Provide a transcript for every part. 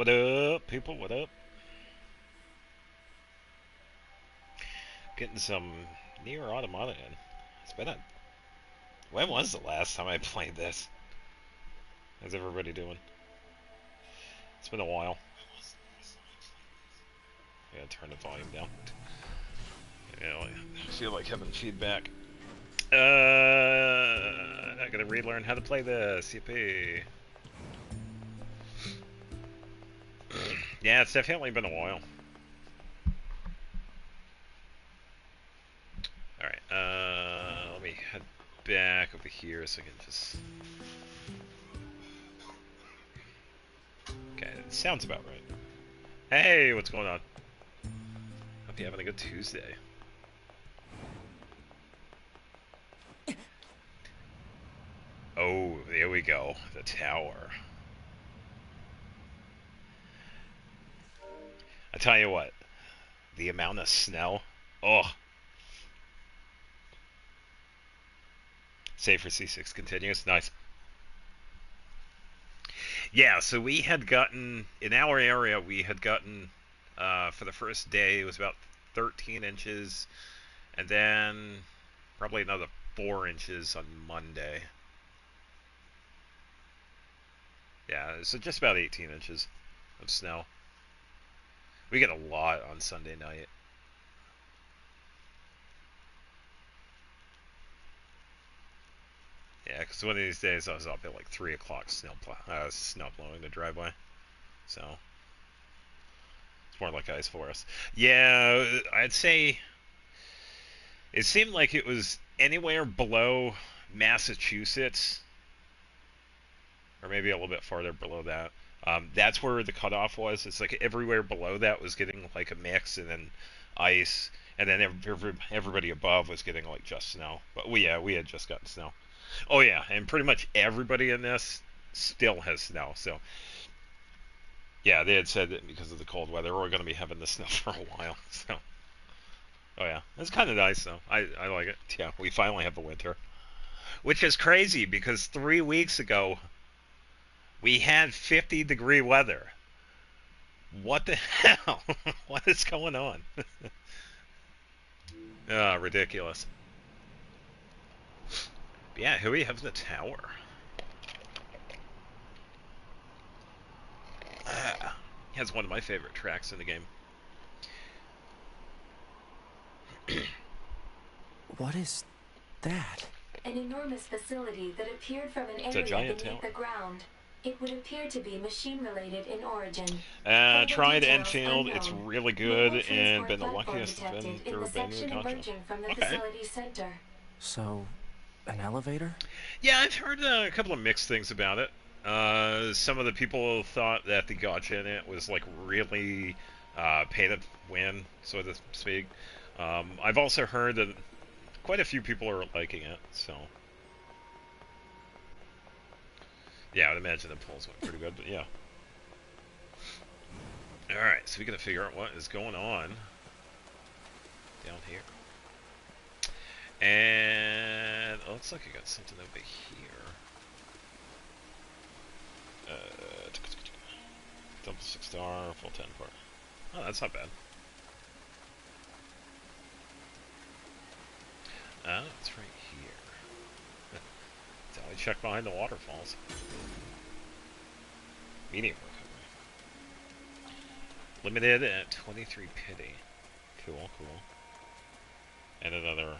What up, people? What up? Getting some Nier Automata in. It's been a... When was the last time I played this? How's everybody doing? It's been a while. I gotta turn the volume down. I feel like having feedback. I gotta relearn how to play this. Yippee. Yeah, it's definitely been a while. Alright, let me head back over here so I can just... Okay, it sounds about right. Hey, what's going on? Hope you're having a good Tuesday. Oh, there we go. The tower. I tell you what, the amount of snow. Oh. Save for C6 continuous. Nice. Yeah, so we had gotten, in our area, we had gotten, for the first day, it was about 13 inches, and then probably another 4 inches on Monday. Yeah, so just about 18 inches of snow. We get a lot on Sunday night. Yeah, because one of these days I was up at like 3 o'clock snow blowing the driveway. So, it's more like ice forest. Yeah, I'd say it seemed like it was anywhere below Massachusetts, or maybe a little bit farther below that. That's where the cutoff was. It's like everywhere below that was getting like a mix, and then ice, and then everybody above was getting like just snow. But we had just gotten snow. Oh yeah, and pretty much everybody in this still has snow. So yeah, they had said that because of the cold weather, we're going to be having the snow for a while. So oh yeah, it's kind of nice though. I like it. Yeah, we finally have the winter, which is crazy because 3 weeks ago we had 50-degree weather. What the hell? What is going on? Ridiculous. But yeah, here we have the tower. Has one of my favorite tracks in the game. What is that? An enormous facility that appeared from an It's a area giant beneath tower. the ground. It would appear to be machine-related in origin. Tried Enfield. It's really good and been the luckiest I've been in through the a brand new section contra. emerging from the Okay. facility center. So, an elevator? Yeah, I've heard a couple of mixed things about it. Some of the people thought that the gotcha in it was like really pay to win, so to speak. I've also heard that quite a few people are liking it, so yeah, I'd imagine the polls went pretty good, but yeah. Alright, so we gotta figure out what is going on down here. And it looks like I got something over here. Double 6-star, full 10 part. Oh, that's not bad. It's right here. That's how I check behind the waterfalls. Medium recovery. Limited at 23 pity. Cool, cool. And another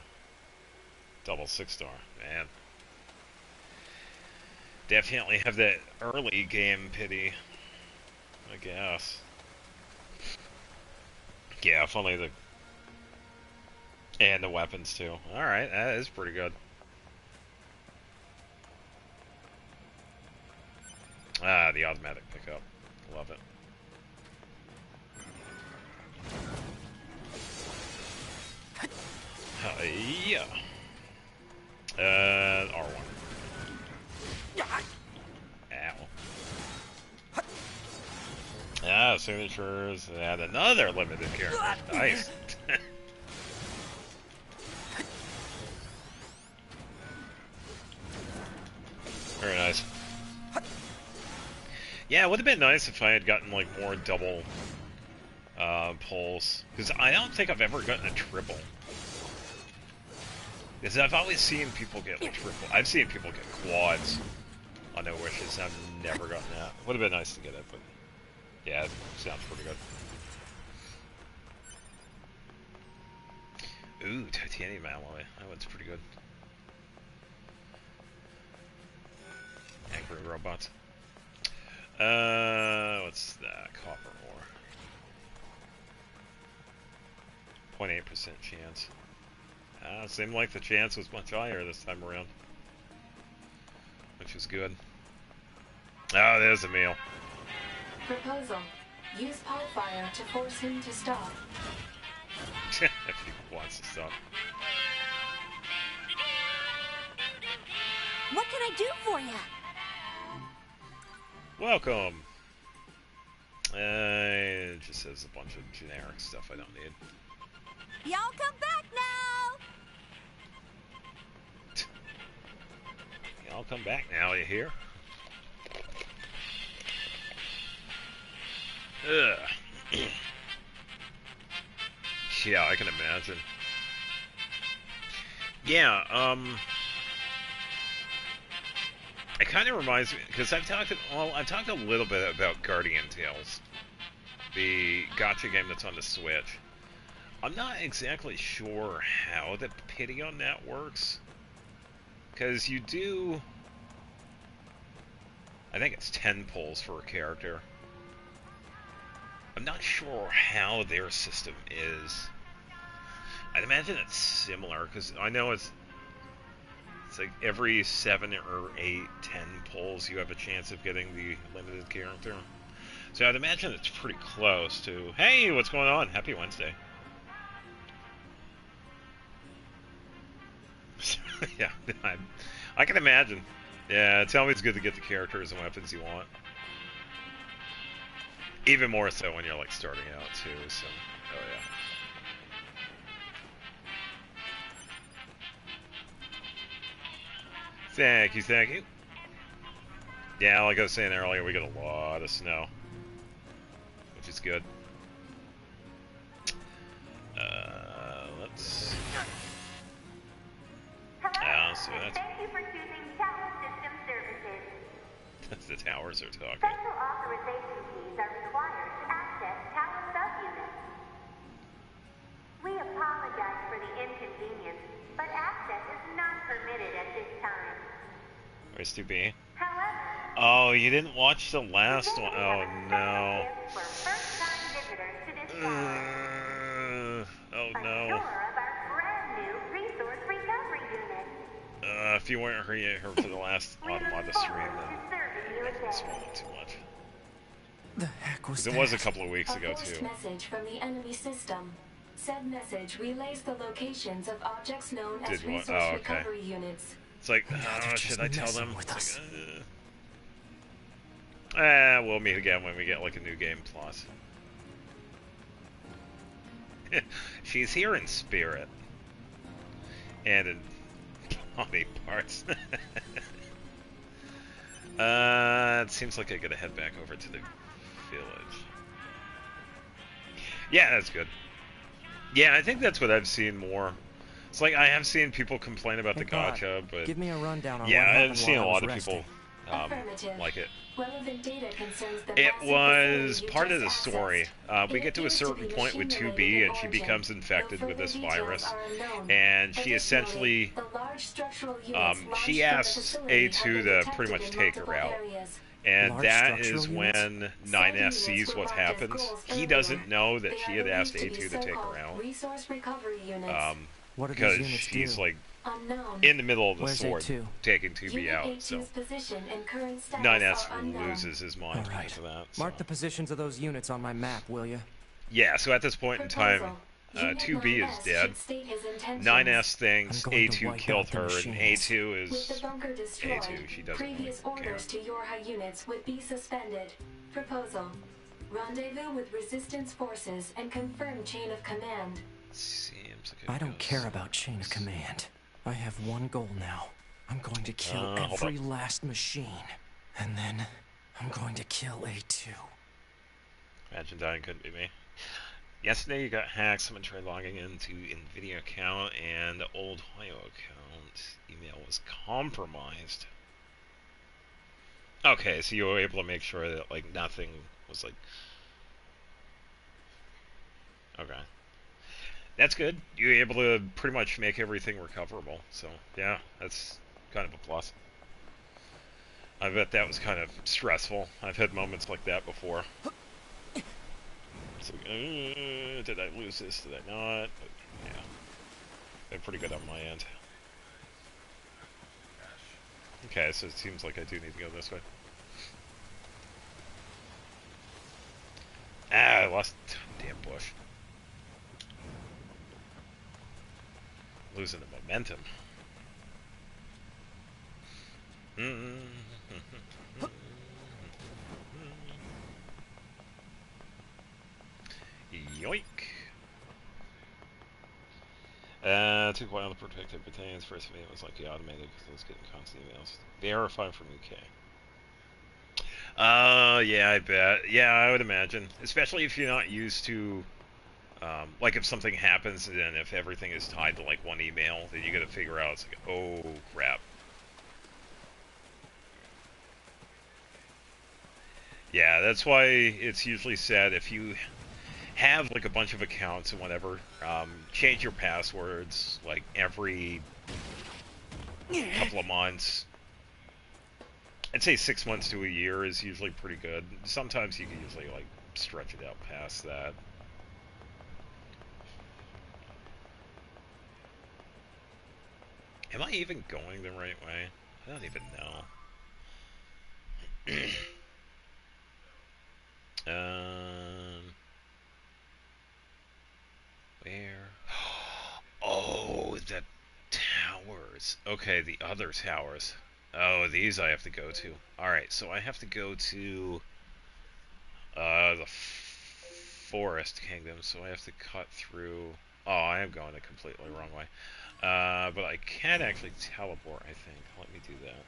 double 6-star. Man. Definitely have that early game pity, I guess. Yeah, if only the... And the weapons, too. Alright, that is pretty good. The automatic pickup. Love it. Yeah. R1. Ow. Signatures, and another limited character. Nice. Very nice. Yeah, it would have been nice if I had gotten like more double pulls, because I don't think I've ever gotten a triple. Because I've always seen people get like triple. I've seen people get quads on no wishes. I've never gotten that. Would have been nice to get it, but yeah, it sounds pretty good. Ooh, titanium alloy. That one's pretty good. Angry robots. What's that? Copper ore. 0.8% chance. Seemed like the chance was much higher this time around, which is good. Oh, there's a meal. Proposal. Use pod fire to force him to stop. If he wants to stop. What can I do for you? Welcome. It just says a bunch of generic stuff I don't need. Y'all come back now! Y'all come back now, you hear? Ugh. Yeah, I can imagine. Yeah, it kind of reminds me, because I've talked a little bit about Guardian Tales, the gacha game that's on the Switch. I'm not exactly sure how the pity on that works, because you do, I think it's 10 pulls for a character. I'm not sure how their system is. I'd imagine it's similar, because I know it's like every 7 or 8, 10 pulls you have a chance of getting the limited character. So I'd imagine it's pretty close to, hey, what's going on? Happy Wednesday. Yeah, I can imagine. Yeah, it's always good to get the characters and weapons you want. Even more so when you're like starting out too, so, oh yeah. Thank you, thank you. Yeah, like I was saying earlier, we get a lot of snow, which is good. Let's... so that's... Thank you for choosing Tower System Services. The towers are talking. Special authorization keys are required to access tower subunits. We apologize for the inconvenience, but access is not permitted at this time. Where's 2B? However, oh, you didn't watch the last one. Oh no. for first-time visitors to this tower. Oh A no. tour of our brand new resource recovery unit. If you weren't here for the last Automata stream, then you're not gonna spoil it too much. The heck was It that? was a couple of weeks A ago forced too. message from the enemy system. Said message relays the locations of objects known as Did you want- resource oh, okay. recovery units. It's like, Now they're just should I tell messing them? with It's us. like, we'll meet again when we get like a new game plus. She's here in spirit. And in body parts. It seems like I gotta head back over to the village. Yeah, that's good. Yeah, I think that's what I've seen more. It's like I have seen people complain about the Hey, Bud, gacha, but give me a rundown on yeah, what happened I've seen while a I lot was of people Affirmative. like it. Relevant data concerns the It massive was facility you part of the just story. accessed. We It get to a appears certain be point with machine-related 2B, in and she origin, becomes infected though with this further details virus. are unknown. And she Additionally, essentially, the large structural units launched she from the asks facility have A2 been to detected pretty much in take her multiple out. areas. And Large that structural is units? when Said 9S units sees were what marked as happens. goals He earlier. doesn't know that They she are had asked believed to be A2 to take so-called her out. resource recovery units. What do these Because units she's do? like Unknown. in the middle of the Where's sword, A2? taking 2B Unit out. A2's So position and current status 9S are unknown. loses his mind All right. because of that. Mark so. the positions of those units on my map, will you? Yeah, so at this point in time, Proposal. Unit 2B is 9S dead. should state his intentions. 9S thinks I'm going to A2 wipe killed out the her, and machines. A2 With the is bunker destroyed, A2. She doesn't previous really care. orders to Yorha units would be suspended. Proposal. Rendezvous with resistance forces and confirm chain of command. Seems like it I don't goes- care about chain of command. I have one goal now. I'm going to kill hold every last machine. And then I'm going to kill A2. Imagine dying couldn't be me. Yesterday you got hacked. Someone tried logging into NVIDIA account and the old Hoyo account. Email was compromised. Okay, so you were able to make sure that like nothing was like. Okay, that's good. You were able to pretty much make everything recoverable. So yeah, that's kind of a plus. I bet that was kind of stressful. I've had moments like that before. It's like, did I lose this? Did I not? But, yeah, they're pretty good on my end. Okay, so it seems like I do need to go this way. Ah, I lost damn bush. Losing the momentum. Yoink. 2.0 the protective battalions first video was like automated because I was getting constant emails. Verify from UK. Yeah, I bet. Yeah, I would imagine. Especially if you're not used to, like if something happens and if everything is tied to like one email, then you gotta figure out, it's like, oh crap. Yeah, that's why it's usually said if you have like a bunch of accounts and whatever, change your passwords like every couple of months. I'd say 6 months to a year is usually pretty good. Sometimes you can usually like stretch it out past that. Am I even going the right way? I don't even know. Where? Oh, the towers. Okay, the other towers. Oh, these I have to go to. Alright, so I have to go to the Forest Kingdom, so I have to cut through... Oh, I am going the completely wrong way. But I can actually teleport, I think. Let me do that.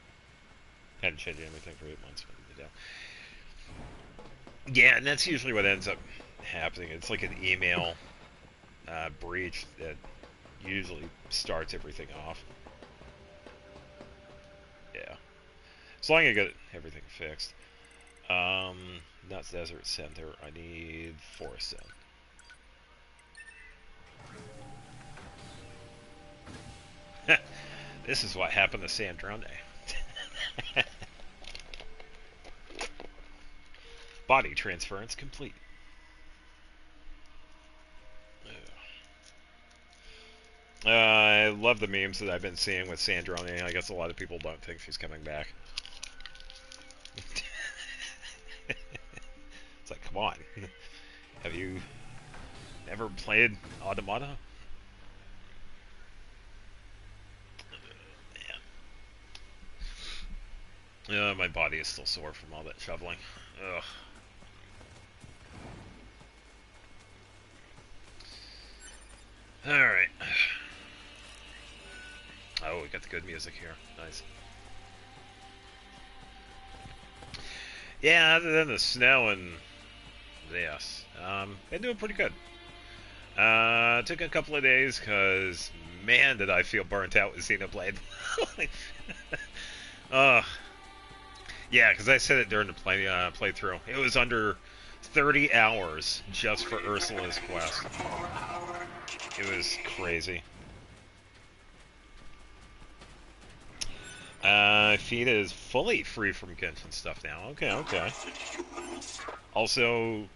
Hadn't changed anything for 8 months. Yeah, and that's usually what ends up happening. It's like an email breach that usually starts everything off. Yeah. As long as I get everything fixed. Not Desert Center. I need Forest Zone. This is what happened to Sandrone. Body transference complete. I love the memes that I've been seeing with Sandrone. I guess a lot of people don't think she's coming back. It's like, come on. Have you ever played Automata? My body is still sore from all that shoveling. Ugh. Alright. Oh, we got the good music here. Nice. Yeah, other than the snow and this, been doing pretty good. Took a couple of days because, man, did I feel burnt out with Xenoblade. Yeah, because I said it during the playthrough. It was under 30 hours just for Ursula's quest. It was crazy. Feed is fully free from Genshin stuff now. Okay, okay. Also,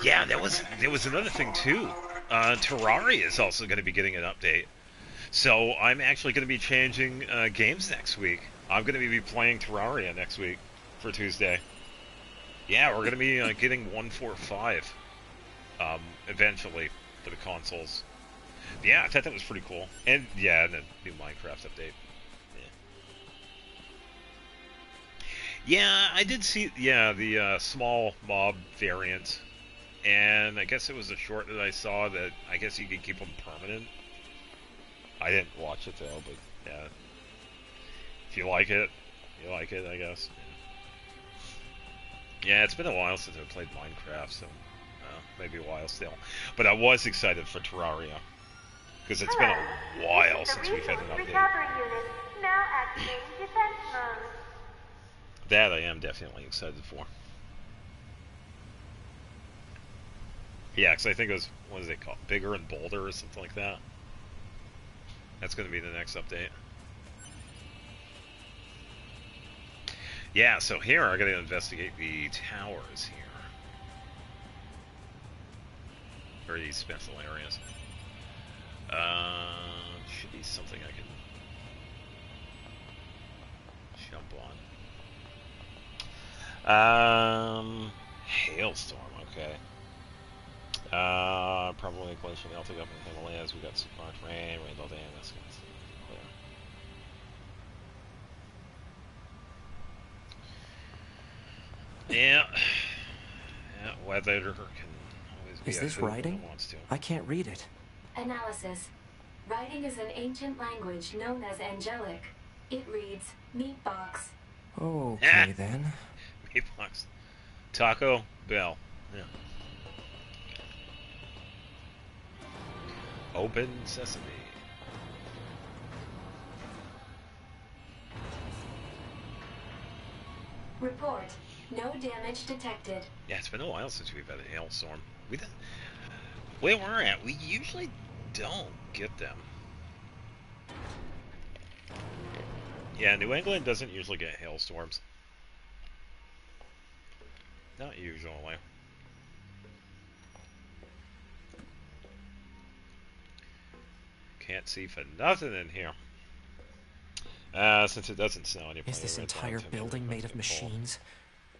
yeah, there was another thing too. Terraria is also going to be getting an update. So I'm actually going to be changing games next week. I'm going to be playing Terraria next week for Tuesday. Yeah, we're going to be getting 1.45 eventually for the consoles. Yeah, I thought that was pretty cool. And yeah, and the new Minecraft update. Yeah, I did see, yeah, the small mob variant. And I guess it was a short that I saw that I guess you could keep them permanent. I didn't watch it though, but yeah. If you like it, I guess. Yeah, it's been a while since I played Minecraft, so maybe a while still. But I was excited for Terraria because it's been Hello. a while This is the since we've had an resource update. recovery unit. Now activating defense mode. That I am definitely excited for. Yeah, because I think it was, what is it called? Bigger and Bolder or something like that. That's going to be the next update. Yeah, so here I got to investigate the towers here. Or these special areas. Should be something I can jump on. Hailstorm, okay. Probably glacial melting up in the Himalayas. We got some much rain all day, and that's gonna clear. Yeah. Yeah, weather can always be Is a this hoot when writing? it wants to. I can't read it. Analysis. Writing is an ancient language known as angelic. It reads, meat box. Okay, then. Meatbox. Taco Bell. Yeah. Open sesame. Report. No damage detected. Yeah, it's been a while since we've had a hailstorm. Where we're at, we usually don't get them. Yeah, New England doesn't usually get hailstorms. Not usually. Can't see for nothing in here. Since it doesn't snow anymore. Is this entire building made of machines?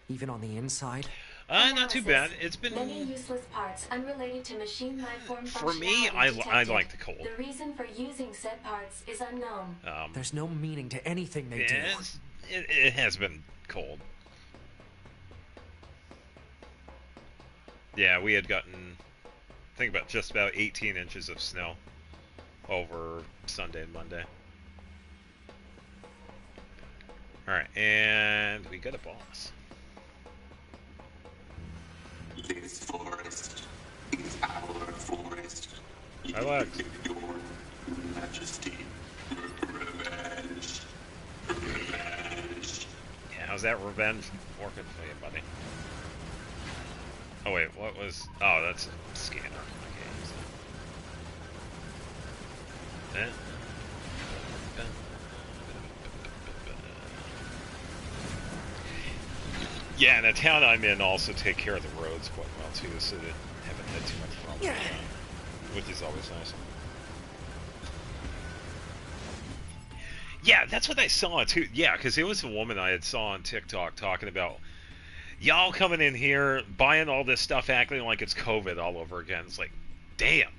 Even on the inside? Not too bad. It's been... Many useless parts unrelated to machine life-form For me, functionality I detected. like the cold. The reason for using said parts is unknown. There's no meaning to anything they do. It has been cold. Yeah, we had gotten, I think about just about 18 inches of snow over Sunday and Monday. Alright, and we got a boss. This forest is our forest. Hi, Lex. Your Majesty. Revenge. Revenge. Yeah, how's that revenge working for you, buddy? Oh wait, what was... Oh, that's a scanner. Okay, use that. Yeah, and the town I'm in also take care of the roads quite well too, so they haven't had too much problem with that, which is always nice. Yeah, that's what I saw too. Yeah, because it was a woman I had saw on TikTok talking about y'all coming in here, buying all this stuff, acting like it's COVID all over again. It's like, damn,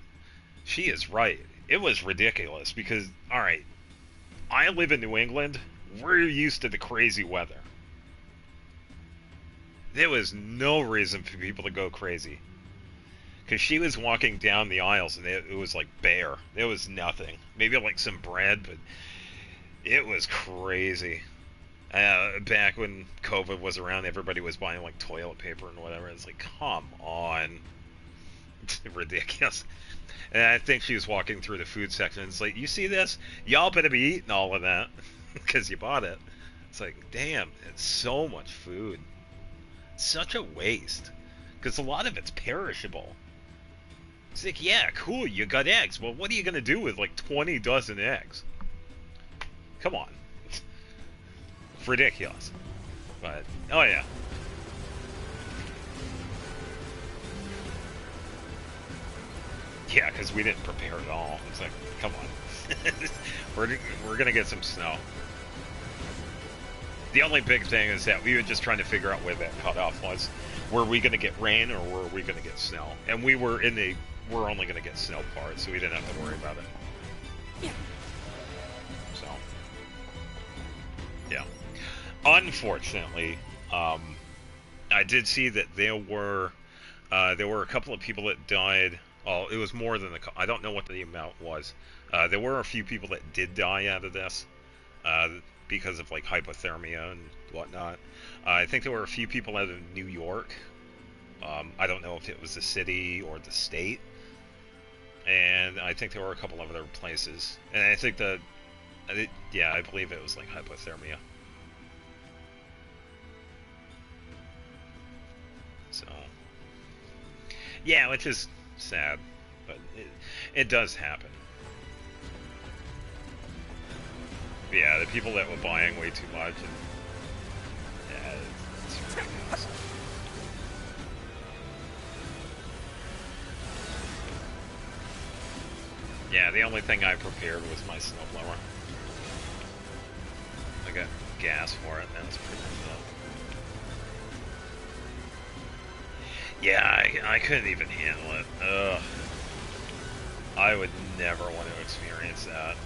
she is right. It was ridiculous because, all right, I live in New England. We're used to the crazy weather. There was no reason for people to go crazy. Because she was walking down the aisles and it was like bare. There was nothing. Maybe like some bread, but it was crazy. Back when COVID was around, everybody was buying like toilet paper and whatever. It's like, come on. It's ridiculous. And I think she was walking through the food section. It's like, you see this? Y'all better be eating all of that because you bought it. It's like, damn, it's so much food. Such a waste. Because a lot of it's perishable. It's like, yeah, cool, you got eggs. Well, what are you going to do with like 20 dozen eggs? Come on. It's ridiculous. But, oh yeah. Yeah, because we didn't prepare at all. It's like, come on. we're going to get some snow. The only big thing is that we were just trying to figure out where that cutoff was. Were we going to get rain or were we going to get snow? And we're only going to get snow part, so we didn't have to worry about it. Yeah. So, yeah. Unfortunately, I did see that there were a couple of people that died. Oh, it was more than I don't know what the amount was. There were a few people that did die out of this. because of like hypothermia and whatnot. I think there were a few people out of New York. I don't know if it was the city or the state. And I think there were a couple of other places. And I think yeah, I believe it was like hypothermia. So, yeah, which is sad, but it does happen. Yeah, the people that were buying way too much, and yeah, it's ridiculous. Yeah, the only thing I prepared was my snowblower. I got gas for it, and that was pretty much it. Yeah, I couldn't even handle it. Ugh. I would never want to experience that.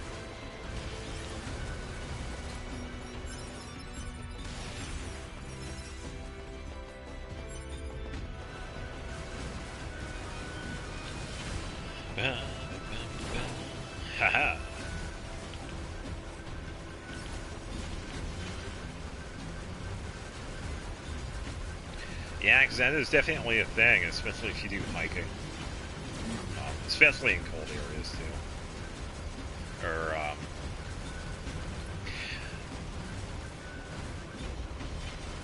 Haha. Yeah, because that is definitely a thing, especially if you do hiking. Especially in cold areas, too. Or,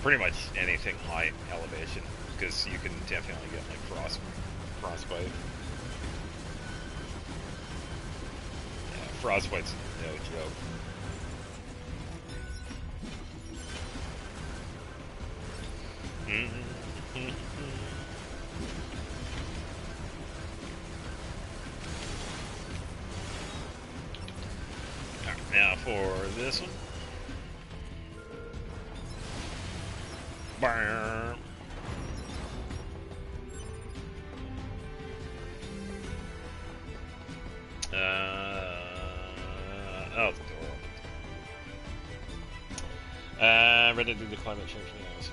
pretty much anything high elevation, because you can definitely get, like, frostbite. Yeah, frostbite's no joke. Now for this one. Bam. Oh, the door opened. Ready to do the climate change analysis.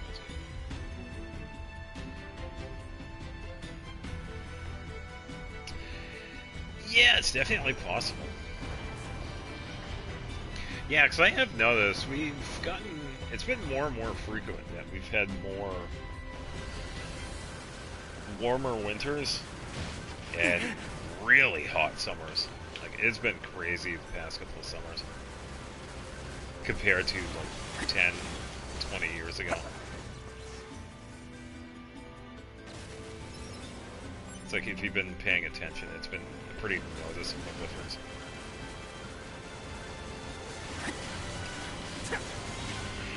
Yeah, it's definitely possible. Yeah, because I have noticed it's been more and more frequent that we've had more warmer winters and really hot summers. Like, it's been crazy the past couple of summers compared to like 10, 20 years ago. It's like if you've been paying attention, it's been a pretty noticeable difference.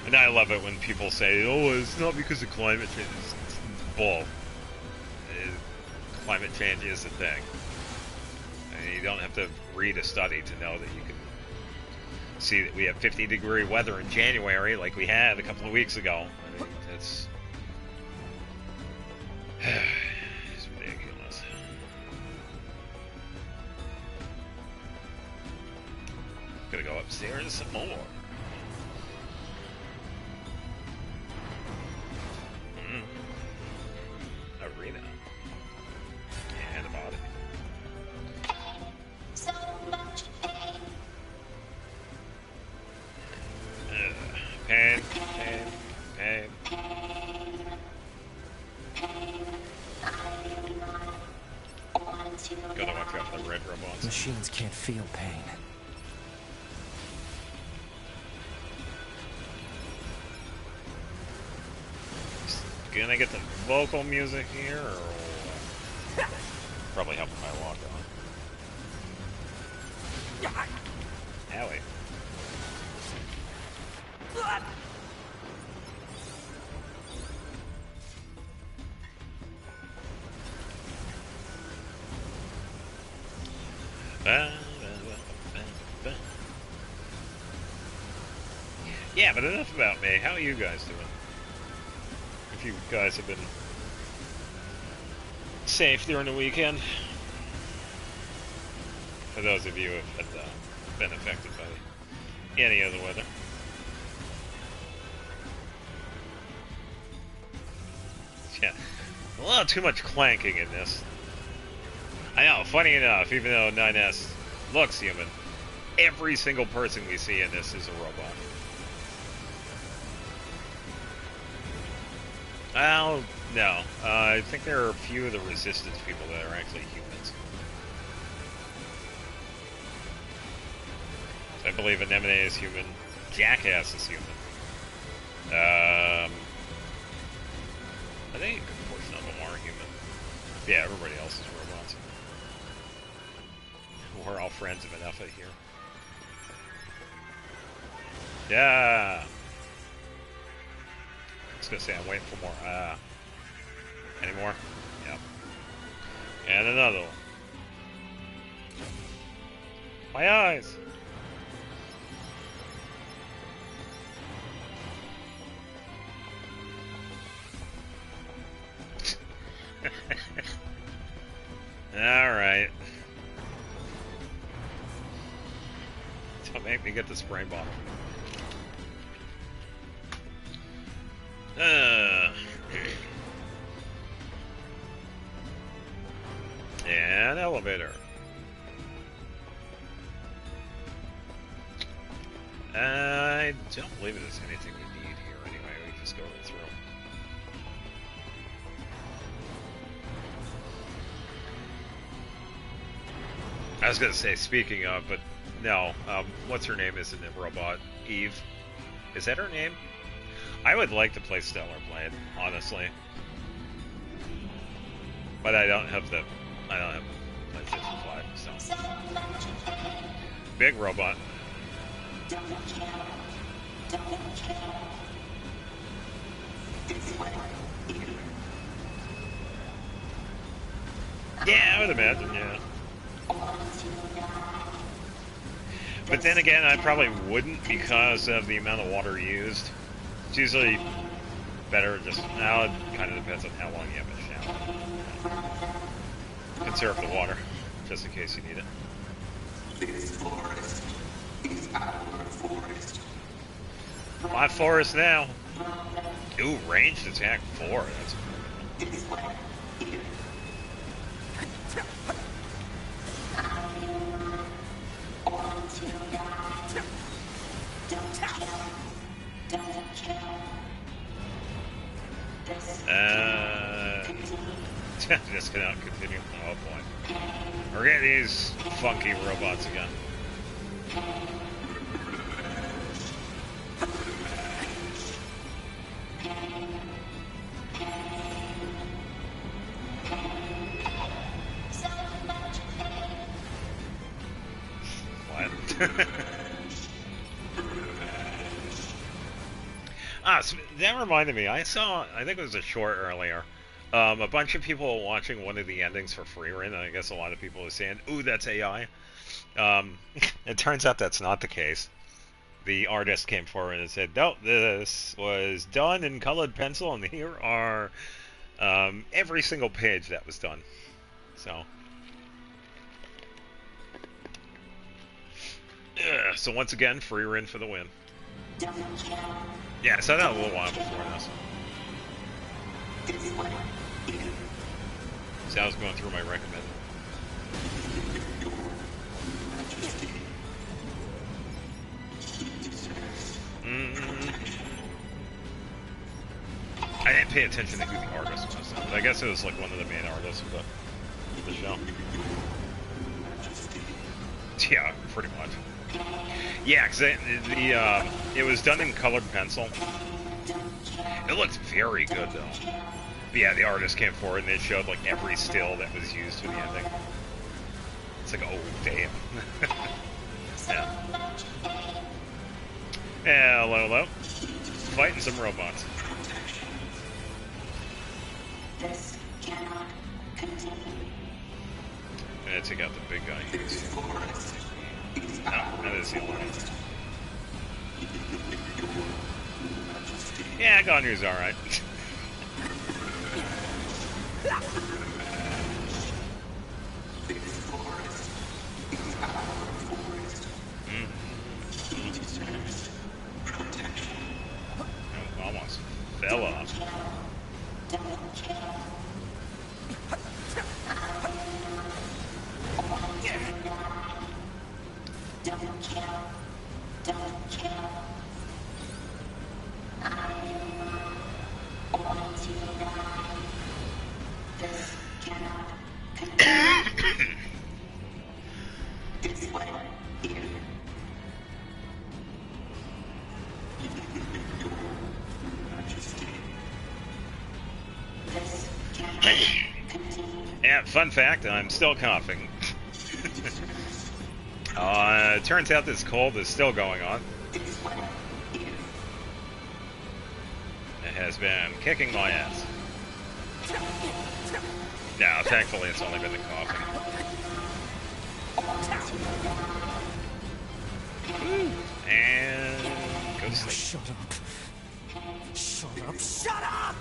And I love it when people say, oh, it's not because of climate change. It's bull. Climate change is a thing. And you don't have to read a study to know that you can see that we have 50-degree weather in January like we had a couple of weeks ago. I mean, it's ridiculous. Gonna go upstairs some more. Arena. And about it. So much pain. Pain. Gotta watch out for the red robots. Machines can't feel pain. Gonna get the vocal music here, or what? Probably helping my walk on. Owie. Yeah, but enough about me. How are you guys doing? If you guys have been safe during the weekend. For those of you who have been affected by any of the weather. Yeah, a little too much clanking in this. I know, funny enough, even though 9S looks human, every single person we see in this is a robot. Well, no. I think there are a few of the resistance people that are actually humans. I believe Anemone is human. Jackass is human. I think a good portion of them are human. Yeah, everybody else is robots. We're all friends of enough here. Yeah! I was gonna say, I'm waiting for more. Any more? Yep. And another one. My eyes! Alright. Don't make me get the spray bottle. And elevator. I don't believe there's anything we need here anyway. We can just go right through. I was gonna say, speaking of, but no, what's her name isn't a robot? Eve? Is that her name? I would like to play Stellar Blade, honestly. But I don't have the PlayStation 5, so. Big robot. Yeah, I would imagine, yeah. But then again, I probably wouldn't because of the amount of water used. It's usually better just, now it kind of depends on how long you have a shower. Conserve the water, just in case you need it. This forest is our forest. My forest now. Ooh, ranged attack 4. That's This way, here. just cannot continue. Oh boy. We're getting these funky robots again. What? So that reminded me. I think it was a short earlier. A bunch of people watching one of the endings for free run, and I guess a lot of people are saying, "Ooh, that's AI." It turns out that's not the case. The artist came forward and said, "No, this was done in colored pencil, and here are every single page that was done." So once again, free run for the win. Yeah, I saw that a little while before this. See, I was going through my recommend. I didn't pay attention to who the artist was, but I guess it was like one of the main artists of the show. Yeah, pretty much. Yeah, because it was done in colored pencil. It looked very good, though. But yeah, the artist came forward and they showed like every still that was used for the ending. It's like, oh, damn. Yeah. Hello, hello. Fighting some robots. This cannot continue. I'm gonna take out the big guy. No, that is the one. Yeah, Gonry's alright. Almost fell off. Yeah, fun fact, I'm still coughing. It turns out this cold is still going on. It has been kicking my ass. No, thankfully it's only been the coughing. And go to sleep. Shut up. Shut up. Shut up!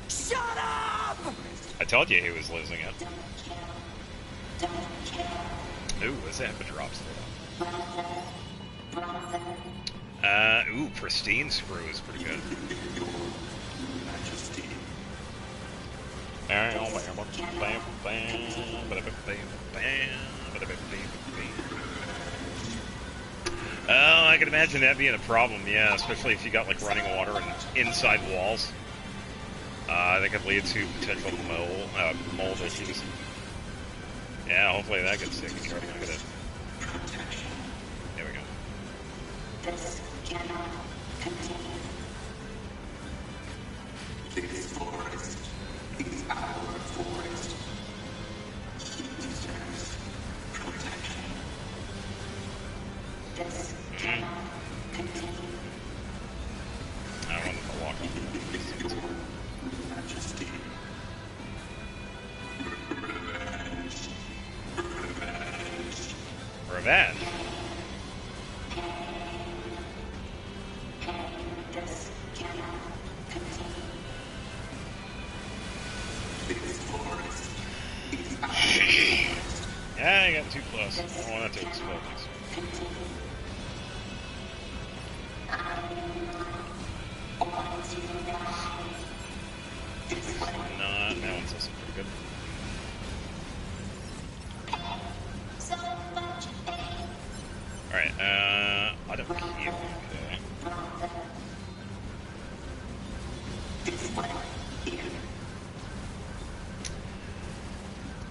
Shut up! I told you he was losing it. Ooh, what's that for drops? Ooh, pristine screw is pretty good. Oh, I can imagine that being a problem, yeah, especially if you got like running water and inside walls. That could lead to potential mold issues. Yeah, hopefully that gets taken care of. Look at it. There we go. This cannot continue. This forest is our forest. He deserves protection. This cannot continue. I don't want to walk on Your Majesty. revenge. This cannot continue. This forest is our forest. Yeah, I got too close. I don't want it to explode next time. Continue. Nah, that one's also pretty good. Alright, I don't heal. Okay. This one here.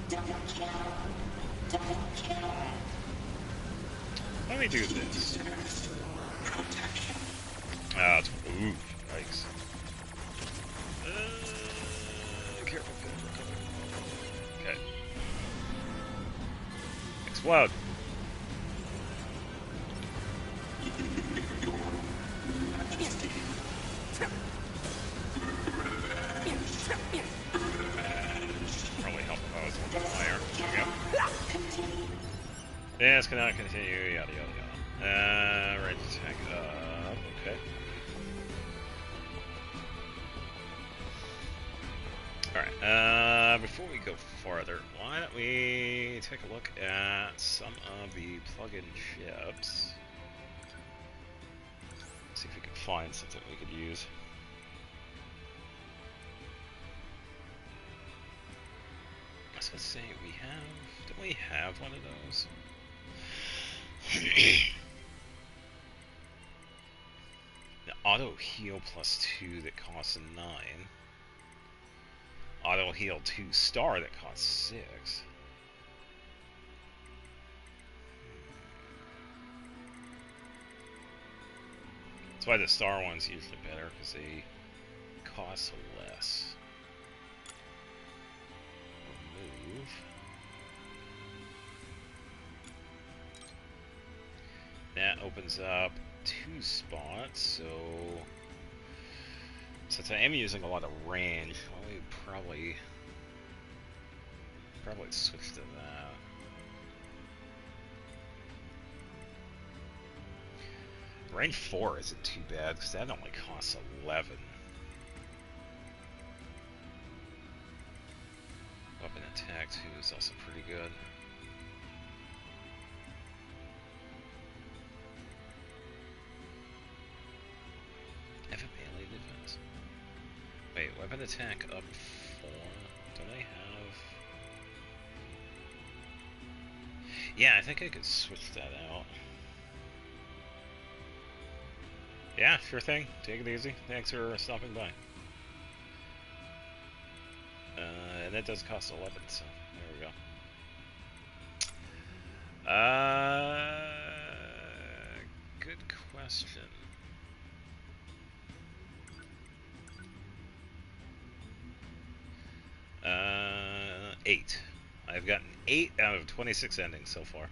Double kill. Double kill. Let me do this. Deserves protection. It's, ooh, yikes. Careful, careful. Okay. Explode. Probably help if I was a little higher. There we go. This cannot continue, yada yada yada. Right attack up, okay. Alright, before we go farther, why don't we take a look at some of the plug-in chips. See if we can find something we could use. I was gonna say, don't we have one of those? The auto heal +2 that costs 9. Auto heal 2 star that costs 6. That's why the star one's usually better, because they cost less. Remove. That opens up 2 spots, so since I am using a lot of range, I would probably switch to that. Range 4 isn't too bad, because that only costs 11. Weapon attack 2 is also pretty good. I have a melee defense. Wait, weapon attack up 4? Don't I have... Yeah, I think I could switch that out. Yeah, sure thing. Take it easy. Thanks for stopping by. And that does cost 11, so there we go. Good question. Uh, 8. I've gotten 8 out of 26 endings so far.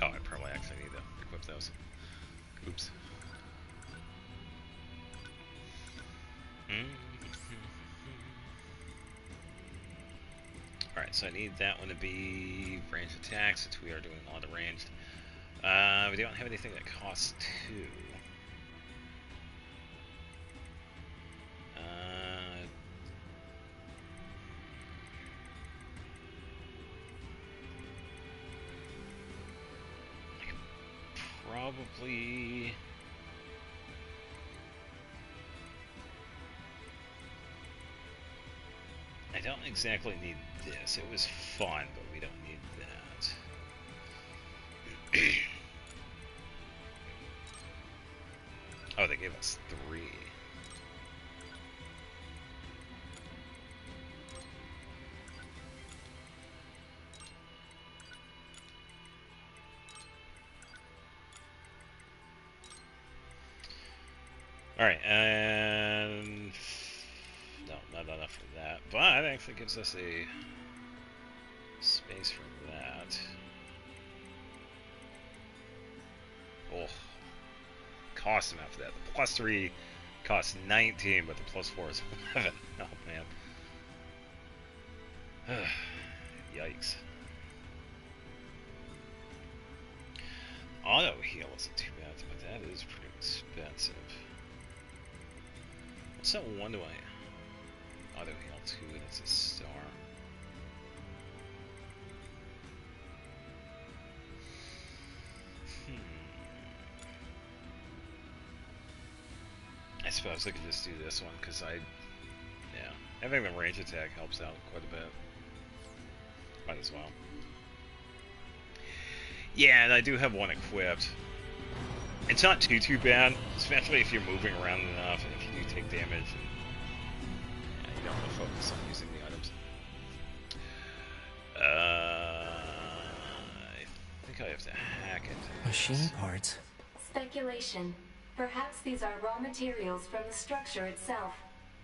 Oh, I probably actually need to equip those. Oops. Alright, so I need that one to be ranged attack since we are doing a lot of ranged. We don't have anything that costs 2. Probably... I don't exactly need this. It was fun, but we don't need that. Oh, they gave us 3. Alright, and... No, not enough for that. But it actually gives us a space for that. Oh. Cost enough for that. The plus 3 costs 19, but the plus 4 is 11. Oh, man. Yikes. Auto heal isn't too bad, but that is pretty expensive. What's that one do I... Auto heal 2, that's a star. I suppose I could just do this one, because yeah, having the range attack helps out quite a bit. Might as well. Yeah, and I do have one equipped. It's not too bad, especially if you're moving around enough, and if you do take damage, and yeah, you don't want to focus on using the items. I think I have to hack it. Machine parts. Speculation. Perhaps these are raw materials from the structure itself,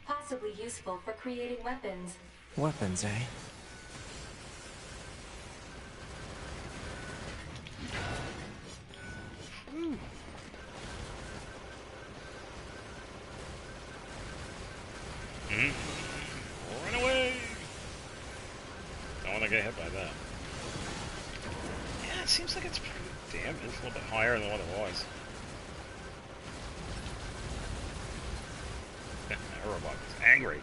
possibly useful for creating weapons. Weapons, eh? Run away! Don't want to get hit by that. Yeah, it seems like it's pretty damaged, a little bit higher than what it was. That robot is angry.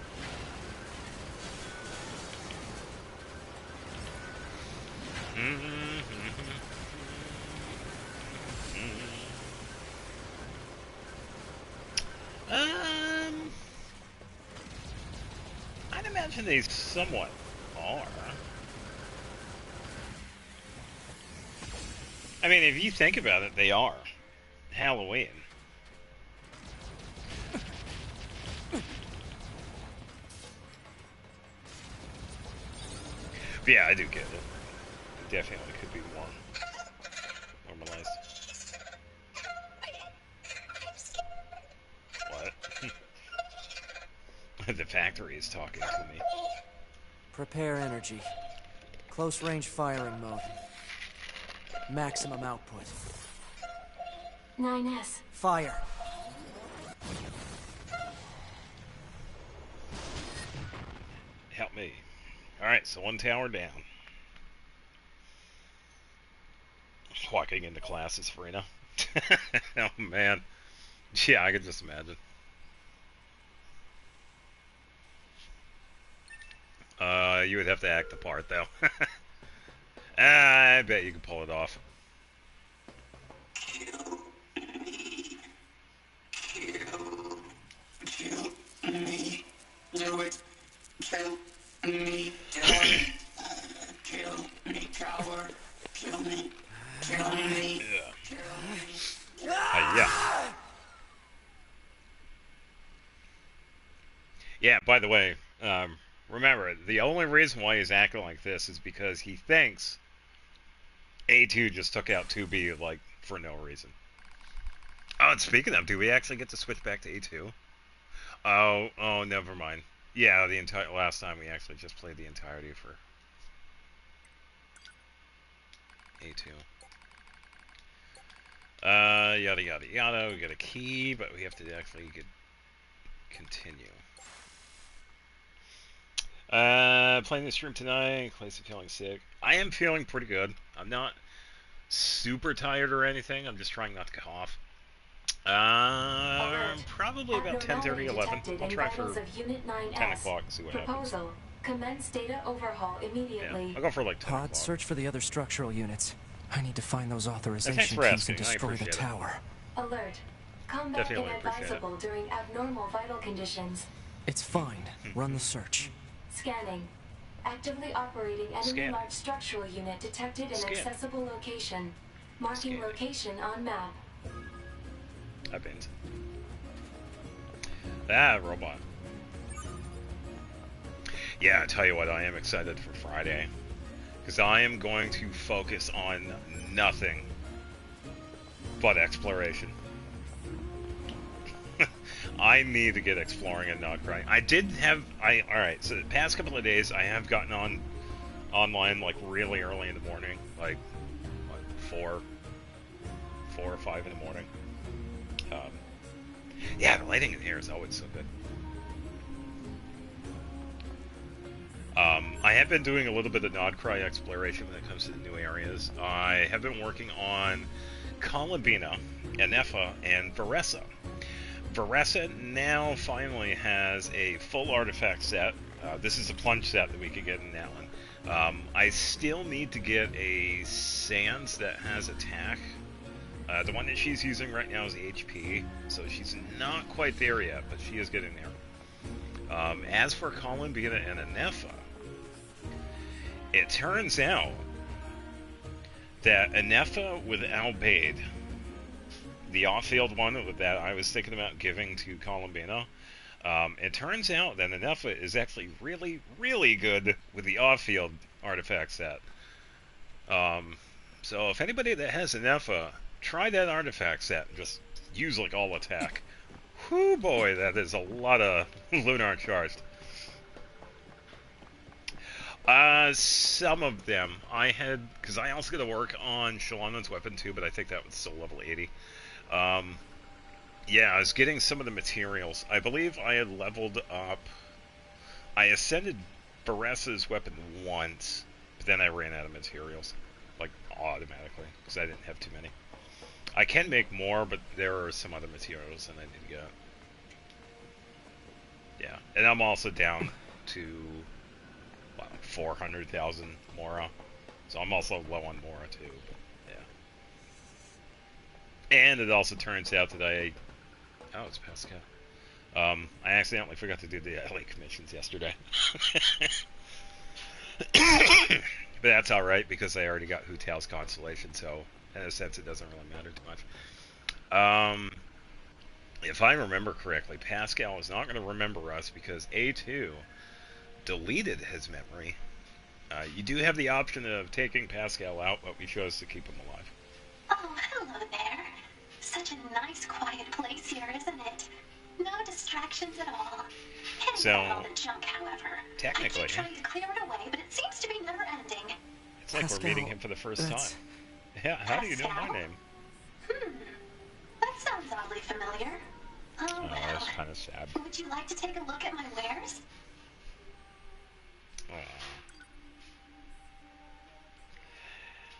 I'd imagine they somewhat are. I mean, if you think about it, they are. Halloween. But yeah, I do get it. It definitely could be more normalized. What? The factory is talking to me. Prepare energy. Close range firing mode. Maximum output. 9S. Fire. Help me. Alright, so one tower down. Walking into class is Farina. Oh man. Yeah, I could just imagine. You would have to act the part though. I bet you could pull it off. Kill me. Do it. Kill me. Do it. Kill me, coward. Kill me. Kill me. Yeah. Kill me. Yeah, by the way, remember, the only reason why he's acting like this is because he thinks A2 just took out 2B, like, for no reason. Oh, and speaking of, do we actually get to switch back to A2? Oh, never mind. Yeah, the entire last time we actually just played the entirety for A2. Yada yada yada. We got a key, but we have to actually continue. Playing this room tonight. Classic feeling sick. I am feeling pretty good. I'm not super tired or anything. I'm just trying not to cough. Probably about 10:30, 11. I'll try for 10 o'clock and see what happens. Proposal. Commence data overhaul immediately. Yeah, I'll go for like 10 Pod, o'clock. search for the other structural units. I need to find those authorization thanks for keys asking. and I destroy the appreciate it. tower. Alert. Combat Definitely appreciate inadvisable during abnormal vital conditions. It's fine. Run the search. Scanning. Actively operating enemy Scanning. large structural unit detected in Scanning. accessible location. Marking Scanning. location on map. Happens. Ah, robot. Yeah, I tell you what, I am excited for Friday. Because I am going to focus on nothing but exploration. I need to get exploring and not crying. Alright, so the past couple of days I have gotten online like really early in the morning. Like, what, 4 or 5 in the morning. Yeah, the lighting in here is always so good. I have been doing a little bit of Nodcry exploration when it comes to the new areas. I have been working on Columbina, Anefa, and Varesa. Varesa now finally has a full artifact set. This is a plunge set that we can get in Alan. I still need to get a Sands that has attack. The one that she's using right now is HP, so she's not quite there yet, but she is getting there. As for Columbina and Anefa, it turns out that Anefa with Albaid, the off-field one that I was thinking about giving to Columbina, it turns out that Anefa is actually really, really good with the off-field artifact set. So if anybody that has Anefa, try that artifact set and just use like all attack. Whoo boy, that is a lot of lunar charged. Some of them I had, because I also got to work on Shalana's weapon too, but I think that was still level 80. Yeah, I was getting some of the materials. I believe I had leveled up. I ascended Baresa's weapon once, but then I ran out of materials, like automatically, because I didn't have too many. I can make more, but there are some other materials that I need to get. Yeah, and I'm also down to 400,000 Mora, so I'm also low on Mora too. But yeah, and it also turns out that it's Pascal. I accidentally forgot to do the LA commissions yesterday. But that's alright, because I already got Hu Tao's constellation, so in a sense it doesn't really matter too much. If I remember correctly, Pascal is not going to remember us because A2 deleted his memory. You do have the option of taking Pascal out, but we chose to keep him alive. Oh, hello there. Such a nice, quiet place here, isn't it? No distractions at all. Can't get all the junk, however. Technically, I keep trying to clear it away, but it seems to be never ending. It's like Pascal, we're meeting him for the first time. Yeah, how do you know my name? That sounds oddly familiar. Oh, well. That's kind of sad. Would you like to take a look at my wares?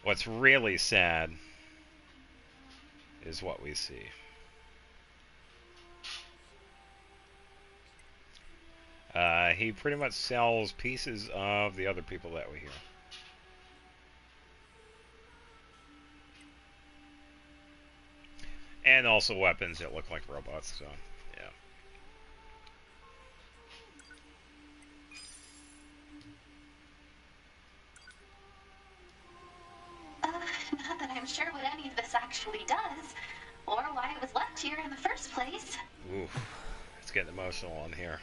What's really sad is what we see. He pretty much sells pieces of the other people that we hear. And also weapons that look like robots, so, yeah. Not that I'm sure what any of this actually does, or why it was left here in the first place. Oof, it's getting emotional on here.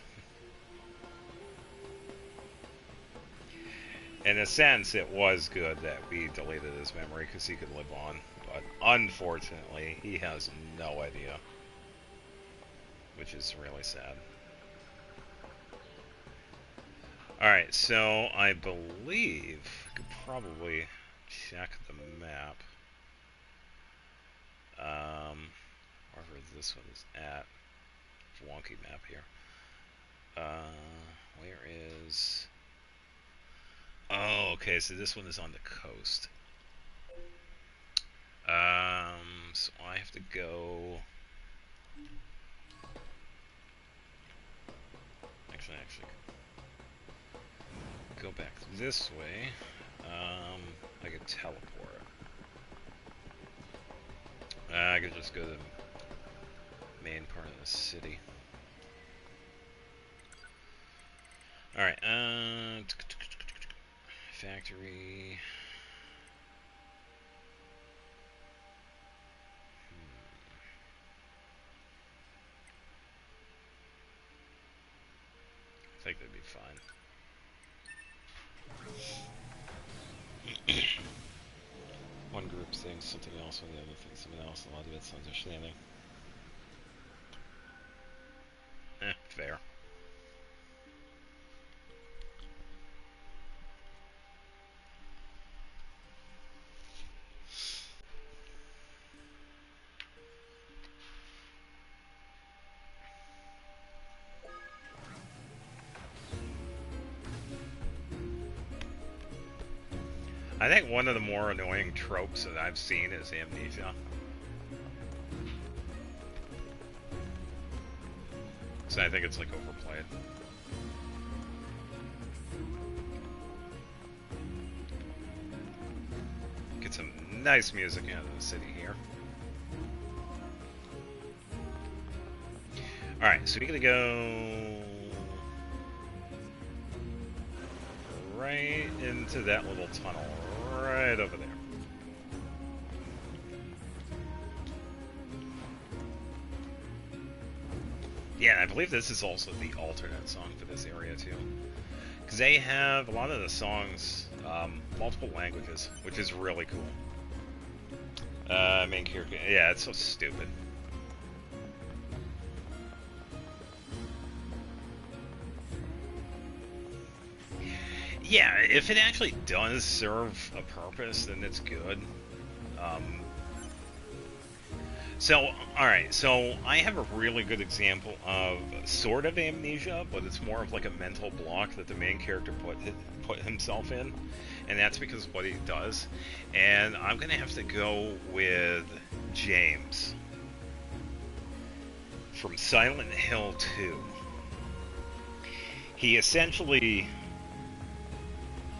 In a sense, it was good that we deleted his memory because he could live on. But unfortunately, he has no idea, which is really sad. Alright, so I believe I could probably check the map. Wherever this one is at. Wonky map here. Where is... Oh, okay, so this one is on the coast. So I have to go... Actually, go back this way. I could teleport. I could just go to the main part of the city. Alright, factory. I think that'd be fine. One group thinks something else, when the other thinks something else. A lot of it's understanding. Fair. I think one of the more annoying tropes that I've seen is amnesia. So I think it's like overplayed. Get some nice music out of the city here. Alright, so we're gonna go right into that little tunnel right over there. Yeah, I believe this is also the alternate song for this area too. Because they have a lot of the songs, multiple languages, which is really cool. Main character, yeah, it's so stupid. Yeah, if it actually does serve a purpose, then it's good. Alright, so I have a really good example of sort of amnesia, but it's more of like a mental block that the main character put himself in, and that's because of what he does. And I'm gonna have to go with James from Silent Hill 2. He essentially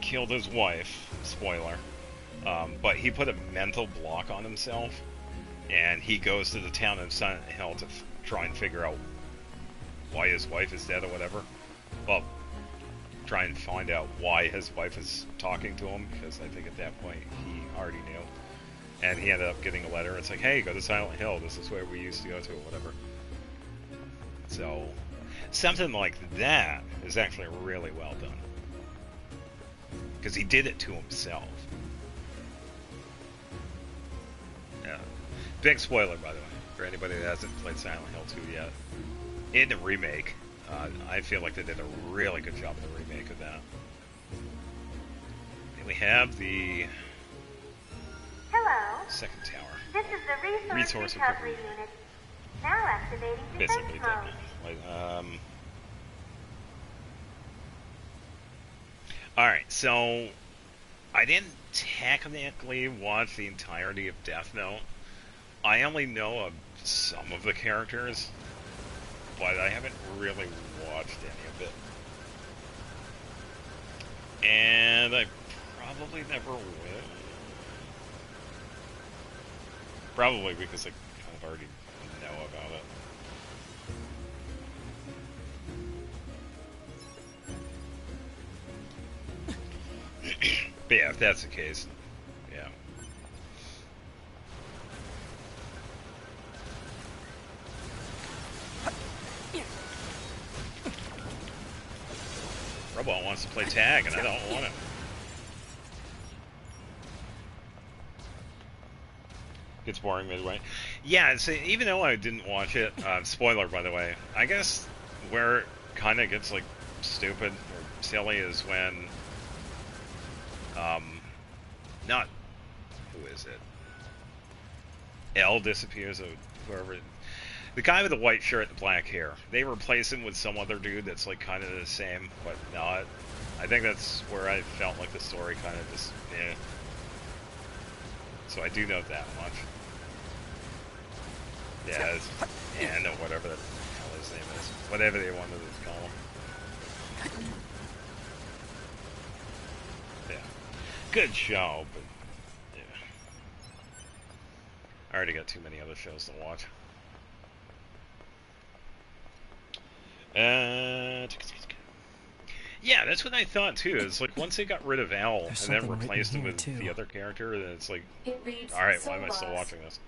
killed his wife, spoiler, but he put a mental block on himself, and he goes to the town of Silent Hill to try and figure out why his wife is dead or whatever. Well, try and find out why his wife is talking to him, because I think at that point he already knew. And he ended up getting a letter. It's like, hey, go to Silent Hill. This is where we used to go to, or whatever. So, something like that is actually really well done. Because he did it to himself. Yeah. Big spoiler, by the way, for anybody that hasn't played Silent Hill 2 yet. In the remake, I feel like they did a really good job in the remake of that. And we have the... Hello. second tower. This is the resource recovery unit. Now activating defense Basically, mode. Alright, so I didn't technically watch the entirety of Death Note. I only know of some of the characters, but I haven't really watched any of it. And I probably never will. Probably because I kind of already know about it. But yeah, if that's the case, yeah. Robot wants to play tag, and I don't want it. It's boring midway. Yeah, see, even though I didn't watch it, spoiler by the way, I guess where it kind of gets like stupid or silly is when, um, not who is it? L disappears or whoever. The guy with the white shirt and black hair. They replace him with some other dude that's like kind of the same, but not. I think that's where I felt like the story kind of just, eh. So I do know that much. Yeah, and whatever the hell his name is. Whatever they wanted to call him. Yeah. Good show, but yeah. I already got too many other shows to watch. Yeah, that's what I thought too. It's like once they got rid of Al and then replaced him with the other character, then it's like, alright, why am I still watching this?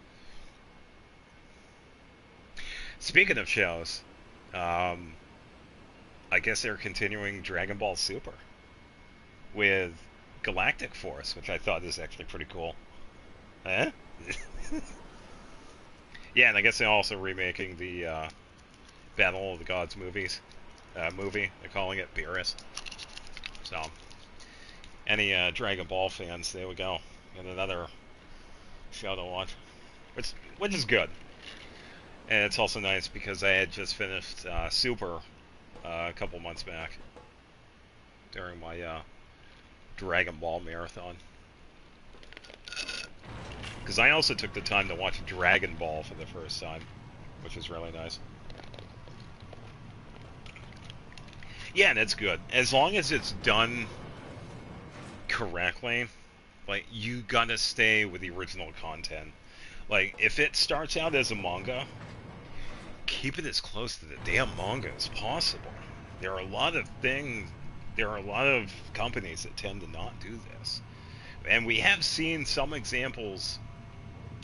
Speaking of shows, I guess they're continuing Dragon Ball Super with Galactic Force, which I thought is actually pretty cool. Eh? Yeah, and I guess they're also remaking the Battle of the Gods movie. They're calling it Beerus. So, any Dragon Ball fans, there we go. And another show to watch, which is good. And it's also nice because I had just finished Super a couple months back during my Dragon Ball marathon. Because I also took the time to watch Dragon Ball for the first time, which was really nice. Yeah, that's good. As long as it's done correctly, like, you gotta stay with the original content. Like, if it starts out as a manga, keep it as close to the damn manga as possible. There are a lot of companies that tend to not do this. And we have seen some examples.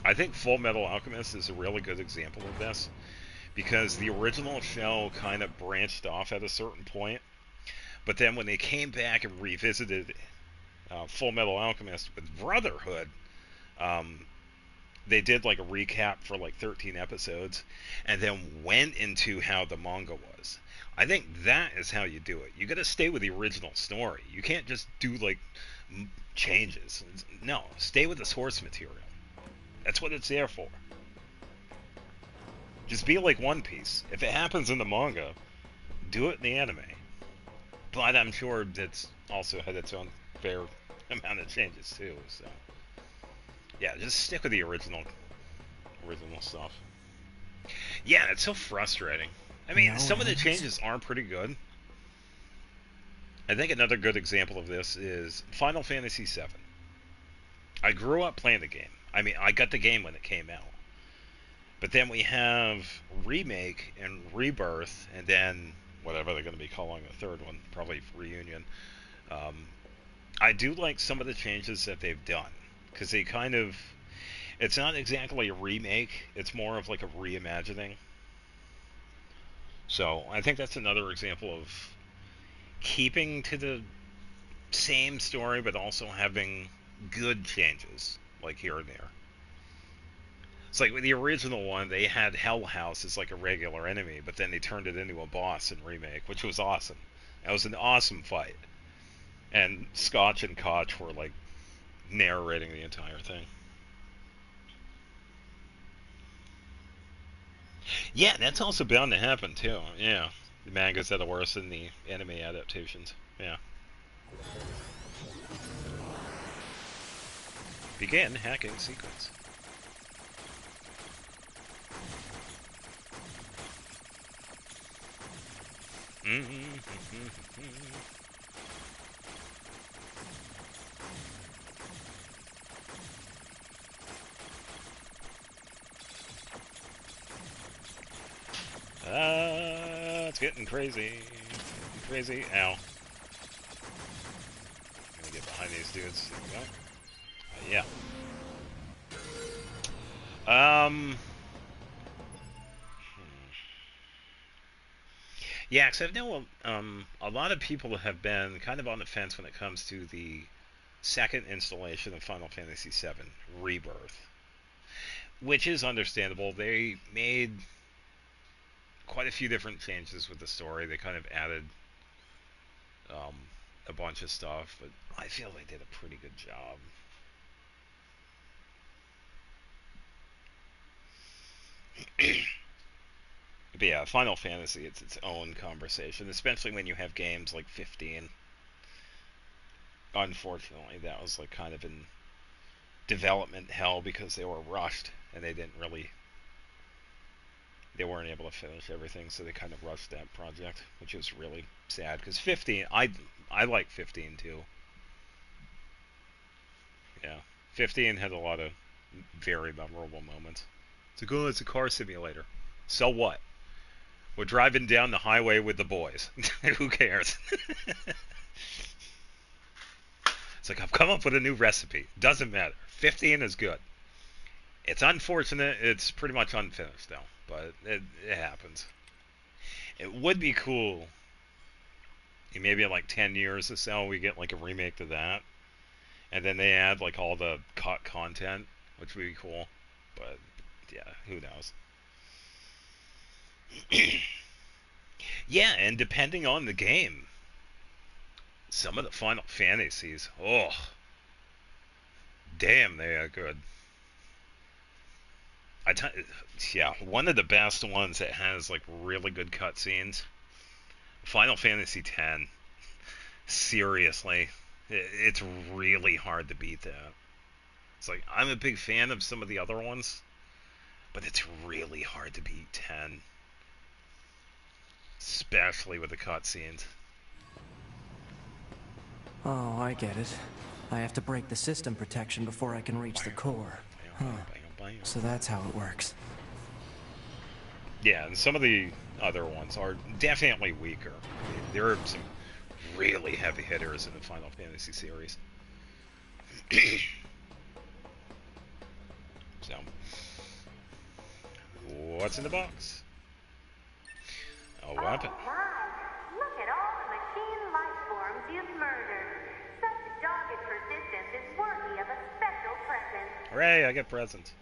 I think Full Metal Alchemist is a really good example of this, because the original show kind of branched off at a certain point, but then when they came back and revisited Full Metal Alchemist with Brotherhood, they did like a recap for like 13 episodes and then went into how the manga was. I think that is how you do it. You got to stay with the original story. You can't just do like changes. No, stay with the source material. That's what it's there for. Just be like One Piece. If it happens in the manga, do it in the anime. But I'm sure it's also had its own fair amount of changes too. So yeah, just stick with the original stuff. Yeah, it's so frustrating. I mean, some of the changes are pretty good. I think another good example of this is Final Fantasy VII. I grew up playing the game. I mean, I got the game when it came out. But then we have Remake and Rebirth, and then whatever they're going to be calling the third one, probably Reunion. I do like some of the changes that they've done, because they kind of, it's not exactly a remake, it's more of like a reimagining. So I think that's another example of keeping to the same story, but also having good changes, like here and there. It's like with the original one, they had Hell House as like a regular enemy, but then they turned it into a boss in Remake, which was awesome. That was an awesome fight. And Scotch and Koch were like narrating the entire thing. Yeah, that's also bound to happen too. Yeah, the mangas that are worse than the anime adaptations. Yeah. Begin hacking sequence. It's getting crazy. Crazy. Ow. I'm gonna get behind these dudes. There we go. Yeah. Yeah, because I know a lot of people have been kind of on the fence when it comes to the second installation of Final Fantasy VII Rebirth. which is understandable. They made quite a few different changes with the story. They kind of added um, a bunch of stuff, but I feel they did a pretty good job. But yeah, Final Fantasy, it's its own conversation, especially when you have games like 15. Unfortunately, that was like kind of in development hell because they were rushed and they weren't able to finish everything, so they kind of rushed that project, which is really sad because 15, I like 15 too. Yeah, 15 had a lot of very memorable moments. It's like, oh, it's a car simulator. So what? We're driving down the highway with the boys. Who cares? It's like, I've come up with a new recipe. Doesn't matter. 15 is good. It's unfortunate. It's pretty much unfinished, though. But it happens. It would be cool. Maybe in like 10 years or so, we get like a remake to that. And then they add like all the cut content, which would be cool. But yeah, who knows? Yeah, and depending on the game, some of the Final Fantasies, oh, damn, they are good. Yeah, one of the best ones that has like really good cutscenes, Final Fantasy X. Seriously, it's really hard to beat that. It's like I'm a big fan of some of the other ones, but it's really hard to beat 10, especially with the cutscenes. Oh, I get it. I have to break the system protection before I can reach the core. Huh. So that's how it works. Yeah, and some of the other ones are definitely weaker. There are some really heavy hitters in the Final Fantasy series. So, what's in the box? A weapon. Oh my! Look at all the machine life forms you've murdered. Such dogged persistence is worthy of a special present. Hooray, I get presents.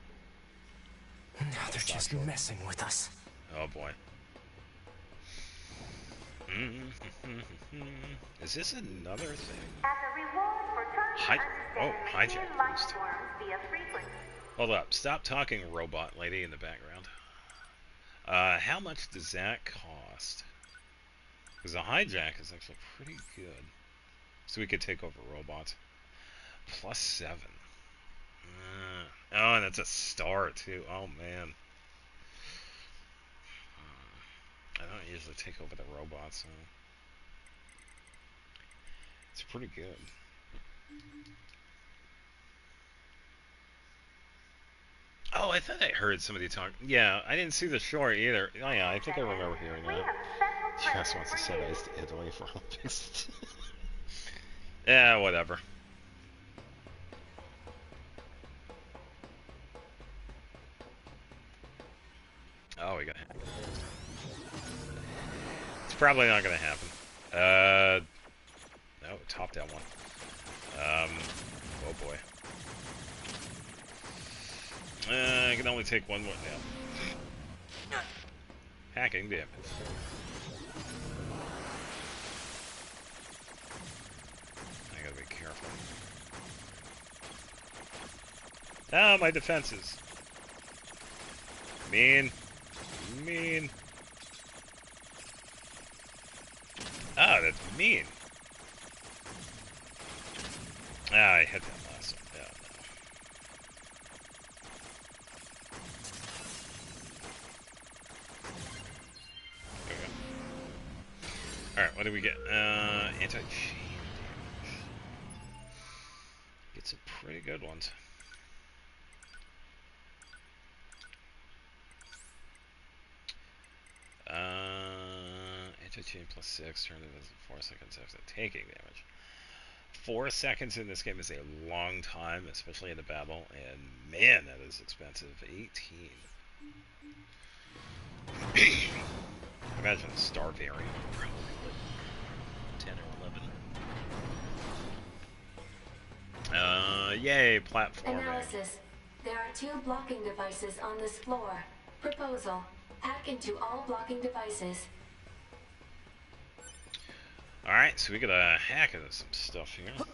Now they're just messing with us. Oh boy. Is this another thing? As a reward for trying to understand machine life boost. forms via frequency. Hold up. Stop talking, robot lady in the background. How much does that cost? Because a hijack is actually pretty good. So we could take over robots. +7. Oh, and it's a star, too. Oh, man. I don't usually take over the robots, so... It's pretty good. Oh, I thought I heard somebody talk. Yeah, I didn't see the short either. Oh, yeah, I think I remember hearing that. Jess wants to send ice to Italy for Olympics. Yeah, whatever. Oh, we got hacked. It's probably not gonna happen. No, top down one. Oh boy. I can only take one more now. Hacking damage. I gotta be careful. Ah, my defenses. Mean. Mean. Ah, that's mean. Ah, I hit that last one. Yeah, no. Okay. Alright, what do we get? Anti-chain damage. Get some pretty good ones. Anti-chain +6, turn it as 4 seconds after taking damage. 4 seconds in this game is a long time, especially in a battle, and man, that is expensive. 18. Imagine a star variant, probably like 10 or 11. Yay, platforming. Analysis. There are 2 blocking devices on this floor. Proposal. Hack into all blocking devices. Alright, so we gotta hack into some stuff here. Been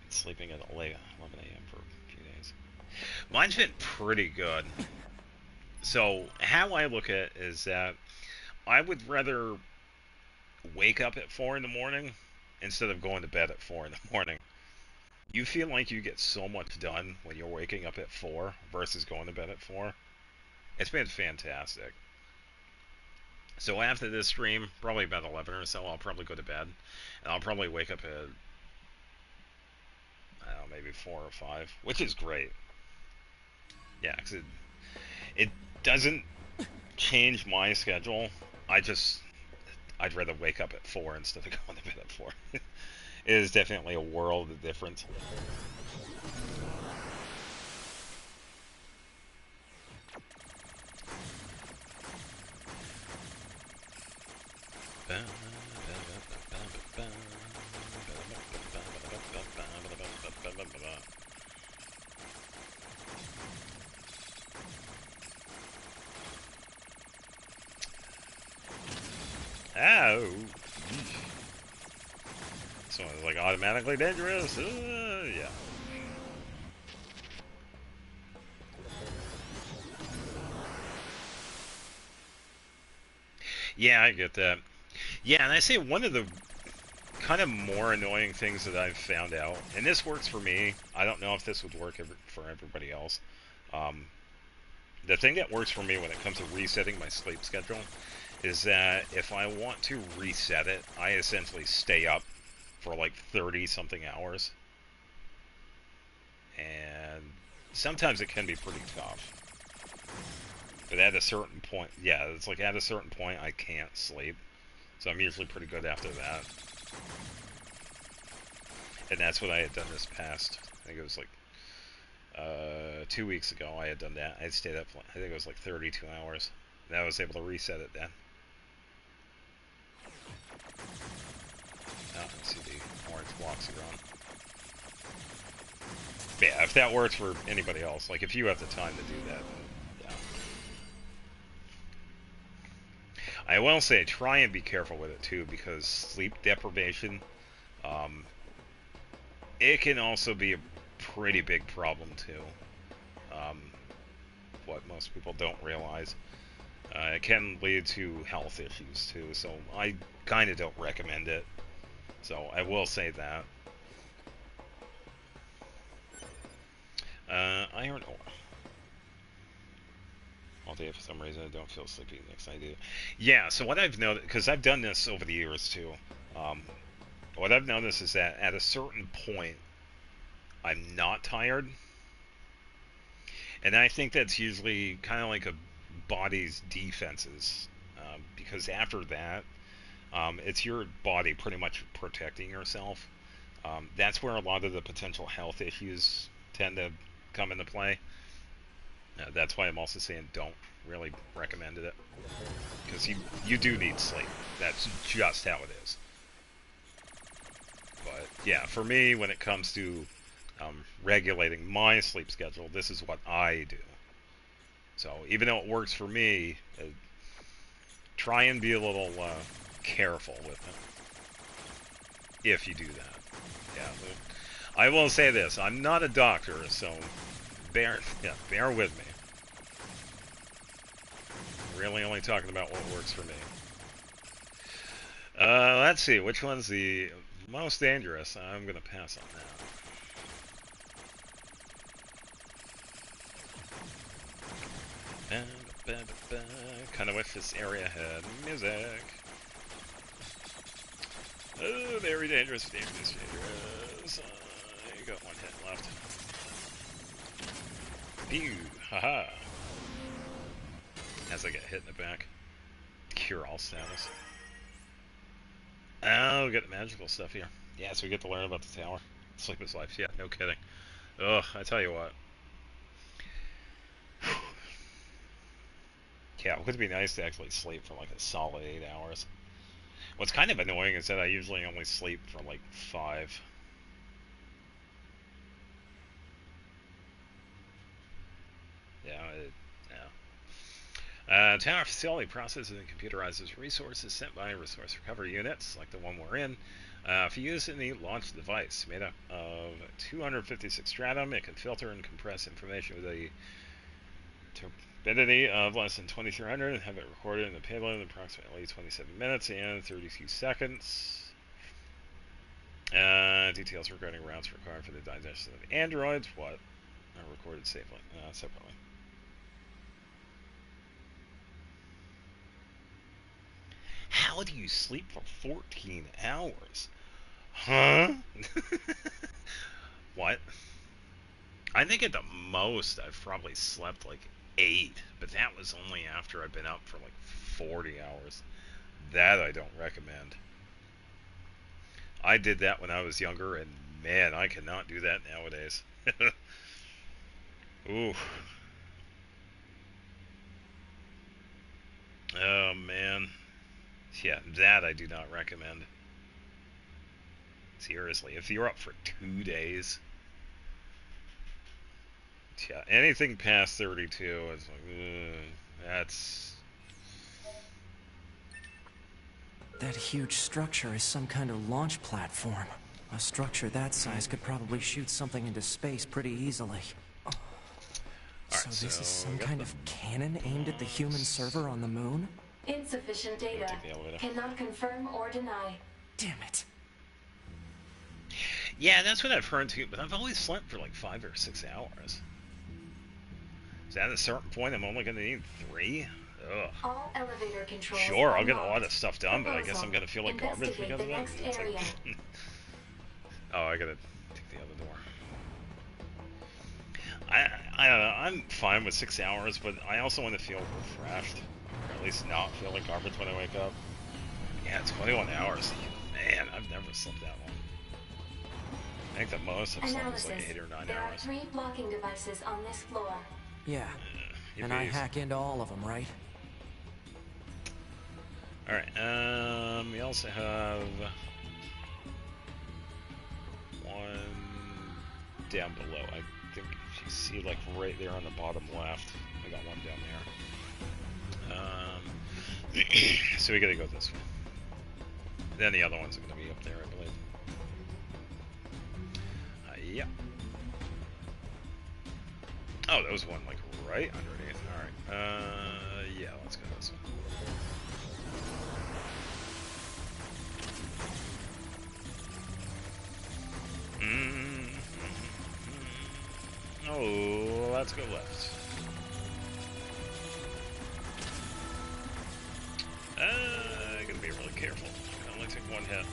sleeping at 11 a.m. for a few days. Mine's been pretty good. So, how I look at it is that I would rather wake up at 4 in the morning instead of going to bed at 4 in the morning. You feel like you get so much done when you're waking up at 4 versus going to bed at 4. It's been fantastic. So after this stream, probably about 11 or so, I'll probably go to bed. And I'll probably wake up at, I don't know, maybe 4 or 5, which is great. Yeah, because it doesn't change my schedule. I'd rather wake up at 4 instead of going to bed at 4. It is definitely a world of difference. Oh. So it's like automatically dangerous. Yeah. Yeah, I get that. Yeah, and I say one of the kind of more annoying things that I've found out, and this works for me. I don't know if this would work for everybody else. The thing that works for me when it comes to resetting my sleep schedule is that if I want to reset it, I essentially stay up for like 30 something hours. And sometimes it can be pretty tough. But at a certain point, yeah, it's like at a certain point I can't sleep. So I'm usually pretty good after that. And that's what I had done this past, I think it was like 2 weeks ago I had done that. I had stayed up, I think it was like 32 hours. And I was able to reset it then. Oh, let's see the orange blocks are on. But yeah, if that works for anybody else, like if you have the time to do that, then yeah. I will say, try and be careful with it too, because sleep deprivation, it can also be a pretty big problem too. What most people don't realize. It can lead to health issues too, so I kind of don't recommend it. So I will say that. Iron ore. All day for some reason I don't feel sleepy next I do. Yeah, so what I've noticed, because I've done this over the years too, what I've noticed is that at a certain point, I'm not tired. And I think that's usually kind of like a body's defenses. Because after that, it's your body pretty much protecting yourself. That's where a lot of the potential health issues tend to come into play. That's why I'm also saying don't really recommend it. Because you do need sleep. That's just how it is. But yeah, for me, when it comes to regulating my sleep schedule, this is what I do. So even though it works for me, try and be a little careful with it if you do that. Yeah, I will say this: I'm not a doctor, so bear with me. I'm really only talking about what works for me. Let's see, which one's the most dangerous? I'm gonna pass on that. Kind of wish this area had music. Oh, very dangerous, dangerous, dangerous. You got one hit left. Pew! Haha! As I get hit in the back. Cure all status. Oh, we got the magical stuff here. Yeah, so we get to learn about the tower. Sleep is life. Yeah, no kidding. Ugh, I tell you what. Yeah, it would be nice to actually sleep for like a solid 8 hours. What's kind of annoying is that I usually only sleep for like 5. Tower facility processes and computerizes resources sent by resource recovery units, like the one we're in. If you use any launch device made up of 256 stratum, it can filter and compress information with a turbidity of less than 2300 and have it recorded in the payload in approximately 27 minutes and 32 seconds. Details regarding routes required for the digestion of androids, what are recorded separately. How do you sleep for 14 hours? Huh? What? I think at the most I've probably slept like 8, but that was only after I've been up for like 40 hours. That I don't recommend. I did that when I was younger, and man, I cannot do that nowadays. Ooh. Oh, man. Yeah, that I do not recommend. Seriously, if you're up for 2 days, yeah, anything past 32 is like, that's... That huge structure is some kind of launch platform. A structure that size could probably shoot something into space pretty easily. So this is some kind of cannon aimed at the human server on the moon? Insufficient data. Cannot confirm or deny. Damn it. Yeah, that's what I've heard too, but I've always slept for like 5 or 6 hours. So at a certain point, I'm only going to need 3? Ugh. All elevator controls. Sure, I'll get a lot of stuff done, but I guess I'm going to feel like garbage because of that. It's like... Oh, I got to take the other door. I don't know, I'm fine with 6 hours, but I also want to feel refreshed. Or at least not feel like garbage when I wake up. Yeah, 21 hours. Man, I've never slept that long. I think the most I've slept was like 8 or 9 there hours. There are 3 blocking devices on this floor. Yeah, and I hack into all of them, right? Alright, we also have one down below. I think if you see, like, right there on the bottom left, I got one down there. So we gotta go this way. Then the other ones are gonna be up there, I believe. Yep. Oh, there was one, like, right underneath. Alright, yeah, let's go this way. Oh, let's go left. I gotta be really careful. I can only take 1 hit.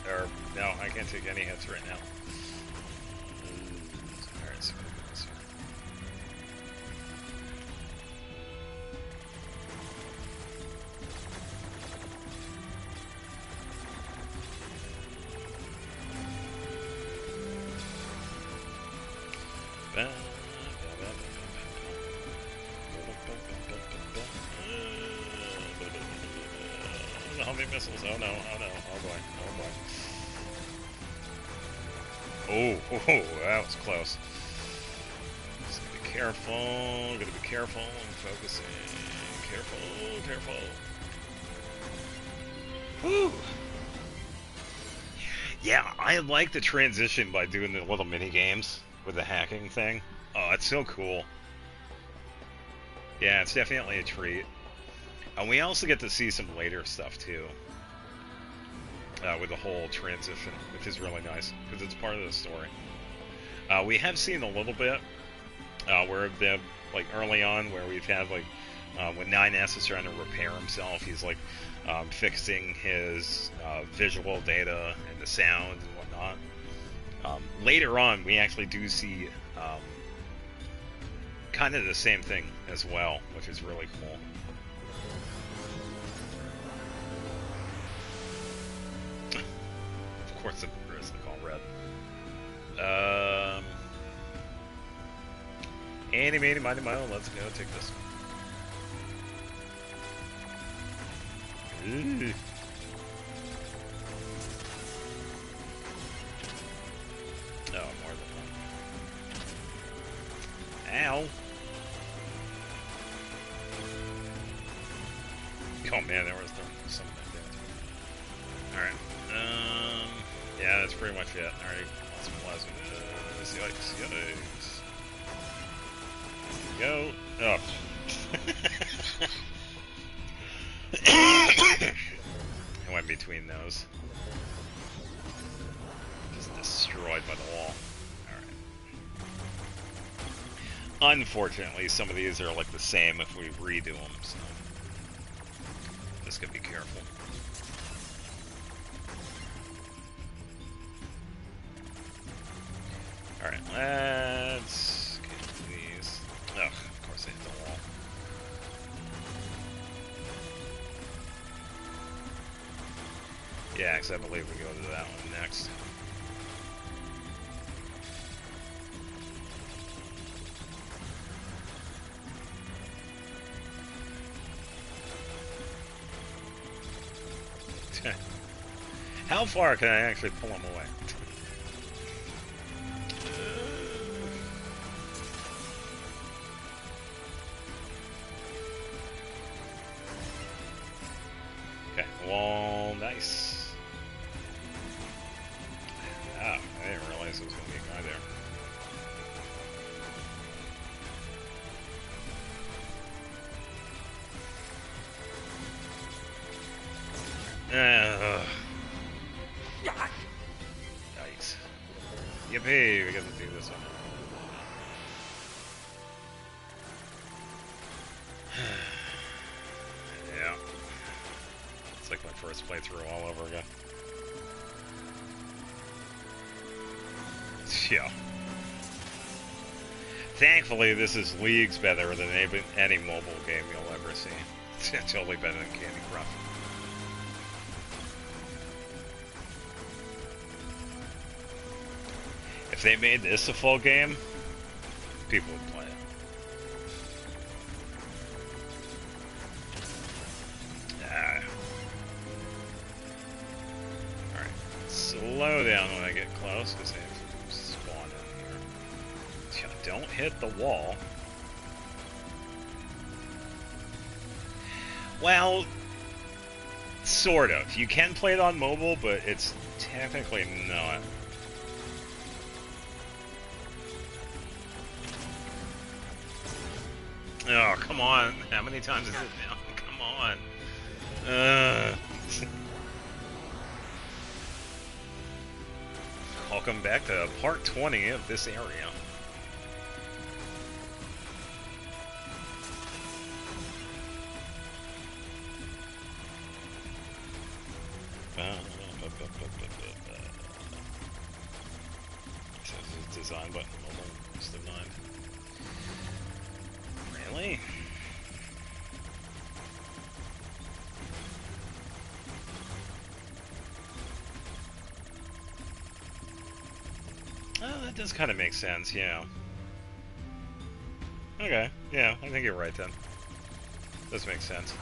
Or, no, I can't take any hits right now. Alright, so we'll go this way. The homing missiles. Oh no, oh no, oh boy, oh boy. Oh, that was close. Just gotta be careful, gotta be careful, I'm focusing. Careful. Whew. Yeah, I like the transition by doing the little mini games with the hacking thing. Oh, it's so cool. Yeah, it's definitely a treat. And we also get to see some later stuff too. With the whole transition, which is really nice, because it's part of the story. We have seen a little bit, where the, like, early on, where we've had, like, when 9S is trying to repair himself, he's, like, fixing his visual data and the sound and whatnot. Later on, we actually do see kind of the same thing as well, which is really cool. Of course, the border is like all red. Eeny, mighty, mile. Let's go take this one. Ooh. Oh, more than one. Ow. Oh man, there was some of that death. Alright. Yeah, that's pretty much it. Alright, some plasmas. Yikes. Go. Oh. I went between those. Just destroyed by the wall. Alright. Unfortunately, some of these are like the same if we redo them, so just gotta be careful. Alright, let's get these. Ugh, of course I hit the wall. Yeah, because I believe we go to that one next. How far can I actually pull him away? Okay, well, nice. Oh, I didn't realize there was going to be a guy there. Yikes. Yippee, we get to do this one. Yeah. It's like my first playthrough all over again. Yeah. Thankfully, this is leagues better than any mobile game you'll ever see. It's totally better than Candy Crush. If they made this a full game, people would play it. Alright. Slow down when I get close, because they have spawn in here. Don't hit the wall. Well, sort of. You can play it on mobile, but it's technically not. Oh, come on. How many times is it now? Come on. Welcome back to part 20 of this area. Design button. It's the 9. Really? Oh, that does kind of make sense, yeah. Okay, yeah, I think you're right then. Does make sense.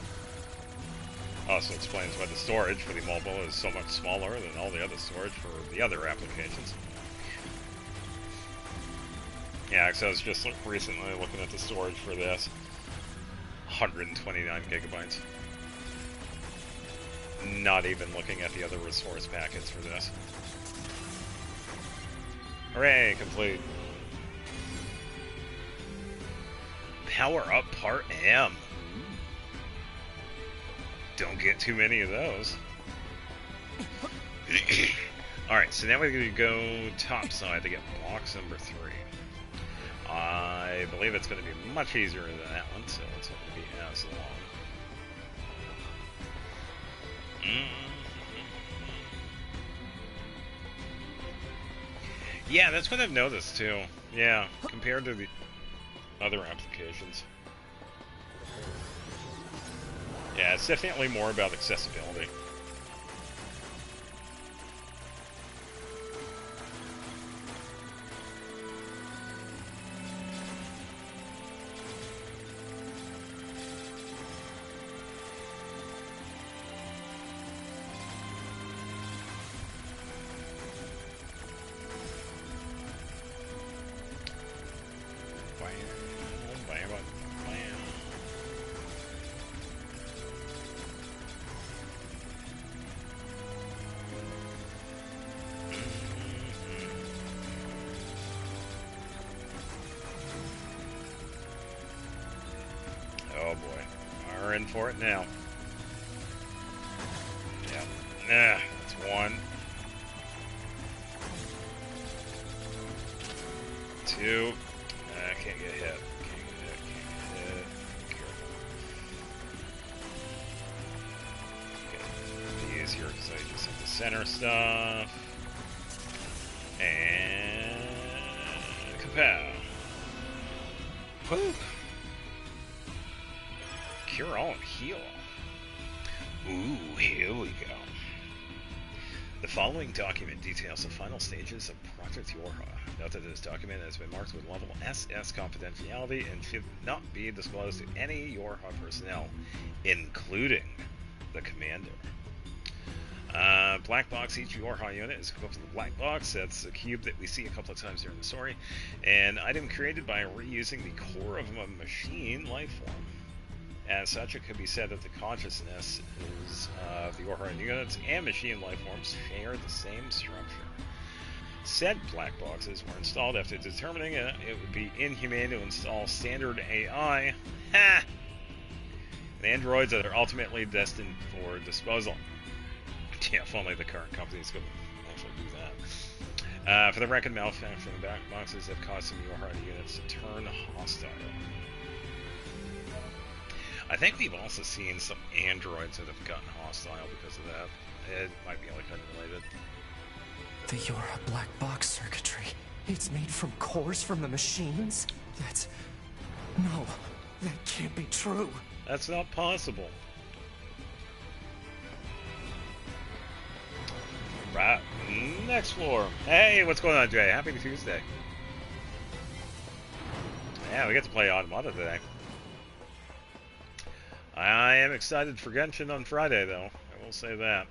Also explains why the storage for the mobile is so much smaller than all the other storage for the other applications. Yeah, because I was just recently looking at the storage for this. 129 gigabytes. Not even looking at the other resource packets for this. Hooray, complete. Power up part M. Don't get too many of those. Alright, so now we're going to go topside to get box number 3. I believe it's going to be much easier than that one, so it's not going to be as long. Yeah, that's what I've noticed too. Yeah, compared to the other applications. Yeah, it's definitely more about accessibility. We're in for it now. Yeah. That's one. Two. Can't get hit. Can't get hit. Can't get hit. Careful. Okay. Be easier because I just have the center stuff. And kapow. Woo. Cure all and heal. Ooh, here we go. The following document details the final stages of Project Yorha. Note that this document has been marked with level SS confidentiality and should not be disclosed to any Yorha personnel, including the commander. Black box. Each Yorha unit is equipped with a black box. That's a cube that we see a couple of times during the story. An item created by reusing the core of a machine life form. As such, it could be said that the consciousness is the Yorha units and machine life forms share the same structure. Said black boxes were installed after determining it would be inhumane to install standard AI and androids that are ultimately destined for disposal. Yeah, if only the current companies could actually do that. For the record, manufacturing black boxes have caused some Yorha units to turn hostile. I think we've also seen some androids that have gotten hostile because of that. It might be like unrelated. The Yorha black box circuitry. It's made from cores from the machines? That's... No, that can't be true. That's not possible. Right, next floor. Hey, what's going on, Jay? Happy Tuesday. Yeah, we get to play Automata today. I am excited for Genshin on Friday, though. I will say that.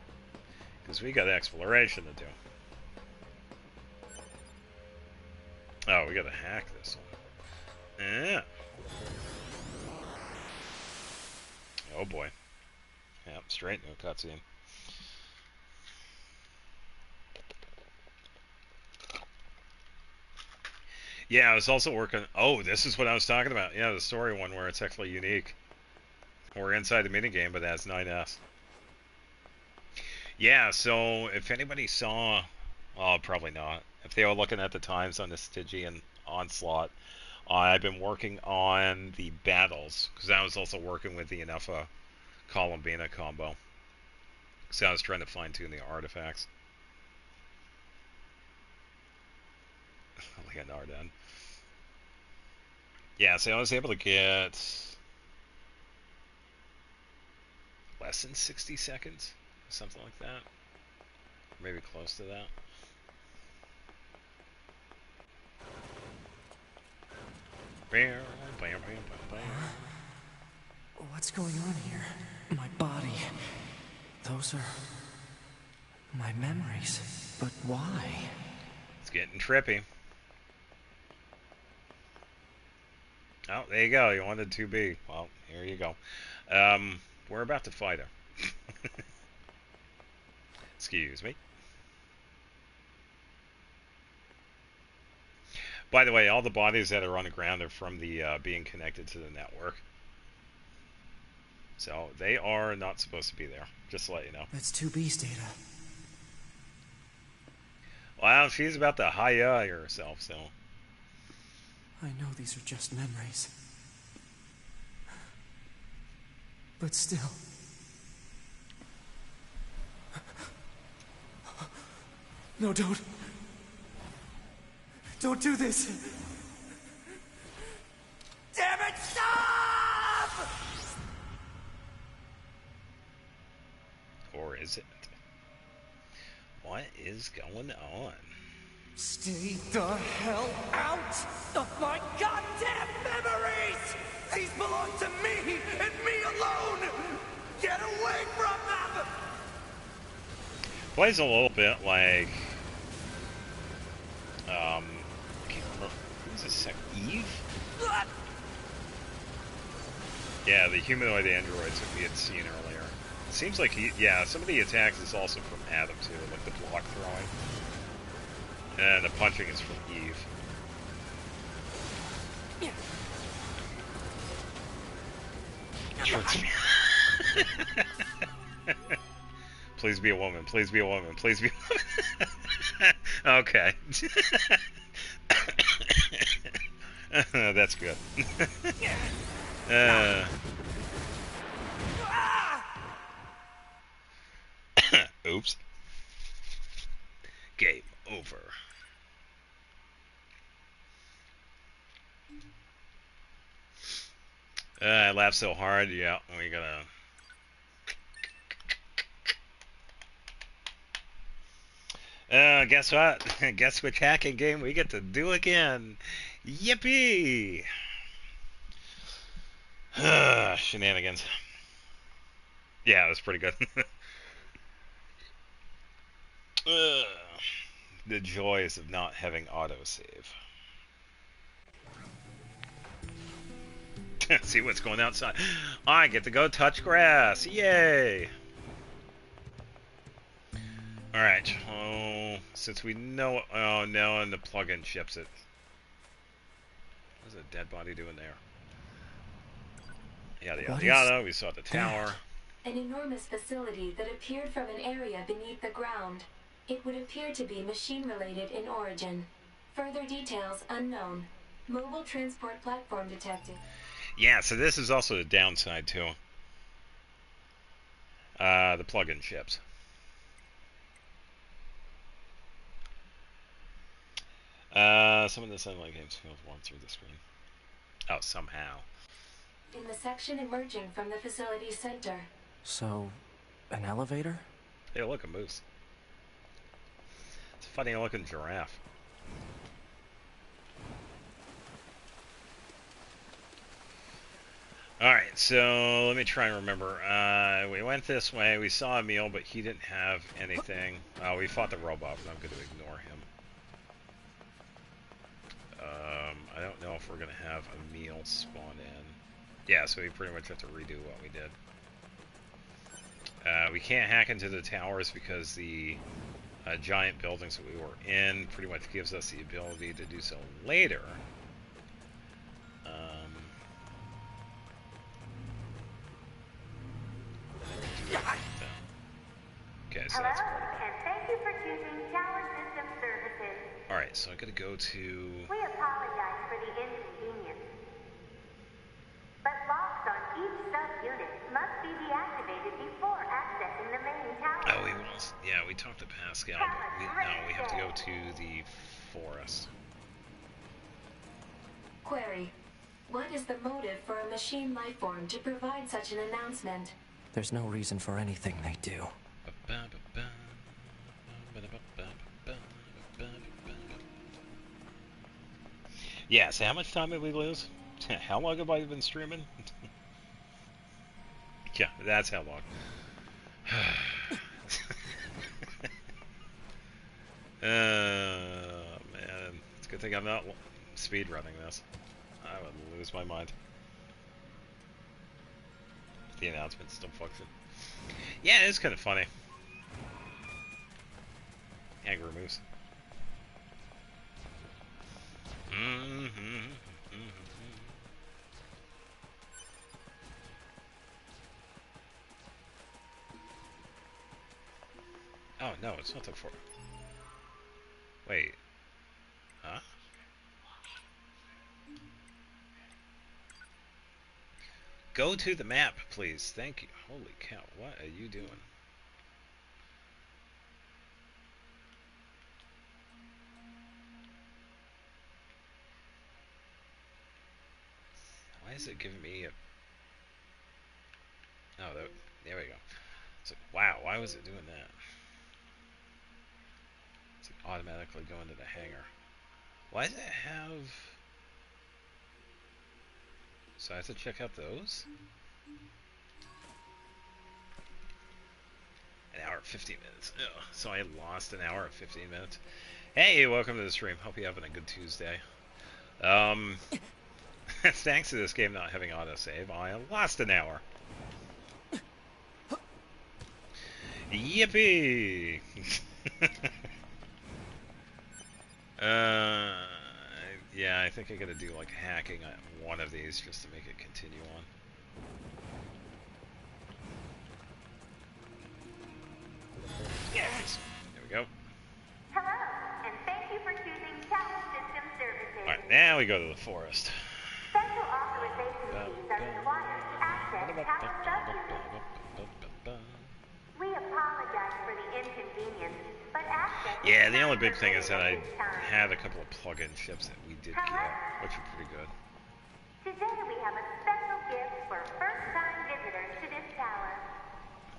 Because we got exploration to do. Oh, we gotta hack this one. Yeah. Oh boy. Yep, straight no cutscene. Yeah, I was also working... Oh, this is what I was talking about. Yeah, the story one where it's actually unique. We're inside the minigame, but it has 9S. Yeah, so if anybody saw... Oh, probably not. If they were looking at the times on the Stygian Onslaught, I've been working on the battles, because I was also working with the Inefa Columbina combo. So I was trying to fine-tune the artifacts. Leonardo. Yeah, so I was able to get less than 60 seconds, something like that. Maybe close to that. What's going on here? My body. Those are... my memories. But why? It's getting trippy. Oh, there you go. You wanted 2B. Well, here you go. We're about to fight her. Excuse me. By the way, all the bodies that are on the ground are from the being connected to the network. So they are not supposed to be there. Just to let you know. That's 2B's data. Well, she's about to high herself, so... I know these are just memories. But still... No, don't. Don't do this. Damn it, stop! Or is it? What is going on? Stay the hell out of my goddamn memories! These belong to me and me alone! Get away from them! Plays a little bit like... I can't remember. Who's this? Eve? Yeah, the humanoid androids that we had seen earlier. It seems like, yeah, some of the attacks is also from Adam, too, like the block throwing. And the punching is from Eve. Please be a woman. Please be a woman. Please be a woman. Okay. That's good. uh, oops. Game over. I laughed so hard. Yeah, we gotta. Guess what? Guess which hacking game we get to do again? Yippee! Shenanigans. Yeah, it was pretty good. The joys of not having autosave. See what's going outside. I get to go touch grass. Yay! Alright. Oh, since we know... Oh, no, and the plugin ships it. What's a dead body doing there? Yada, yada, yada. We saw the tower. An enormous facility that appeared from an area beneath the ground. It would appear to be machine-related in origin. Further details unknown. Mobile transport platform detected. Yeah, so this is also the downside, too. The plugin ships. Some of the satellite games feels warm through the screen. Oh, somehow. In the section emerging from the facility's center. So, an elevator? Hey, look, a moose. It's a funny looking giraffe. Alright, so let me try and remember. We went this way, we saw Emil, but he didn't have anything. We fought the robot, but I'm going to ignore him. I don't know if we're going to have Emil spawn in. Yeah, so we pretty much have to redo what we did. We can't hack into the towers because the giant buildings that we were in pretty much gives us the ability to do so later. Okay, so hello, that's part of it. and thank you for choosing Tower System Services. Alright, so I gotta go to... We apologize for the inconvenience. But locks on each sub-unit must be deactivated before accessing the main tower. Oh, we talked to Pascal, but we have to go to the forest. Query. What is the motive for a machine lifeform to provide such an announcement? There's no reason for anything they do. Yeah, so how much time did we lose? How long have I been streaming? Yeah, that's how long. Man. It's a good thing I'm not speed running this. I would lose my mind. The announcements still function. Yeah, it's kind of funny. Angry moose. Oh, no, it's not the for... Wait. Huh? Go to the map, please. Thank you. Holy cow, what are you doing? Why is it giving me a... Oh, there we go. It's like, wow, why was it doing that? It's like automatically going to the hangar. Why does it have... So I have to check out those? An hour and 15 minutes. Ugh. So I lost an hour and 15 minutes. Hey, welcome to the stream. Hope you're having a good Tuesday. Thanks to this game not having autosave, I lost an hour. Yippee! Yeah, I think I gotta do like hacking on one of these just to make it continue on. Yes. There we go. Hello, and thank you for choosing Tower System Services. Alright, now we go to the forest. Special authorization fees are required to access Tower subunits. We apologize for the inconvenience, but access Yeah, is the not only big thing is that I permitted at this time. had a couple of plug-in chips that we did get, which are pretty good. Today we have a special gift for first-time visitors to this tower.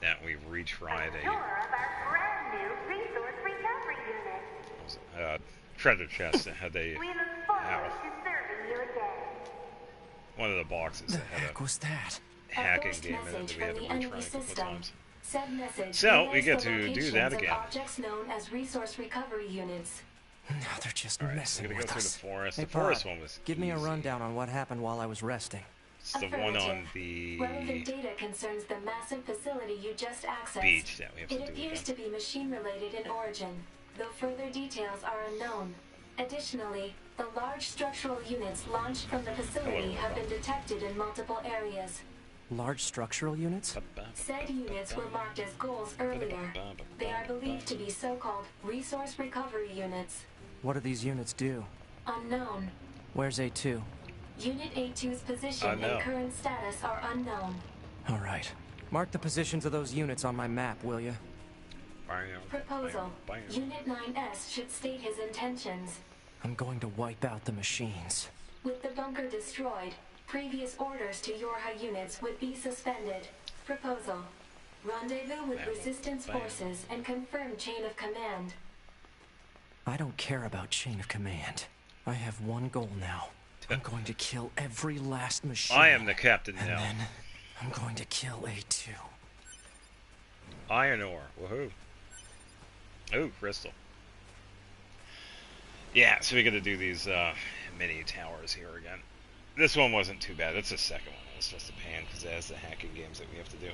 That we've retried A tour of our brand new resource recovery unit. treasure chest that had a We look forward to serving you again. one of the boxes The that had heck was that? a hacking Forced game in it message that we had to from the enemy retry a couple of system. times. Said message So, we relays get the to do locations that of again. objects known as resource recovery units. Now they're just Alright, so messing we're gonna with go through us. the forest. Hey, The forest Pod, one was give me a easy. rundown on what happened while I was resting. It's the one on the Relevant data concerns the massive facility you just accessed. beach that we have to It do appears again. to be machine-related in origin, though further details are unknown. Additionally, the large structural units launched from the facility have been detected in multiple areas. Large structural units? Said units were marked as goals earlier. They are believed to be so-called resource recovery units. What do these units do? Unknown. Where's A2? Unit A2's position Unknown. and current status are unknown. All right. Mark the positions of those units on my map, will you? Proposal. Unit 9S should state his intentions. I'm going to wipe out the machines. With the bunker destroyed, previous orders to Yorha units would be suspended. Proposal. Rendezvous with resistance forces and confirm chain of command. I don't care about chain of command. I have one goal now. I'm going to kill every last machine. I am the captain and now. then I'm going to kill A2. Iron ore. Woohoo. Ooh, crystal. Yeah, so we got to do these mini towers here again. This one wasn't too bad. It's the second one. It's just a pain because it has the hacking games that we have to do.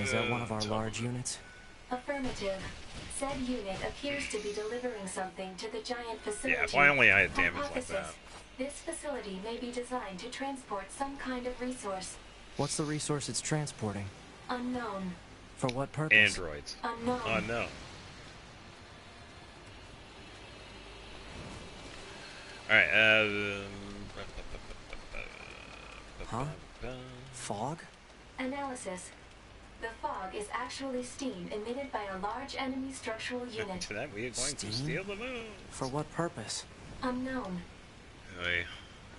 Is that one of our large units? Affirmative. Said unit appears to be delivering something to the giant facility. Yeah, if I only had damage like Hypothesis. that. This facility may be designed to transport some kind of resource. What's the resource it's transporting? Unknown. For what purpose? Androids. Unknown. Unknown. Alright, Huh? Fog? Analysis. The fog is actually steam emitted by a large enemy structural unit. Tonight we are going to Steam? steal the moon. For what purpose? Unknown.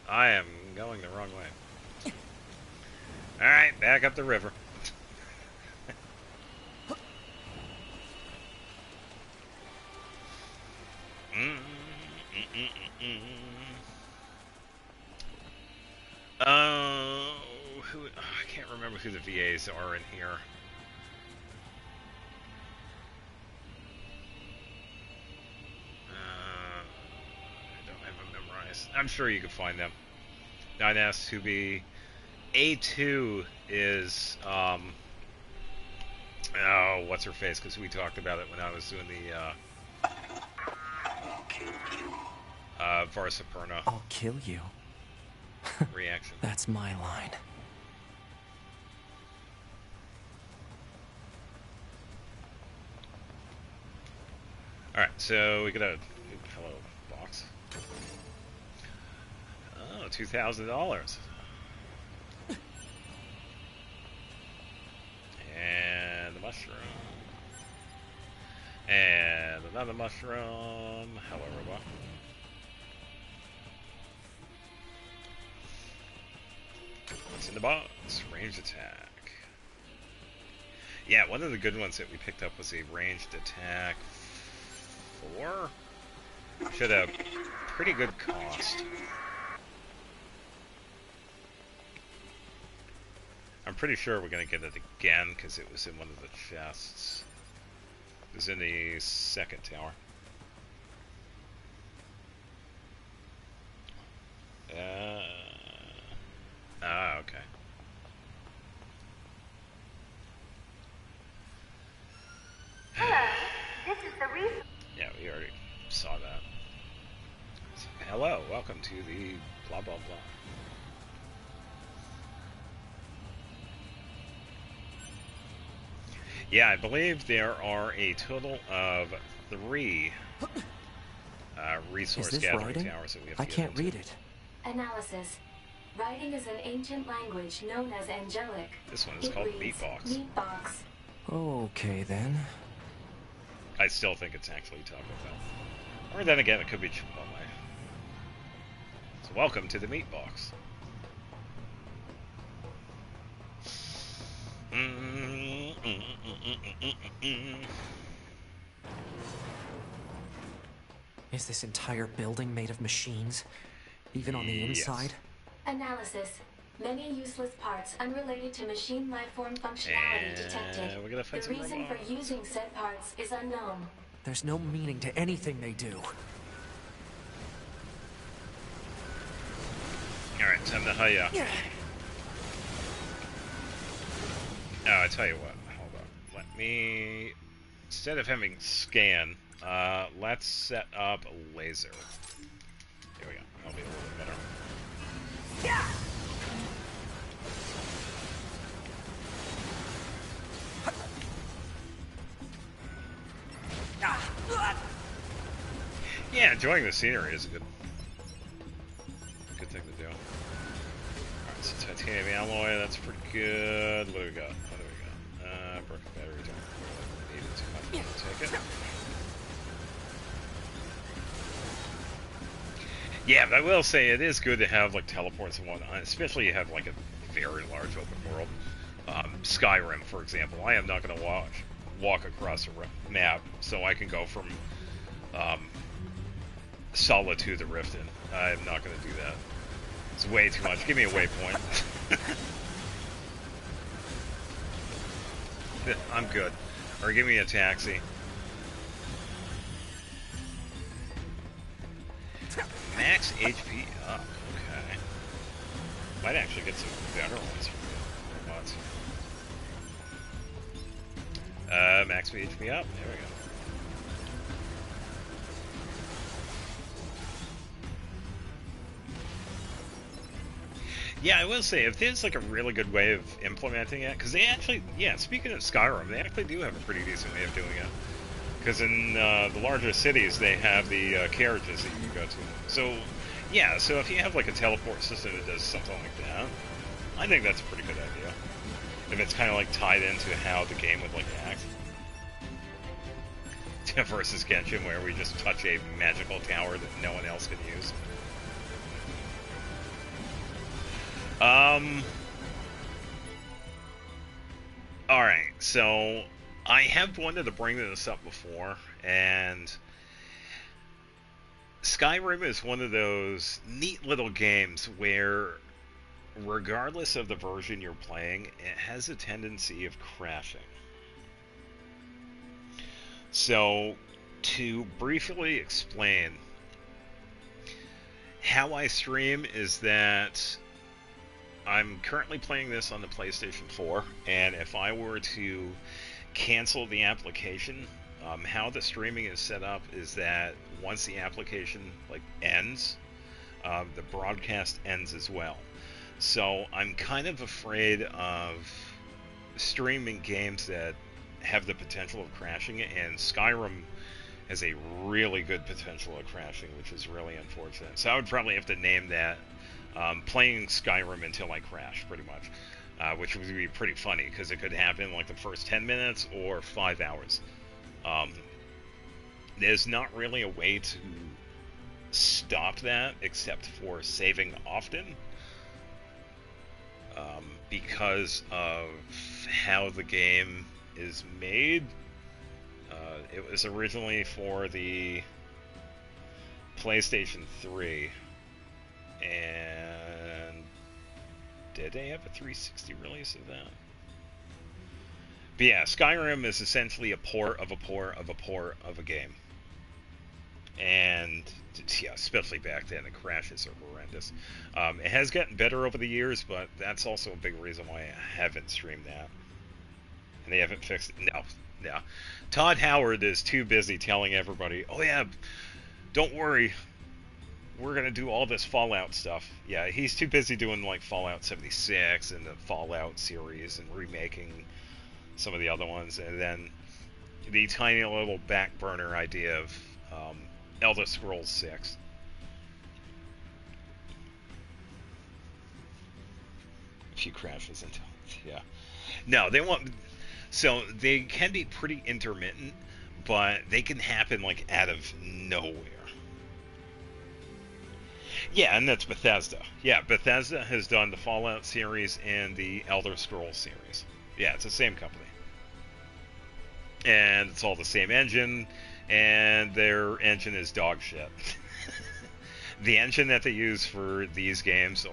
I am going the wrong way. Alright, back up the river. I can't remember who the VAs are in here. I don't have them memorized. I'm sure you can find them. 9S, 2B. A2 is, oh, what's her face? Because we talked about it when I was doing the, Varsaperna I'll kill you. reaction. That's my line. Alright, so we got a hello box. Oh, $2,000. And a mushroom. And another mushroom. Hello, robot. What's in the box? Ranged attack. Yeah, one of the good ones that we picked up was a ranged attack 4. Should have pretty good cost. I'm pretty sure we're going to get it again because it was in one of the chests. It was in the second tower. Okay. Hello, this is the resource. Yeah, we already saw that. So, hello, welcome to the blah blah blah. Yeah, I believe there are a total of 3 Is resource this gathering writing? towers that we have I to get can't into. read it. Analysis. Writing is an ancient language known as angelic. This one is It called reads, Meat Box. Meat Box. Okay, then. I still think it's actually Taco Bell. Or then again, it could be Chipotle. So welcome to the Meat Box. Is this entire building made of machines? Even on the Yes. inside? Analysis. Many useless parts unrelated to machine lifeform functionality And detected. we're gonna fight The some reason for robots. using said parts is unknown. There's no meaning to anything they do. Alright, time to hurry. Oh, I tell you what. Hold on. Let me... Instead of having scan, let's set up a laser. There we go. That'll be a little bit better. Yeah, enjoying the scenery is a good thing to do. Alright, so titanium alloy, that's pretty good. What do we got? Broken battery, don't need it too much. Take it. Yeah, but I will say it is good to have like teleports and whatnot, especially you have like a very large open world. Skyrim, for example, I am not going to walk across a map, so I can go from Solitude to Riften. I'm not going to do that. It's way too much. Give me a waypoint. I'm good. Or give me a taxi. Max HP up. Okay. Might actually get some better ones from the bots. Max HP up. There we go. Yeah, I will say, if there's like a really good way of implementing it, because they actually, yeah, speaking of Skyrim, they actually do have a pretty decent way of doing it. Because in the larger cities, they have the carriages that you can go to. So, yeah, so if you have like a teleport system that does something like that, I think that's a pretty good idea. If it's kind of like tied into how the game would like act. Versus Genshin, where we just touch a magical tower that no one else can use. Alright, so I have wanted to bring this up before, and Skyrim is one of those neat little games where, regardless of the version you're playing, it has a tendency of crashing. So, to briefly explain, how I stream is that I'm currently playing this on the PlayStation 4, and if I were to cancel the application, how the streaming is set up is that once the application like ends, the broadcast ends as well. So I'm kind of afraid of streaming games that have the potential of crashing, and Skyrim has a really good potential of crashing, which is really unfortunate. So I would probably have to name that playing Skyrim until I crash, pretty much, which would be pretty funny because it could happen in like the first 10 minutes or 5 hours. There's not really a way to stop that except for saving often, because of how the game is made. It was originally for the PlayStation 3, and did they have a 360 release of that? But yeah, Skyrim is essentially a port of a port of a port of a game. And yeah, especially back then, the crashes are horrendous. It has gotten better over the years, but that's also a big reason why I haven't streamed that. And they haven't fixed it. No. Todd Howard is too busy telling everybody, oh yeah, don't worry, we're going to do all this Fallout stuff. Yeah, he's too busy doing like Fallout 76 and the Fallout series and remaking some of the other ones, and then the tiny little back burner idea of Elder Scrolls 6. A few crashes into it, yeah. No, they won't. So they can be pretty intermittent, but they can happen like out of nowhere. Yeah, and that's Bethesda. Yeah, Bethesda has done the Fallout series and the Elder Scrolls series. Yeah, it's the same company. And it's all the same engine, and their engine is dog shit. The engine that they use for these games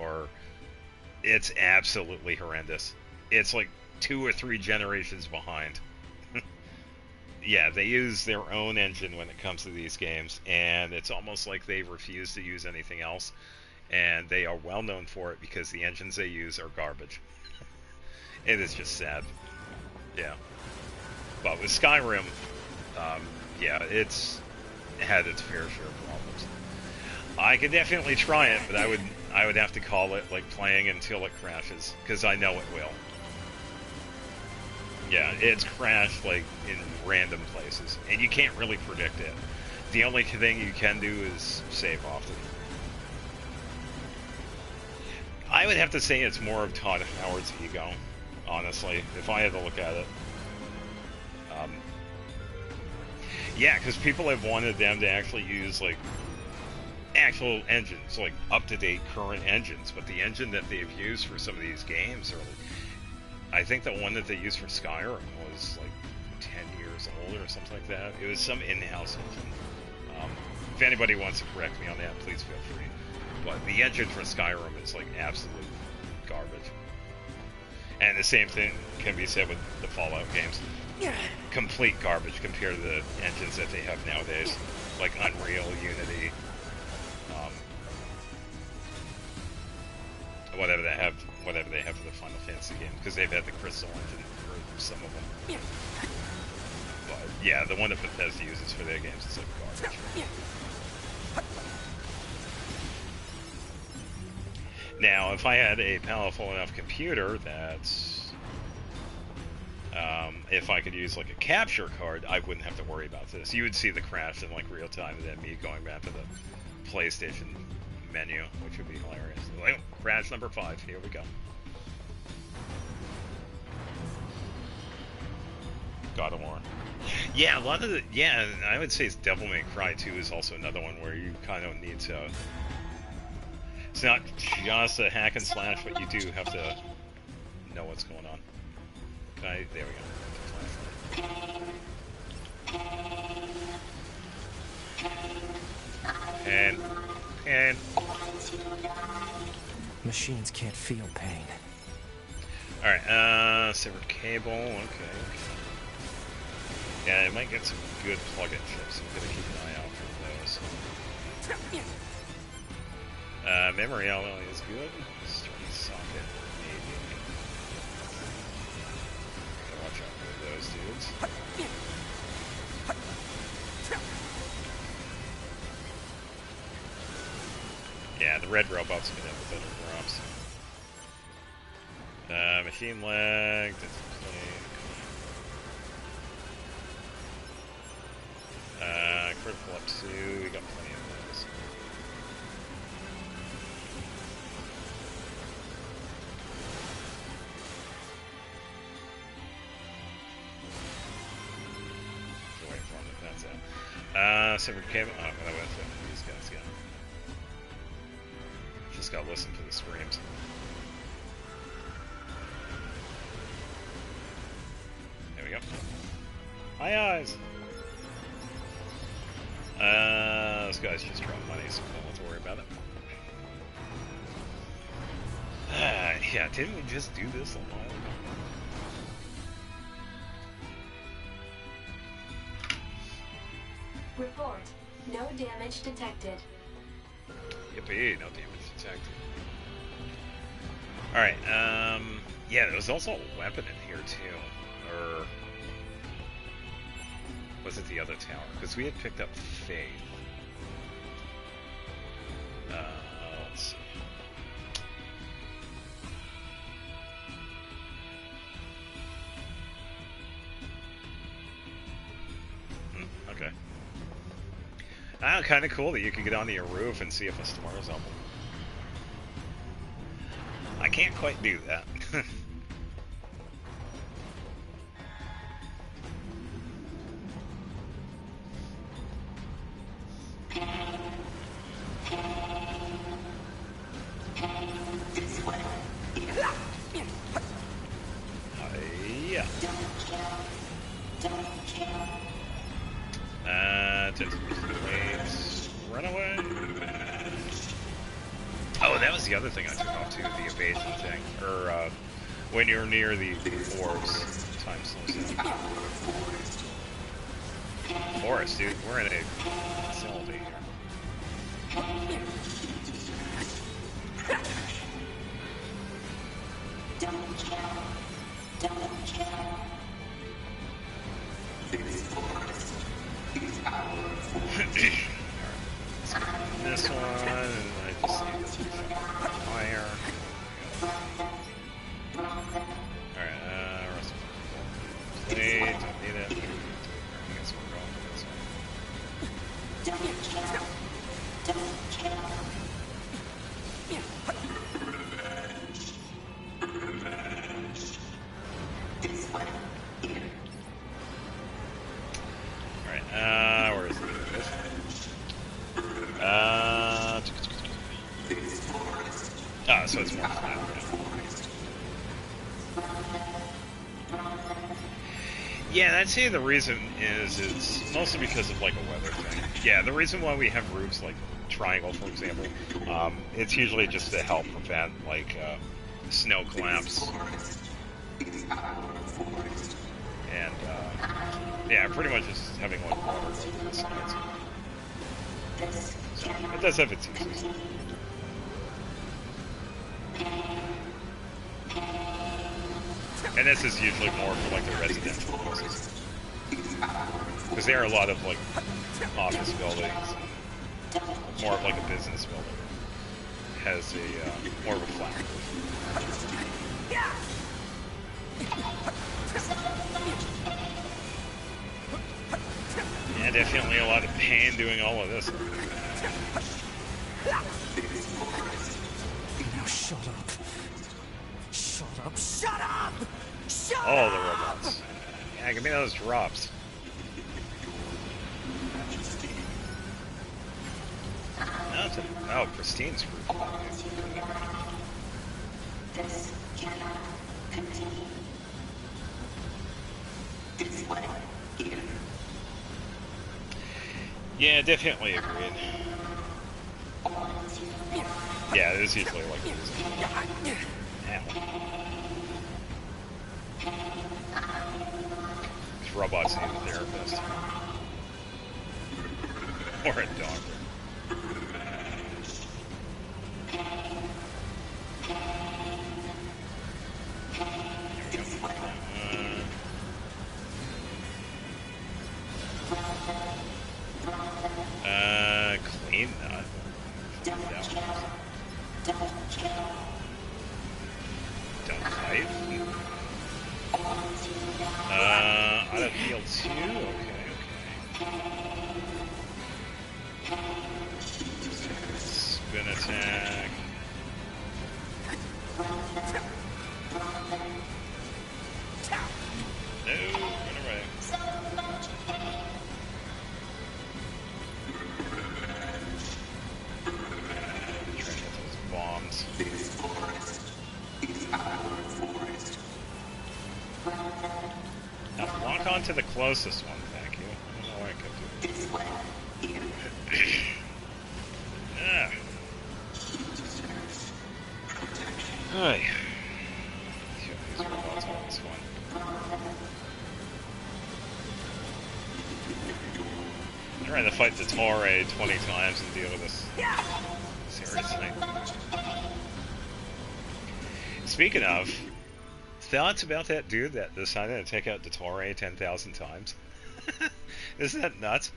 it's absolutely horrendous. It's like 2 or 3 generations behind. Yeah, they use their own engine when it comes to these games, and it's almost like they refuse to use anything else, and they are well known for it because the engines they use are garbage. It is just sad. Yeah. But with Skyrim, yeah, it's had its fair share of problems. I could definitely try it, but I would have to call it like playing until it crashes, because I know it will. Yeah, it's crashed like in random places, and you can't really predict it. The only thing you can do is save often. I would have to say it's more of Todd Howard's ego, honestly, if I had to look at it. Yeah, because people have wanted them to actually use like actual engines, like up-to-date current engines, but the engine that they've used for some of these games are, I think the one that they used for Skyrim was like 10 years old or something like that. It was some in-house engine. If anybody wants to correct me on that, please feel free. But the engine for Skyrim is like absolute garbage. And the same thing can be said with the Fallout games. Complete garbage compared to the engines that they have nowadays, like Unreal, Unity, whatever they have for the Final Fantasy game, because they've had the Crystal engine for some of them. But yeah, the one that Bethesda uses for their games is like garbage. Now, if I had a powerful enough computer that, if I could use like a capture card, I wouldn't have to worry about this. You would see the crash in like real time, and then me going back to the PlayStation menu, which would be hilarious. Like, oh, crash number 5, here we go. God of War. Yeah, a lot of I would say Devil May Cry 2 is also another one where you kind of need to, it's not just a hack and slash, but you do have to know what's going on. There we go. And Machines can't feel pain. alright, severed cable, okay. Yeah, it might get some good plug-in chips, so I'm gonna keep an eye out for those. Memory alloy is good. String socket, maybe. Gotta watch out for those dudes. Yeah, the red robots can have the better drops. Machine lag, that's plenty. Critical up 2, we got plenty of those. Wait for them, that's out. Severed cable, oh, I went through these guys, yeah. Just gotta listen to the screams. There we go. Hi, eyes! This guy's just throwing money, so we don't have to worry about it. Yeah, didn't we just do this a while ago? Report. No damage detected. Yippee, no damage detected. Alright, yeah, there was also a weapon in here too. Or was it the other tower? Because we had picked up Faith. Let's see. Ah, kind of cool that you could get onto your roof and see if a star is up. I can't quite do that. Yeah. Wait. Run away. Oh, that was the other thing I took off too, the evasion thing. Or, when you're near the orbs, time slows down. Forest, dude. We're in a facility here. This one, and I just need to fire. Alright, rest of plate, don't need it. I guess we're going for this one. Alright, where is it? So it's more flat. Yeah, I'd say the reason is it's mostly because of like a weather thing. Yeah, the reason why we have roofs like Triangle, for example, it's usually just to help prevent like snow collapse. And yeah, pretty much just having like water go through the sides. So it does have its uses. And this is usually more for like the residential houses, because there are a lot of like office buildings, more of like a business building has a more of a flat roof. Yeah, definitely a lot of pain doing all of this. Now shut up. Shut up. Shut up! Shut All up! the robots. Yeah, give me those drops. Oh, pristine screw. This cannot continue. This way, here. Yeah, definitely agreed. Yeah, it is usually like this. These robots need a therapist. Or a doctor. Clean that. Don't type. Out of field 2? Okay. Spin attack. No, run away. Try to get those bombs. Now lock on to the closest one, thank you. I don't know why I kept doing that. Ah. Hey. These robots are this one. I'm trying to fight the Torre 20 times and deal with this. Seriously. Speaking of, thoughts about that dude that decided to take out the Torre 10,000 times? Isn't that nuts?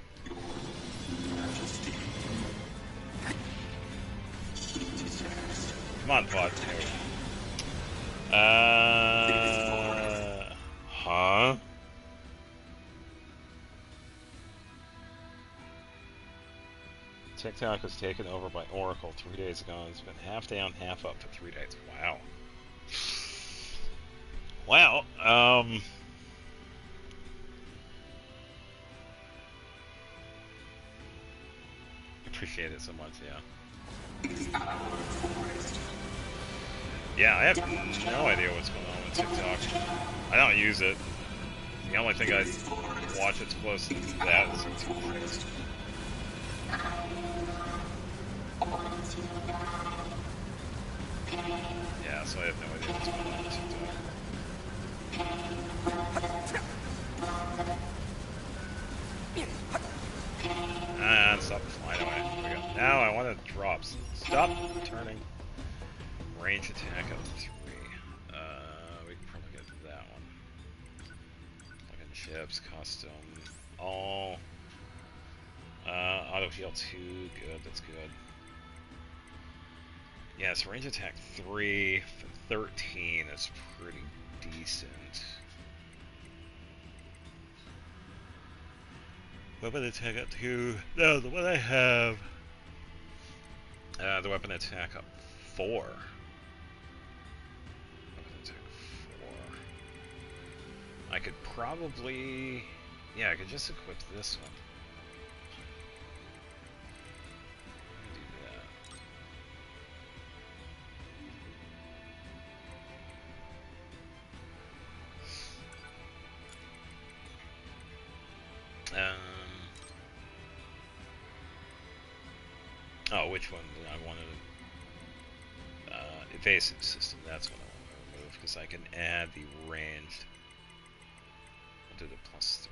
Come on, Pod. Huh? TikTok was taken over by Oracle 3 days ago, and it's been half down, half up for 3 days. Wow. Well, appreciate it so much, yeah. Yeah, I have no idea what's going on with TikTok. I don't use it. The only thing I watch that's close to that is YouTube. Yeah, so I have no idea what's going on with TikTok. And stop flying away. There we go. Now I want to drop. Stop turning. Range attack up to 3. We can probably get to that one. Plug-in chips, custom, all. Auto heal 2, good, that's good. Yeah, so range attack 3 for 13 is pretty decent. Weapon attack up 2. No, the one I have. The weapon attack up 4. Weapon attack 4. I could probably. Yeah, I could just equip this one. Oh, which one did I want to... evasive system, that's what I want to remove, because I can add the ranged. I'll do the +3.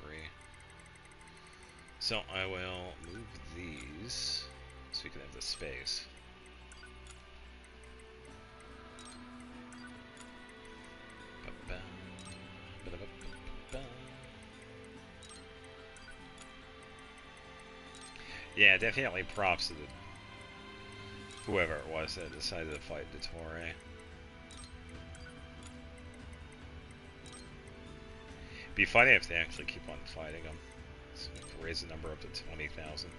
So I will move these, so we can have the space. Yeah, definitely props to the whoever it was that decided to fight Dottore. Be funny if they actually keep on fighting them. So we can raise the number up to 20,000.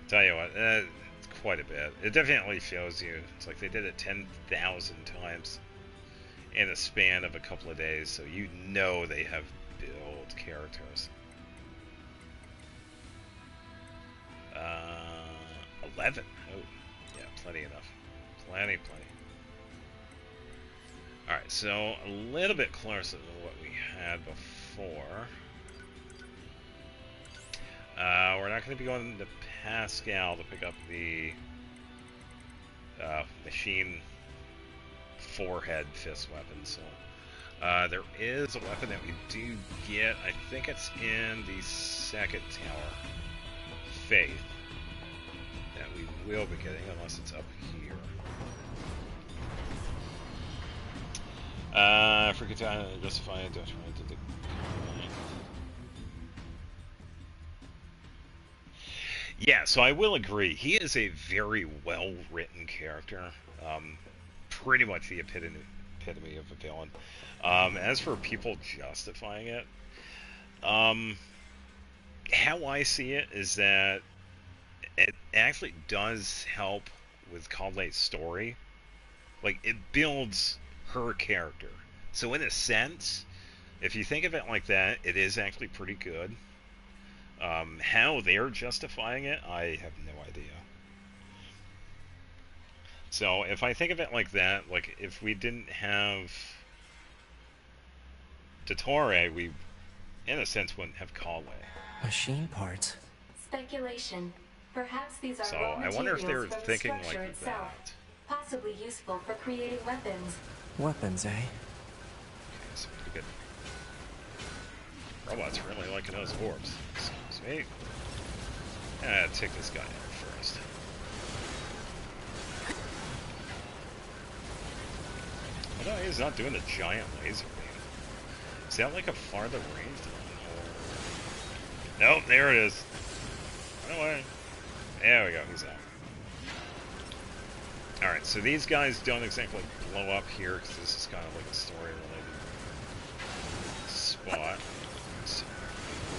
Tell you what, it's quite a bit. It definitely shows you. It's like they did it 10,000 times in a span of a couple of days, so you know they have built characters. 11. Oh, yeah, plenty enough. Plenty. Alright, so a little bit closer than what we had before. We're not going to be going to Pascal to pick up the machine forehead fist weapon, so there is a weapon that we do get. I think it's in the second tower. Faith. That we will be getting, unless it's up here. Freaking time to justify it, don't try to do. Yeah, so I will agree. He is a very well-written character. Pretty much the epitome of a villain. As for people justifying it, how I see it is that it actually does help with Conlay's story. Like, it builds her character. So in a sense, if you think of it like that, it is actually pretty good. How they're justifying it, I have no idea. So if I think of it like that, like if we didn't have Dottore, we, in a sense, wouldn't have Conlay. Machine parts. Speculation. Perhaps these are So raw I wonder if materials they're from the thinking structure like itself, that. possibly useful for creating weapons. Weapons, eh? Okay, so we get robots really liking those orbs. Sweet. Take this guy out first. Oh no, he's not doing the giant laser beam. Is that like a farther range one? Nope, there it is. Run away. There we go, he's out. Alright, so these guys don't exactly blow up here, because this is kind of like a story-related spot. So,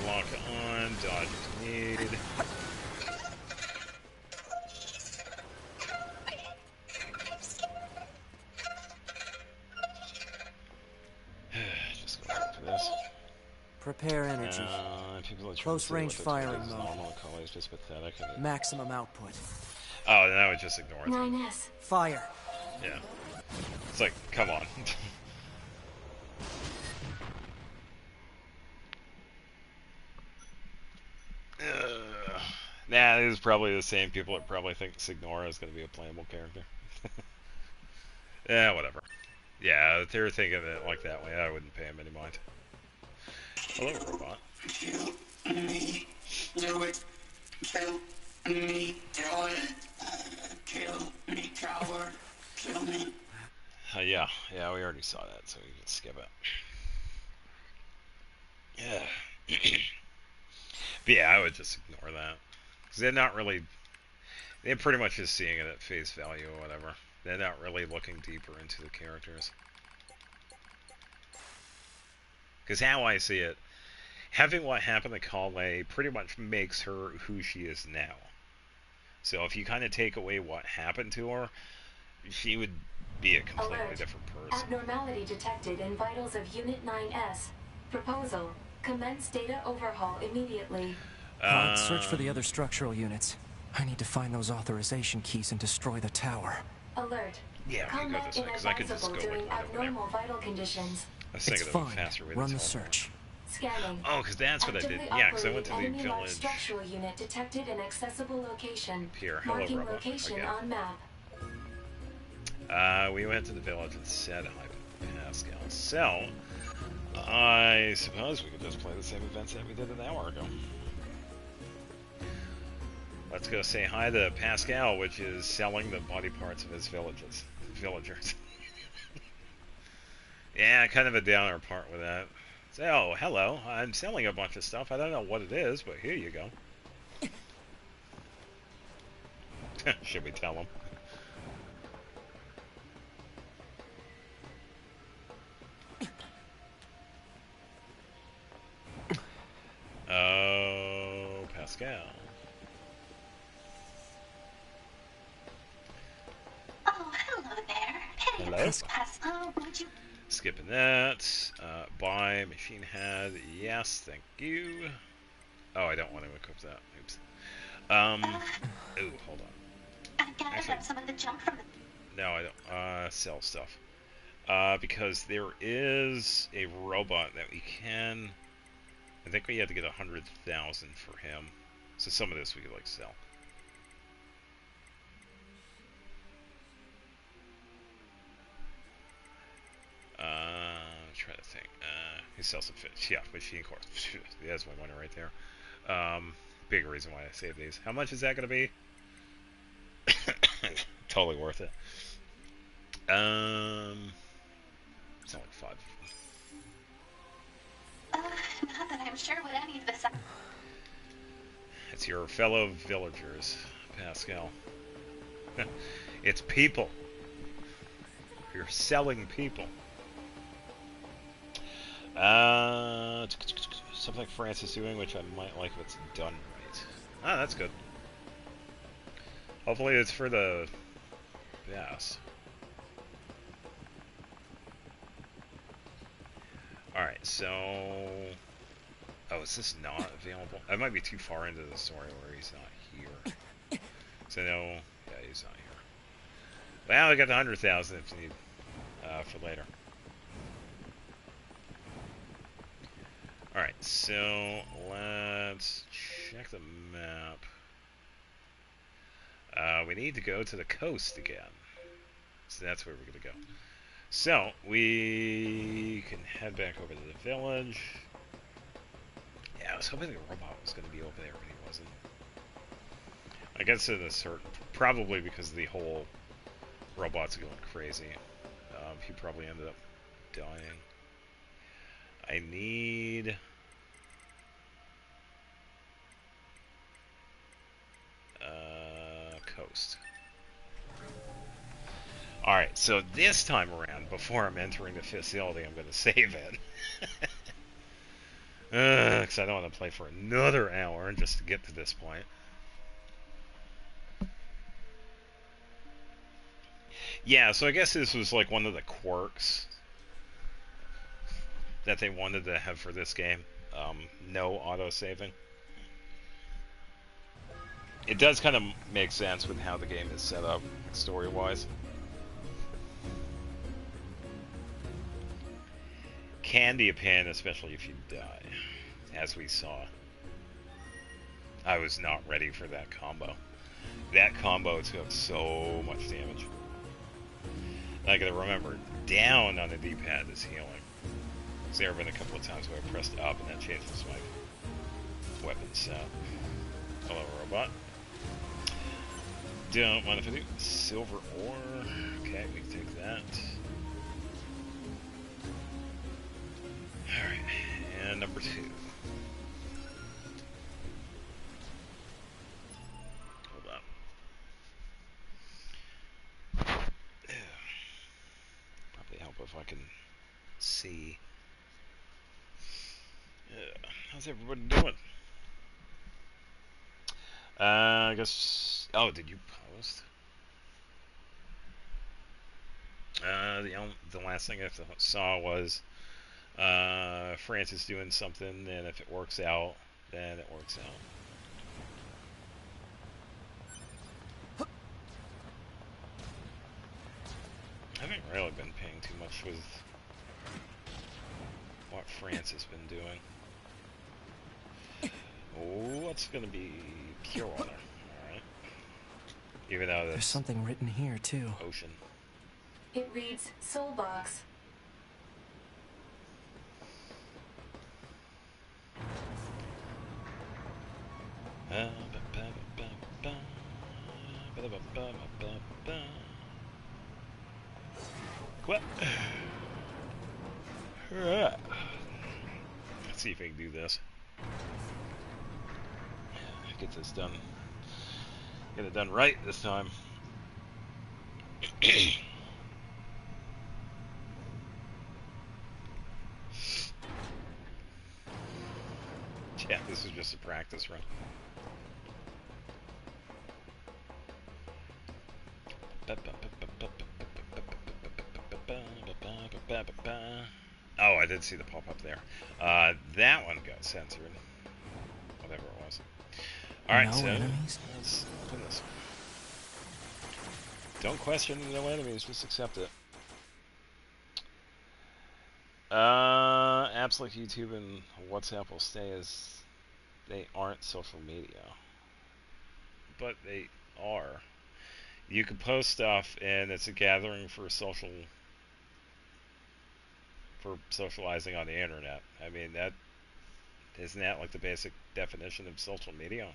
lock on, dodge if need. Prepare energy. People are Close range firing mode. normal and call it just pathetic. Maximum output. Oh, then I would just ignore it. 9S. Fire. Yeah. It's like, come on. Nah, this is probably the same people that probably think Signora is going to be a playable character. Yeah, whatever. Yeah, if they're thinking it like that way, I wouldn't pay them any mind. Hello, robot. Kill me. Do it. Kill me. Do it. Kill me, coward. Kill me. Yeah, we already saw that, so we can skip it. Yeah. But yeah, I would just ignore that. Because they're not really... They're pretty much just seeing it at face value or whatever. They're not really looking deeper into the characters. Because how I see it, having what happened to Calais pretty much makes her who she is now. So if you kind of take away what happened to her, she would be a completely Alert. different person. Abnormality detected in vitals of Unit 9S. Proposal. Commence data overhaul immediately. Search for the other structural units. I need to find those authorization keys and destroy the tower. Alert. Yeah, we can go Combat this way, because I could just go inadvisable during like right over there. abnormal vital conditions. I was It's thinking of a fine. faster way Run to the teleport. search. Scanning. Oh, because that's what I did. Actively Yeah, because I went to the operating enemy-marked village. structural unit detected in accessible location. Here, hello, Marking robot. location Okay. on map. We went to the village and said hi to Pascal. So, I suppose we could just play the same events that we did an hour ago. Let's go say hi to Pascal, which is selling the body parts of his villagers. Yeah, kind of a downer part with that. So, oh, hello. I'm selling a bunch of stuff. I don't know what it is, but here you go. Should we tell him? Oh, Pascal. Oh, hello there. Hey, Hello? Pascal, would you... Skipping that. Buy machine head. Yes, thank you. Oh, I don't want to equip that. Oops. Ooh, hold on. I gathered Actually- up some of the junk from the... No, I don't. Sell stuff. Because there is a robot that we can... I think we had to get 100,000 for him. So some of this we could, like, sell. Try to think. He sells some fish. Yeah, machine core. That's my money right there. Big reason why I saved these. How much is that going to be? Totally worth it. It's only 5. Not that I'm sure what any of this... It's your fellow villagers, Pascal. It's people. You're selling people. Something like France is doing, which I might like if it's done right. Ah, that's good. Hopefully it's for the best. Alright, so... Oh, is this not available? I might be too far into the story where he's not here. So no... Yeah, he's not here. Well, I got the 100,000 if you need for later. Alright, so let's check the map. We need to go to the coast again. So that's where we're going to go. So, we can head back over to the village. Yeah, I was hoping the robot was going to be over there, but he wasn't. I guess in a certain... Probably because the whole robots are going crazy. He probably ended up dying. I need... coast. Alright, so this time around, before I'm entering the facility, I'm going to save it. Because I don't want to play for another hour just to get to this point. Yeah, so I guess this was like one of the quirks that they wanted to have for this game. no auto-saving. It does kind of make sense with how the game is set up, story-wise. Can be a pain, especially if you die, as we saw. I was not ready for that combo. That combo took so much damage. I gotta remember, down on the D-pad is healing. So there have been a couple of times where I pressed up and that changes my weapon set. Hello, robot. Don't mind if I do. Silver ore. Okay, we can take that. Alright, and number 2. Hold on. Probably help if I can see. How's everybody doing? I guess... Oh, did you post? The last thing I saw was Francis doing something, and if it works out, then it works out. I haven't really been paying too much with what France has been doing. Oh, what's gonna be pure water? Alright. Even though there's something written here, too. Ocean. It reads Soulbox. What? Let's see if I can do this. Get this done. Get it done right this time. Yeah, this is just a practice run. Oh, I did see the pop-up there. That one got censored. Whatever it was. Alright, so enemies? let's open this. Don't question no enemies, just accept it. Apps like YouTube and WhatsApp will stay as they aren't social media. But they are. You can post stuff and it's a gathering for socializing on the internet. I mean, isn't that like the basic definition of social media?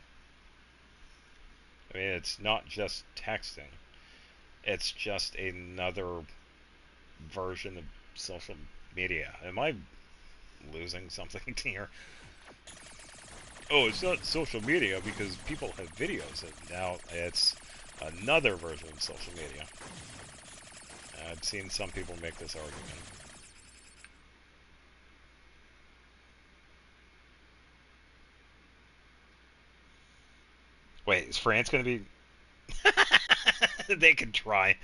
I mean, it's not just texting. It's just another version of social media. Am I losing something here? Oh, it's not social media because people have videos. Now it's another version of social media. I've seen some people make this argument. Wait, is France going to be... They could try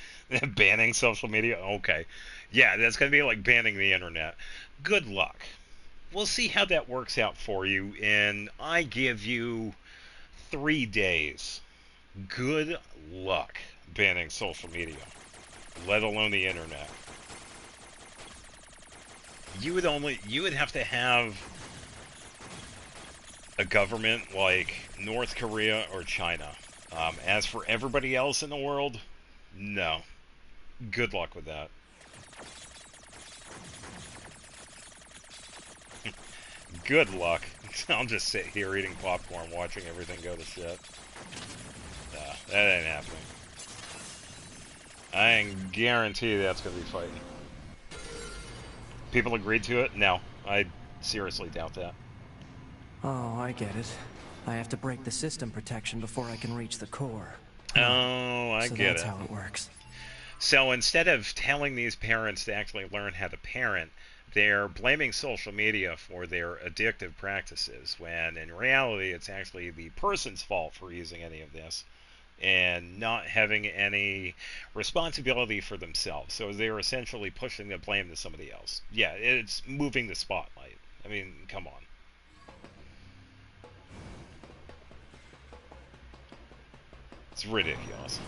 banning social media? Okay. Yeah, that's going to be like banning the internet. Good luck. We'll see how that works out for you, and I give you 3 days. Good luck banning social media, let alone the internet. You would have to have a government like North Korea or China. As for everybody else in the world, no. Good luck with that. Good luck. I'll just sit here eating popcorn, watching everything go to shit. That ain't happening. I can guarantee that's gonna be fighting. People agreed to it? No. I seriously doubt that. Oh, I get it. I have to break the system protection before I can reach the core. Oh, I get it. So that's how it works. So instead of telling these parents to actually learn how to parent, they're blaming social media for their addictive practices, when in reality it's actually the person's fault for using any of this and not having any responsibility for themselves. So they're essentially pushing the blame to somebody else. Yeah, it's moving the spotlight. I mean, come on. It's ridiculous.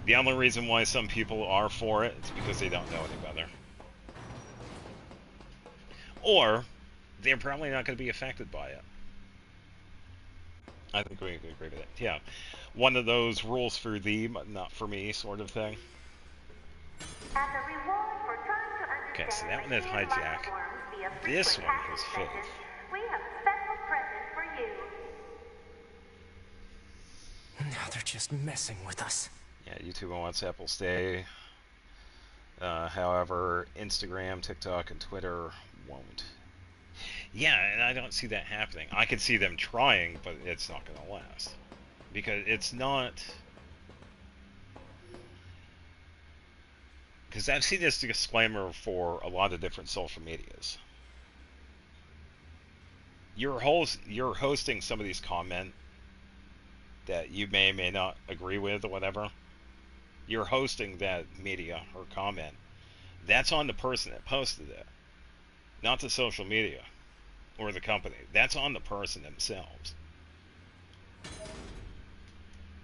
The only reason why some people are for it is because they don't know any better. Or, they're probably not going to be affected by it. I think we can agree with that. Yeah. One of those rules for thee, but not for me sort of thing. As a reward for trying to understand Okay, so that one is machine hijack. life forms via This frequent one is action faith. sessions, we have a special present for you. Now they're just messing with us. Yeah, YouTube and WhatsApp will stay. However, Instagram, TikTok, and Twitter won't. Yeah, and I don't see that happening. I could see them trying, but it's not going to last. Because it's not... Because I've seen this disclaimer for a lot of different social medias. You're hosting somebody's comment that you may not agree with or whatever. You're hosting that media or comment. That's on the person that posted it, not the social media or the company. That's on the person themselves.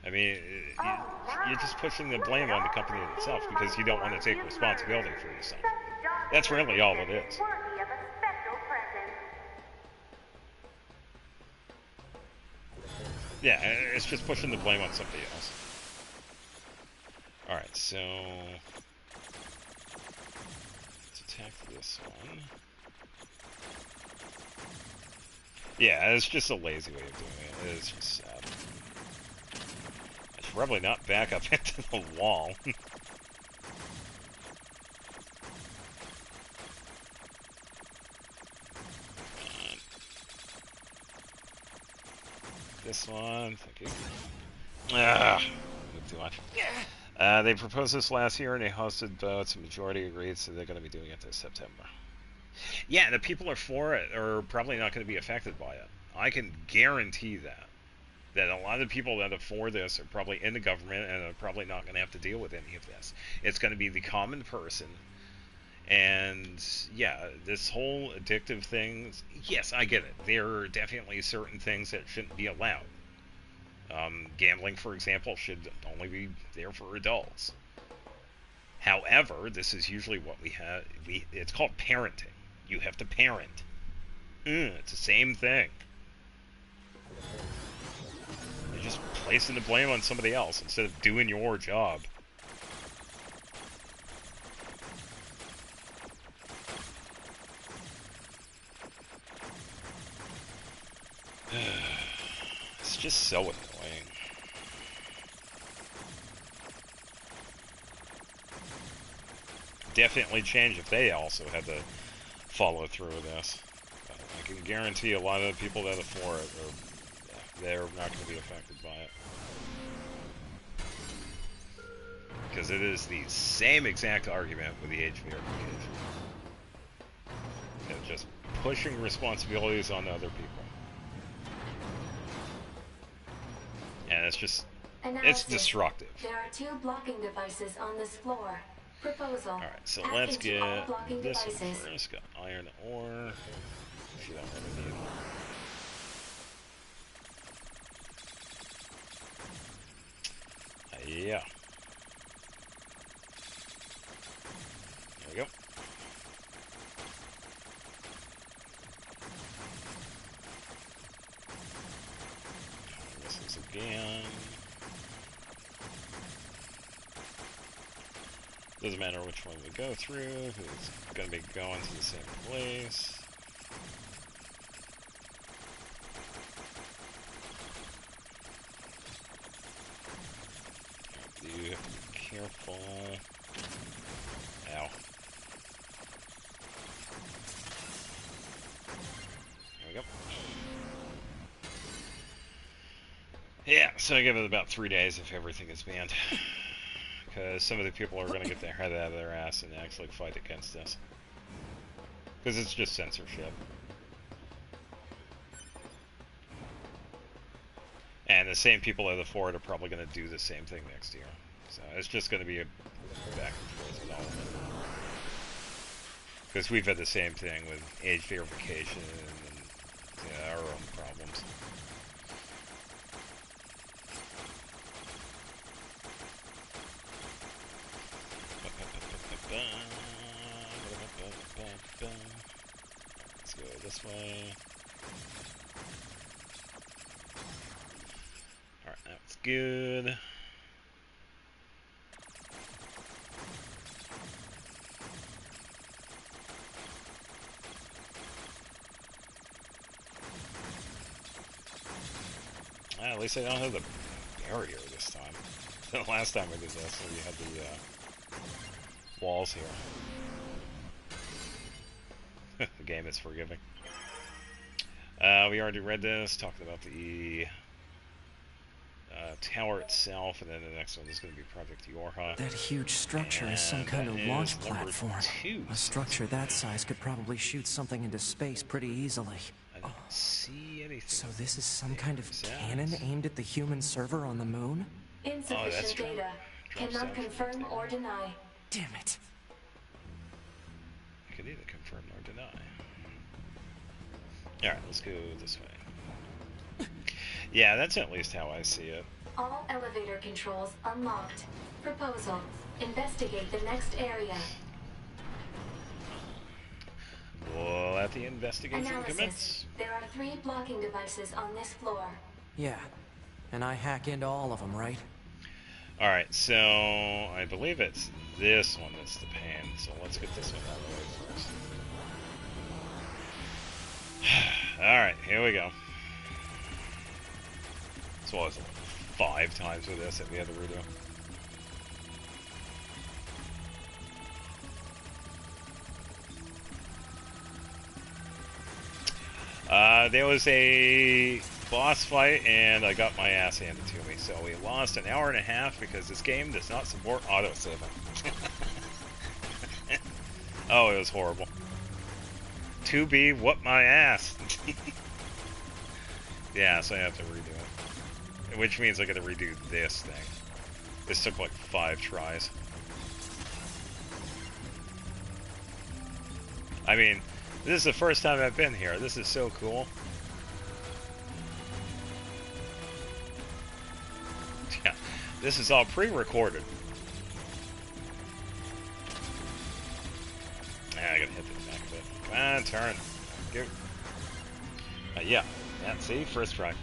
I mean, you're just pushing the blame on the company itself because you don't want to take responsibility for yourself. That's really all it is. Worthy of a special present. Yeah, it's just pushing the blame on somebody else. Alright, so... let's attack this one. Yeah, it's just a lazy way of doing it. It's just sad. I should probably not back up into the wall. This one, thank you. Too much. They proposed this last year and they hosted votes. The majority agreed, so they're going to be doing it this September. Yeah, the people are for it are probably not going to be affected by it. I can guarantee that. That a lot of the people that are for this are probably in the government and are probably not going to have to deal with any of this. It's going to be the common person. And yeah, this whole addictive thing, yes, I get it. There are definitely certain things that shouldn't be allowed. Gambling, for example, should only be there for adults. However, this is usually what we have. It's called parenting. You have to parent. It's the same thing. You're just placing the blame on somebody else instead of doing your job. It's just so annoying. Definitely change if they also had to follow through with this. I can guarantee a lot of the people that are for it they're not going to be affected by it. Because it is the same exact argument with the age verification. It's just pushing responsibilities on other people. And it's just, it's destructive. There are 2 blocking devices on this floor. Proposal. Alright, so Hack let's into get all blocking this devices. one first. Got iron ore. Which you don't really need. Yeah. There we go. This is again. Doesn't matter which one we go through, it's going to be going to the same place. You have to be careful. Ow. There we go. Yeah, so I give it about 3 days if everything is banned. Because some of the people are going to get their head out of their ass and actually fight against this. Because it's just censorship. And the same people that are for it are probably going to do the same thing next year. So it's just going to be a back and forth with all of it. Because we've had the same thing with age verification and our own problems. Let's go this way. Alright, that's good. At least I don't have the barrier this time. The last time we did this, we had the walls here. The game is forgiving. We already read this, talked about the tower itself, and then the next one is going to be Project Yorha. That huge structure is some kind of launch platform. A structure that size could probably shoot something into space pretty easily. I don't see anything. So this is some kind of cannon aimed at the human server on the moon? Insufficient data. Cannot confirm or deny. Damn it. I can either confirm or deny. Alright, let's go this way. Yeah, that's at least how I see it. All elevator controls unlocked. Proposal. Investigate the next area. Let the investigation Analysis. commence. There are 3 blocking devices on this floor. Yeah. And I hack into all of them, right? Alright, so I believe it's this one that's the pain, so let's get this one out of the way first. Alright, here we go. So what was it, 5 times with this that we had to redo? There was a boss fight, and I got my ass handed to me. So we lost an hour and a half because this game does not support autosaving. Oh, it was horrible. 2B, whoop my ass. Yeah, so I have to redo it. Which means I gotta redo this thing. This took like 5 tries. I mean, this is the first time I've been here. This is so cool. Yeah, this is all pre-recorded. I gotta hit the back of it. Come on, turn. Go. Yeah, see? First try.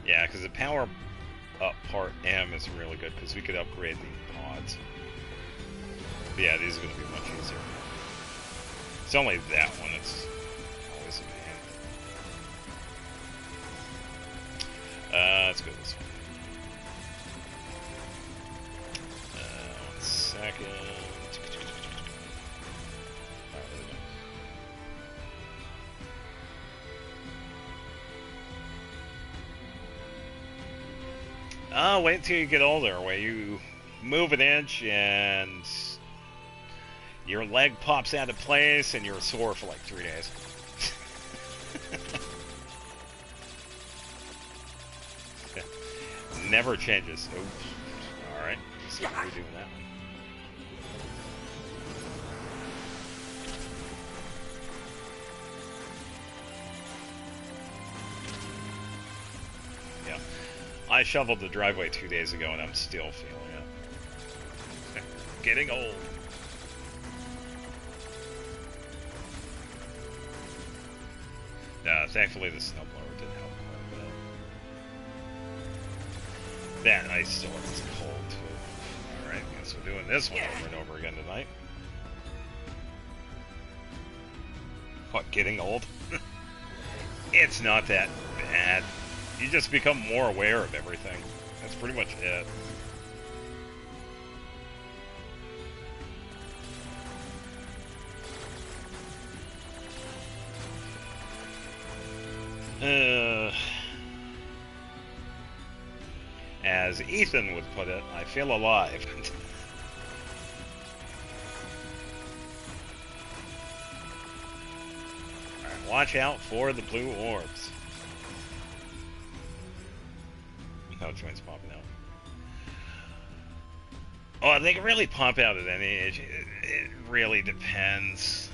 Yeah, because the power up part M is really good, because we could upgrade the pods. But yeah, these are going to be much easier. It's only that one that's always a pain. Let's go this way. 1 second. Alright, there we go. Wait until you get older, where you move an inch and your leg pops out of place and you're sore for like 3 days. Never changes. Oops. Alright, let's see what we're doing that one. Yeah. I shoveled the driveway 2 days ago and I'm still feeling it. Getting old. Thankfully the snowblower didn't help quite a bit. That ice still is cold too. Alright, guess we're doing this one over and over again tonight. What, getting old? It's not that bad. You just become more aware of everything. That's pretty much it. As Ethan would put it, I feel alive. Alright, watch out for the blue orbs. No joints popping out. Oh, they can really pop out at any age. It really depends.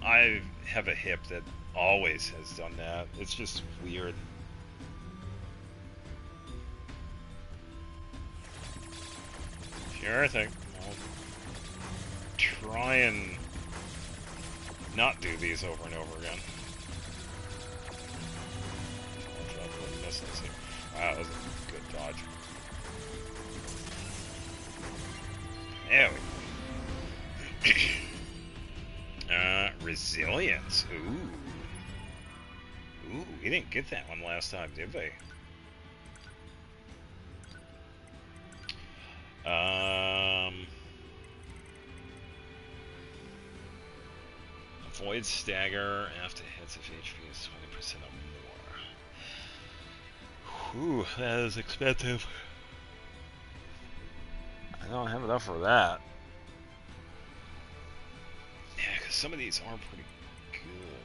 I have a hip that always has done that. It's just weird. Sure thing. I'll try and not do these over and over again. Wow, that was a good dodge. There we go. Resilience. Ooh, we didn't get that one last time, did we? Avoid stagger after hits if HP is 20% or more. Whew, that is expensive. I don't have enough for that. Yeah, because some of these are pretty good.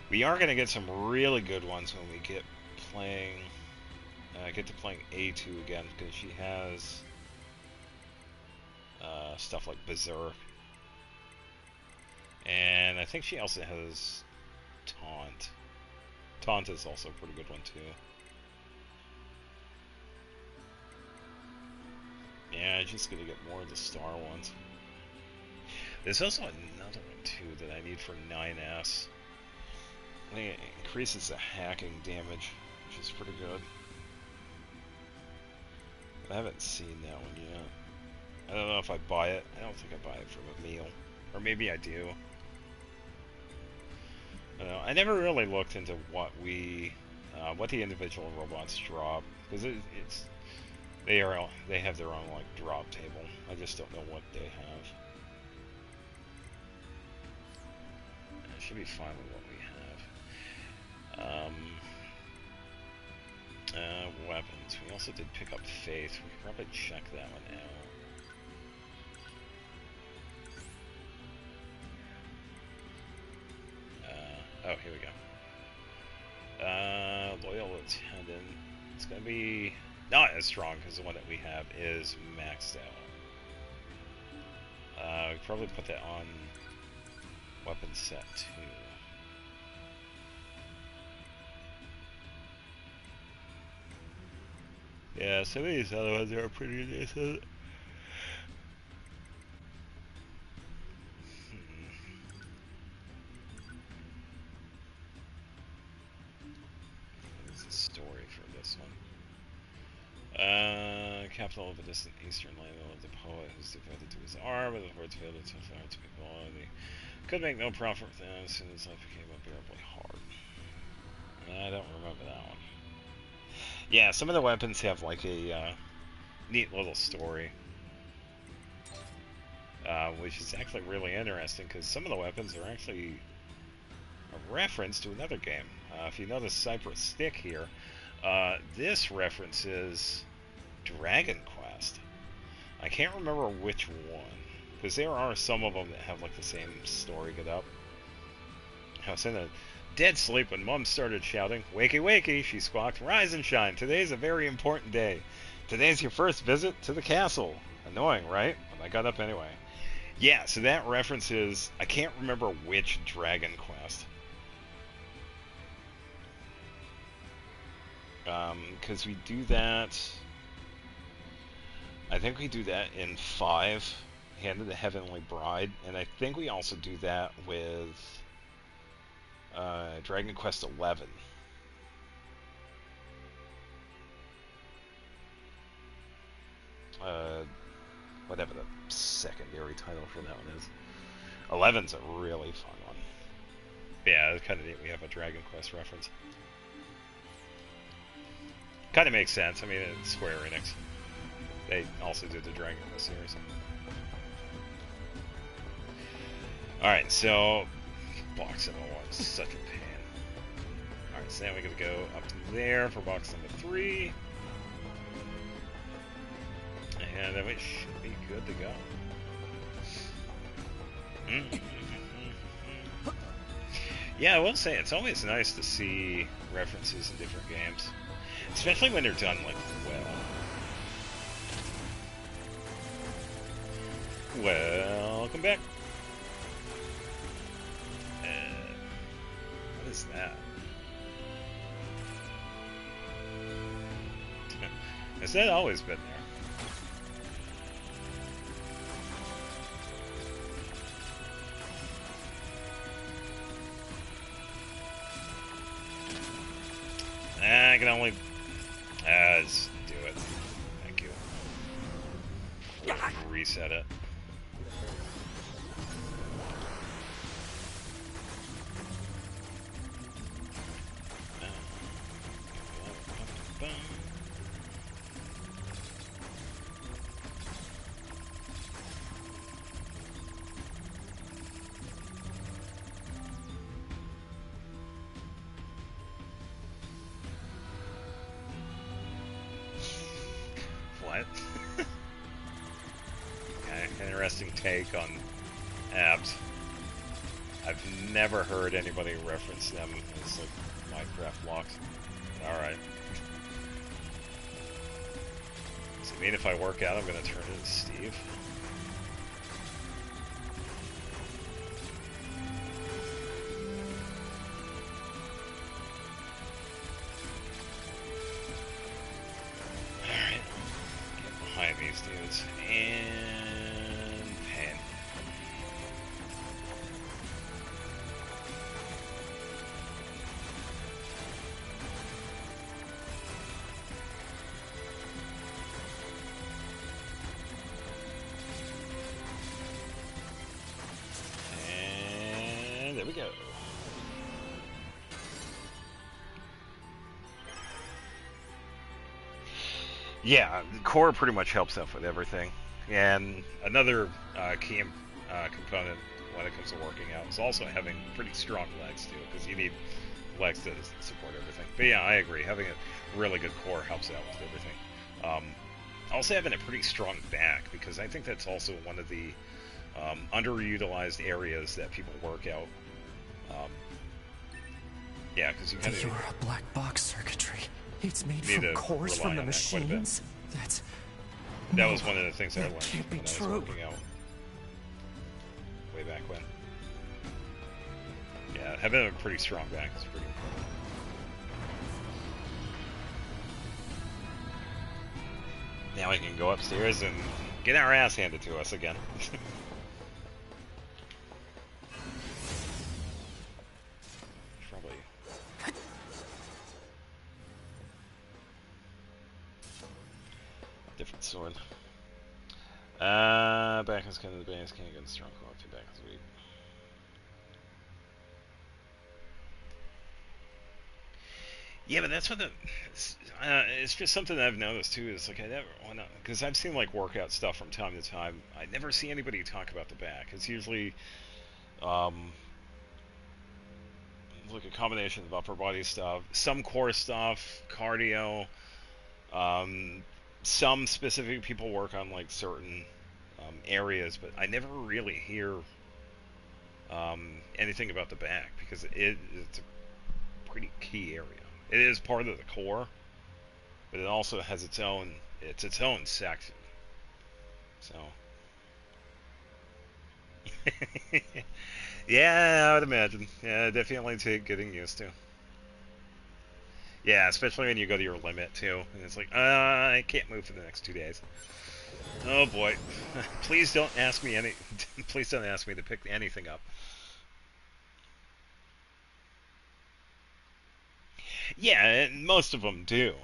We are going to get some really good ones when we get playing... get to playing A2 again, because she has stuff like Berserk. And I think she also has Taunt. Taunt is also a pretty good one too. Yeah, I'm just gonna get more of the star ones. There's also another one too that I need for 9S. I think it increases the hacking damage, which is pretty good. I haven't seen that one yet. I don't know if I buy it. I don't think I buy it from a meal. Or maybe I do. I don't know. I never really looked into what what the individual robots drop, because they have their own like drop table. I just don't know what they have. It should be fine with what we have. Weapons. We also did pick up Faith. We could probably check that one out. Oh, here we go. Loyal Attendant. It's going to be not as strong because the one that we have is maxed out. We could probably put that on weapon set 2. Yeah, some of these other ones are pretty decent. What's the story for this one? Capital of a distant eastern land of the poet who's devoted to his art, but the words failed to far to people, and he could make no profit with them as soon as life became unbearably hard. I don't remember that one. Yeah, some of the weapons have like a neat little story, which is actually really interesting because some of the weapons are actually a reference to another game. If you notice Cypress Stick here, this references Dragon Quest. I can't remember which one, because there are some of them that have like the same story get up. I was in a dead sleep when Mom started shouting, "Wakey, wakey!" She squawked, "Rise and shine! Today's a very important day. Today's your first visit to the castle." Annoying, right? But I got up anyway. Yeah, so that references, I can't remember which Dragon Quest. Because we do that... I think we do that in 5, Hand of the Heavenly Bride, and I think we also do that with Dragon Quest 11. Whatever the secondary title for that one is. 11's a really fun one. Yeah, it's kind of neat we have a Dragon Quest reference. Kind of makes sense. I mean, it's Square Enix. They also did the Dragon Quest series. Alright, so... box number 1 is such a pain. Alright, so now we gotta go up there for box number 3. And then we should be good to go. Yeah, I will say, it's always nice to see references in different games. Especially when they're done, like, well. Welcome back. What is that? Has that always been there? I can only... Let's do it. Thank you. Reset it. What? Okay, interesting take on abs. I've never heard anybody reference them as like Minecraft blocks. Alright. Does it mean if I work out I'm gonna turn into Steve? Alright. Get behind these dudes. And pan. And there we go. Yeah, the core pretty much helps out with everything. And another key component when it comes to working out is also having pretty strong legs too, because you need legs to support everything. But yeah, I agree. Having a really good core helps out with everything. Also having a pretty strong back, because I think that's also one of the underutilized areas that people work out. Yeah, because you kind of... The Aura black box circuitry. It's made from cores from the machines? That was one of the things I learned can't be when I was true. working out way back when. Yeah, having a pretty strong back is pretty important. Now we can go upstairs and get our ass handed to us again. Probably. Different sword. Back is kind of the base, can't get strong core to back is weak. Yeah, but that's what it's just something that I've noticed too. Is like I never want to, because I've seen like workout stuff from time to time. I never see anybody talk about the back. It's usually like a combination of upper body stuff, some core stuff, cardio. Some specific people work on like certain areas, but I never really hear anything about the back because it's a pretty key area. It is part of the core, but it also has its own section. So yeah, I would imagine. Yeah, definitely take getting used to. Yeah, especially when you go to your limit too, and it's like, I can't move for the next 2 days. Oh boy, please don't ask me any. Please don't ask me to pick anything up. Yeah, and most of them do.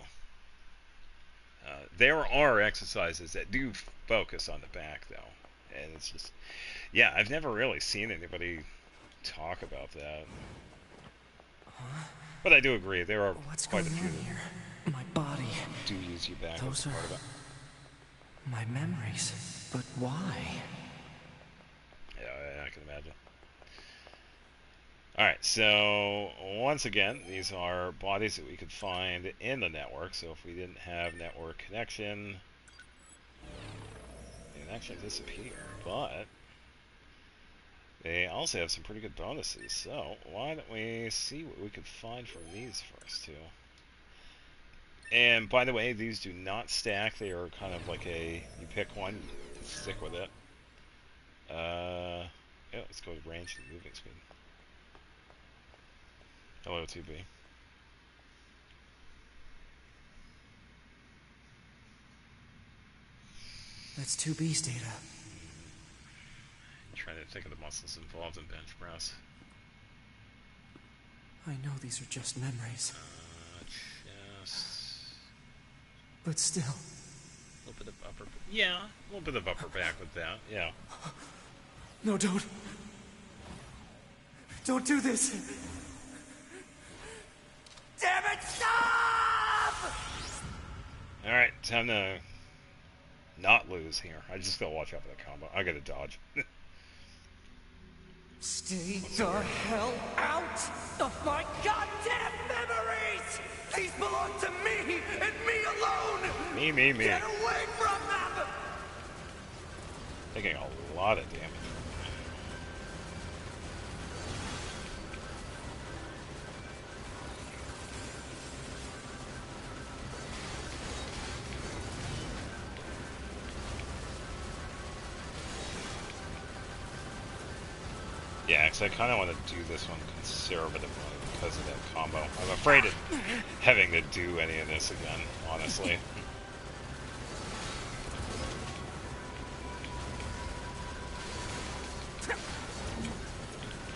There are exercises that do focus on the back though, and it's just, yeah, I've never really seen anybody talk about that. But I do agree, there are quite a few here? My body. Do use you back as a part of it. My memories. But why? Yeah, I can imagine. Alright, so once again, these are bodies that we could find in the network. So if we didn't have network connection, they'd actually disappear. But they also have some pretty good bonuses. So why don't we see what we could find from these first two? And by the way, these do not stack. They are kind of like you pick one, you stick with it. Yeah, let's go to range and moving speed. Hello, 2B. That's 2B's data. I'm trying to think of the muscles involved in bench press. I know these are just memories. But still. A little bit of upper... Yeah, a little bit of upper back with that, yeah. No, don't. Don't do this. Damn it, stop! Alright, time to not lose here. I just gotta watch out for the combo. I gotta dodge. Stay the hell out of my goddamn memories! These belong to me and me alone! Me. Get away from them! Taking a lot of damage. Yeah, because I kind of want to do this one conservatively because of that combo. I'm afraid of having to do any of this again, honestly.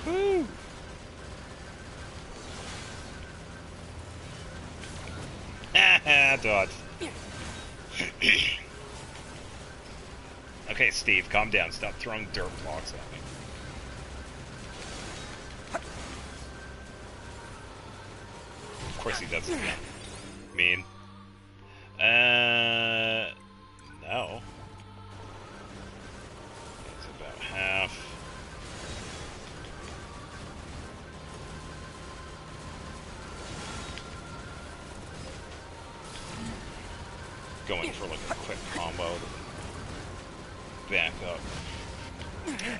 Woo! Haha, dodge. Okay, Steve, calm down. Stop throwing dirt blocks at me. Of course he does it again. Mean. No. That's about half. Going for like a quick combo to back up. Did hit.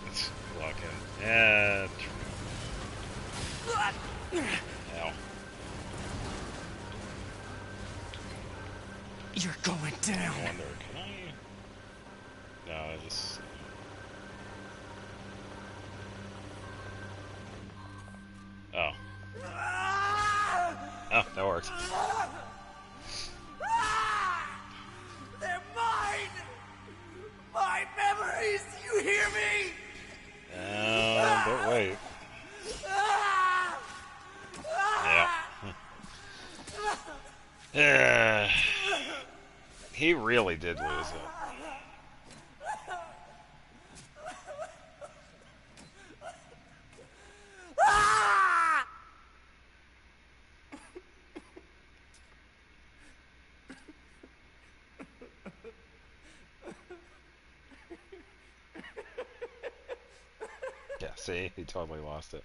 Let's lock in. Yeah. Ow. You're going down. I wonder, can I? No, I just. Oh. Oh, that works. They're mine! My memories! You hear me? But wait. Yeah. He really did lose it. Yeah, see? He totally lost it.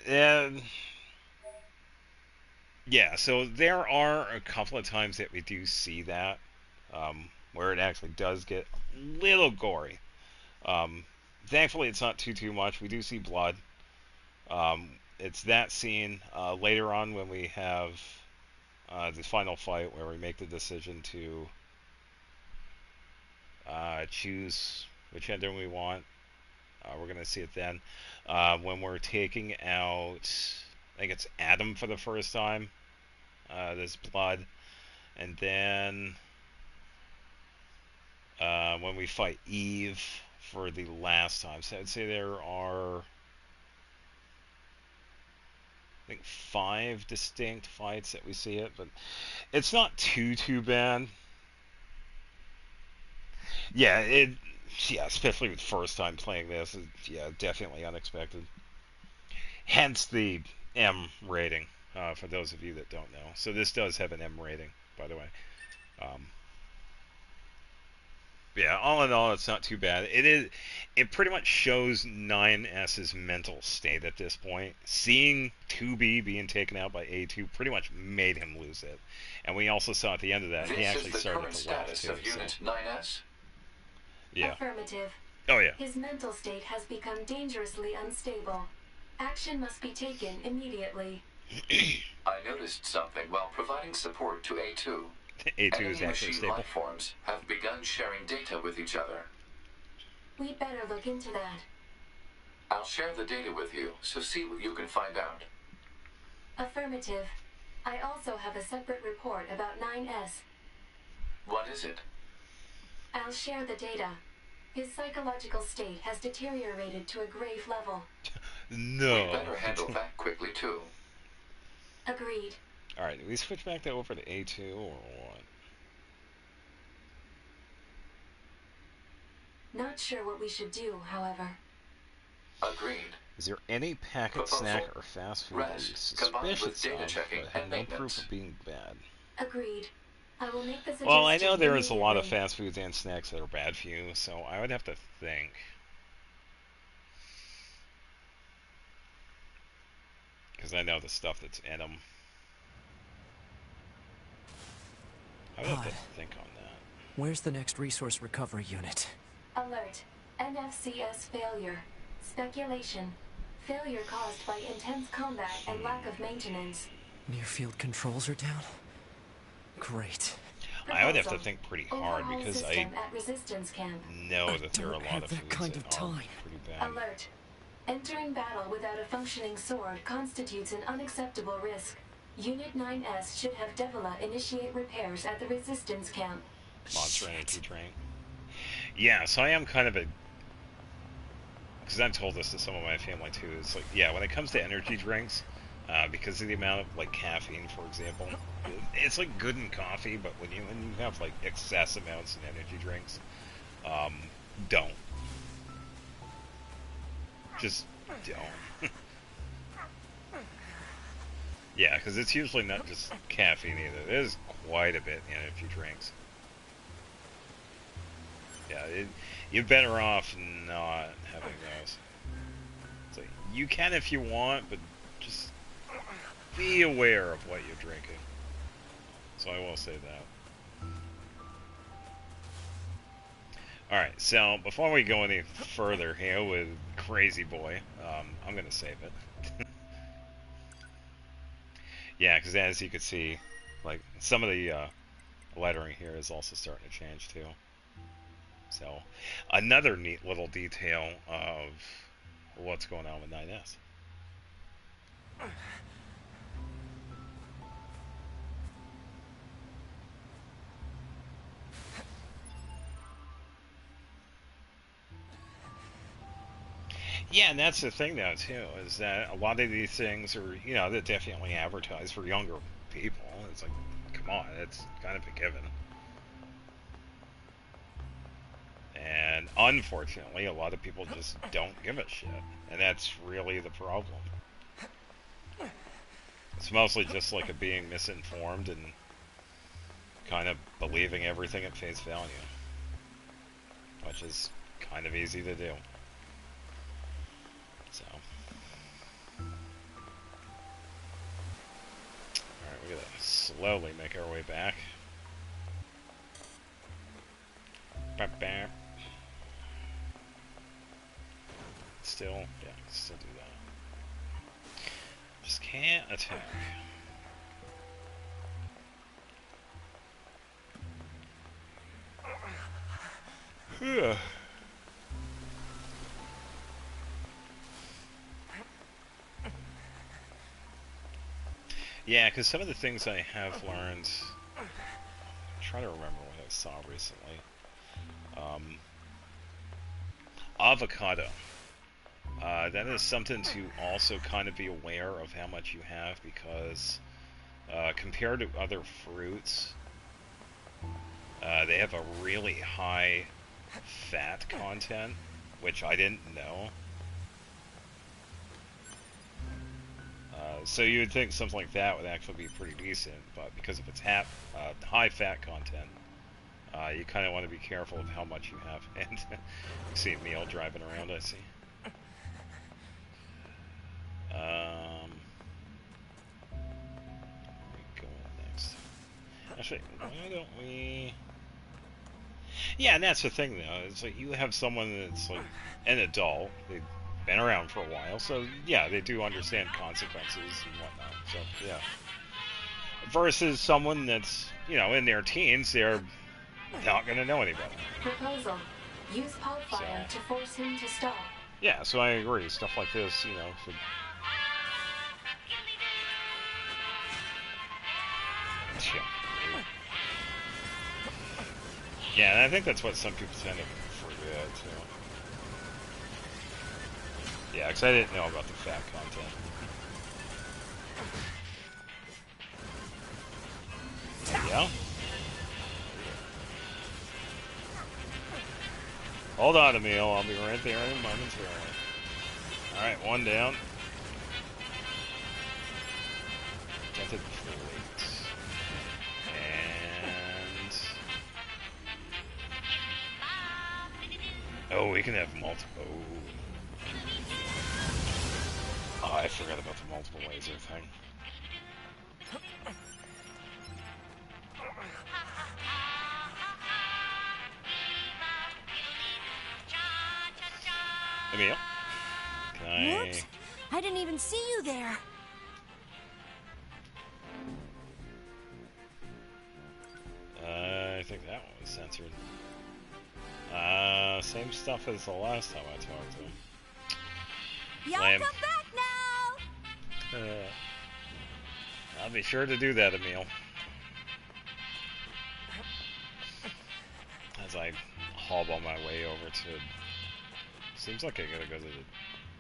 And yeah, so there are a couple of times that we do see that, where it actually does get a little gory. Thankfully, it's not too much. We do see blood. It's that scene later on when we have the final fight where we make the decision to choose which ending we want. We're going to see it then. When we're taking out, I think it's Adam for the first time. There's blood. And then when we fight Eve for the last time. So I'd say there are, I think, 5 distinct fights that we see it, but it's not too bad. Yeah, especially with first time playing this, yeah, definitely unexpected. Hence the M rating, for those of you that don't know. So this does have an M rating, by the way. Yeah, all in all, it's not too bad. It pretty much shows 9S's mental state at this point. Seeing 2B being taken out by A2 pretty much made him lose it. And we also saw at the end of that, he actually started to laugh too. Of Unit 9S. Yeah. Affirmative. Oh yeah. His mental state has become dangerously unstable. Action must be taken immediately. I noticed something while providing support to A2. A2 is actually machine stable. life forms have begun sharing data with each other. We'd better look into that. I'll share the data with you, so see what you can find out. Affirmative. I also have a separate report about 9S. What is it? I'll share the data. His psychological state has deteriorated to a grave level. No. We better handle that quickly, too. Agreed. Alright, do we switch back to over to A2 or what? Not sure what we should do, however. Agreed. Is there any packet Proposal. snack or fast food that you're Rest, combined with suspicious data of, checking but have and no maintenance. proof of being bad? Agreed. I will make the suggestion. Well, I know there is a lot of immediately. fast foods and snacks that are bad for you, so I would have to think. Because I know the stuff that's in them. I would have to think on that. Where's the next resource recovery unit? Alert. NFCS failure. Speculation. Failure caused by intense combat and lack of maintenance. Near-field controls are down? Great. I would have to Proposal. think pretty hard Overhaul because I system at resistance camp. know that there are a don't lot have of that foods kind that of time. are pretty bad. Alert. Entering battle without a functioning sword constitutes an unacceptable risk. Unit 9S should have Devila initiate repairs at the resistance camp. Monster Energy Drink. Yeah, so I am kind of a... Because I've told this to some of my family too. It's like, yeah, when it comes to energy drinks, because of the amount of like caffeine, for example, it's like good in coffee, but when you have like excess amounts in energy drinks, don't. Just don't. Yeah, because it's usually not just caffeine either. There's quite a bit in energy drinks. Yeah, you're better off not having those. It's like, you can if you want, but just be aware of what you're drinking. So I will say that. Alright, so before we go any further here with Crazy Boy, I'm going to save it. Yeah, because as you can see, like, some of the lettering here is also starting to change too. So, another neat little detail of what's going on with 9S. Yeah, and that's the thing though too, is that a lot of these things are, you know, they're definitely advertised for younger people. It's like, come on, it's kind of a given. And unfortunately, a lot of people just don't give a shit. And that's really the problem. It's mostly just like a being misinformed and kind of believing everything at face value. Which is kind of easy to do. So. Alright, we gotta slowly make our way back. Still, yeah, still do that. Just can't attack. Yeah, because some of the things I have learned, I'm trying to remember what I saw recently. Avocado. That is something to also kind of be aware of how much you have, because compared to other fruits, they have a really high fat content, which I didn't know. So you would think something like that would actually be pretty decent, but because of its high fat content, you kind of want to be careful of how much you have. And you see Emil driving around, I see. Where we going next? Actually, why don't we... Yeah, and that's the thing, though. It's like you have someone that's like an adult. They've been around for a while, so yeah, they do understand consequences and whatnot. So yeah. Versus someone that's, you know, in their teens, they're not going to know any better. Proposal. Use pod fire to force him to stop. Yeah, so I agree. Stuff like this, you know, should... Yeah, and I think that's what some people tend to forget, too. Yeah, because I didn't know about the fat content. Yeah? Hold on, Emil. I'll be right there in momentarily. Alright, one down. Dented plate. And... oh, we can have multiple... oh, I forgot about the multiple laser thing. Emil? Can I... Whoops! I didn't even see you there. I think that one was censored. Same stuff as the last time I talked to him. Y'all Lame. come back now! I'll be sure to do that, Emil. As I hobble my way over to... seems like I gotta go to the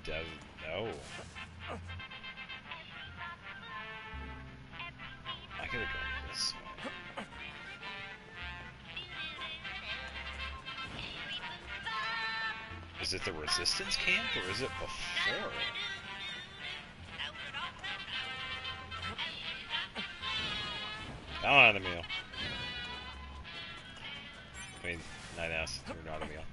desert. No. I gotta go this way. Is it the resistance camp, or is it before? Come on, Emil. I mean, 9S, you're not Emil.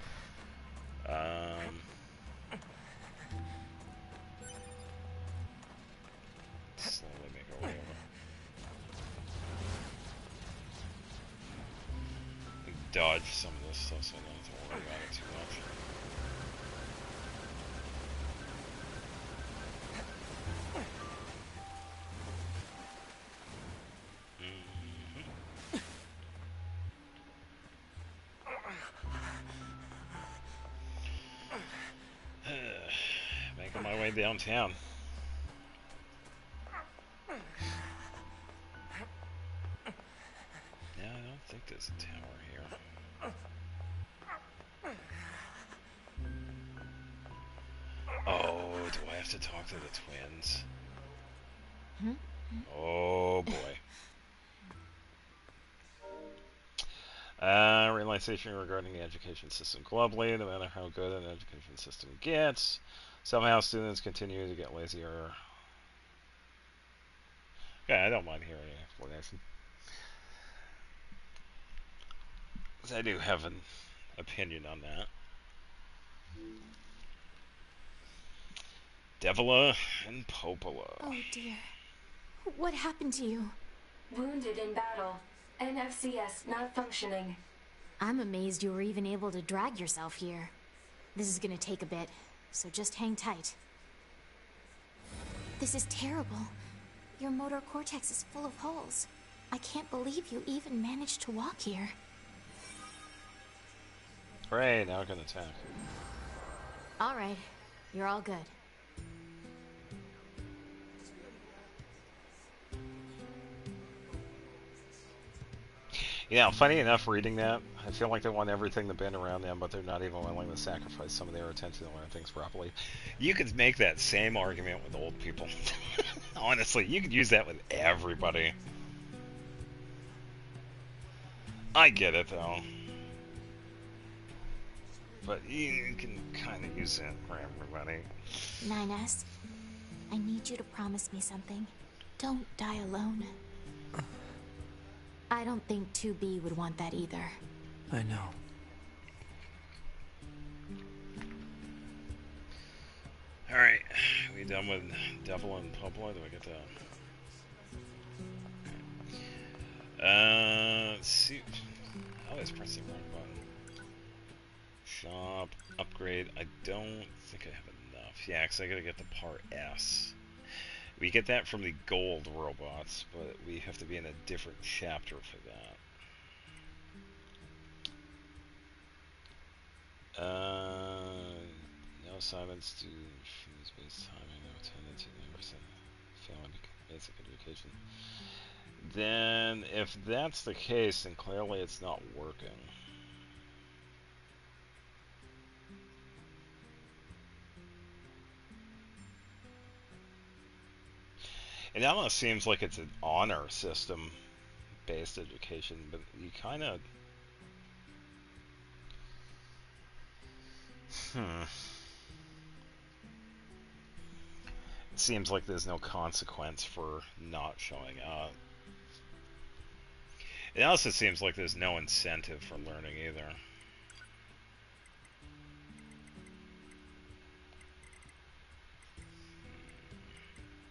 Slowly make our way over. And dodge some of this stuff so I don't have to worry about it too much. Making my way downtown. Yeah, I don't think there's a tower here. Oh, do I have to talk to the twins? Oh boy. Realization regarding the education system globally, no matter how good an education system gets, somehow students continue to get lazier. Yeah, I don't mind hearing an explanation. I do have an opinion on that. Devila and Popola. Oh dear. What happened to you? Wounded in battle. NFCS not functioning. I'm amazed you were even able to drag yourself here. This is gonna take a bit, so just hang tight. This is terrible. Your motor cortex is full of holes. I can't believe you even managed to walk here. Hooray, now I can attack. Alright, you're all good. Yeah, funny enough, reading that, I feel like they want everything to bend around them, but they're not even willing to sacrifice some of their attention to learn things properly. You could make that same argument with old people. Honestly, you could use that with everybody. I get it, though. But you can kind of use it for everybody. 9S, I need you to promise me something. Don't die alone. I don't think 2B would want that either. I know. Alright, we done with Devil and Popola? Do I get that? Okay. Let's see. I always press the wrong button. Shop, upgrade. I don't think I have enough. Yeah, because I gotta get the part S. We get that from the gold robots, but we have to be in a different chapter for that. No assignments to fuse-based timing, no tendency to failing basic education. Then, if that's the case, then clearly it's not working. It almost seems like it's an honor system based education, but you kind of. Hmm. It seems like there's no consequence for not showing up. It also seems like there's no incentive for learning either.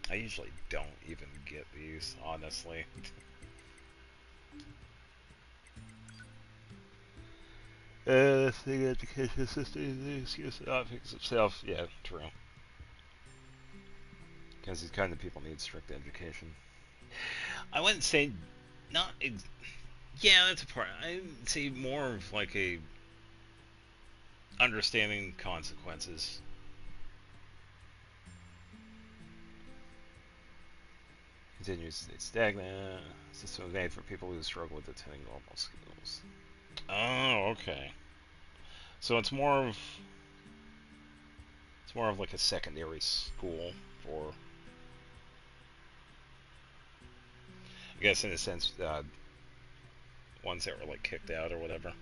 I usually don't even get these, honestly. The education system excuse not fix itself. Yeah, true. Because these kind of people need strict education. I wouldn't say not. Yeah, that's a part. I'd say more of like a understanding consequences. Continues to stay stagnant. System is made for people who struggle with attaining normal skills. Oh, okay. So it's more of like a secondary school for, I guess, in a sense, ones that were like kicked out or whatever.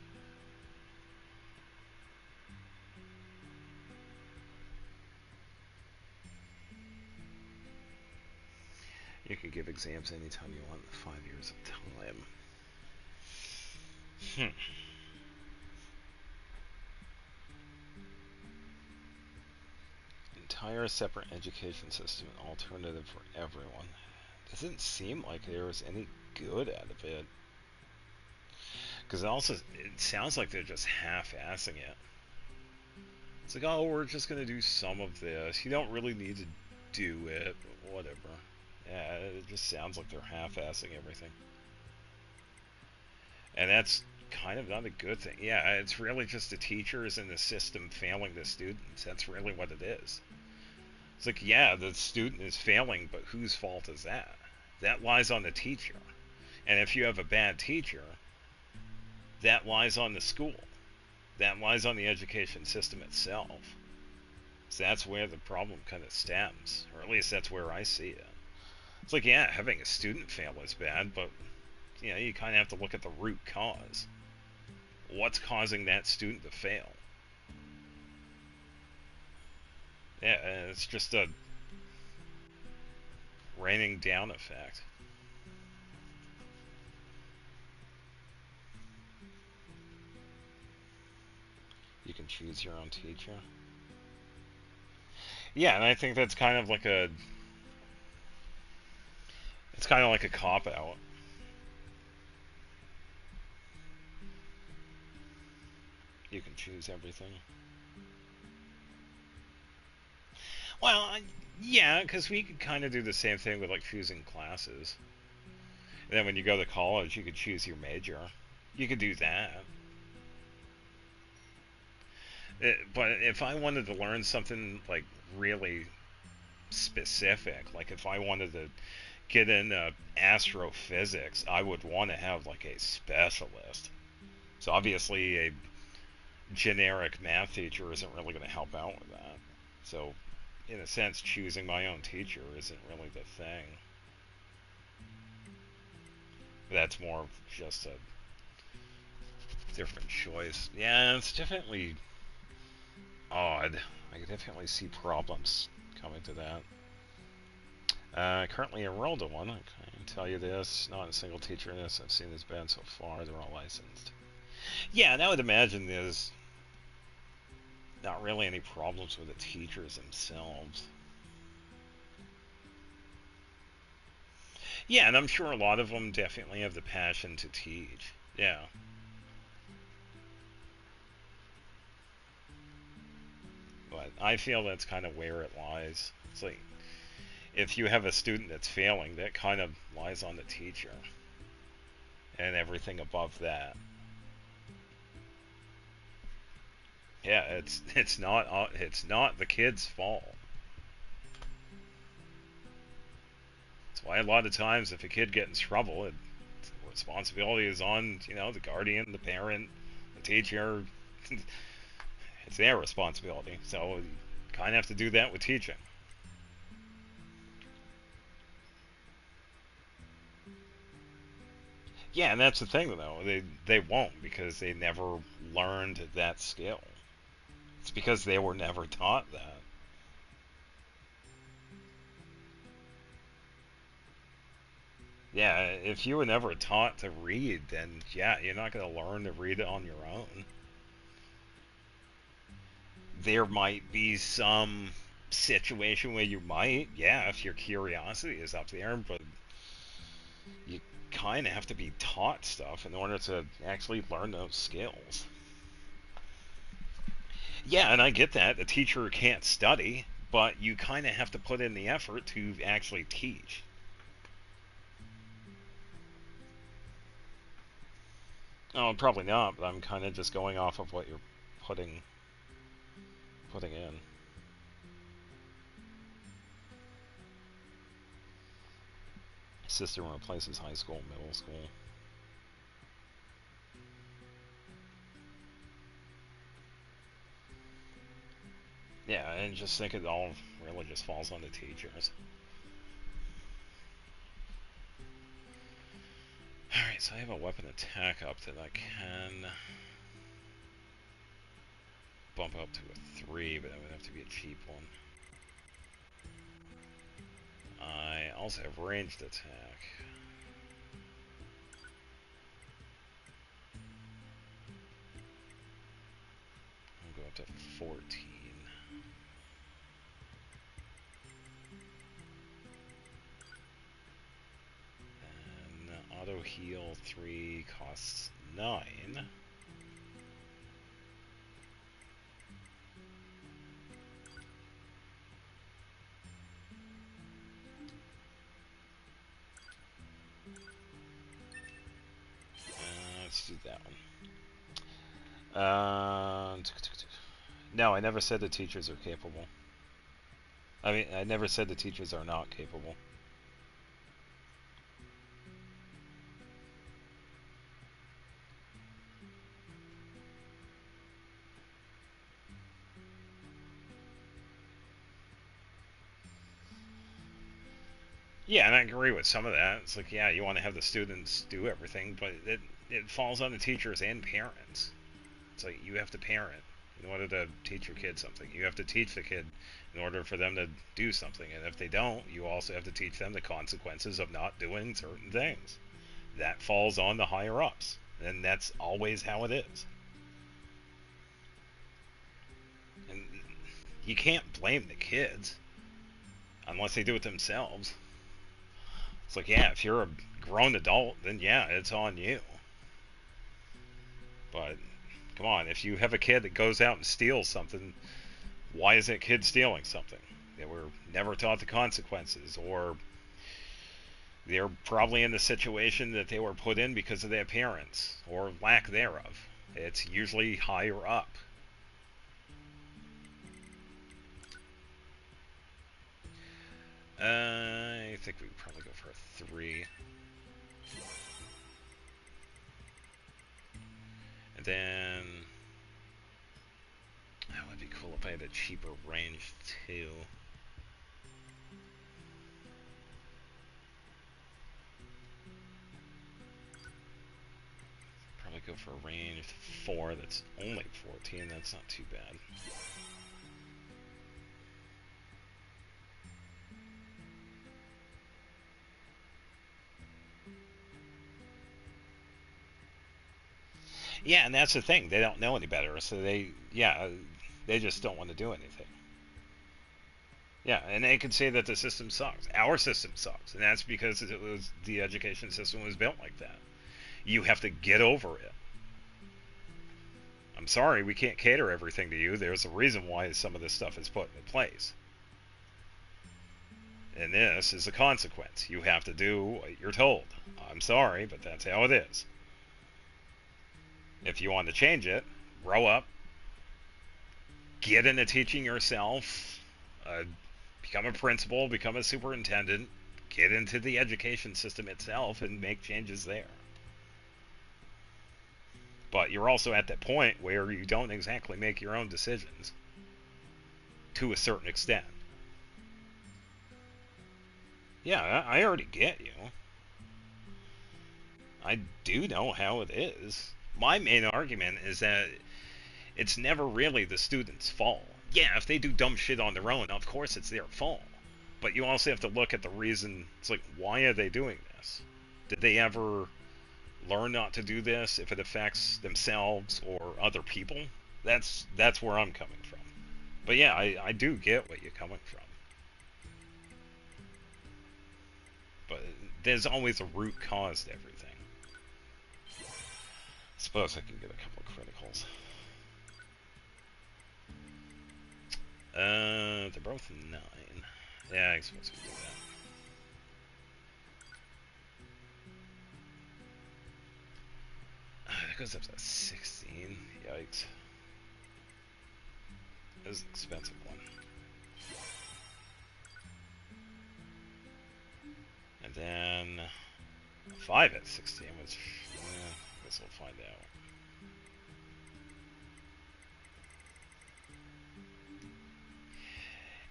You can give exams anytime you want. 5 years of time. Hmm. Entire separate education system, an alternative for everyone. Doesn't seem like there was any good out of it. Because it sounds like they're just half-assing it. It's like, oh, we're just gonna do some of this. You don't really need to do it, but whatever. Yeah, it just sounds like they're half-assing everything. And that's kind of not a good thing. Yeah, it's really just the teachers and the system failing the students. That's really what it is. It's like, yeah, the student is failing, but whose fault is that? That lies on the teacher. And if you have a bad teacher, that lies on the school. That lies on the education system itself. So that's where the problem kind of stems, or at least that's where I see it. It's like, yeah, having a student fail is bad, but you kind of have to look at the root cause. What's causing that student to fail? Yeah, it's just a raining down effect. You can choose your own teacher. Yeah, and I think that's kind of like it's kind of like a cop out. You can choose everything. Well, yeah, because we could kind of do the same thing with like choosing classes. And then when you go to college, you could choose your major. You could do that. But if I wanted to learn something like really specific, like if I wanted to get into astrophysics, I would want to have like a specialist. So obviously, a generic math teacher isn't really going to help out with that. So, in a sense, choosing my own teacher isn't really the thing. That's more of just a different choice. Yeah, it's definitely odd. I can definitely see problems coming to that. Currently enrolled in one. I can tell you this. Not a single teacher in this I've seen has been so far. They're all licensed. Yeah, and I would imagine there's not really any problems with the teachers themselves. Yeah, and I'm sure a lot of them definitely have the passion to teach. Yeah. But I feel that's kind of where it lies. It's like, if you have a student that's failing, that kind of lies on the teacher. And everything above that. Yeah, it's not the kid's fault. That's why a lot of times if a kid gets in trouble, the responsibility is on, the guardian, the parent, the teacher. It's their responsibility. So you kind of have to do that with teaching. Yeah, and that's the thing though. They won't because they never learned that skill. It's because they were never taught that. Yeah, if you were never taught to read, then yeah, you're not going to learn to read it on your own. There might be some situation where you might, yeah, if your curiosity is up there, but you kind of have to be taught stuff in order to actually learn those skills. Yeah, and I get that. The teacher can't study, but you kind of have to put in the effort to actually teach. Oh, probably not, but I'm kind of just going off of what you're putting in. System replaces high school, middle school. Yeah, and just think it all really just falls on the teachers. Alright, so I have a weapon attack up that I can bump up to a 3, but that would have to be a cheap one. I also have ranged attack. I'll go up to 14. And auto heal 3 costs 9. Let's do that one. No, I never said the teachers are capable. I mean, I never said the teachers are not capable. Yeah, and I agree with some of that. It's like, yeah, you want to have the students do everything, but it falls on the teachers and parents. It's like you have to parent in order to teach your kid something. You have to teach the kid in order for them to do something. And if they don't, you also have to teach them the consequences of not doing certain things. That falls on the higher ups. And that's always how it is. And you can't blame the kids unless they do it themselves. It's like, yeah, if you're a grown adult, then yeah, it's on you. But come on, if you have a kid that goes out and steals something, why is that kid stealing something? They were never taught the consequences, or they're probably in the situation that they were put in because of their parents, or lack thereof. It's usually higher up. I think we probably go for a 3. And then that would be cool if I had a cheaper range too. Probably go for a range 4 that's only 14. That's not too bad. Yeah, and that's the thing. They don't know any better, so they just don't want to do anything. Yeah, and they could say that the system sucks. Our system sucks, and that's because the education system was built like that. You have to get over it. I'm sorry, we can't cater everything to you. There's a reason why some of this stuff is put in place. And this is a consequence. You have to do what you're told. I'm sorry, but that's how it is. If you want to change it, grow up, get into teaching yourself, become a principal, become a superintendent, get into the education system itself, and make changes there. But you're also at that point where you don't exactly make your own decisions to a certain extent. Yeah, I already get you. I do know how it is. My main argument is that it's never really the student's fault. Yeah, if they do dumb shit on their own, of course it's their fault. But you also have to look at the reason. It's like, why are they doing this? Did they ever learn not to do this if it affects themselves or other people? That's where I'm coming from. But yeah, I do get what you're coming from. But there's always a root cause to everything. I suppose I can get a couple of criticals. They're both 9. Yeah, I suppose we can do that. That goes up to 16. Yikes. It was an expensive one. And then 5 at 16, which I guess we'll find out.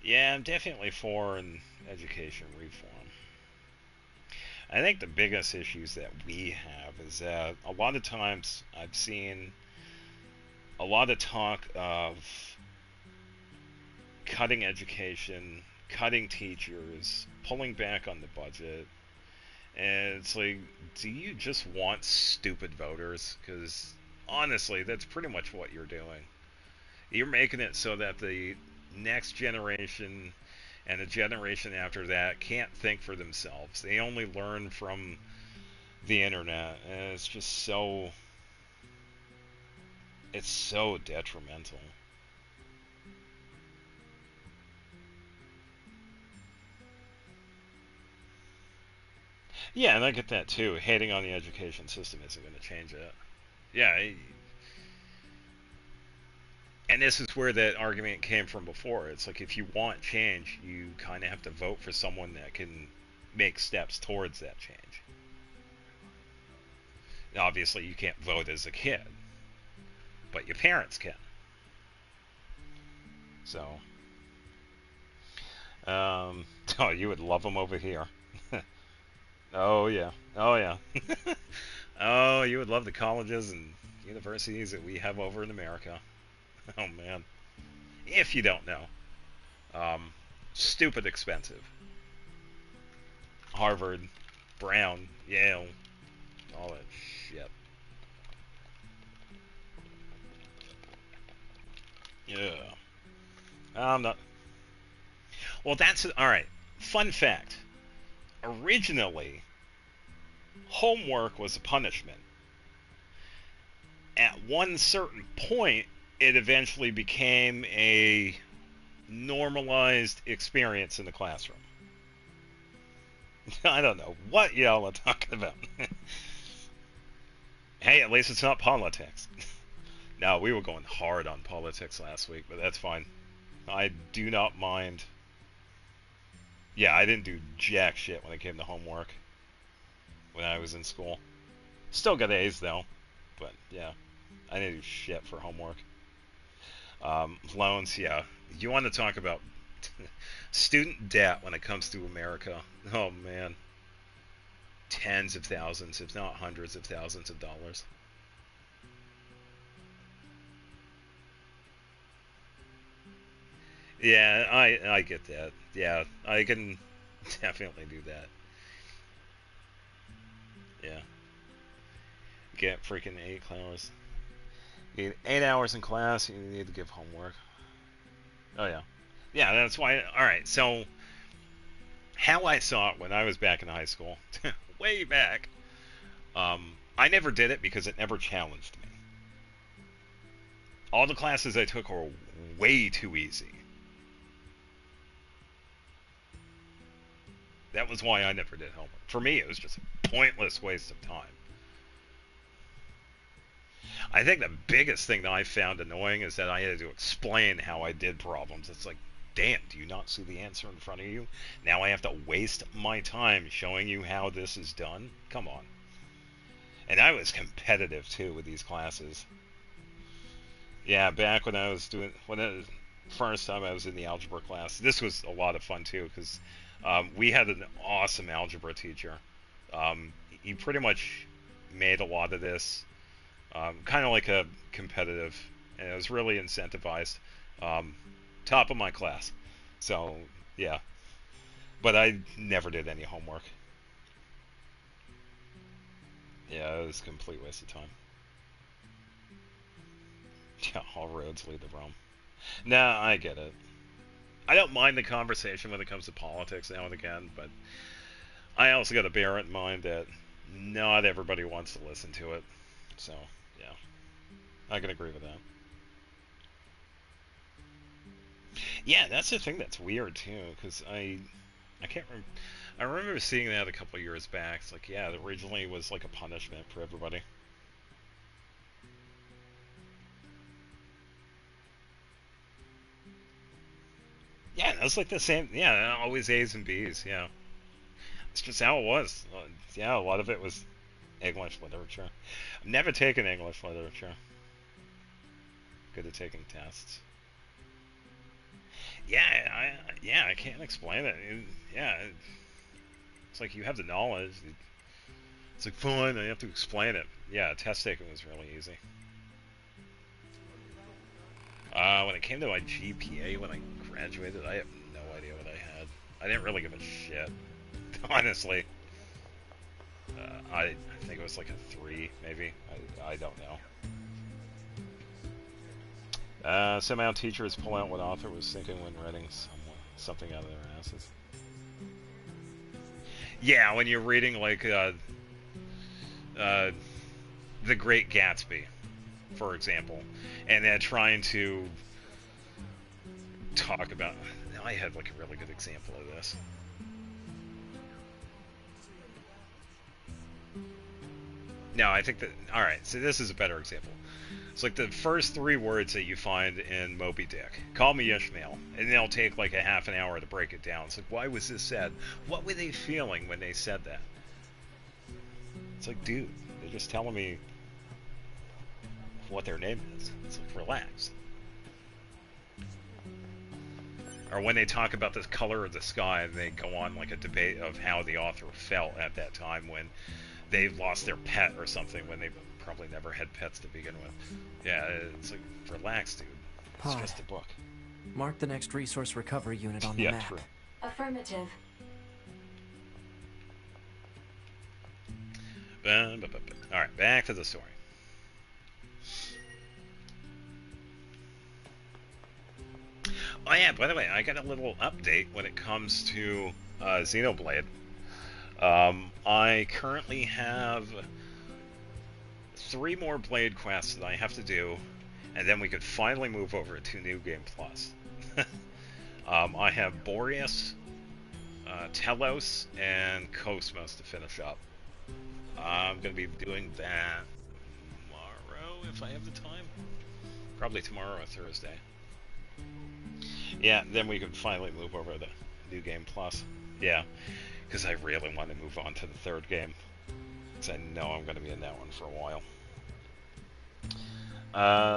Yeah, I'm definitely for an education reform. I think the biggest issues that we have is that a lot of times I've seen a lot of talk of cutting education, cutting teachers, pulling back on the budget. And it's like, do you just want stupid voters? Because honestly, that's pretty much what you're doing. You're making it so that the next generation and the generation after that can't think for themselves. They only learn from the internet, and it's so detrimental. Yeah, and I get that too. Hating on the education system isn't going to change it. Yeah, and this is where that argument came from before. It's like, if you want change, you kind of have to vote for someone that can make steps towards that change. Now, obviously, you can't vote as a kid, but your parents can. So, oh, you would love them over here. Oh yeah, oh yeah. Oh, you would love the colleges and universities that we have over in America. Oh man, if you don't know, um, stupid expensive. Harvard, Brown, Yale, all that shit. Yeah, I'm not. Well, that's all right. Fun fact: originally, homework was a punishment. At one certain point, it eventually became a normalized experience in the classroom. I don't know what y'all are talking about. Hey, at least it's not politics. No, we were going hard on politics last week, but that's fine. I do not mind. Yeah, I didn't do jack shit when it came to homework when I was in school. Still got A's though, but yeah, I didn't do shit for homework. Loans, yeah. You want to talk about student debt when it comes to America? Oh man, tens of thousands, if not hundreds of thousands of dollars. Yeah, I get that. Yeah, I can definitely do that. Yeah, get freaking 8 hours. You need 8 hours in class. You need to give homework. Oh yeah, yeah. That's why. All right. So how I saw it when I was back in high school, way back. I never did it because it never challenged me. All the classes I took were way too easy. That was why I never did homework. For me, it was just a pointless waste of time. I think the biggest thing that I found annoying is that I had to explain how I did problems. It's like, damn, do you not see the answer in front of you? Now I have to waste my time showing you how this is done? Come on. And I was competitive too with these classes. Yeah, back when I was doing first time I was in the algebra class. This was a lot of fun too because we had an awesome algebra teacher. He pretty much made a lot of this kind of like a competitive, and it was really incentivized. Um, Top of my class. So, yeah. But I never did any homework. Yeah, it was a complete waste of time. Yeah, all roads lead to Rome. Nah, I get it. I don't mind the conversation when it comes to politics now and again, but I also got to bear in mind that not everybody wants to listen to it. So, yeah, I can agree with that. Yeah, that's the thing that's weird too, because I can't remember. I remember seeing that a couple years back. It's like, yeah, it originally was like a punishment for everybody. Yeah, that's like the same. Yeah, always A's and B's. Yeah, it's just how it was. Yeah, a lot of it was English literature. I've never taken English literature. Good at taking tests. Yeah, I can't explain it. Yeah, it's like you have the knowledge. It's like fine, I have to explain it. Yeah, test taking was really easy. When it came to my GPA when I graduated, I have no idea what I had. I didn't really give a shit, honestly. I think it was like a 3, maybe. I don't know. Somehow teachers pull out what author was thinking when writing something out of their asses. Yeah, when you're reading like uh, The Great Gatsby, for example, and then trying to talk about. I had like a really good example of this. No, I think that. All right, so this is a better example. It's like the first 3 words that you find in Moby Dick. Call me Ishmael, and they'll take like a half an hour to break it down. It's like, why was this said? What were they feeling when they said that? It's like, dude, they're just telling me what their name is. It's like, relax. Or when they talk about the color of the sky, and they go on like a debate of how the author felt at that time when they lost their pet or something, when they probably never had pets to begin with. Yeah, it's like, relax, dude. It's Pod. just a book. Mark the next resource recovery unit on the Yeah, map. true. Affirmative. Alright, back to the story. Oh yeah, by the way, I got a little update when it comes to Xenoblade. I currently have 3 more Blade quests that I have to do, and then we could finally move over to New Game Plus. I have Boreas, Telos, and Cosmos to finish up. I'm going to be doing that tomorrow if I have the time. Probably tomorrow or Thursday. Yeah, then we could finally move over to New Game Plus. Yeah, because I really want to move on to the 3rd game. Because I know I'm going to be in that one for a while.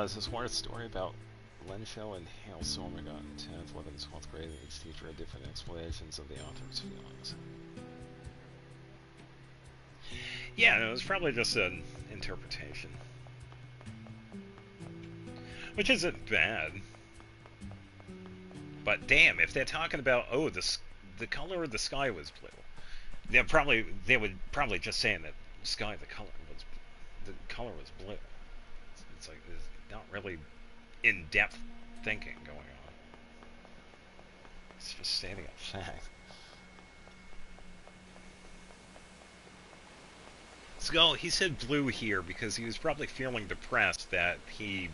It's a smart story about Lenshow and Hailstorm got in 10th, 11th, 12th grade, and each teacher had different explanations of the author's feelings. Yeah, it was probably just an interpretation. Which isn't bad. But damn, if they're talking about, oh, the color of the sky was blue, they would probably just saying that the color was blue. It's like there's not really in-depth thinking going on. It's just stating a fact. So he said blue here because he was probably feeling depressed that he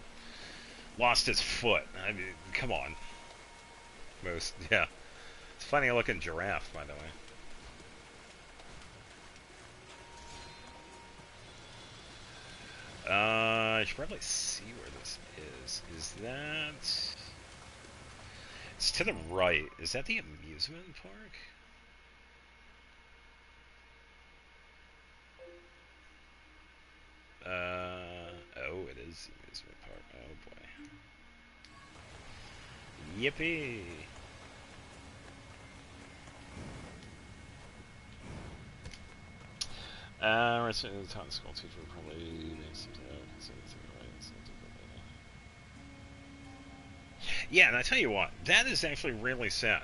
lost his foot. I mean, come on. Yeah. It's a funny looking giraffe, by the way. I should probably see where this is. Is that... It's to the right. Is that the amusement park? Oh, it is the amusement park. Oh, boy. Yippee! Rest of the top school teacher probably makes something out. Yeah, and I tell you what, that is actually really sad.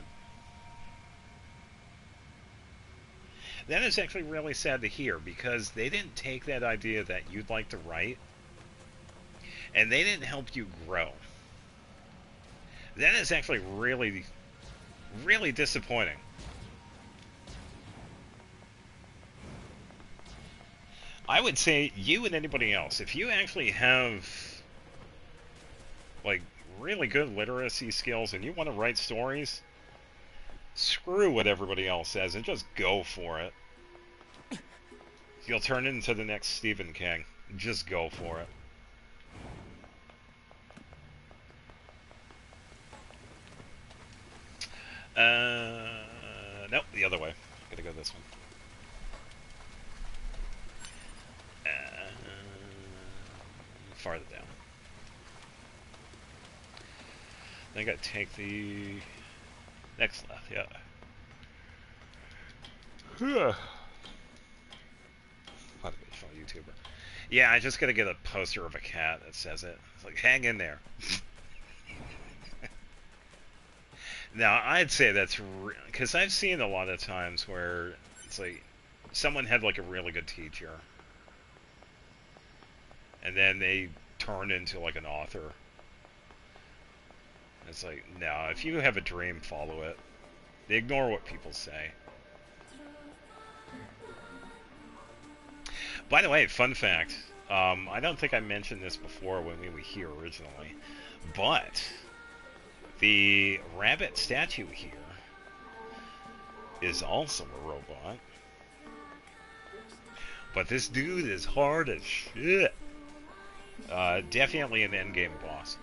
That is actually really sad to hear because they didn't take that idea that you'd like to write and they didn't help you grow. That is actually really, really disappointing. I would say you and anybody else, if you actually have like really good literacy skills and you want to write stories, screw what everybody else says and just go for it. You'll turn into the next Stephen King. Just go for it. Nope, the other way. Gotta go this one. Farther down. Then I gotta take the next left, yeah. Motivational YouTuber. Yeah, I just gotta get a poster of a cat that says it. It's like, hang in there. Now, I'd say that's because I've seen a lot of times where it's like someone had like a really good teacher, and then they turn into like an author. It's like, no, if you have a dream, follow it. Ignore what people say. By the way, fun fact. I don't think I mentioned this before when we were here originally, but the rabbit statue here is also a robot. But this dude is hard as shit. Definitely an endgame boss.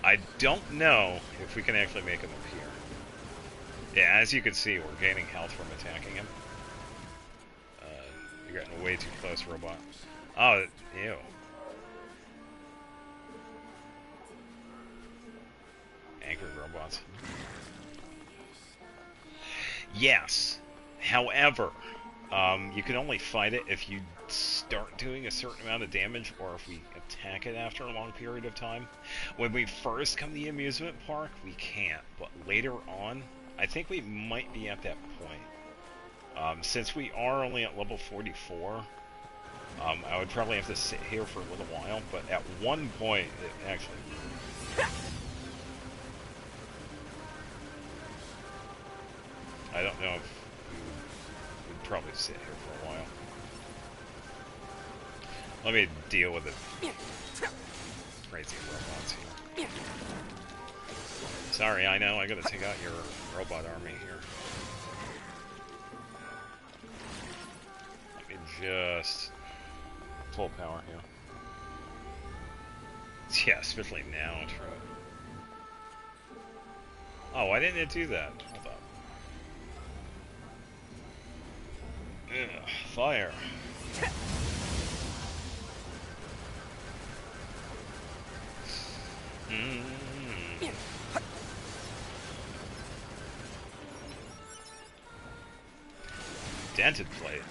I don't know if we can actually make him appear. Yeah, as you can see, we're gaining health from attacking him. You're getting way too close, robot. Oh, ew. Angry robots. Yes. However, you can only fight it if you start doing a certain amount of damage or if we attack it after a long period of time. When we first come to the amusement park, we can't. But later on, I think we might be at that point. Since we are only at level 44, I would probably have to sit here for a little while, but at one point, it actually... I don't know if we'd probably sit here for a while. Let me deal with it. Crazy robots here. Sorry, I know, I gotta take out your robot army here. Let me just... full power here. Yeah, especially now, true. Oh, why didn't it do that? Hold up. Ugh, fire. Dented plate.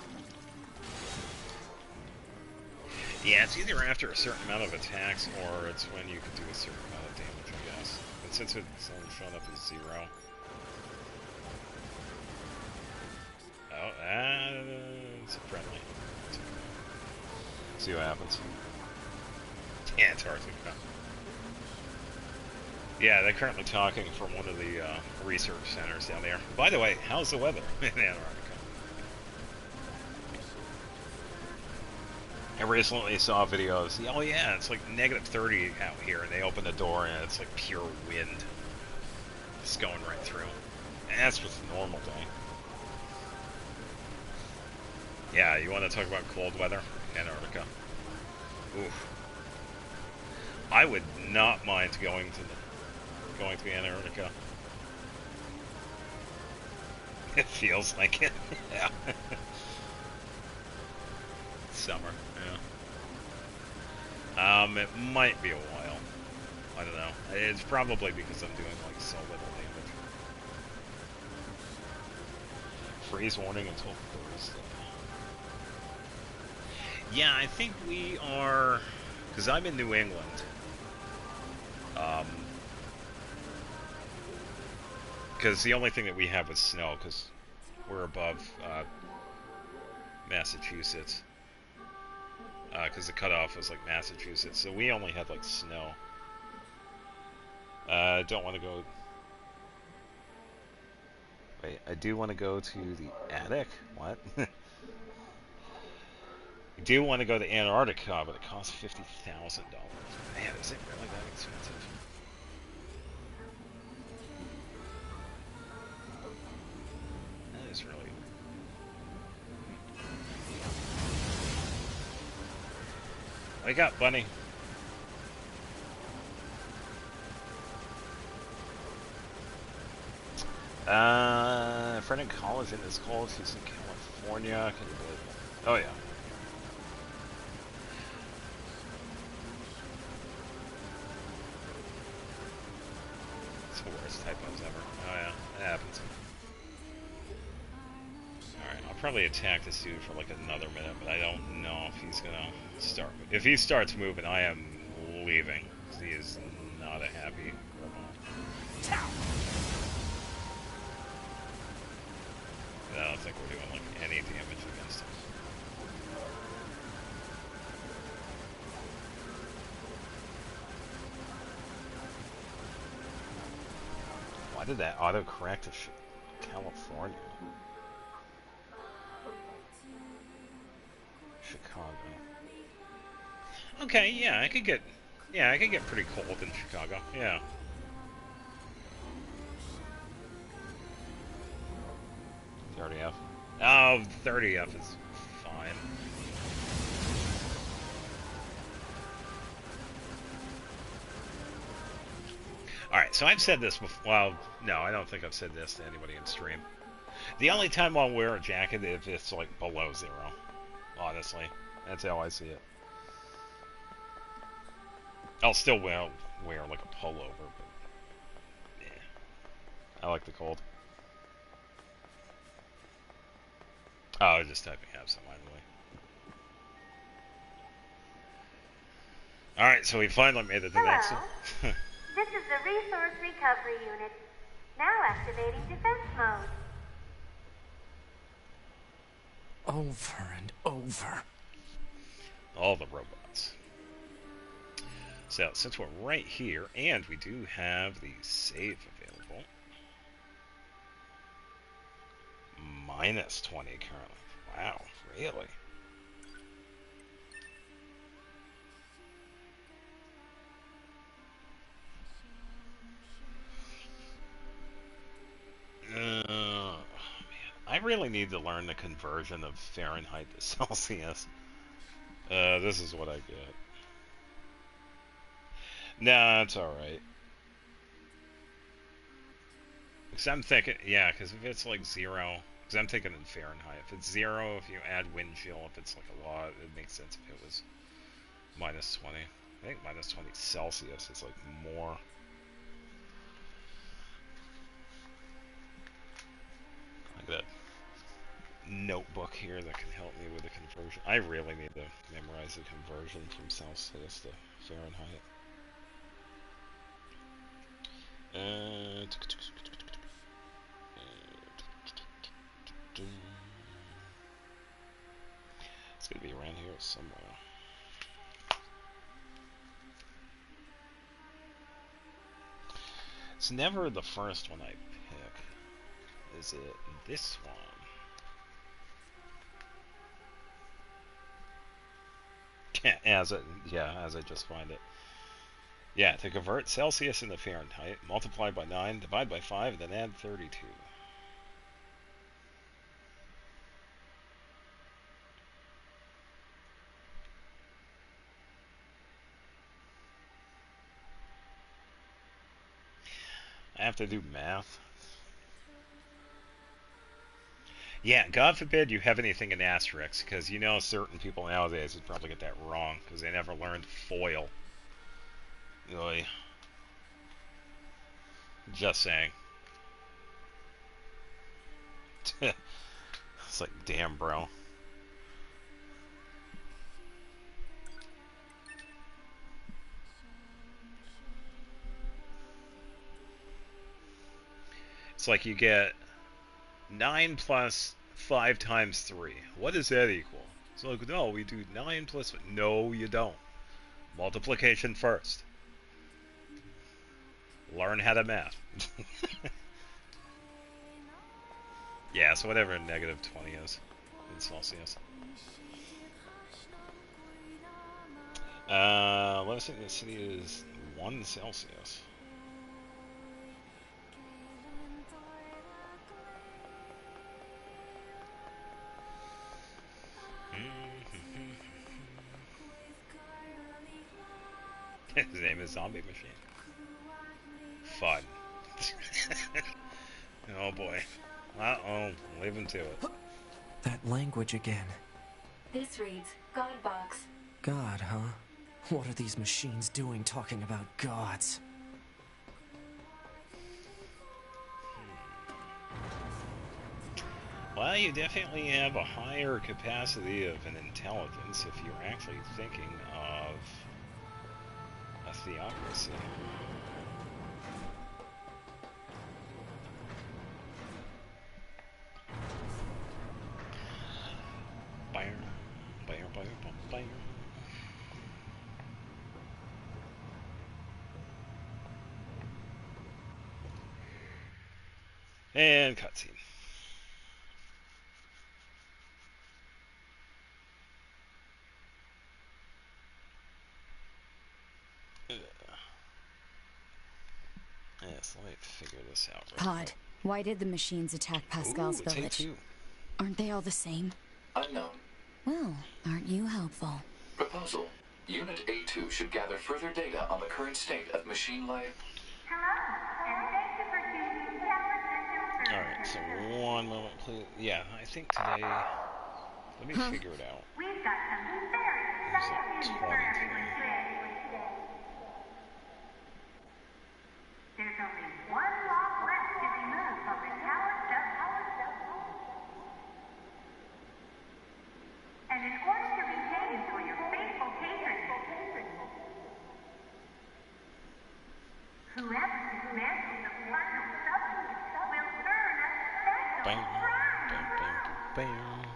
Yeah, it's either after a certain amount of attacks or it's when you can do a certain amount of damage, I guess. But since it's only shown up as 0. Oh, it's friendly. See what happens. Yeah, it's Arctic. Yeah, they're currently talking from one of the research centers down there. By the way, how's the weather in Antarctica? I recently saw videos. Oh yeah, it's like -30 out here, and they open the door and it's like pure wind. It's going right through. And that's just a normal day. Yeah, you want to talk about cold weather? Antarctica. Oof. I would not mind going to Antarctica. It feels like it. Yeah. Summer, yeah. It might be a while. I don't know. It's probably because I'm doing like so little damage. Freeze warning until Thursday. Yeah, I think we are, because I'm in New England. Because the only thing that we have was snow, because we're above Massachusetts. Because the cutoff was like Massachusetts, so we only had like snow. Don't want to go. Wait, I do want to go to the attic. What? I do want to go to Antarctica, but it costs $50,000. Man, is it really that expensive? That is really. Wake up, bunny. A friend in college in his college. He's in California. Can you believe it? Oh yeah. It's the worst typos ever. Oh yeah, that happens. Alright, I'll probably attack this dude for like another minute, but I don't know if he's gonna start. If he starts moving, I am leaving. He is not a happy criminal. I don't think we're doing like any damage against him. Why did that auto-correct to California? Chicago. Okay, yeah, I could get pretty cold in Chicago. Yeah. 30F. Oh, 30F is fine. Alright, so I've said this before. Well, no, I don't think I've said this to anybody in stream. The only time I'll wear a jacket is if it's like below 0. Honestly. That's how I see it. I'll still wear like a pullover, but yeah. I like the cold. Oh, I was just typing absentmindedly. Alright, so we finally made it to the next one. This is the Resource Recovery Unit. Now activating defense mode. Over and over. All the robots. So, since we're right here, and we do have the save available, minus 20 currently. Wow, really? Man, I really need to learn the conversion of Fahrenheit to Celsius. This is what I get. Nah, it's alright. Because I'm thinking, yeah, because if it's like 0, because I'm thinking in Fahrenheit. If it's 0, if you add wind chill, if it's like a lot, it makes sense if it was minus 20. I think minus 20 Celsius is like more. Look at that notebook here that can help me with the conversion. I really need to memorize the conversion from Celsius to Fahrenheit. It's gonna be around here somewhere. It's never the first one I pick. Is it this one? as I just find it. Yeah, to convert Celsius into Fahrenheit, multiply by 9, divide by 5, then add 32. I have to do math. Yeah, God forbid you have anything in asterisks, because you know certain people nowadays would probably get that wrong, because they never learned FOIL. Oy. Just saying. It's like, damn, bro. It's like you get 9 plus 5 times 3. What does that equal? It's like, no, we do 9 plus... No, you don't. Multiplication first. Learn how to math. Yeah, so whatever negative 20 is in Celsius. Let us think the city is 1 Celsius. His name is Zombie Machine. Fun. Oh boy. Uh-oh, leave him to it. That language again. This reads God Box. God, huh? What are these machines doing talking about gods? Well, you definitely have a higher capacity of an intelligence if you're actually thinking of a theocracy. And cutscene. Yes, let me figure this out real Pod, quick. why did the machines attack Pascal's Ooh, it's village? A2. Aren't they all the same? Unknown. Well, aren't you helpful? Proposal. Unit A2 should gather further data on the current state of machine life. Hello, and thank you for choosing Tower System Services. Alright, so one moment, please. Yeah, I think today... Let me figure it out. We've got some very exciting news for 20 everyone today. There's only one lock left to be moved from the Tower Sub. And in order to retain for your faithful patrons, whoever dismantles the final substance will earn a special Bam, prize. bam, bam, bam.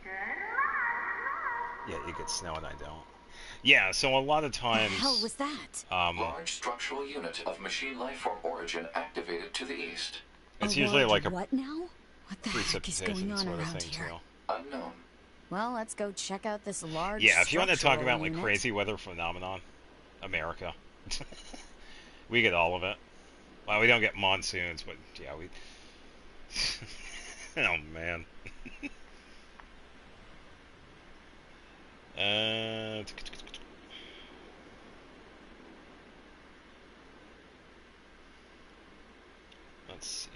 Good luck. Yeah, you get snow and I don't. Yeah, so a lot of times... The hell was that? Large structural unit of machine life form origin activated to the east. It's A usually large like a what now? What the heck is precipitation going on sort of around thing, here? too. Unknown. Well, let's go check out this large Yeah, if you want to talk structural about like unit. crazy weather phenomenon, America. We get all of it. Well, we don't get monsoons, but yeah, we... Oh, man. uh... Let's see.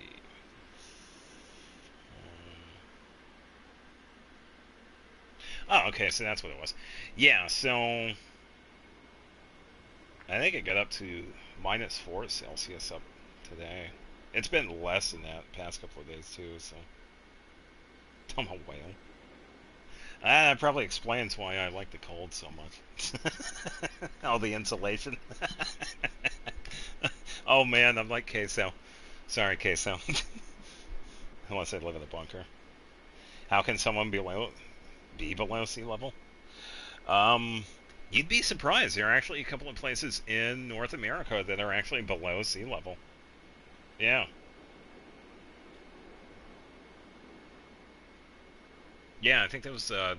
Oh, okay, so that's what it was. Yeah, so... I think it got up to -4 Celsius up today. It's been less than that the past couple of days, too, so... I'm a whale. That probably explains why I like the cold so much. All the insulation. Oh man, I'm like Queso. Sorry, Queso. Unless I live in a bunker. How can someone be below sea level? You'd be surprised. There are actually a couple of places in North America that are actually below sea level. Yeah. Yeah, I think there was a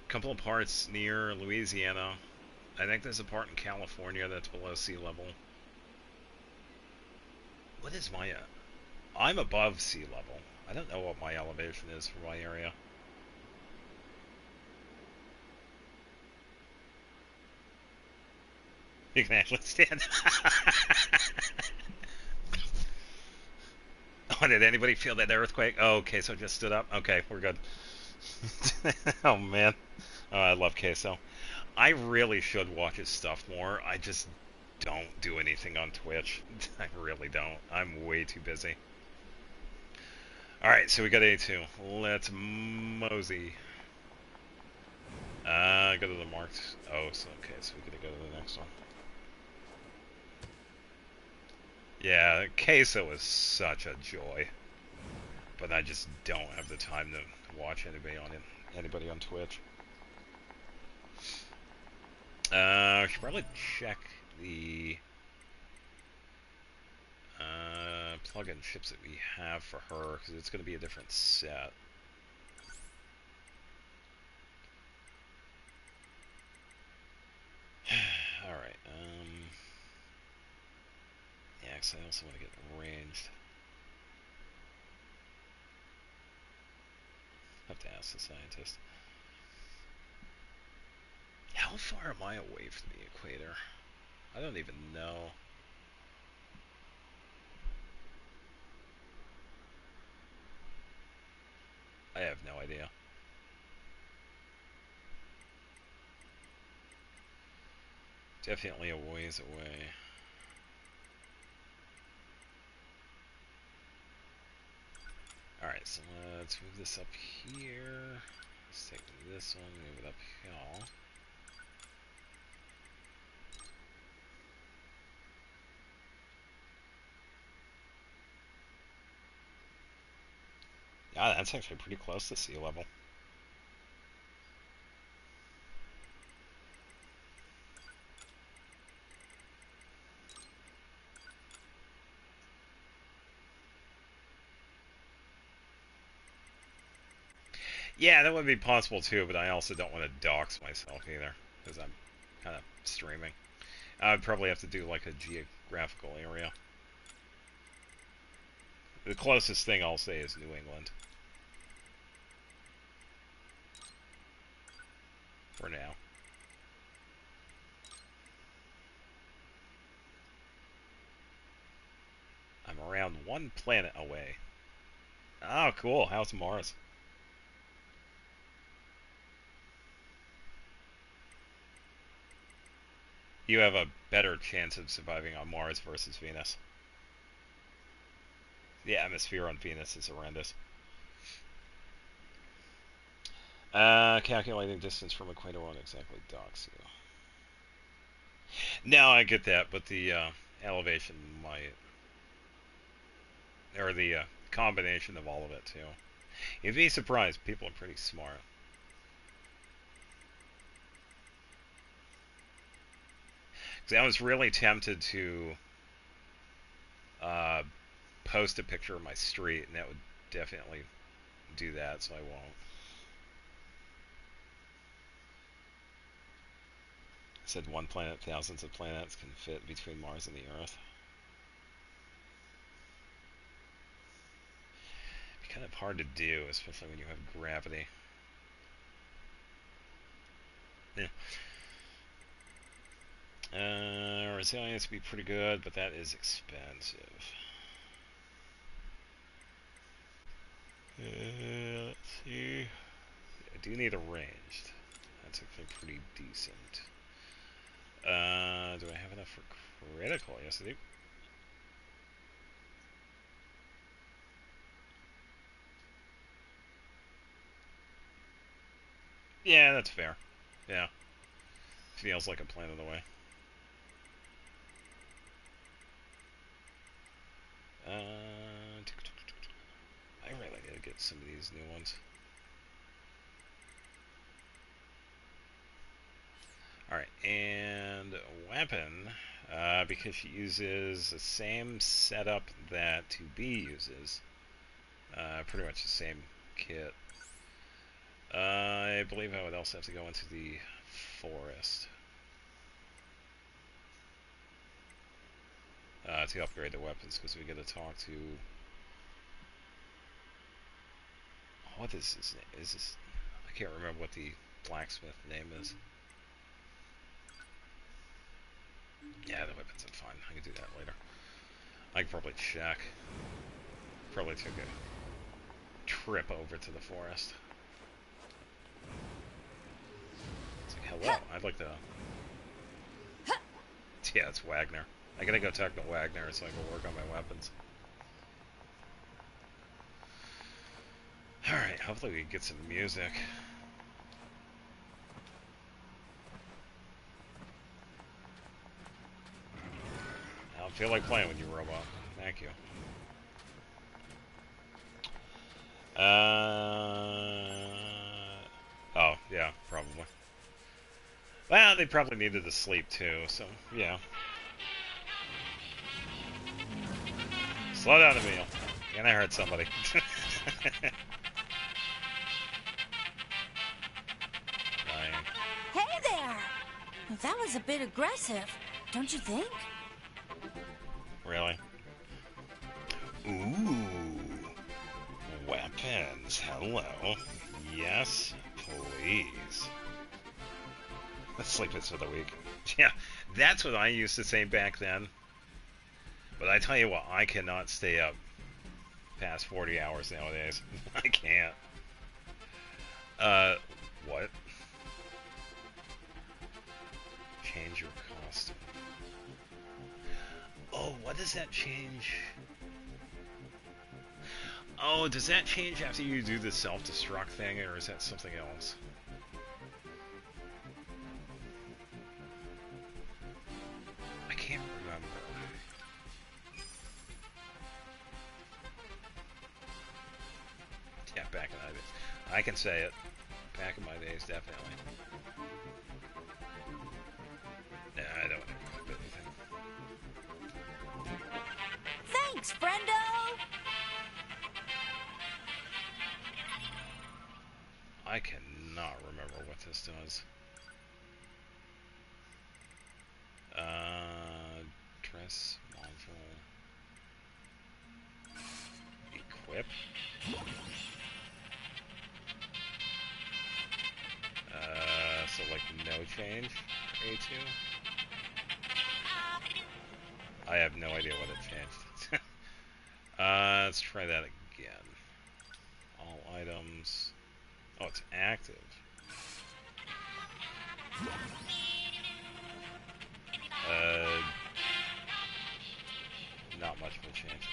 couple of parts near Louisiana. I think there's a part in California that's below sea level. What is my... I'm above sea level. I don't know what my elevation is for my area. You can actually stand. Oh, did anybody feel that earthquake? Oh, okay, so it just stood up? Okay, we're good. Oh, man. Oh, I love Queso. I really should watch his stuff more. I just don't do anything on Twitch. I really don't. I'm way too busy. Alright, so we got A2. Let's mosey. Go to the marked... Oh, so okay, so we gotta go to the next one. Yeah, queso was such a joy, but I just don't have the time to watch anybody on Twitch. I should probably check the plug-in chips that we have for her, because it's going to be a different set. Alright, yeah, because I also want to get ranged. Have to ask the scientist. How far am I away from the equator? I don't even know. I have no idea. Definitely a ways away. Alright, so let's move this up here. Let's take this one, move it up here. Yeah, that's actually pretty close to sea level. Yeah, that would be possible too, but I also don't want to dox myself either, because I'm kind of streaming. I'd probably have to do like a geographical area. The closest thing I'll say is New England. For now. I'm around one planet away. Oh, cool. How's Mars? You have a better chance of surviving on Mars versus Venus. The atmosphere on Venus is horrendous. Calculating distance from equator won't exactly dox you. No, I get that, but the elevation might. Or the combination of all of it, too. You'd be surprised. People are pretty smart. Because I was really tempted to post a picture of my street, and that would definitely do that, so I won't. I said one planet, thousands of planets can fit between Mars and the Earth. It'd be kind of hard to do, especially when you have gravity. Yeah. Resilience would be pretty good, but that is expensive. Let's see. I do need a ranged. That's actually pretty decent. Do I have enough for critical? Yes, I do. Yeah, that's fair. Yeah. Feels like a planet away. I really gotta get some of these new ones. Alright, and weapon, because she uses the same setup that 2B uses. Pretty much the same kit. I believe I would also have to go into the forest. To upgrade the weapons, because we gotta talk to... What is his name? Is this... I can't remember what the blacksmith name is. Yeah, the weapons are fine. I can do that later. I can probably check. Probably took a trip over to the forest. It's like, hello, I'd like to... Yeah, it's Wagner. I gotta go talk to Wagner so I can work on my weapons. Alright, hopefully we can get some music. How don't feel like playing with you, robot. Thank you. Oh, yeah, probably. Well, they probably needed to sleep too, so, yeah. Slow down, Emil. You're gonna hurt somebody. Hey there! That was a bit aggressive, don't you think? Really? Ooh. Weapons. Hello. Yes, please. Sleep is for the week. Yeah, that's what I used to say back then. But I tell you what, I cannot stay up past 40 hours nowadays. I can't. What? Change your costume. Oh, what does that change? Oh, does that change after you do the self-destruct thing, or is that something else? I can't remember. Yeah, back in my days. I can say it. Back in my days, definitely. Nah, I don't remember anything. Thanks, friendo! I cannot remember what this does. Dress, module, equip. So like no change, A2? I have no idea what it changed. Let's try that again. All items. Oh, it's active. Not much of a change.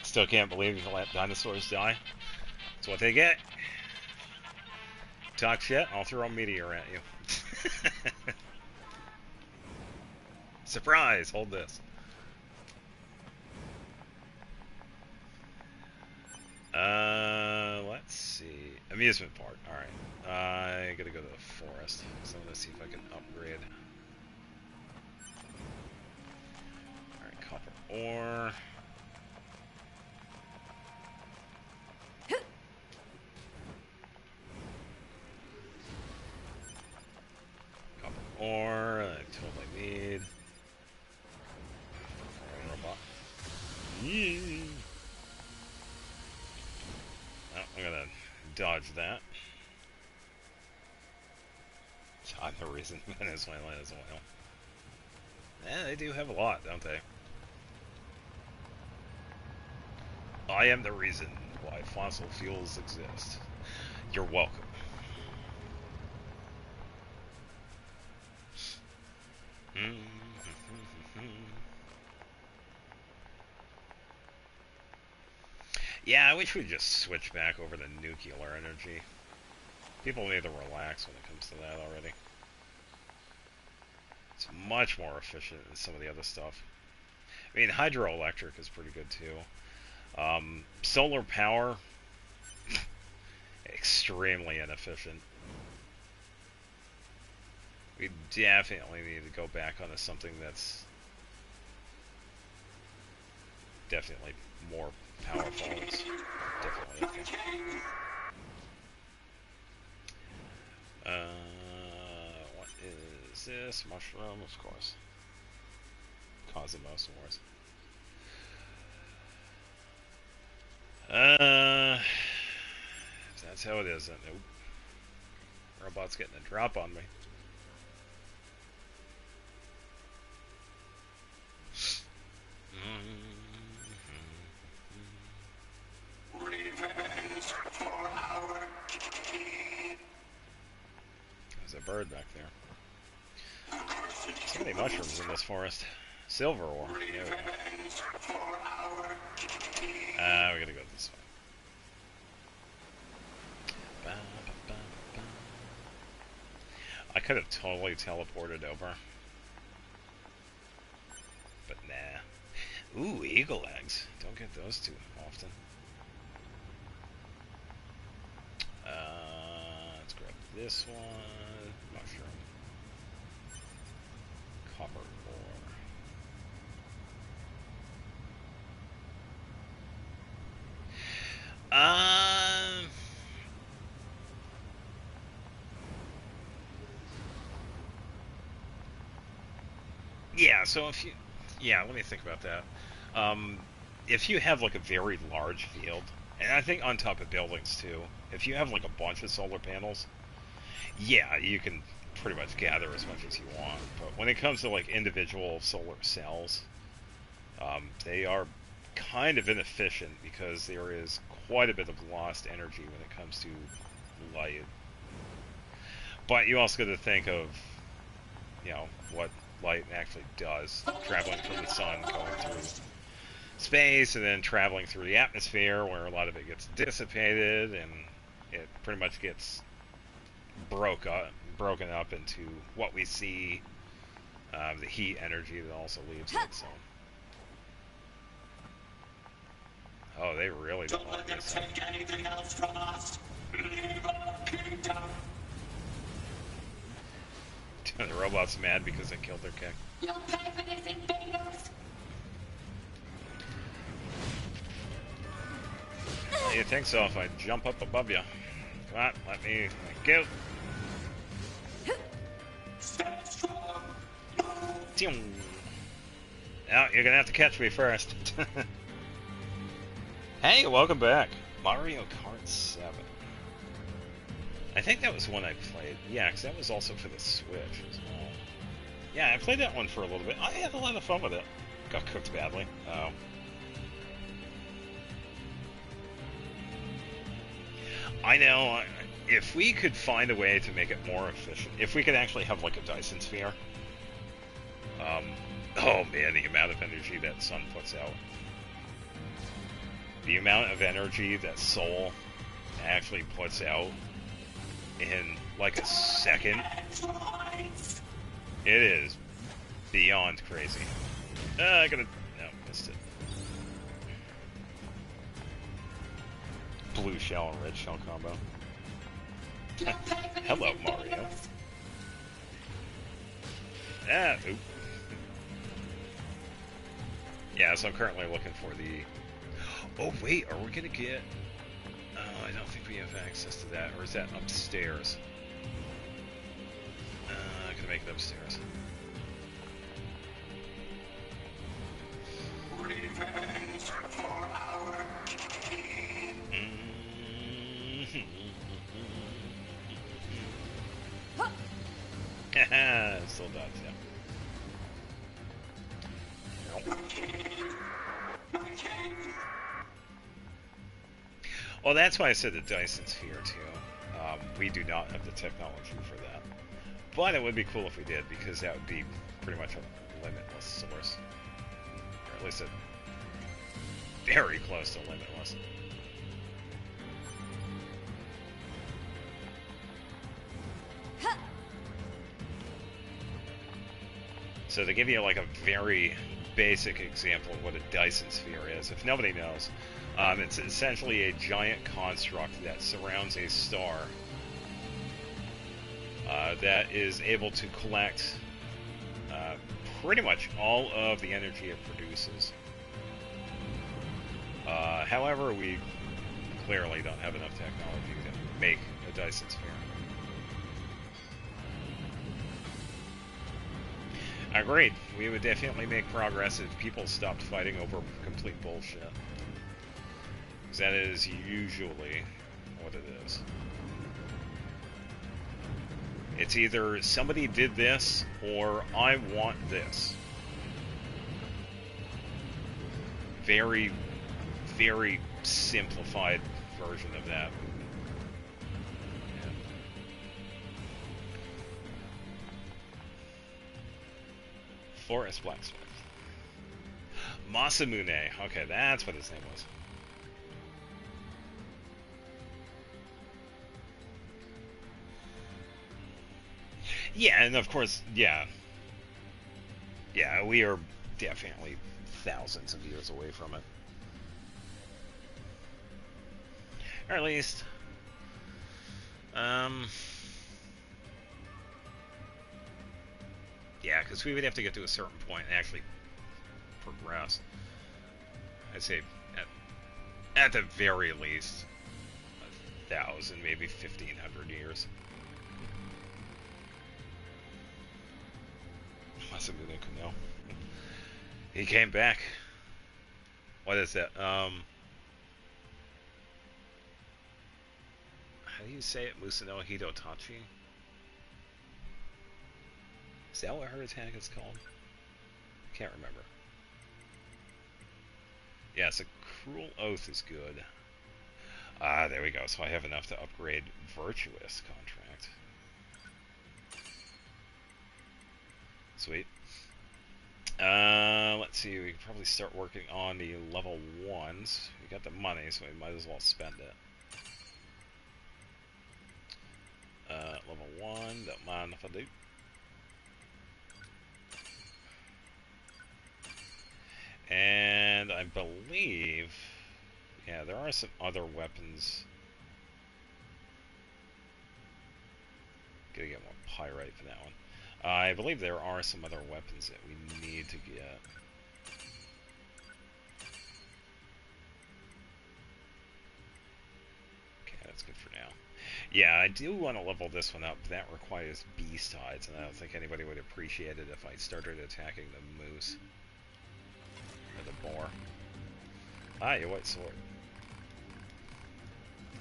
Still can't believe you let dinosaurs die. That's what they get. Talk shit, I'll throw a meteor at you. Surprise! Hold this. Let's see. Amusement park. Alright. I gotta go to the forest. So I'm gonna see if I can upgrade. Alright, copper ore. Copper ore. I totally need. Robot. Yee. Oh, I'm gonna dodge that. I'm the reason Venezuela is oil. Yeah, they do have a lot, don't they? I am the reason why fossil fuels exist. You're welcome. Yeah, I wish we'd just switch back over to nuclear energy. People need to relax when it comes to that already. It's much more efficient than some of the other stuff. I mean, hydroelectric is pretty good too. Solar power, extremely inefficient. We definitely need to go back onto something that's definitely more powerful. It's definitely what is this? Mushroom, of course. Cause of most wars. If that's how it is, then nope. Robot's getting a drop on me. There's a bird back there. So many mushrooms in this forest. Silver ore. There we go. We gotta go this way. I could have totally teleported over. eagle eggs. Don't get those too often. Let's grab this one. Mushroom. Copper ore. Yeah, so if you... Yeah, let me think about that. If you have, like, a very large field, and I think on top of buildings, too, if you have, like, a bunch of solar panels, yeah, you can pretty much gather as much as you want. But when it comes to, like, individual solar cells, they are kind of inefficient because there is quite a bit of lost energy when it comes to light. But you also got to think of, you know, what light actually does, traveling from the sun, going through space, and then traveling through the atmosphere, where a lot of it gets dissipated, and it pretty much gets broken up into what we see, the heat energy that also leaves it. So, oh, they really don't let them take anything else from us. Leave our kingdom. The robot's mad because I killed their king. You'll pay for this, invaders. You think so if I jump up above you? Come on, let me go. Stay strong. Now you're gonna have to catch me first. Hey, welcome back. Mario Kart 7. I think that was one I played. Yeah, because that was also for the Switch as well. Yeah, I played that one for a little bit. I had a lot of fun with it. Got cooked badly. Oh. I know. If we could find a way to make it more efficient, if we could actually have like a Dyson sphere. Oh man, the amount of energy that sun puts out. The amount of energy that Soul actually puts out in like a second. It is beyond crazy. I gotta... No, missed it. Blue shell and red shell combo. Hello, Mario. Oop. Yeah, so I'm currently looking for the... Oh, wait, are we gonna get... I don't think we have access to that, or is that upstairs? I'm gonna make it upstairs. Revenge for our king. Haha, still dodge, yeah. Well, that's why I said the Dyson's here, too. We do not have the technology for that. But it would be cool if we did, because that would be pretty much a limitless source. Or at least a very close to limitless. So to give you like a very basic example of what a Dyson sphere is, if nobody knows, it's essentially a giant construct that surrounds a star that is able to collect pretty much all of the energy it produces. However, we clearly don't have enough technology to make a Dyson sphere. Agreed. We would definitely make progress if people stopped fighting over complete bullshit. Because that is usually what it is. It's either somebody did this, or I want this. Very, very simplified version of that. Forest Blacksmith. Masamune. Okay, that's what his name was. Yeah, and of course, yeah. Yeah, we are definitely thousands of years away from it. Or at least, yeah, because we would have to get to a certain point and actually progress. I'd say at the very least 1,000, maybe 1,500 years. Masamune Kuno. He came back. What is that? How do you say it? Musano Hidotachi? Is that what her attack is called? I can't remember. Yes, a cruel oath is good. Ah, there we go. So I have enough to upgrade Virtuous Contract. Sweet. Let's see. We can probably start working on the level 1s. We got the money, so we might as well spend it. Level 1. Don't mind if I do. And I believe, yeah, there are some other weapons. Gotta get more pyrite for that one. I believe there are some other weapons that we need to get. Okay, that's good for now. Yeah, I do want to level this one up. That requires beast hides, and I don't think anybody would appreciate it if I started attacking the moose. Or the boar. Ah, your white sword.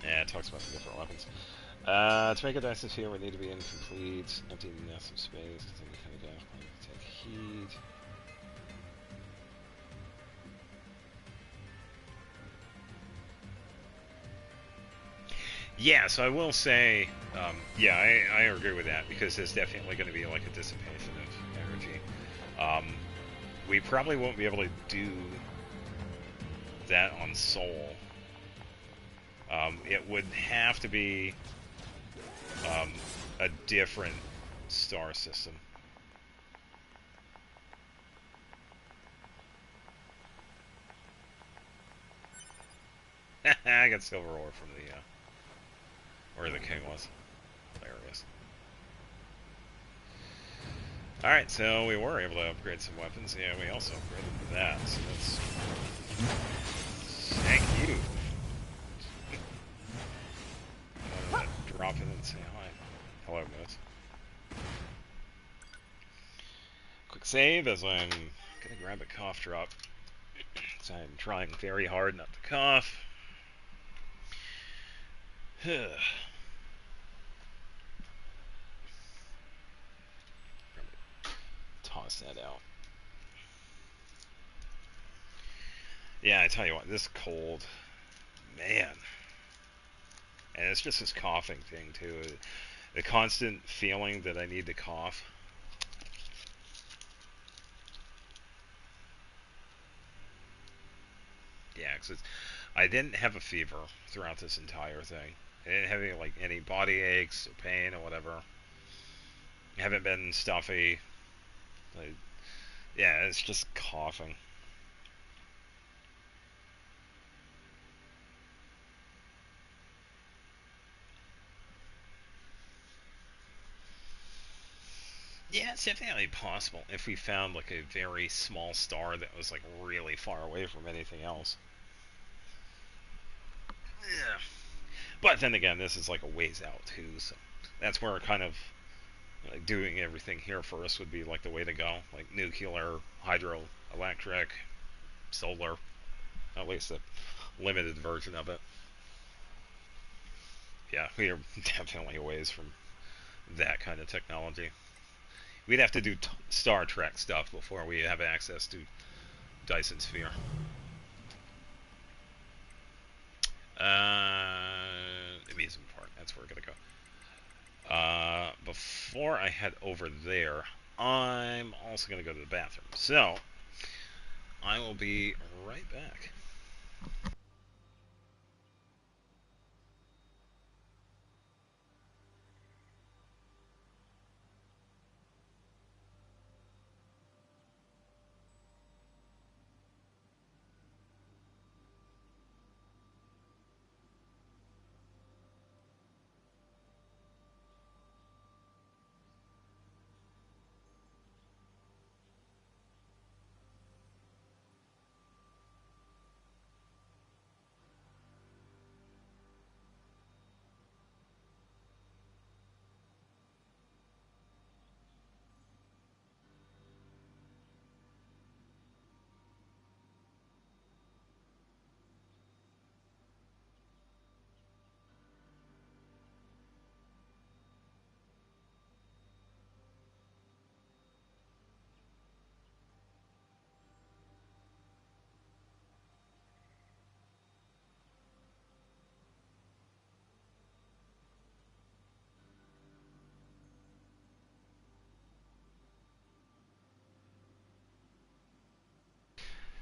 Yeah, it talks about the different weapons. To make a Dyson sphere, we need to be in complete emptiness of space. Continue coming down. Take heat. Yeah, so I will say, yeah, I agree with that, because there's definitely going to be like a dissipation of energy. We probably won't be able to do that on Soul. It would have to be a different star system. I got silver ore from the where the king was. Hilarious. Alright, so we were able to upgrade some weapons. Yeah, we also upgraded that, so that's... Thank you. Drop in and say hi. Hello, guys. Quick save as I'm gonna grab a cough drop. So I'm trying very hard not to cough. Toss that out. Yeah, I tell you what, this cold, man. And it's just this coughing thing, too. The constant feeling that I need to cough. Yeah, because I didn't have a fever throughout this entire thing. I didn't have any, like, any body aches or pain or whatever. I haven't been stuffy. Like, yeah, it's just coughing. Yeah, it's definitely possible if we found like a very small star that was like really far away from anything else. Yeah. But then again, this is like a ways out too, so that's where kind of like doing everything here first would be like the way to go. Like nuclear, hydroelectric, solar, at least a limited version of it. Yeah, we are definitely a ways from that kind of technology. We'd have to do Star Trek stuff before we have access to Dyson Sphere. Amusement park. That's where we're gonna go. Before I head over there, I'm also gonna go to the bathroom. So I will be right back.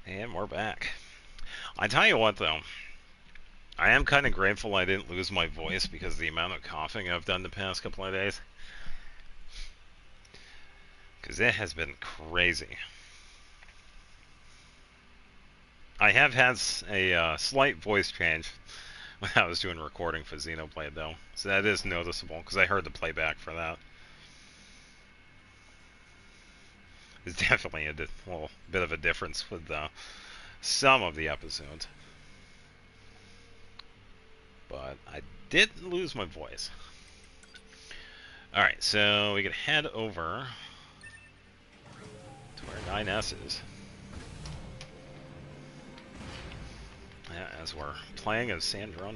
And we're back. I tell you what, though. I am kind of grateful I didn't lose my voice because of the amount of coughing I've done the past couple of days. Because it has been crazy. I have had a slight voice change when I was doing recording for Xenoblade, though. So that is noticeable, because I heard the playback for that. There's definitely a little bit of a difference with some of the episodes. But I did lose my voice. Alright, so we can head over to where 9S is. Yeah, as we're playing as Sandrone.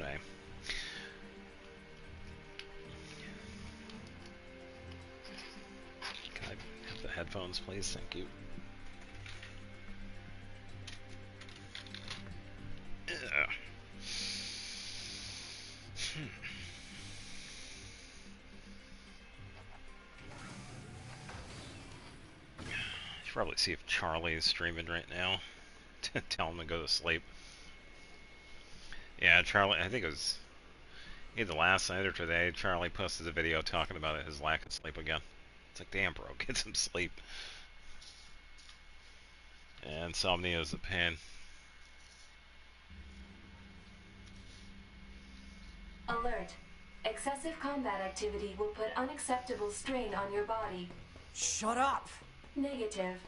Can I have the headphones, please? Thank you. Should probably see if Charlie is streaming right now. Tell him to go to sleep. Yeah, Charlie, I think it was either last night or today, Charlie posted a video talking about his lack of sleep again. It's like, damn, bro, get some sleep. And insomnia is a pain. Alert. Excessive combat activity will put unacceptable strain on your body. Shut up! Negative.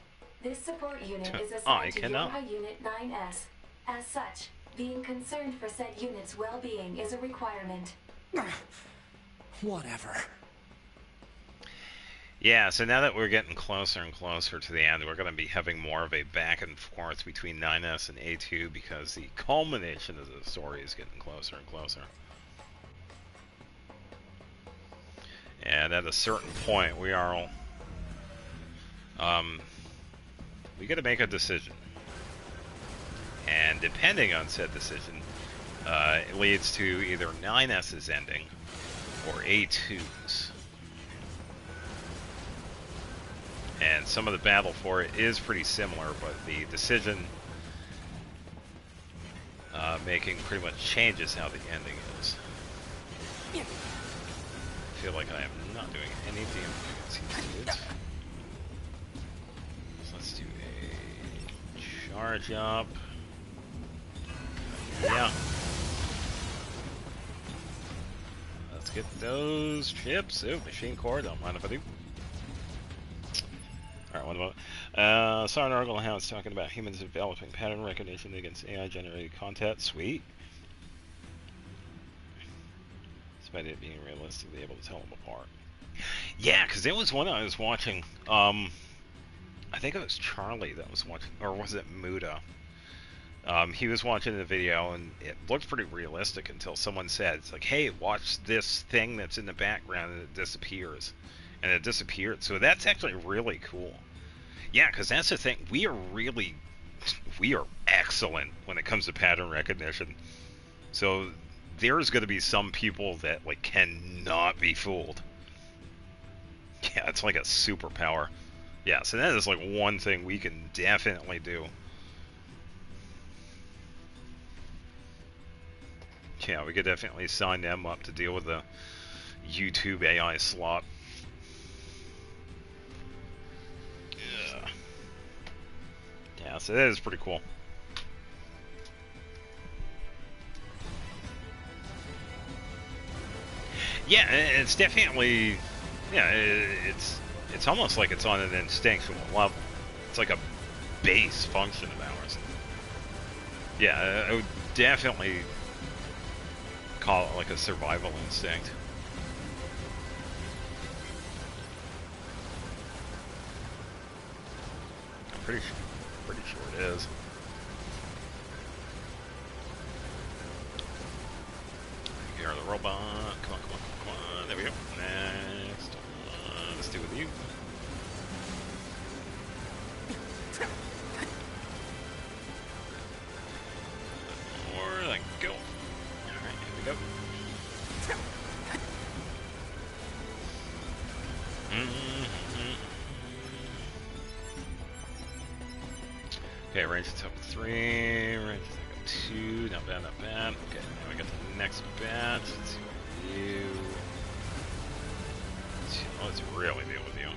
This support unit is assigned to Yoha Unit 9S. As such, being concerned for said unit's well-being is a requirement. Whatever. Yeah, so now that we're getting closer and closer to the end, we're going to be having more of a back and forth between 9S and A2 because the culmination of the story is getting closer and closer. And at a certain point, we are we got to make a decision. And depending on said decision, it leads to either 9S's ending or A2's. And some of the battle for it is pretty similar, but the decision making pretty much changes how the ending is. I feel like I am not doing any damage. So let's do a charge up. Yeah. Let's get those chips. Oh, machine core, don't mind if I do. Alright, what about saw an article on how it's talking about humans developing pattern recognition against AI-generated content. Sweet. Despite it being realistically able to tell them apart. Yeah, because there was one I was watching. I think it was Charlie that was watching, or was it Muda? He was watching the video, and it looked pretty realistic until someone said, it's like, hey, watch this thing that's in the background, and it disappears. And it disappeared. So that's actually really cool. Yeah, because that's the thing. We are excellent when it comes to pattern recognition. So there's going to be some people that like cannot be fooled. Yeah, it's like a superpower. Yeah, so that is like one thing we can definitely do. Yeah, we could definitely sign them up to deal with the YouTube AI slot. Yeah, so that is pretty cool. Yeah, it's definitely, yeah, it's almost like it's on an instinctual level. It's like a base function of ours. Yeah, I would definitely call it like a survival instinct. I'm pretty sure it is. Here are the robot. Come on, come on, come on. There we go. Next. Let's do with you. More like go. Alright, here we go. Okay, range is up 3, range is like a 2, not bad, not bad. Okay, now we got the next batch. Let's see what you... Let's really deal with you.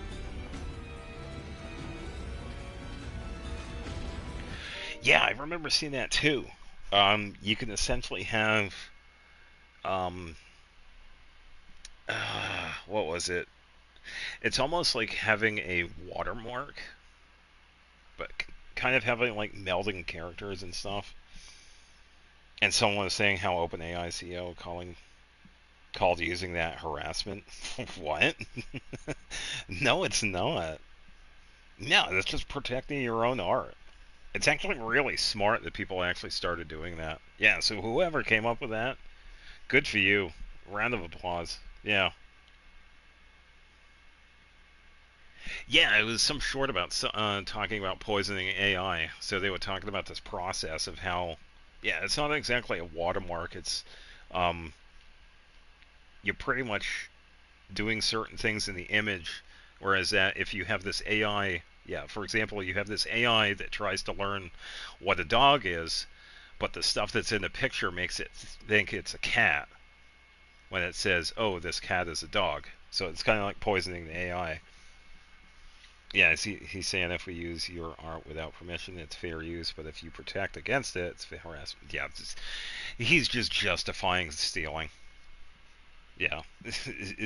Yeah, I remember seeing that too. You can essentially have... what was it? It's almost like having a watermark, but kind of having like melding characters and stuff. And someone was saying how OpenAI CEO called using that harassment. What? No, it's not. No, that's just protecting your own art. It's actually really smart that people actually started doing that. Yeah, so whoever came up with that, good for you. Round of applause. Yeah. Yeah, it was some short about talking about poisoning AI. So they were talking about this process of how, yeah, it's not exactly a watermark. It's, um, you're pretty much doing certain things in the image, whereas that if you have this AI, yeah, for example, you have this AI that tries to learn what a dog is, but the stuff that's in the picture makes it think it's a cat when it says, "Oh, this cat is a dog." So it's kind of like poisoning the AI. Yeah, he's saying if we use your art without permission, it's fair use, but if you protect against it, it's harassment. Yeah, he's just justifying stealing. Yeah,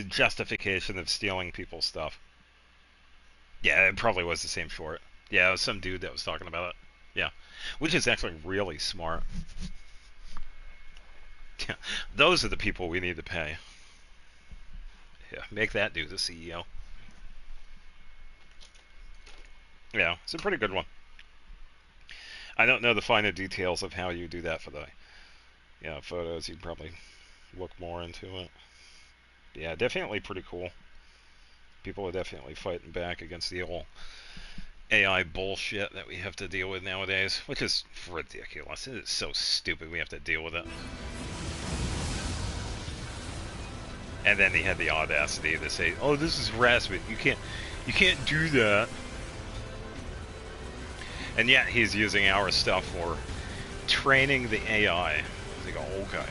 justification of stealing people's stuff. Yeah, it probably was the same short. Yeah, it was some dude that was talking about it. Yeah, which is actually really smart. Yeah, those are the people we need to pay. Yeah, make that dude the CEO. Yeah, it's a pretty good one. I don't know the finer details of how you do that for the photos. You'd probably look more into it. Yeah, definitely pretty cool. People are definitely fighting back against the old AI bullshit that we have to deal with nowadays, which is ridiculous. It is so stupid we have to deal with it. And then he had the audacity to say, "Oh, this is harassment. You can't do that." And yet he's using our stuff for training the AI. They go, okay.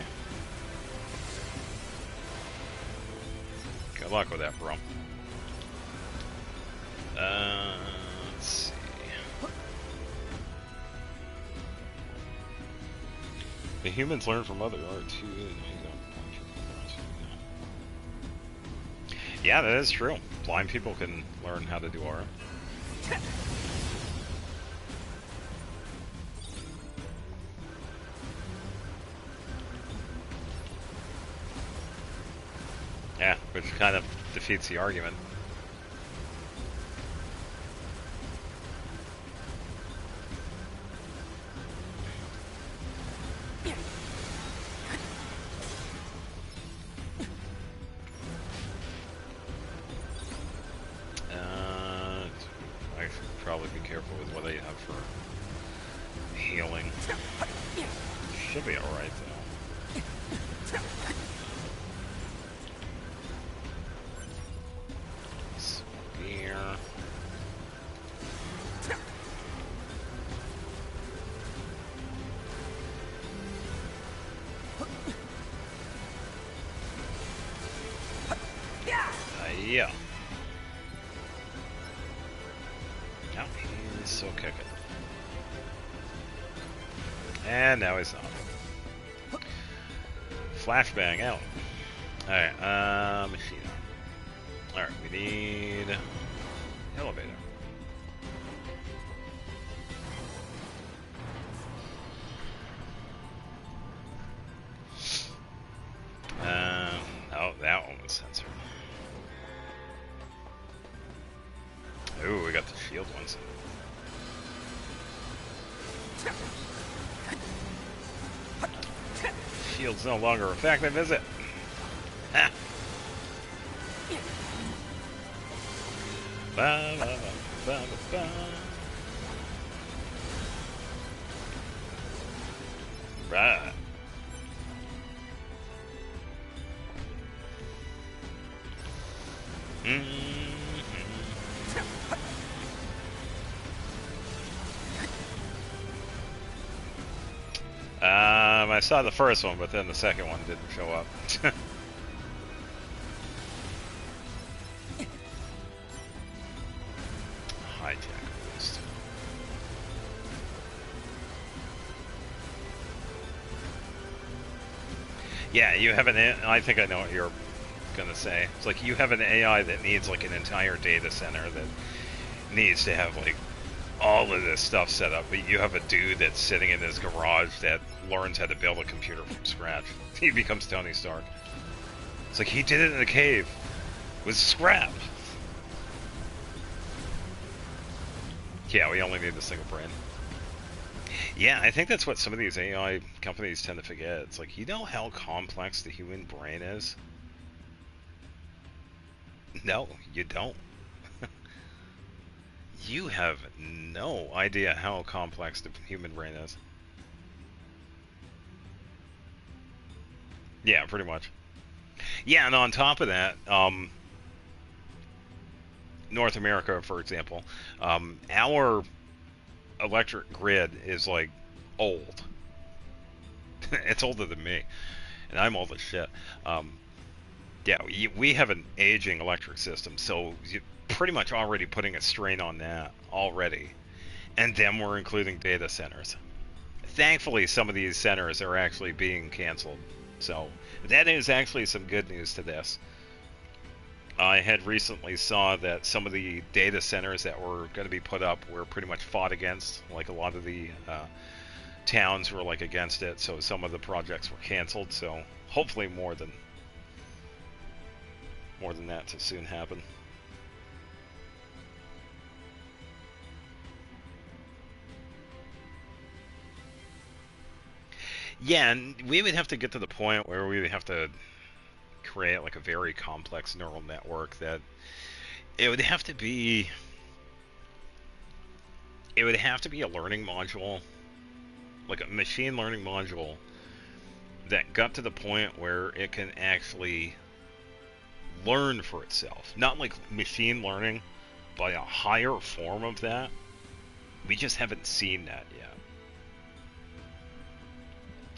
Good luck with that, bro. Let's see. The humans learn from other art too. Yeah, that is true. Blind people can learn how to do art. Yeah, which kind of defeats the argument. I should probably be careful with what I have for healing. Should be alright though. Spear. Yeah. No, he's still kicking. And now he's not. Flashbang out. Alright, machine arm. Alright, we need elevator. Oh, that one was censored. Ooh, we got the shield ones. Shield's no longer effective, is it? Ha! Ba, ba, ba, ba, ba, ba. Right. I saw the first one, but then the second one didn't show up. Hijack boost. Yeah, you have an. I think I know what you're gonna say. It's like you have an AI that needs like an entire data center that needs to have like all of this stuff set up, but you have a dude that's sitting in his garage that learns how to build a computer from scratch. He becomes Tony Stark. It's like he did it in a cave with scrap. Yeah, we only need a single brain. Yeah, I think that's what some of these AI companies tend to forget. It's like, you know how complex the human brain is? No, you don't. You have no idea how complex the human brain is. Yeah, pretty much. Yeah, and on top of that, North America, for example, our electric grid is like old. It's older than me, and I'm old as shit. Yeah, we have an aging electric system, so you're pretty much already putting a strain on that already. And then we're including data centers. Thankfully, some of these centers are actually being canceled. So that is actually some good news to this. I had recently saw that some of the data centers that were going to be put up were pretty much fought against. Like a lot of the towns were like against it, so some of the projects were canceled. So hopefully more than that to soon happen. Yeah, and we would have to get to the point where we would have to create like a very complex neural network that it would have to be a learning module, like a machine learning module that got to the point where it can actually learn for itself. Not like machine learning, but a higher form of that. We just haven't seen that yet.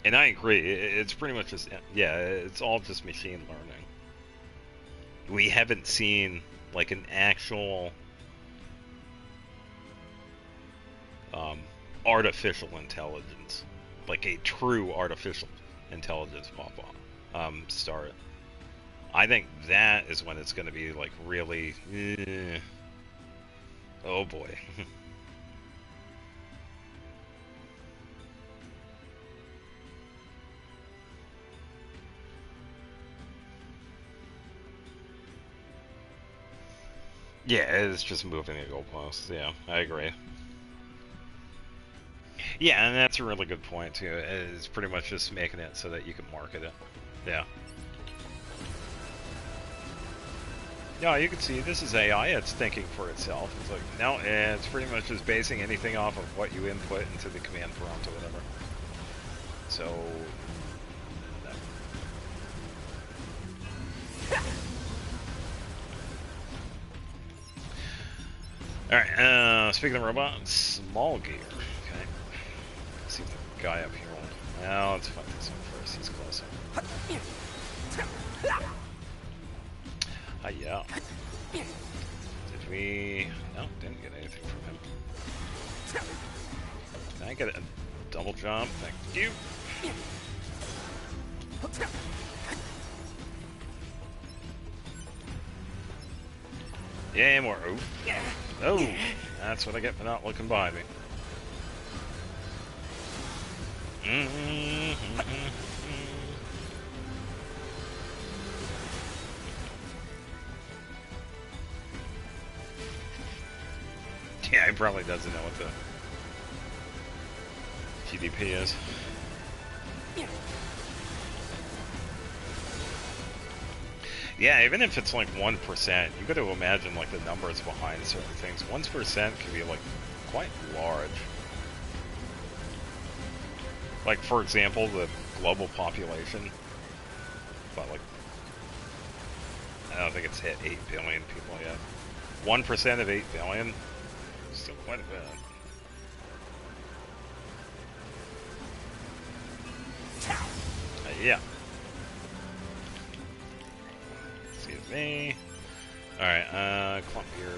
And I agree, it's pretty much just, yeah, it's all just machine learning. We haven't seen like an actual artificial intelligence, like a true artificial intelligence pop up, start. I think that is when it's going to be like really, oh boy. Yeah, it's just moving the goalposts. Yeah, I agree. Yeah, and that's a really good point too. It's pretty much just making it so that you can market it. Yeah. Yeah, you can see this is AI. It's thinking for itself. It's like no, it's pretty much just basing anything off of what you input into the command prompt or whatever. So. Alright, speaking of robots, small gear. Okay. Let's see if the guy up here will. Now, let's fight this one first. He's closer. Yeah. Did we. No, didn't get anything from him. Can I get a double jump? Thank you. Yeah, more. Oh. Oh, that's what I get for not looking by me. Yeah, he probably doesn't know what the GDP is. Yeah, even if it's like 1%, you got to imagine like the numbers behind certain things. 1% can be like quite large. Like for example, the global population, but like I don't think it's hit 8 billion people yet. 1% of 8 billion, still quite a bit. Yeah. Excuse me. Alright, clump here.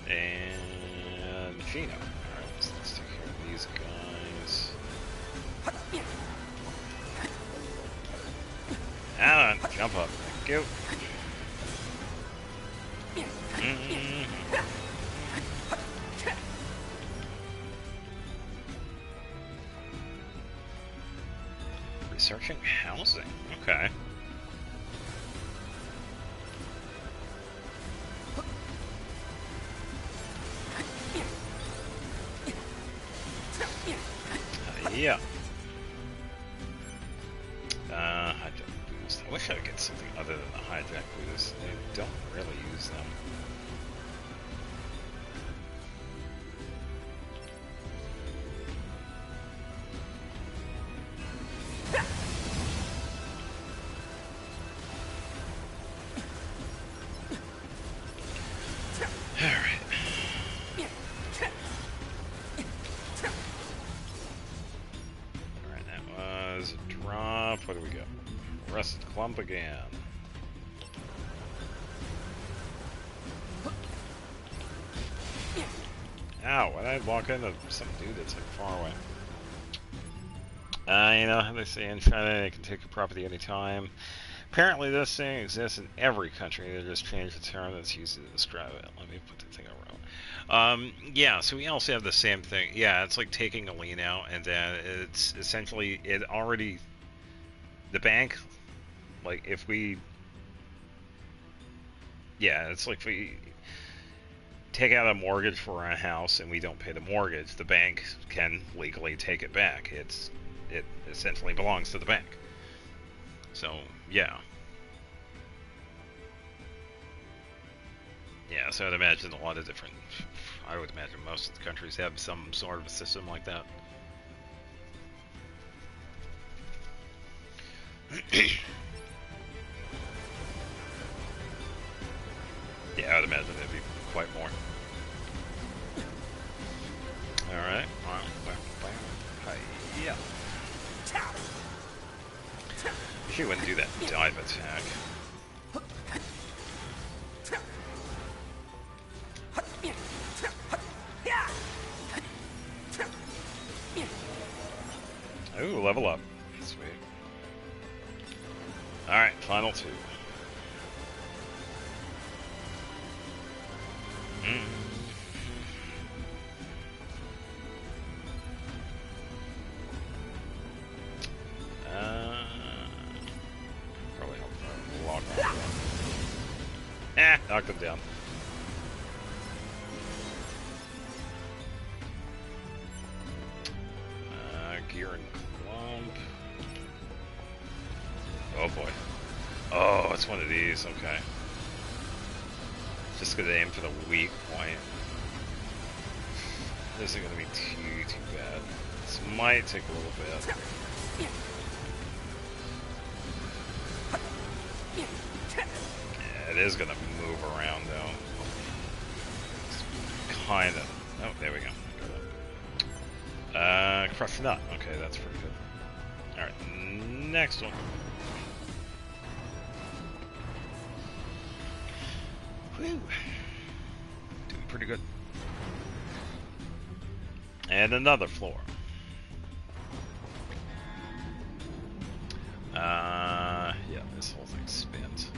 And Fino. Alright, let's take care of these guys. And jump up. Thank you. Researching housing. Okay. Yeah. Hijack boost. I wish I could get something other than the hijack boost. I don't really use them. What do we got? Rusted clump again. Ow, why did I walk into some dude that's like far away? You know how they say in China they can take your property anytime. Apparently this thing exists in every country. They just changed the term that's used to describe it. Let me put the thing around. Yeah, so we also have the same thing. Yeah, it's like taking a lien out, and then it's essentially, it already, the bank, like if we, yeah, it's like if we take out a mortgage for a house and we don't pay the mortgage, the bank can legally take it back. It essentially belongs to the bank. So, yeah. Yeah, so I'd imagine a lot of different, I would imagine most of the countries have some sort of a system like that. Yeah, I would imagine it'd be quite more. Alright. Yeah. She wouldn't do that dive attack. Ooh, level up. Sweet. Alright, final two. Probably help log on. Knocked him down. Gear and clump. Oh boy. Oh, it's one of these. Okay. Just gonna aim for the weak point. This isn't gonna be too bad. This might take a little bit. Yeah, it is gonna move around though. It's kinda. Oh, there we go. Crush nut. Okay, that's pretty good. Alright, next one. Whew. Doing pretty good. And another floor. Yeah, this whole thing spins.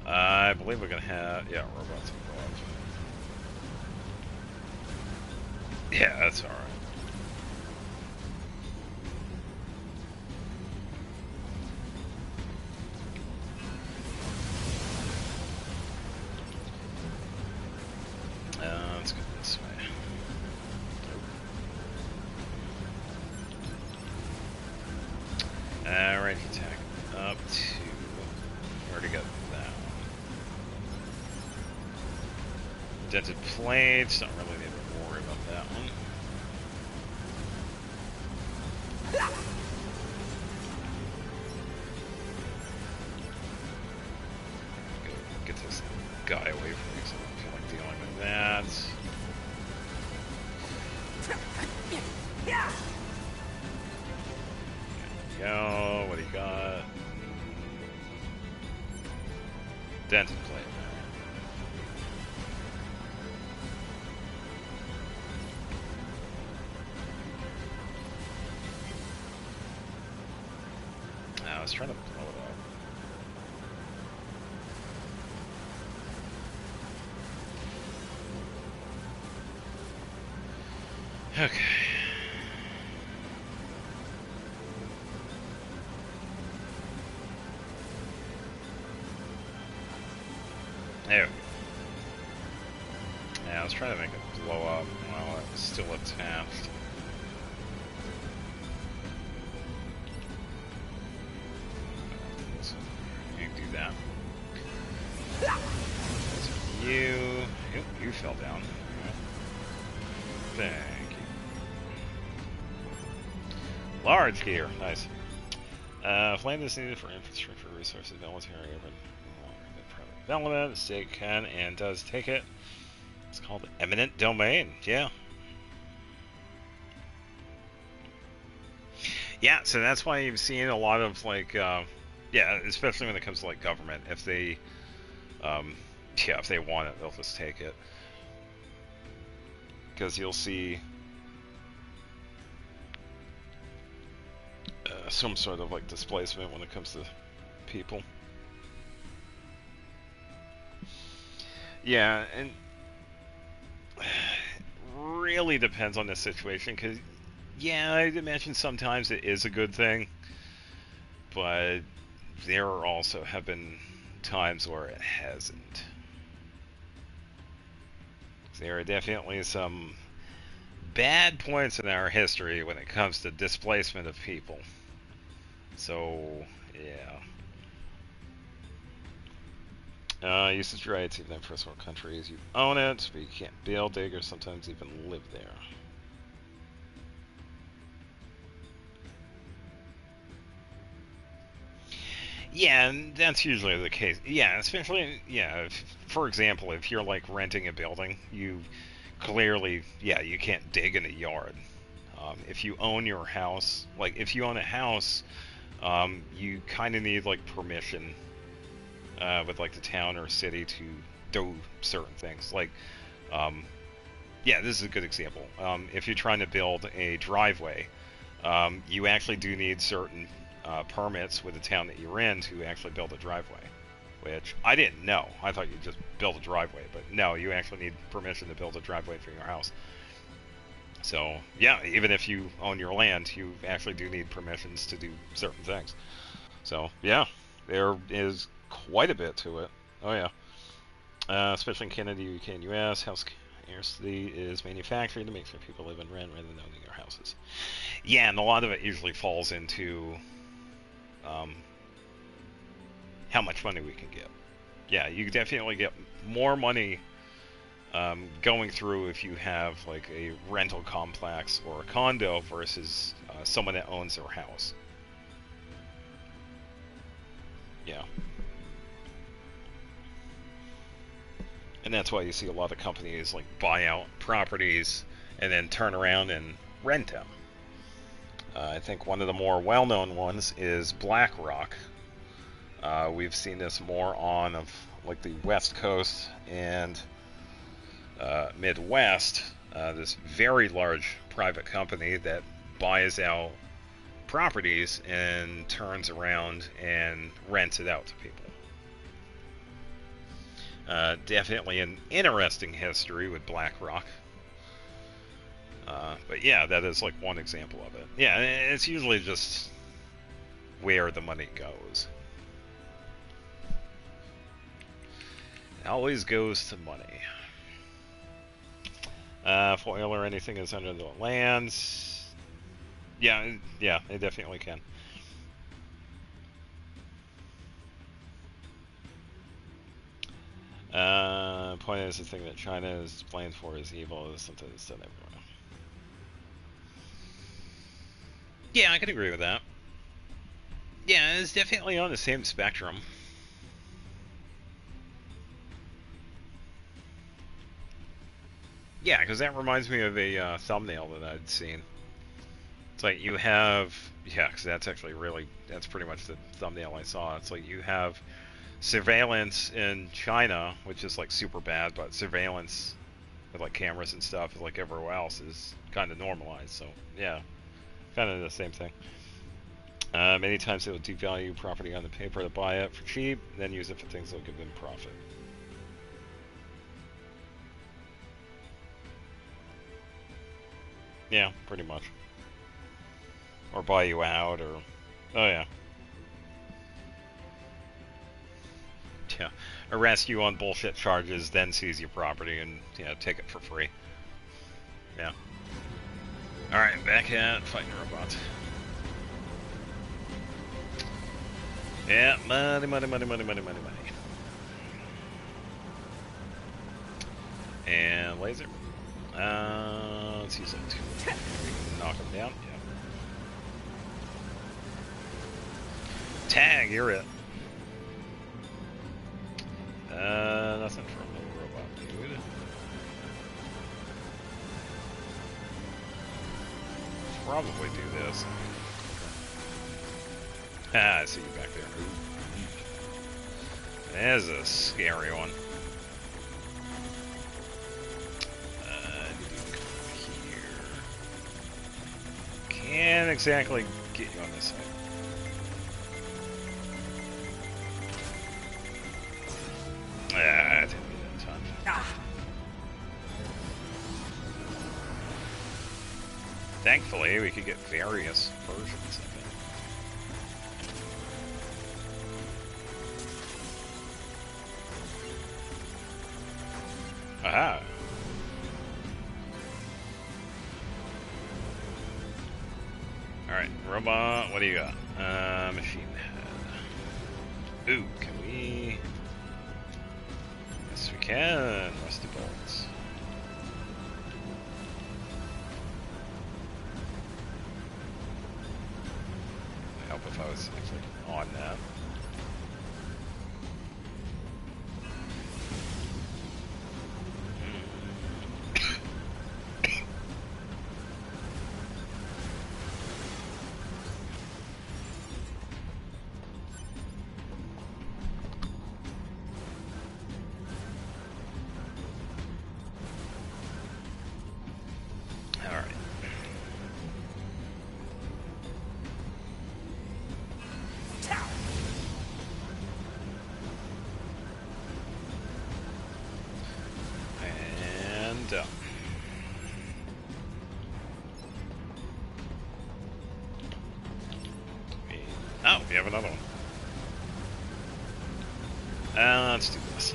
I believe we're gonna have, yeah, robots involved. Yeah, that's alright. Let's go this way. Alright, attack up to, already got that one. Dented plates, don't really need to worry about that one. Go get this guy away from me, so I don't feel like dealing with that. Go. What do you got? Dented plate. I was trying to blow it up. Okay. There we go. Yeah, I was trying to make it blow up while it was still attached. You can do that. You fell down. Thank you. Large gear, nice. Land is needed for infrastructure, resources, military, urban, private development. The state can and does take it. It's called eminent domain. Yeah. Yeah, so that's why you've seen a lot of like, yeah, especially when it comes to like government. If they, yeah, if they want it, they'll just take it. Because you'll see some sort of like displacement when it comes to people. Yeah, and really depends on the situation, because yeah, I'd imagine sometimes it is a good thing, but there also have been times where it hasn't. There are definitely some bad points in our history when it comes to displacement of people. So, yeah. Usage rights, even in first world countries, you own it, but you can't build, dig, or sometimes even live there. Yeah, and that's usually the case. Yeah, especially, yeah, for example, if you're like renting a building, you clearly, yeah, you can't dig in a yard. If you own your house, like if you own a house, you kind of need like permission with like the town or city to do certain things. Like, yeah, this is a good example. If you're trying to build a driveway, you actually do need certain permits with the town that you're in to actually build a driveway, which I didn't know. I thought you'd just build a driveway, but no, you actually need permission to build a driveway for your house. So, yeah, even if you own your land, you actually do need permissions to do certain things. So, yeah, there is quite a bit to it. Oh, yeah. Especially in Canada, UK, and US, house scarcity is manufactured to make sure people live in rent rather than owning their houses. Yeah, and a lot of it usually falls into how much money we can get. Yeah, you definitely get more money going through if you have like a rental complex or a condo versus someone that owns their house. Yeah. And that's why you see a lot of companies like buy out properties and then turn around and rent them. I think one of the more well-known ones is BlackRock. We've seen this more on of like the West Coast and Midwest. This very large private company that buys out properties and turns around and rents it out to people. Definitely an interesting history with BlackRock. But yeah, that is like one example of it. Yeah, it's usually just where the money goes. It always goes to money. If oil or anything is under the lands, yeah, it definitely can. Point is, the thing that China is blamed for is evil is something that's done everywhere. Yeah, I can agree with that. Yeah, it's definitely on the same spectrum. Yeah, because that reminds me of a thumbnail that I'd seen. It's like you have, yeah, because that's actually really, that's pretty much the thumbnail I saw. It's like you have surveillance in China, which is like super bad, but surveillance with like cameras and stuff, like everywhere else, is kind of normalized. So yeah, kind of the same thing. Many times they will devalue property on the paper to buy it for cheap, then use it for things that will give them profit. Yeah, pretty much. Or buy you out, or... Oh, yeah. Yeah. Arrest you on bullshit charges, then seize your property and, you know, take it for free. Yeah. Alright, back at fighting robots. Yeah, money, money, money, money, money, money, money. And laser. Let's use that too. Knock him down. Yeah. Tag, you're it. Nothing from the robot dude. Probably do this. Ah, I see you back there. There's a scary one. Here. Can't exactly get you on this side. Ah, it didn't get that time. Ah. Thankfully, we could get various versions of it. Aha! Alright, robot, what do you got? Machine head. Ooh, can we... Yes, we can. Rusty bolts. It'd help if I was actually on that. Oh, we have another one. Let's do this.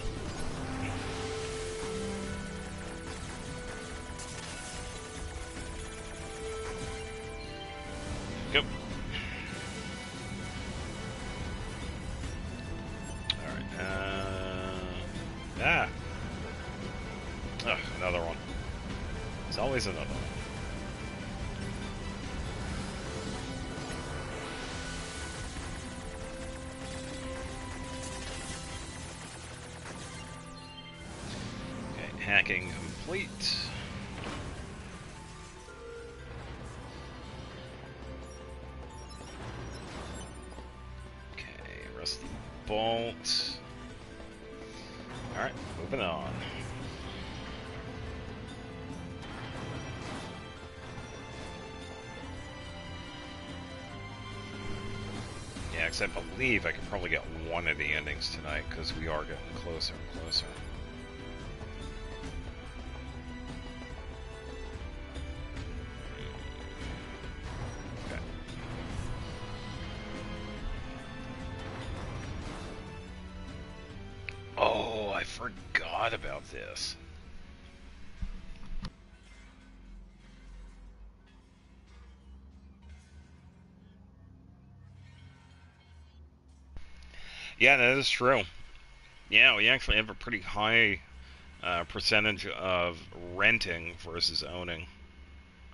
Go. Alright, ah! Ugh, another one. There's always another one. Hacking complete. Okay, rusty bolt. Alright, moving on. Yeah, because I believe I could probably get one of the endings tonight, because we are getting closer and closer. Forgot about this. Yeah, that is true. Yeah, we actually have a pretty high percentage of renting versus owning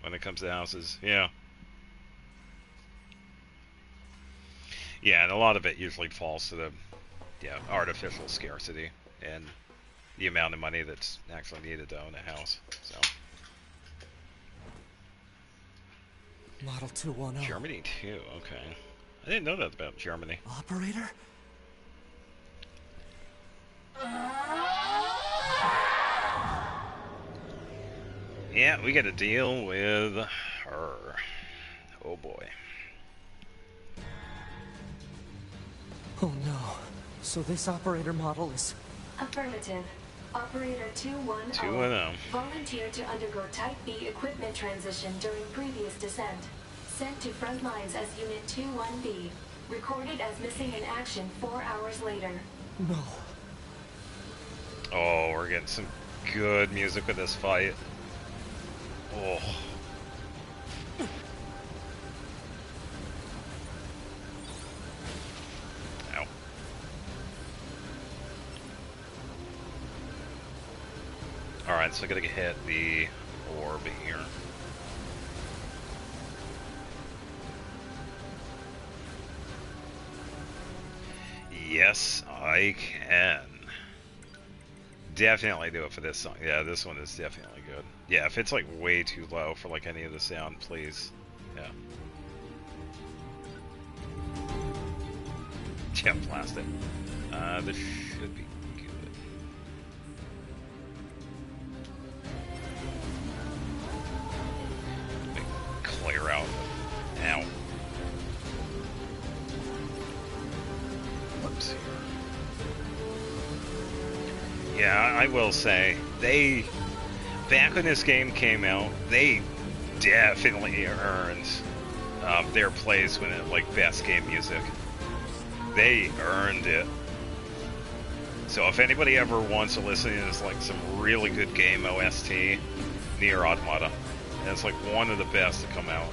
when it comes to houses. Yeah. Yeah, and a lot of it usually falls to the artificial scarcity and the amount of money that's actually needed to own a house. So Model 210. Germany too. Okay, I didn't know that about Germany. Operator? Yeah, we got to deal with her. Oh boy. Oh no. So this operator model is... Affirmative. Operator 210 210. volunteered to undergo Type B equipment transition during previous descent. Sent to front lines as Unit 21B. Recorded as missing in action 4 hours later. No. Oh, we're getting some good music with this fight. Oh. Ow. Alright, so I gotta hit the orb here. Yes, I can. Definitely do it for this song. Yeah, this one is definitely good. Yeah, if it's like way too low for like any of the sound, please. Yeah. Yeah, blast it. This should be good. Let me clear out. Ow. Whoops here. Yeah, I will say, back when this game came out, they definitely earned their place when it, like, best game music. They earned it. So if anybody ever wants to listen to like some really good game OST, Nier Automata. And it's like one of the best to come out.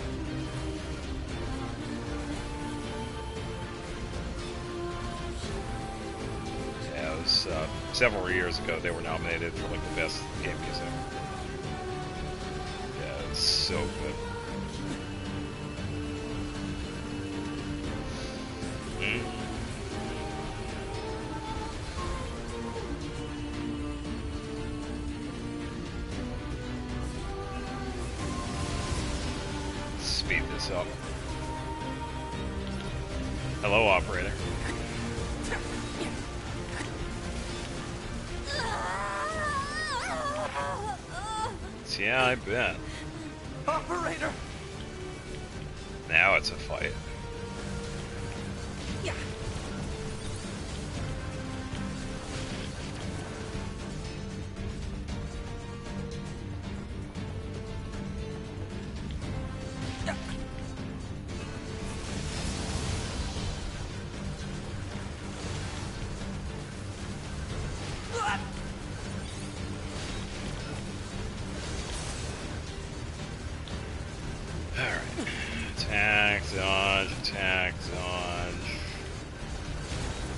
Yeah, it was several years ago they were nominated for like the best game music. Yeah, it's so good. Speed this up. Hello, operator. Yeah, I bet. Operator! Now it's a fight. Yeah. Alright. Attack, dodge, attack, dodge.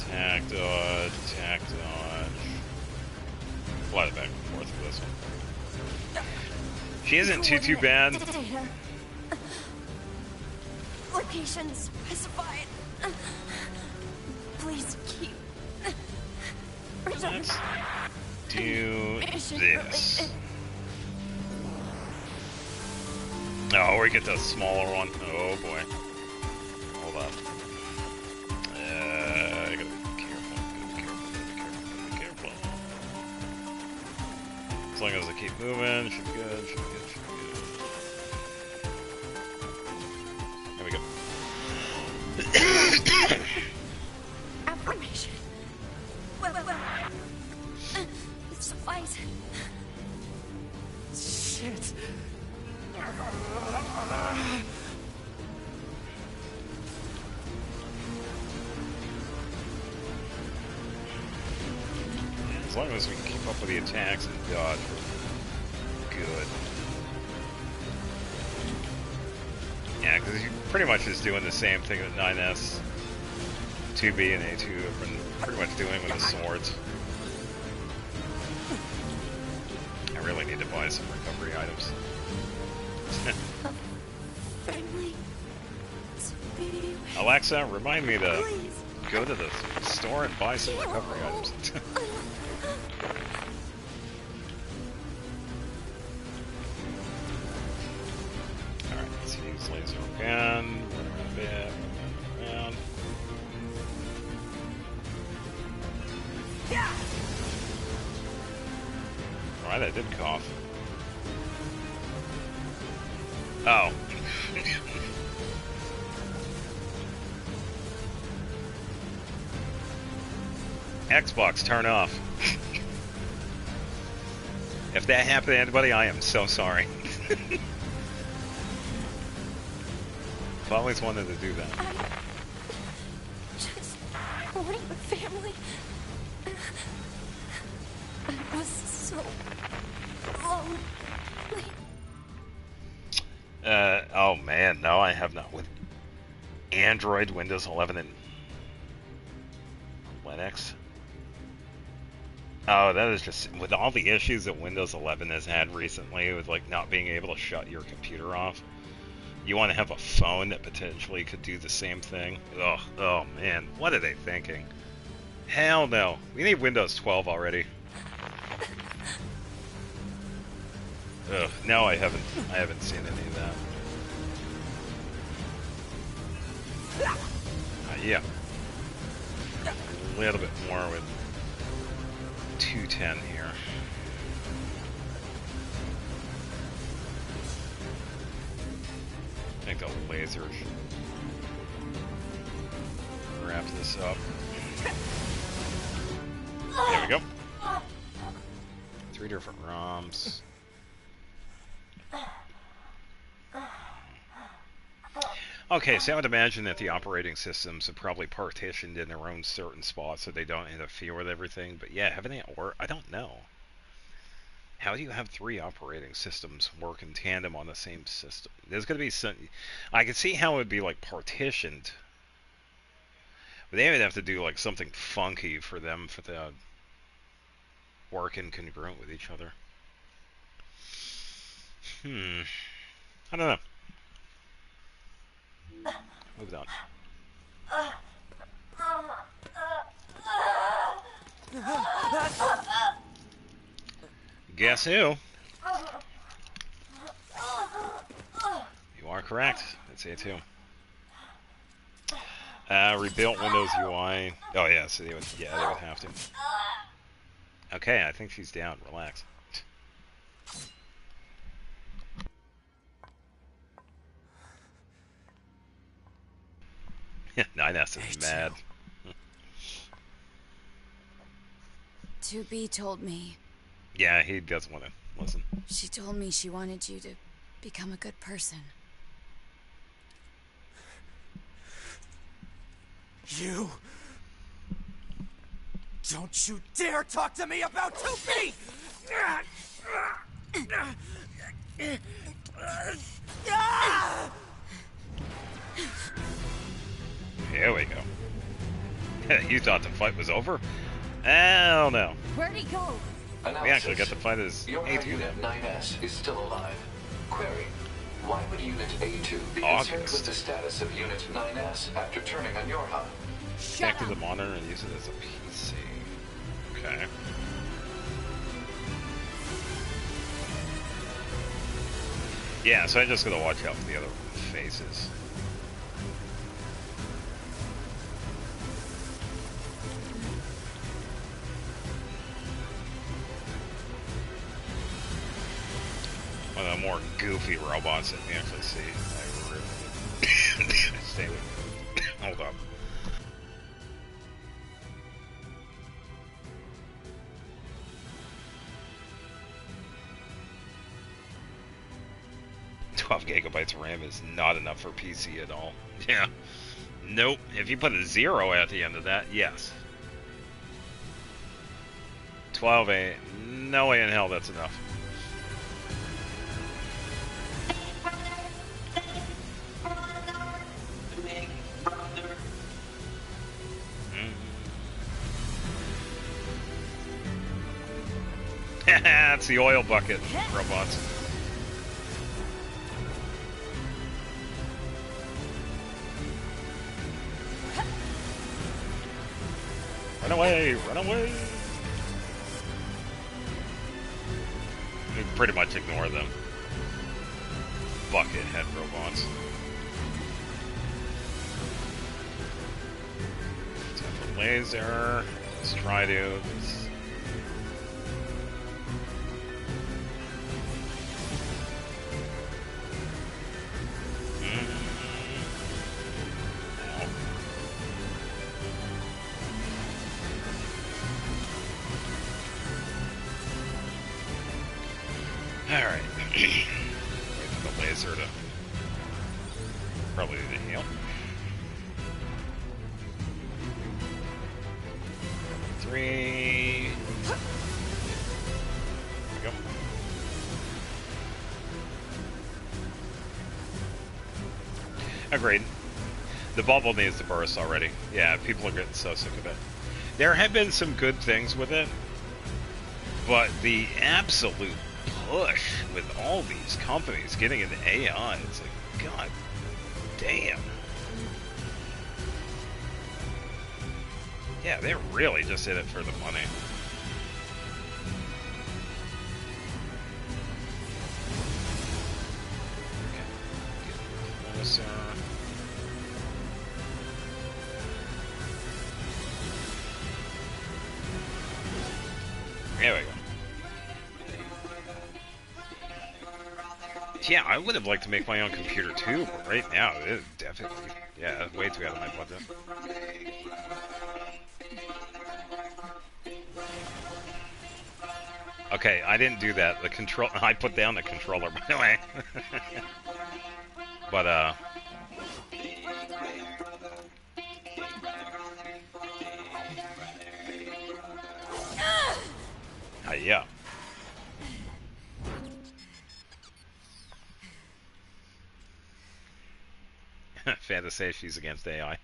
Attack, dodge, attack, dodge. Fly back and forth with this one. She isn't too bad. Data. Location specified. Please keep. Let's do this. Oh, we get the smaller one. Oh boy. Hold on. I gotta be careful. As long as I keep moving, should be good, should be good, should be good. There we go. Affirmation. Well. It suffices. Shit. As long as we can keep up with the attacks and dodge, we're good. Yeah, because you're pretty much just doing the same thing that 9S, 2B, and A2 have been pretty much doing with the swords. I really need to buy some recovery items. Friendly. Speedy. Alexa, remind me to Please. go to the store and buy some recovery items. This laser again. Run a bit. Around. Alright, I did cough. Oh. Xbox, turn off. If that happened to anybody, I am so sorry. I've always wanted to do that. Just wanting a family. I was so lonely. Oh man, no, I have not. With Android, Windows 11, and Linux. Oh, that is just, with all the issues that Windows 11 has had recently, with like not being able to shut your computer off. You want to have a phone that potentially could do the same thing? Ugh, oh man, what are they thinking? Hell no. We need Windows 12 already. Ugh, no, I haven't seen any of that. Yeah. A little bit more with 210 here. I think the laser should wrap this up. There we go. 3 different ROMs. Okay, so I would imagine that the operating systems are probably partitioned in their own certain spots so they don't interfere with everything. But yeah, having it work, I don't know. How do you have 3 operating systems work in tandem on the same system? There's going to be some... I can see how it would be like partitioned. But they would have to do like something funky for them for the working congruent with each other. I don't know. Moved on. Guess who? You are correct. It's A2. Rebuilt Windows UI. Oh yeah, so they would have to. Okay, I think she's down. Relax. Yeah, 9S is mad. To be told me. Yeah, he does want to listen. She told me she wanted you to become a good person. You... Don't you dare talk to me about 2B! Here we go. You thought the fight was over? Hell no. Where'd he go? We actually got to fight as Your A2 Unit 9S is still alive. Query. Why would Unit A2 be concerned August. with the status of Unit 9S after turning on your hub? Connect to the monitor and use it as a PC. Okay. Yeah, so I just gotta watch out for the other faces. One of the more goofy robots that we actually see. Stay with me. Hold up. GB of RAM is not enough for PC at all. Yeah. Nope. If you put a 0 at the end of that, yes. 12A. No way in hell that's enough. That's the oil bucket, robots. Run away! Run away! You pretty much ignore them. Bucket head robots. laser. Let's try to. Alright. Wait for the laser to probably need to heal. 3. There we go. Agreed. The bubble needs to burst already. Yeah, people are getting so sick of it. There have been some good things with it, but the absolute push with all these companies getting into AI, it's like, god damn. Yeah, they're really just in it for the money. Okay. Closer. There we go. Yeah, I would have liked to make my own computer too, but right now, it is definitely, yeah, way too out of my budget. Okay, I didn't do that. The control, I put down the controller, by the way. But, yeah. Fan to say she's against AI.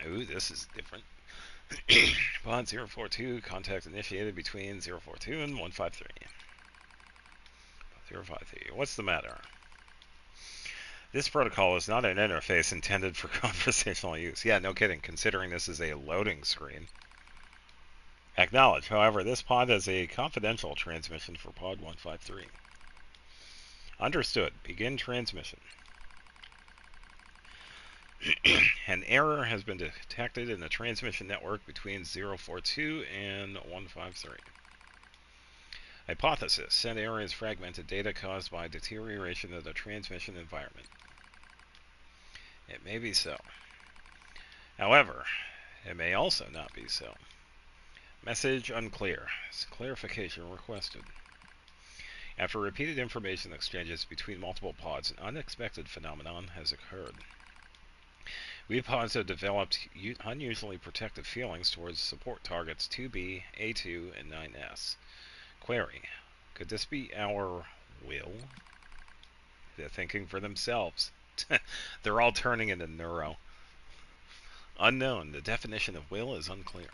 Ooh, this is different. Pod 042, contact initiated between 042 and 153. 053, what's the matter? This protocol is not an interface intended for conversational use. Yeah, no kidding, considering this is a loading screen. Acknowledge, however, this pod is a confidential transmission for pod 153. Understood. Begin transmission. An error has been detected in the transmission network between 042 and 153. Hypothesis. Said error is fragmented data caused by deterioration of the transmission environment. It may be so. However, it may also not be so. Message unclear. Clarification requested. After repeated information exchanges between multiple pods, an unexpected phenomenon has occurred. We pods have developed unusually protective feelings towards support targets 2B, A2, and 9S. Query. Could this be our will? They're thinking for themselves. They're all turning into neuro. Unknown. The definition of will is unclear.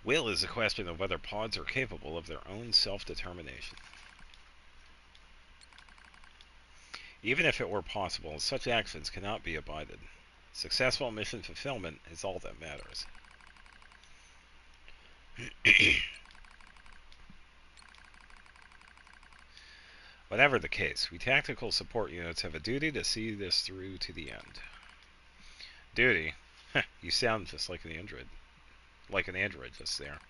Will is a question of whether pods are capable of their own self-determination. Even if it were possible, such actions cannot be abided. Successful mission fulfillment is all that matters. Whatever the case, we tactical support units have a duty to see this through to the end. Duty? You sound just like an android. Like an android just there.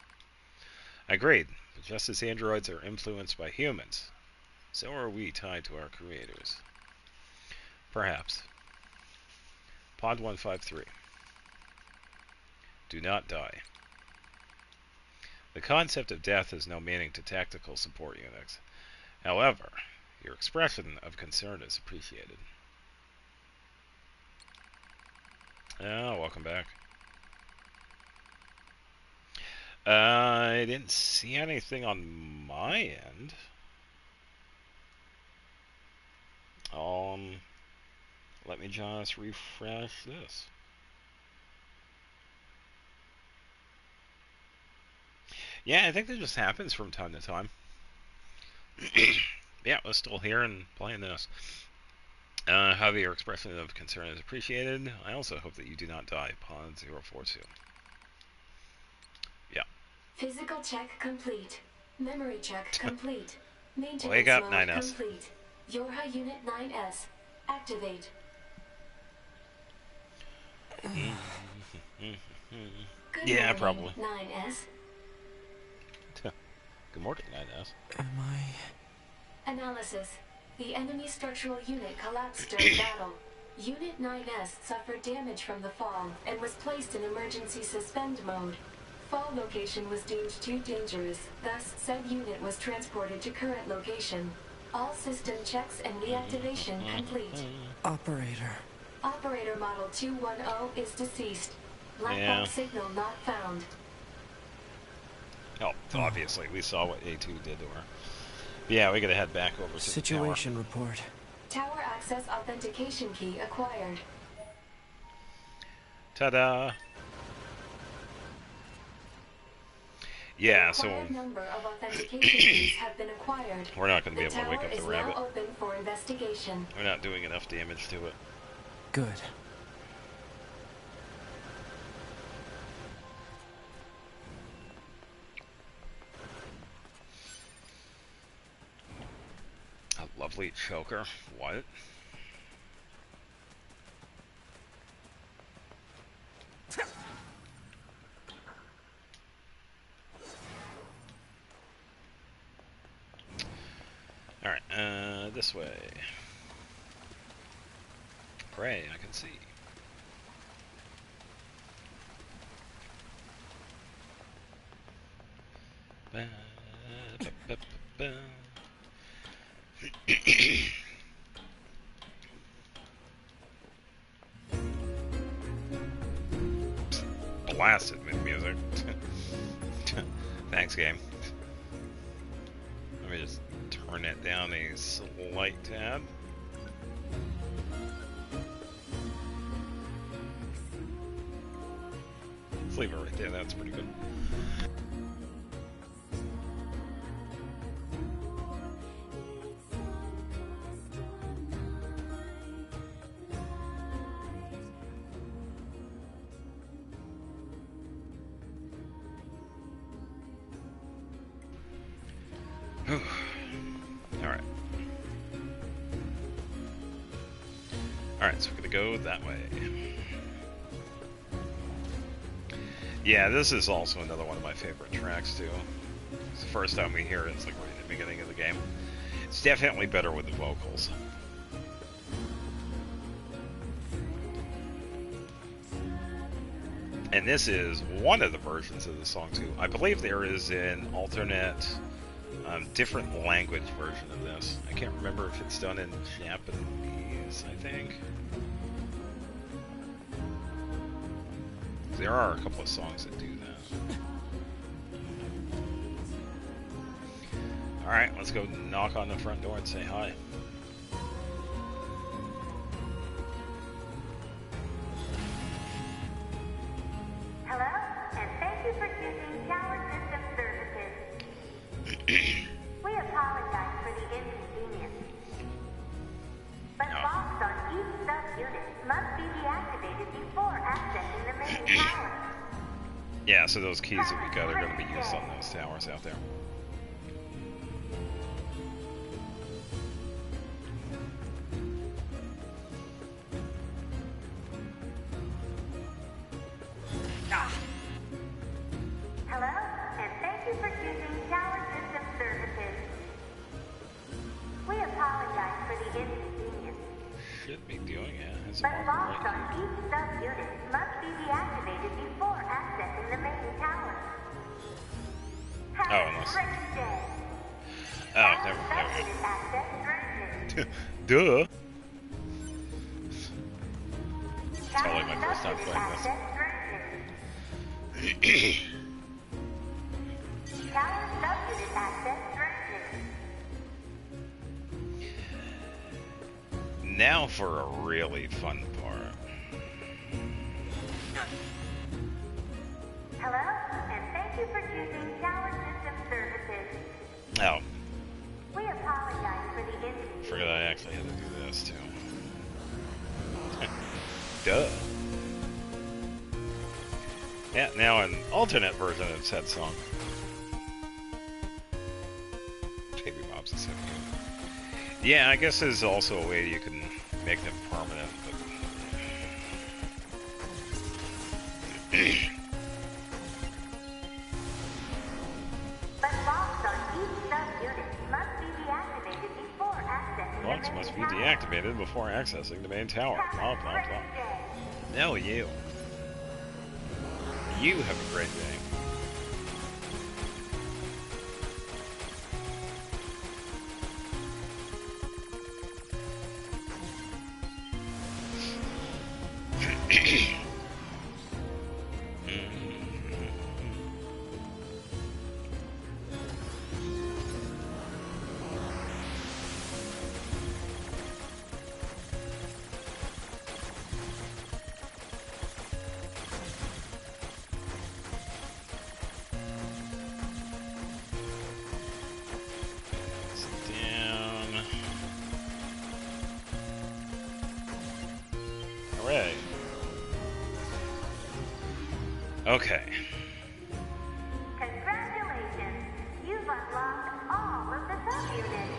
Agreed, but just as androids are influenced by humans, so are we tied to our creators. Perhaps. Pod 153. Do not die. The concept of death has no meaning to tactical support units. However, your expression of concern is appreciated. Oh, welcome back. I didn't see anything on my end. Let me just refresh this. Yeah, I think that just happens from time to time. Yeah, we're still here and playing this. However, your expression of concern is appreciated. I also hope that you do not die. Pod 042. Yeah. Physical check complete. Memory check complete. Maintenance Wake up, mode 9S. complete. Yorha Unit 9S. Activate. Good Yeah, morning, probably. 9S. Good morning, 9S. Am I... Analysis. The enemy structural unit collapsed during battle. Unit 9S suffered damage from the fall and was placed in emergency suspend mode. Fall location was deemed too dangerous, thus said unit was transported to current location. All system checks and reactivation complete. Operator. Operator model 210 is deceased. Black box signal not found. Oh, obviously, we saw what A2 did to her. Yeah, we gotta head back over to Situation the tower. report. Tower access authentication key acquired. Ta-da! Yeah, so number of authentication keys have been acquired. We're not going to be able to wake up the rabbit. Now open for investigation. We're not doing enough damage to it. Good. A lovely choker. What? Alright, this way. Pray, I can see. Ba, ba, ba, ba, Blasted with music. Thanks, game. Let me just turn it down a slight tad. Let's leave it right there, that's pretty good. Alright. Alright, so we're gonna go that way. Yeah, this is also another one of my favorite tracks, too. It's the first time we hear it, it's like right at the beginning of the game. It's definitely better with the vocals. And this is one of the versions of the song, too. I believe there is an alternate, different language version of this. I can't remember if it's done in Japanese, I think. There are a couple of songs that do that. Alright, let's go knock on the front door and say hi. Hello, and thank you for choosing Tower System Services. We apologize for the inconvenience. But locks on each sub-unit must be deactivated before accessing the main tower. Yeah, so those keys that we got are going to be used on those towers out there. Hello, and thank you for choosing Tower System Services. We apologize for the inconvenience. Should be doing it. But locks on each sub-unit must be deactivated before accessing the main tower. Have a great day. Oh, never Sub-unit access granted. Duh. It's probably my first time playing this. Tower sub-unit access granted. Now for a really fun part. Hello, and thank you for choosing Tower System Services. Oh. We apologize for Forget I actually had to do this too. Duh. Yeah, now an alternate version of said song. Baby Bob's a set. Yeah, I guess there's also a way you can make them permanent, but... But locks on each sub-unit must be deactivated before accessing Locks the main must be tower. deactivated before accessing the main tower. Blah, blah, blah. Great day. No, you. You have a great day. Hooray. Okay. Congratulations! You've unlocked all of the sub-units.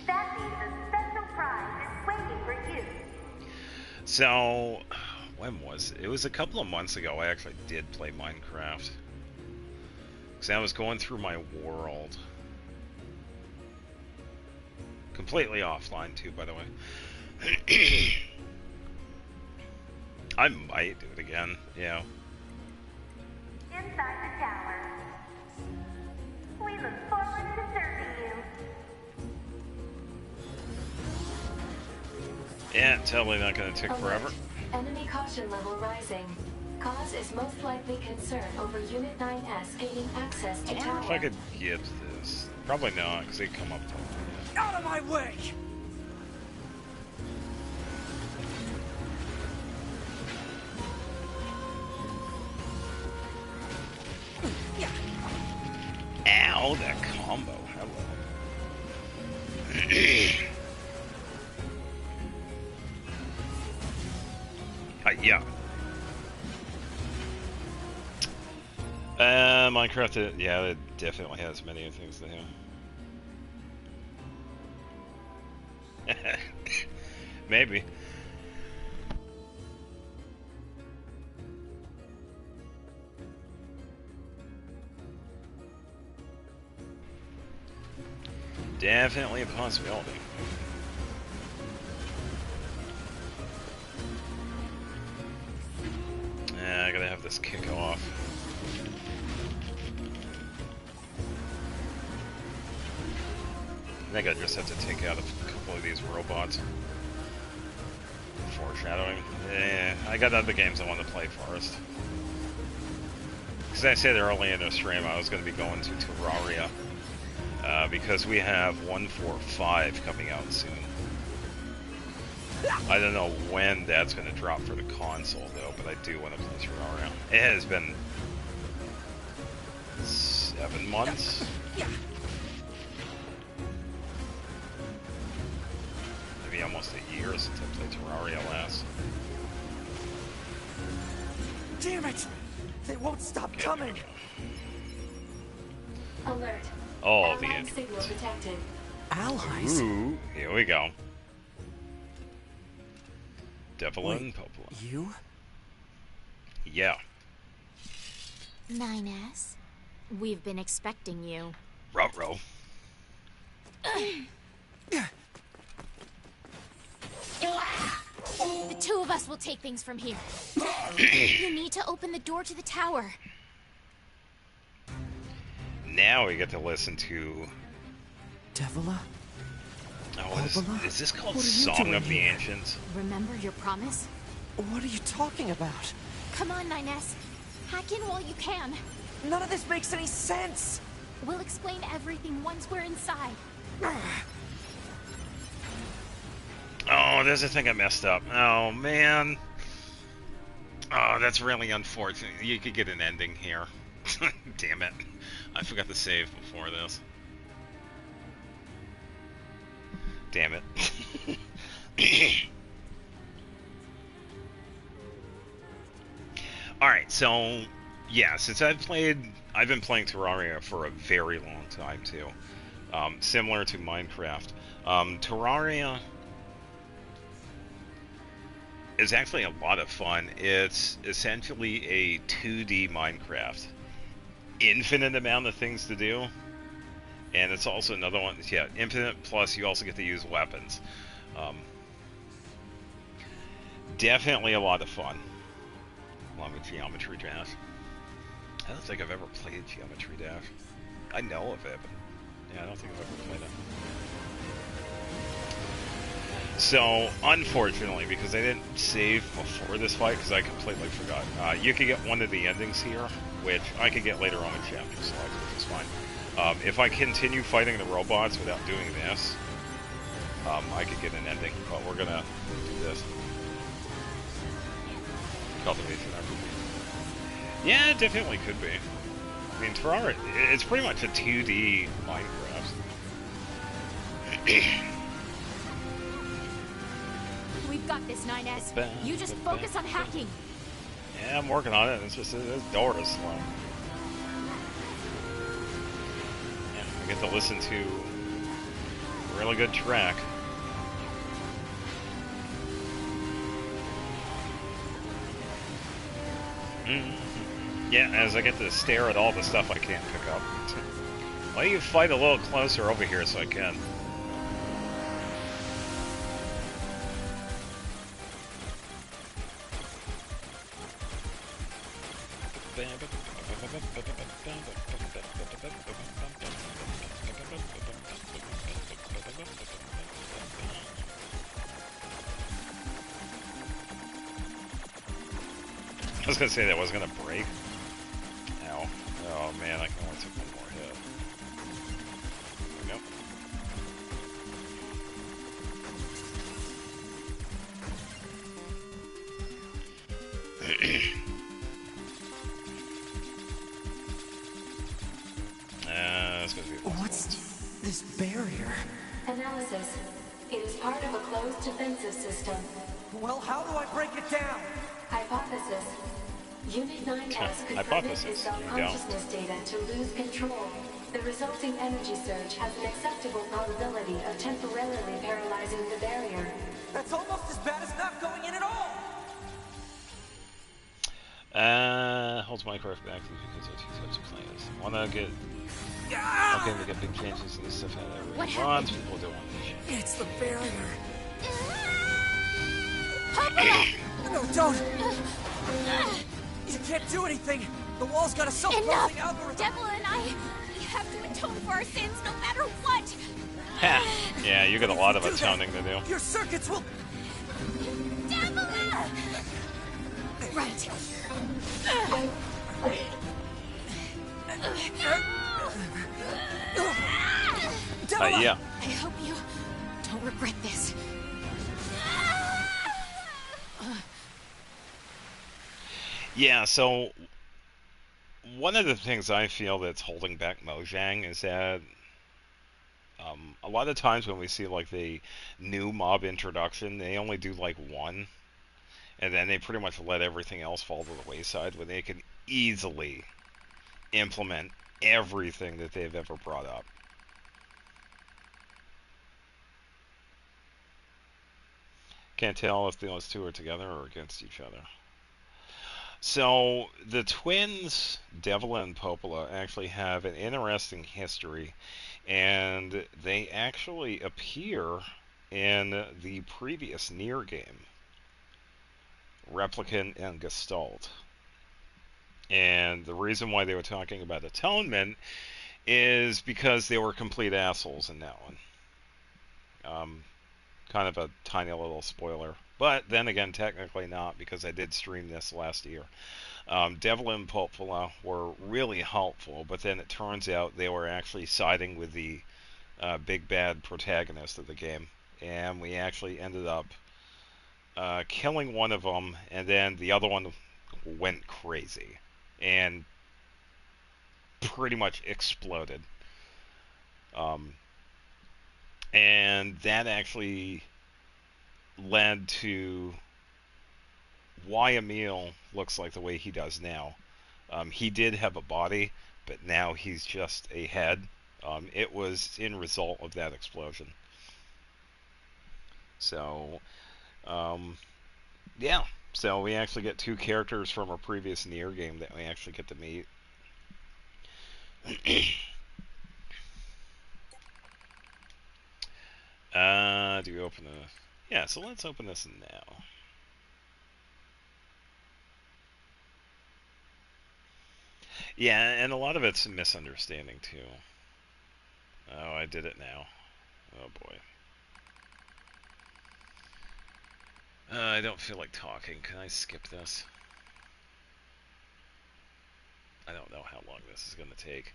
That means a special prize is waiting for you. So, when was it? It was a couple of months ago I actually did play Minecraft. Because I was going through my world. Completely offline too, by the way. I might do it again, yeah. Inside the tower. We look forward to serving you. Yeah, totally not gonna take Alert. forever. Enemy caution level rising. Cause is most likely concern over Unit 9S gaining access I to wonder tower. if I could get this. Probably not, because they come up to Out of my way! Ow, that combo. Hello. Yeah. Minecraft, yeah, it definitely has many things to do. Maybe. Definitely a possibility. I gotta have this kick off. I think I just have to take out a couple of these robots. Foreshadowing. I got other games I want to play first. Because I said early in the stream I was going to be going to Terraria. Because we have 145 coming out soon. I don't know when that's going to drop for the console though, but I do want to play Terraria. It has been 7 months. Maybe almost a year since I played Terraria last. Damn it! They won't stop coming! Alert. Oh, the Allied signal entrance. detected. Allies? Ooh, here we go. Devil Wait, and Popola. You? Yeah. 9S, we've been expecting you. Ruh-roh. The two of us will take things from here. You need to open the door to the tower. Now we get to listen to... Devila? Oh, Popola? is this called What are you Song doing of the here? Ancients? Remember your promise? What are you talking about? Come on, 9S. Hack in while you can. None of this makes any sense! We'll explain everything once we're inside. Oh, there's a thing I messed up. Oh, man. Oh, that's really unfortunate. You could get an ending here. Damn it. I forgot to save before this. Damn it. Alright, so yeah, since I've been playing Terraria for a very long time too. Similar to Minecraft. Terraria is actually a lot of fun. It's essentially a 2D Minecraft. Infinite amount of things to do. And it's also another one, yeah, infinite, plus you also get to use weapons. Definitely a lot of fun. Along with Geometry Dash. I don't think I've ever played Geometry Dash. I know of it, but yeah, I don't think I've ever played it. So, unfortunately, because I didn't save before this fight, because I completely forgot, you could get one of the endings here, which I could get later on in Chapter Select, which is fine. If I continue fighting the robots without doing this, I could get an ending, but we're gonna do this. Cultivation RPG. Yeah, it definitely could be. I mean, Terraria, it's pretty much a 2D Minecraft. We've got this, 9S. You just focus on hacking. Yeah, I'm working on it. It's just, this door is slow. Yeah, I get to listen to a really good track. Yeah, as I get to stare at all the stuff I can't pick up. Why don't you fight a little closer over here so I can? I was gonna say that was gonna break. Ow. Oh man, I can only take one more hit. That's gonna be What's this barrier? Analysis. It is part of a closed defensive system. Well, how do I break it down? Hypothesis. Unit 9S could permit its self-consciousness data to lose control. The resulting energy surge has an acceptable probability of temporarily paralyzing the barrier. That's almost as bad as not going in at all! Holds Minecraft back because there are two types of players. Wanna get... Okay, we get big changes in this stuff out of What happened? People don't want this. It's the barrier. No, don't! You can't do anything! The wall's got a self-closing algorithm! Devil and I have to atone for our sins no matter what! Ha! Yeah, you got a lot of atoning to do. Your circuits will... Devil! Right. Yeah. I hope you don't regret this. Yeah, so one of the things I feel that's holding back Mojang is that a lot of times when we see like the new mob introduction, they only do like one, and then they pretty much let everything else fall to the wayside when they can easily implement everything that they've ever brought up. Can't tell if those two are together or against each other. So the twins, Devil and Popola, actually have an interesting history, and they actually appear in the previous Nier game, Replicant and Gestalt. And the reason why they were talking about atonement is because they were complete assholes in that one. Kind of a tiny little spoiler. But then again, technically not, because I did stream this last year. Devil and Popola were really helpful, but then it turns out they were actually siding with the big bad protagonist of the game. And we actually ended up killing one of them, and then the other one went crazy and pretty much exploded. And that actually led to why Emil looks like the way he does now. He did have a body, but now he's just a head. It was in result of that explosion. So, yeah. So we actually get two characters from a previous Nier game that we actually get to meet. Do we open the... Yeah, so let's open this now. Yeah, and a lot of it's a misunderstanding, too. Oh, I did it now. Oh, boy. I don't feel like talking. Can I skip this? I don't know how long this is going to take.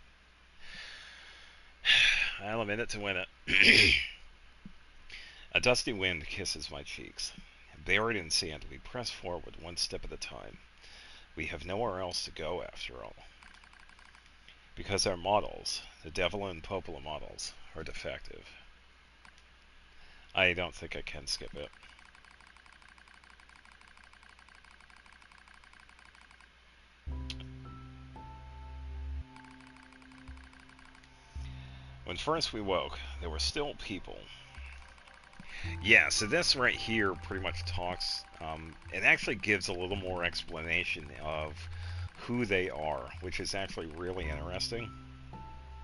I'll admit it to win it. A dusty wind kisses my cheeks. Buried in sand, we press forward one step at a time. We have nowhere else to go, after all. Because our models, the Devil and Popola models, are defective. I don't think I can skip it. When first we woke, there were still people. Yeah, so this right here pretty much talks, it actually gives a little more explanation of who they are, which is actually really interesting.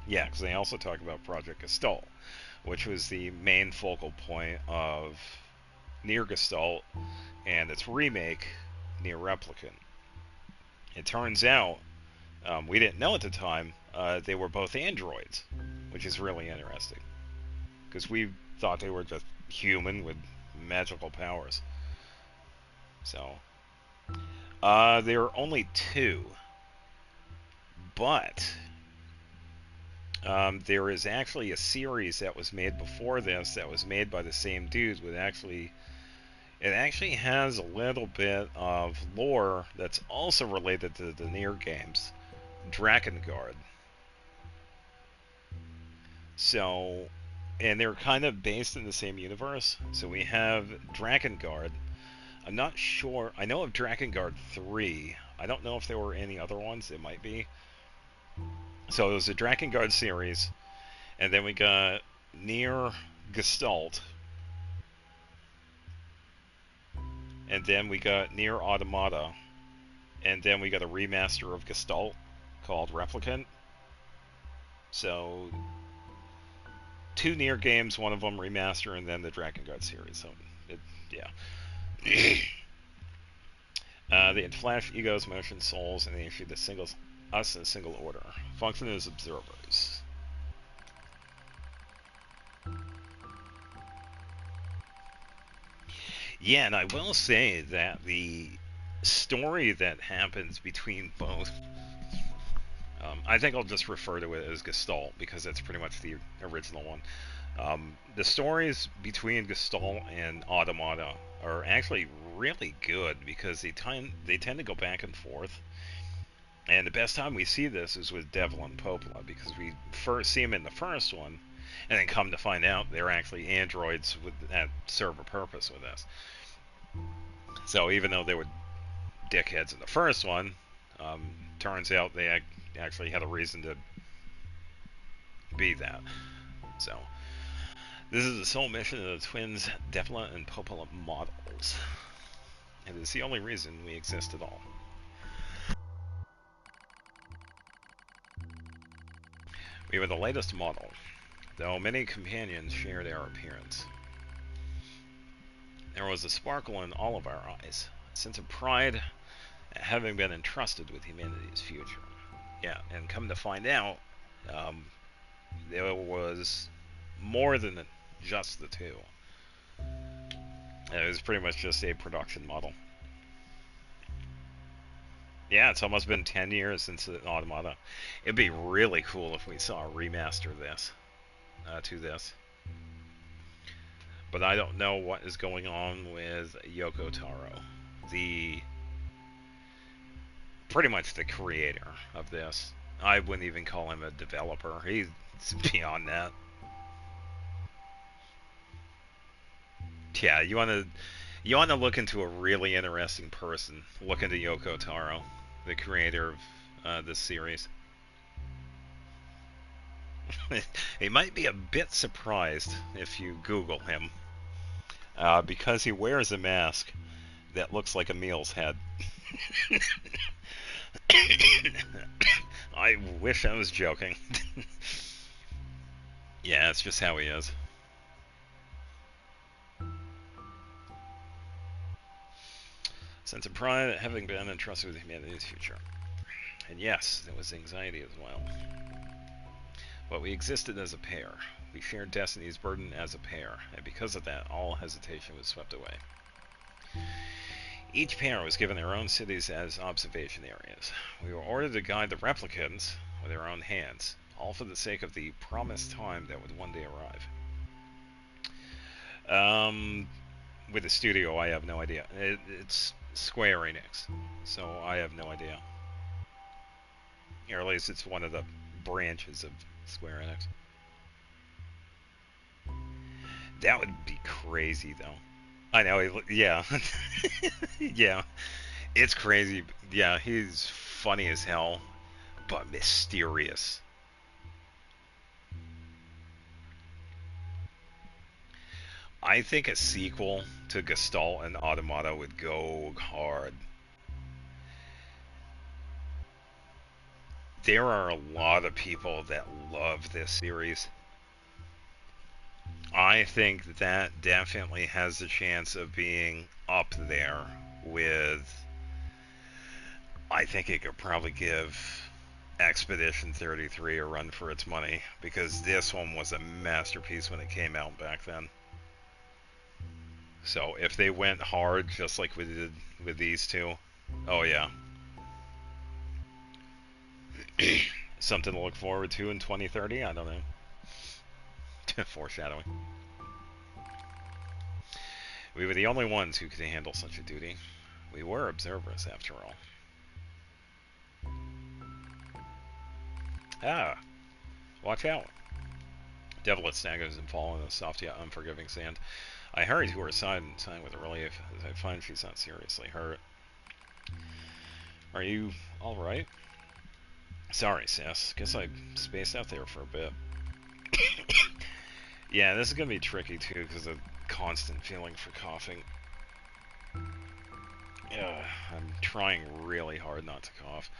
Yeah, because they also talk about Project Gestalt, which was the main focal point of Nier Gestalt and its remake, Nier Replicant. It turns out, we didn't know at the time, they were both androids, which is really interesting. Because we thought they were just human with magical powers. So, there are only two. But, there is actually a series that was made before this that was made by the same dude with actually... It actually has a little bit of lore that's also related to the Nier games. Drakengard. So, and they're kind of based in the same universe. So we have Drakengard. I'm not sure. I know of Drakengard 3. I don't know if there were any other ones. It might be. So it was a Drakengard series. And then we got Nier Gestalt. And then we got Nier Automata. And then we got a remaster of Gestalt called Replicant. So, two Nier games, one of them remaster, and then the Drakengard series. So, yeah. They had flash, egos, motion, souls, and they issued us in a single order. Function as observers. Yeah, and I will say that the story that happens between both, I think I'll just refer to it as Gestalt because that's pretty much the original one. The stories between Gestalt and Automata are actually really good because they tend to go back and forth. And the best time we see this is with Devil and Popola because we first see them in the first one, and then come to find out they're actually androids that serve a purpose with us. So even though they were dickheads in the first one, turns out they actually had a reason to be that. So this is the sole mission of the twins Devla and Popola models. And it's the only reason we exist at all. We were the latest model, though many companions shared our appearance. There was a sparkle in all of our eyes, a sense of pride at having been entrusted with humanity's future. Yeah, and come to find out, um, there was more than just the two. It was pretty much just a production model. Yeah, it's almost been 10 years since the Automata. It'd be really cool if we saw a remaster of this, to this. But I don't know what is going on with Yoko Taro, the pretty much the creator of this. I wouldn't even call him a developer. He's beyond that. Yeah, you wanna look into a really interesting person. Look into Yoko Taro, the creator of this series. He might be a bit surprised if you Google him, because he wears a mask that looks like a meal's head. I wish I was joking. Yeah, it's just how he is. Sense of pride at having been entrusted with humanity's future. And yes, there was anxiety as well. But we existed as a pair. We shared destiny's burden as a pair, and because of that, all hesitation was swept away. Each pair was given their own cities as observation areas. We were ordered to guide the replicants with our own hands, all for the sake of the promised time that would one day arrive. With the studio, I have no idea. It's Square Enix, so I have no idea. Or at least it's one of the branches of Square Enix. That would be crazy, though. I know, yeah. Yeah. It's crazy. Yeah, he's funny as hell, but mysterious. I think a sequel to Gestalt and Automata would go hard. There are a lot of people that love this series. I think that definitely has a chance of being up there with. I think it could probably give Expedition 33 a run for its money, because this one was a masterpiece when it came out back then. So if they went hard just like we did with these two, oh yeah. Something to look forward to in 2030? I don't know. Foreshadowing. We were the only ones who could handle such a duty. We were observers, after all. Ah, watch out. Devilet staggers and fall in the soft yet unforgiving sand. I hurry to her side and sigh with relief as I find she's not seriously hurt. Are you alright? Sorry, sis. Guess I spaced out there for a bit. Yeah, this is gonna be tricky too because of constant feeling for coughing. I'm trying really hard not to cough.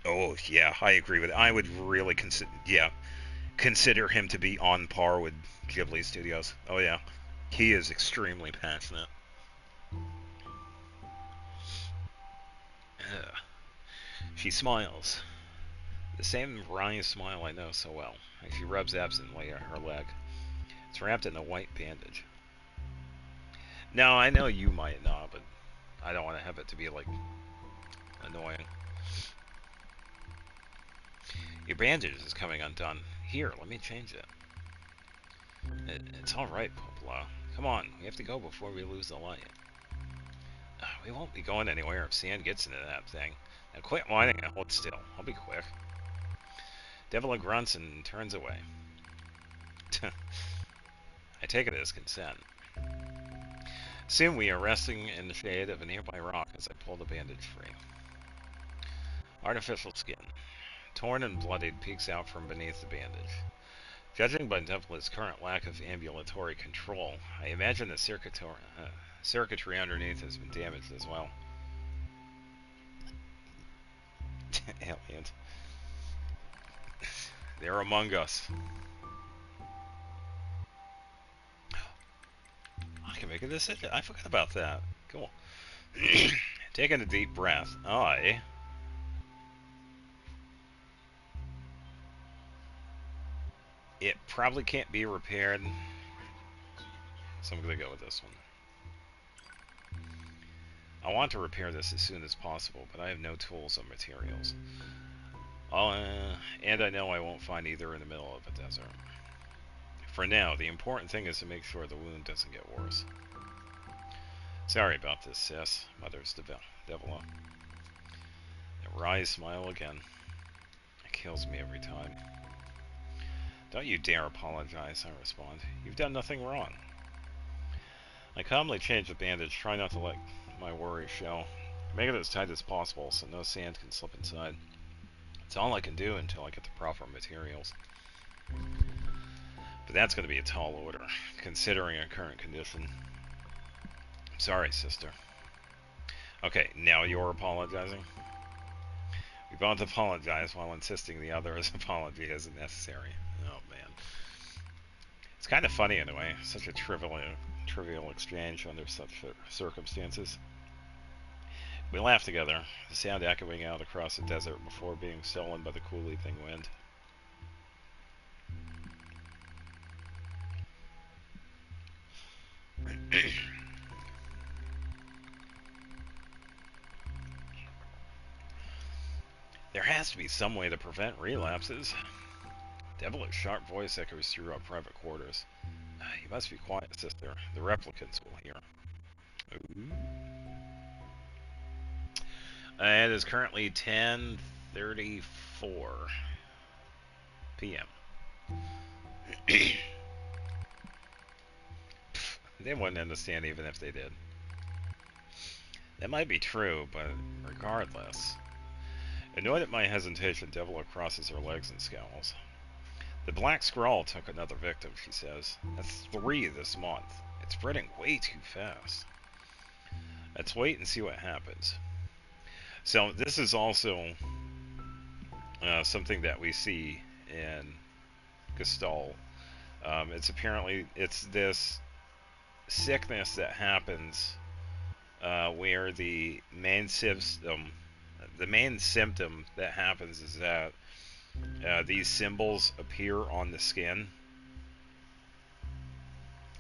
Oh yeah, I agree with it. I would really consider him to be on par with Ghibli Studios. Oh yeah, he is extremely passionate. Ugh. She smiles. The same wry smile I know so well, as she rubs absently at her leg. It's wrapped in a white bandage. Now, I know you might not, but I don't want to have it to be, like, annoying. Your bandage is coming undone. Here, let me change it. It's alright, Popla. Come on, we have to go before we lose the light. We won't be going anywhere if sand gets into that thing. Now quit whining and hold still. I'll be quick. Devil grunts and turns away. I take it as consent. Soon we are resting in the shade of a nearby rock as I pull the bandage free. Artificial skin. Torn and bloodied, peeks out from beneath the bandage. Judging by Devlin's current lack of ambulatory control, I imagine the circuitry underneath has been damaged as well. Aliens. They're among us. I can make a decision. I forgot about that. Cool. Taking a deep breath, It probably can't be repaired, so I'm going to go with this one. I want to repair this as soon as possible, but I have no tools or materials. And I know I won't find either in the middle of a desert. For now, the important thing is to make sure the wound doesn't get worse. Sorry about this, sis, mutters Devila. The wry smile again. It kills me every time. Don't you dare apologize, I respond. You've done nothing wrong. I calmly change the bandage, try not to let my worries show. Make it as tight as possible so no sand can slip inside. It's all I can do until I get the proper materials. But that's going to be a tall order, considering our current condition. Sorry, sister. Okay, now you're apologizing? We both apologize while insisting the other's apology isn't necessary. Oh, man. It's kind of funny in a way. Such a trivial exchange under such circumstances. We laugh together, the sound echoing out across the desert before being stolen by the cool evening wind. There has to be some way to prevent relapses. Devilish sharp voice echoes through our private quarters. You must be quiet, sister. The replicants will hear. Ooh. It is currently 10:34 p.m. They wouldn't understand even if they did. That might be true, but regardless. Annoyed at my hesitation, Devil crosses her legs and scowls. The Black Scrawl took another victim, she says. That's 3 this month. It's spreading way too fast. Let's wait and see what happens. So this is also something that we see in Gestalt. It's this sickness that happens where the main symptom that happens is that these symbols appear on the skin,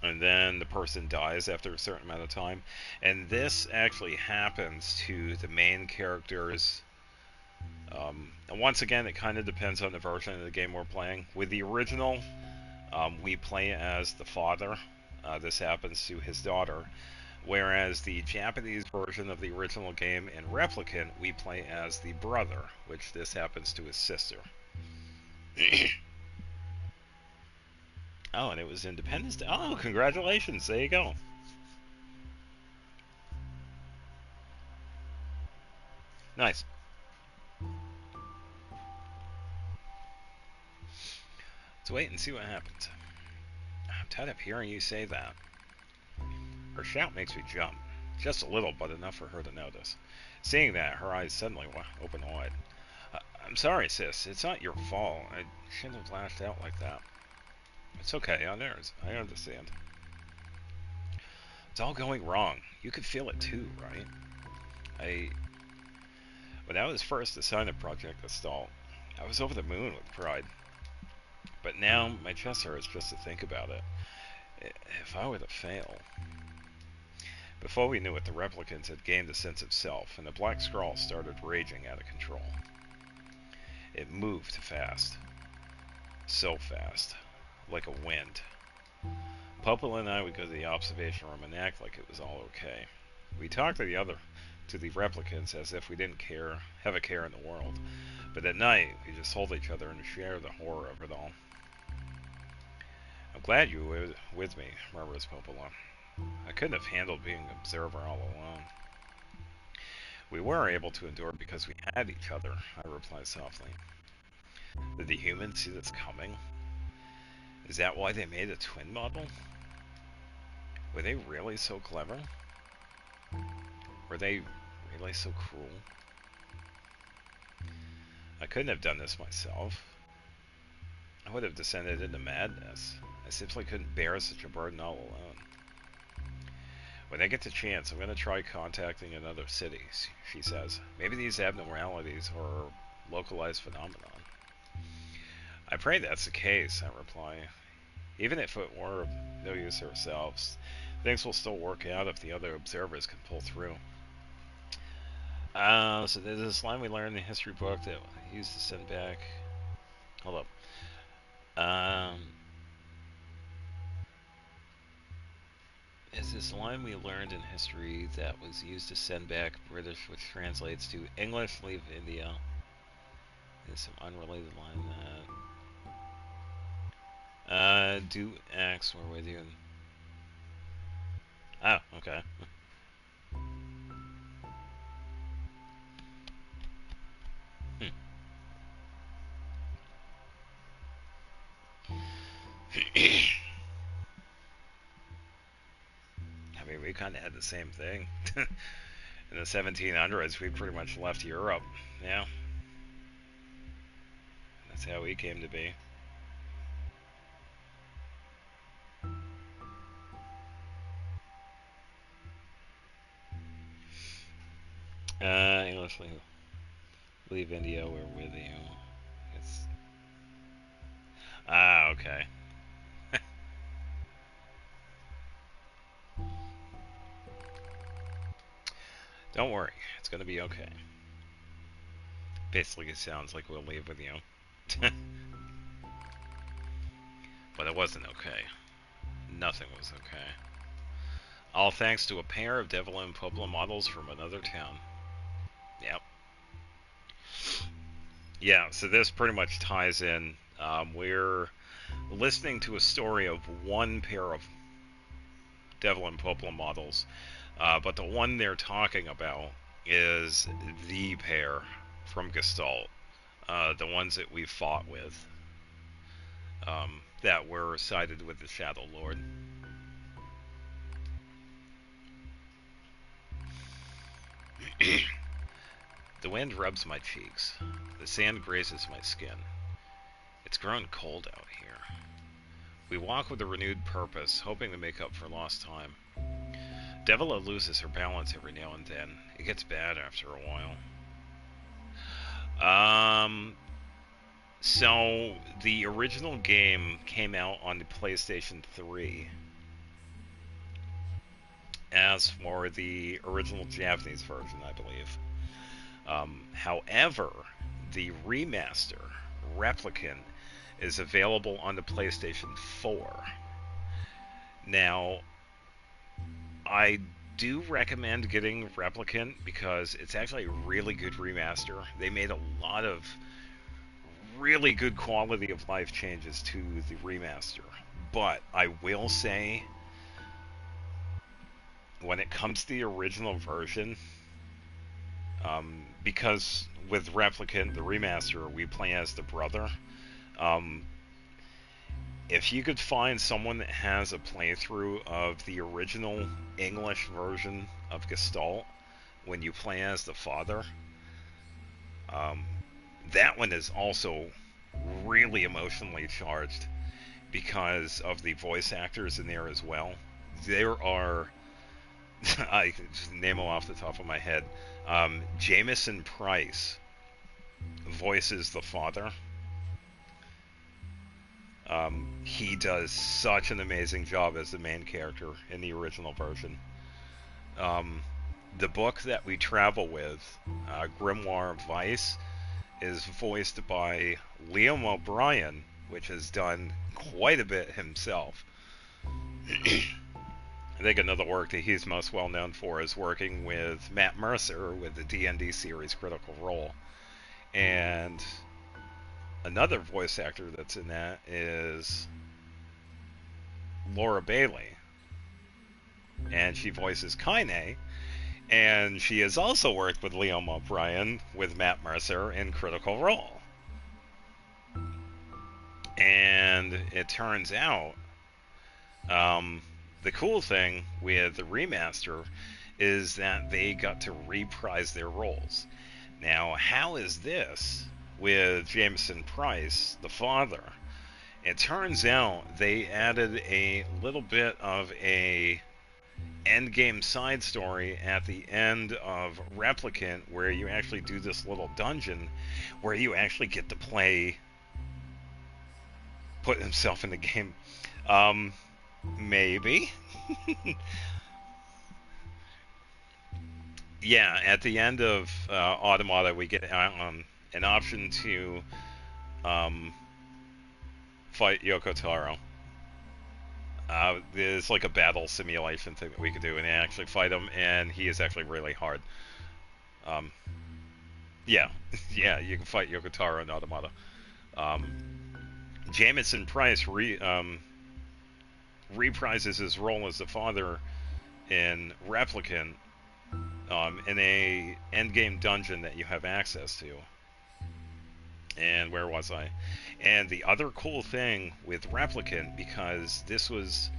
and then the person dies after a certain amount of time. And this actually happens to the main characters. And once again, it kind of depends on the version of the game we're playing. With the original, we play as the father. This happens to his daughter. Whereas the Japanese version of the original game in Replicant, we play as the brother, which this happens to his sister. Oh, and it was Independence Day. Oh, congratulations. There you go. Nice. Let's wait and see what happens. I'm tired of hearing you say that. Her shout makes me jump. Just a little, but enough for her to notice. Seeing that, her eyes suddenly open wide. I'm sorry, sis. It's not your fault. I shouldn't have lashed out like that. It's okay. I understand. It's all going wrong. You could feel it too, right? When I was first assigned to Project Gestalt, I was over the moon with pride. But now, my chest hurts just to think about it. If I were to fail... Before we knew it, the replicants had gained a sense of self, and the Black Scrawl started raging out of control. It moved fast. So fast. Like a wind. Popel and I would go to the observation room and act like it was all okay. We talked to the replicants as if we didn't have a care in the world. But at night, we just hold each other and share the horror of it all. I'm glad you were with me, murmurs Popola. I couldn't have handled being an observer all alone. We were able to endure because we had each other, I reply softly. Did the humans see this coming? Is that why they made a twin model? Were they really so clever? Were they really so cruel? I couldn't have done this myself. I would have descended into madness. I simply couldn't bear such a burden all alone. When I get the chance, I'm going to try contacting another city, she says. Maybe these abnormalities are a localized phenomenon. I pray that's the case, I reply. Even if it were of no use ourselves, things will still work out if the other observers can pull through. So there's this line we learned in the history book that I used to send back. Hold up. Is this line we learned in history that was used to send back British, which translates to English leave India. There's some unrelated line that. Do X, we're with you. Oh, okay. I mean, we kind of had the same thing. In the 1700s, we pretty much left Europe. Yeah. That's how we came to be. English leave India, we're with you. It's... Ah, okay. Don't worry, it's gonna be okay. Basically, it sounds like we'll leave with you. But it wasn't okay. Nothing was okay. All thanks to a pair of Devil and Pueblo models from another town. Yep. Yeah, so this pretty much ties in. We're listening to a story of one pair of Devil and Pueblo models, but the one they're talking about is the pair from Gestalt, the ones that we fought with, that were sided with the Shadow Lord. The wind rubs my cheeks. The sand grazes my skin. It's grown cold out here. We walk with a renewed purpose, hoping to make up for lost time. Devila loses her balance every now and then. It gets bad after a while. So the original game came out on the PlayStation 3. As for the original Japanese version, I believe. However, the remaster, Replicant, is available on the PlayStation 4. Now, I do recommend getting Replicant because it's actually a really good remaster. They made a lot of really good quality of life changes to the remaster. But I will say, when it comes to the original version, because with Replicant, the remaster, we play as the brother. If you could find someone that has a playthrough of the original English version of Gestalt when you play as the father, that one is also really emotionally charged because of the voice actors in there as well. There are, I can just name them off the top of my head. Jameson Price voices the father. He does such an amazing job as the main character in the original version. The book that we travel with, Grimoire Vice, is voiced by Liam O'Brien, which has done quite a bit himself. I think another work that he's most well known for is working with Matt Mercer with the D&D series Critical Role. And another voice actor that's in that is Laura Bailey. And she voices Kaine. And she has also worked with Liam O'Brien with Matt Mercer in Critical Role. And it turns out, the cool thing with the remaster is that they got to reprise their roles. Now, how is this with Jameson Price, the father? It turns out they added a little bit of a endgame side story at the end of Replicant where you actually do this little dungeon where you actually get to put himself in the game. Maybe. yeah, at the end of Automata, we get an option to um, fight Yoko Taro. There's like a battle simulation thing that we could do, and actually fight him, and he is actually really hard. Um, yeah, yeah, you can fight Yoko Taro in Automata. Um, Jamison Price reprises his role as the father in Replicant in a endgame dungeon that you have access to. And where was I? And the other cool thing with Replicant, because this was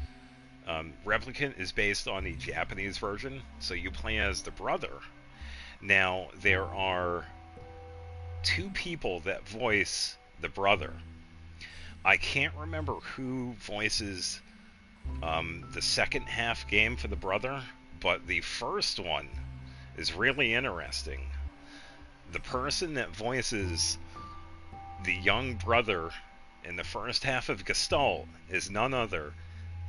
Replicant is based on the Japanese version, so you play as the brother. Now there are two people that voice the brother. I can't remember who voices the second half game for the brother, but the first one is really interesting. The person that voices the young brother in the first half of Gestalt is none other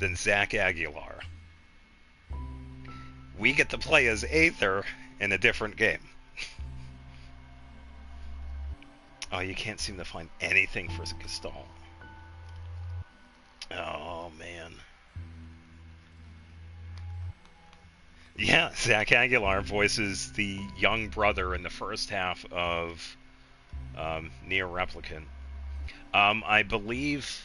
than Zach Aguilar. We get to play as Aether in a different game. Oh, you can't seem to find anything for Gestalt. Oh, man. Yeah, Zach Aguilar voices the young brother in the first half of Nier Replicant. I believe...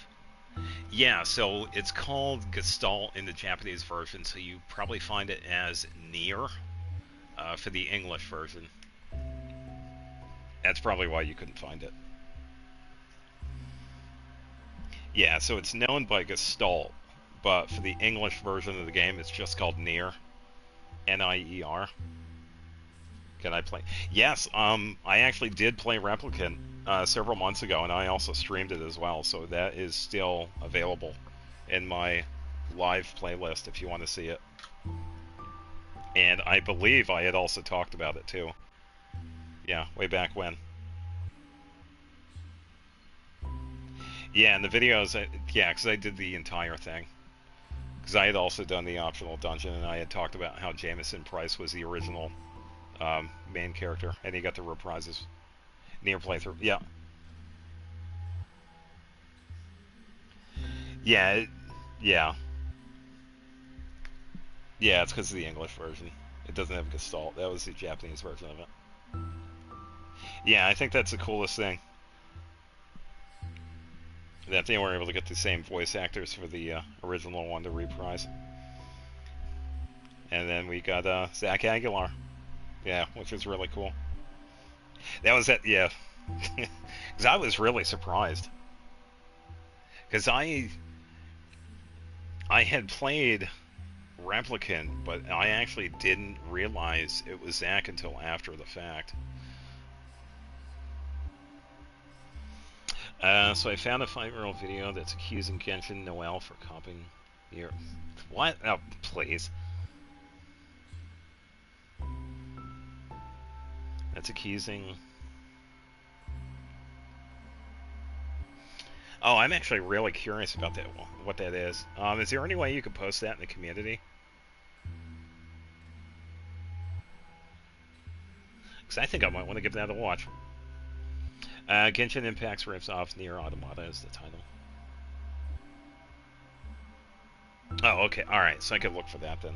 Yeah, so it's called Gestalt in the Japanese version, so you probably find it as Nier for the English version. That's probably why you couldn't find it. Yeah, so it's known by Gestalt, but for the English version of the game, it's just called Nier. Nier. Can I play? Yes, I actually did play Replicant several months ago, and I also streamed it as well, so that is still available in my live playlist if you want to see it. And I believe I had also talked about it too. Yeah, way back when. Yeah, and the videos, yeah, because I did the entire thing. Because I had also done the optional dungeon, and I had talked about how Jamison Price was the original main character, and he got the reprises. Nier playthrough, yeah. Yeah, yeah. Yeah, it's because of the English version. It doesn't have Gestalt. That was the Japanese version of it. Yeah, I think that's the coolest thing. That they were able to get the same voice actors for the original one to reprise. And then we got Zach Aguilar. Yeah, which was really cool. That was it, yeah. Because I was really surprised. Because I had played Replicant, but I actually didn't realize it was Zach until after the fact. So I found a 5-year-old video that's accusing Genshin Noel for copying your... What? Oh, please. That's accusing... Oh, I'm actually really curious about that. What that is. Is there any way you could post that in the community? Because I think I might want to give that a watch. Genshin Impact's rips off Nier Automata is the title. Oh, okay. Alright, so I could look for that then.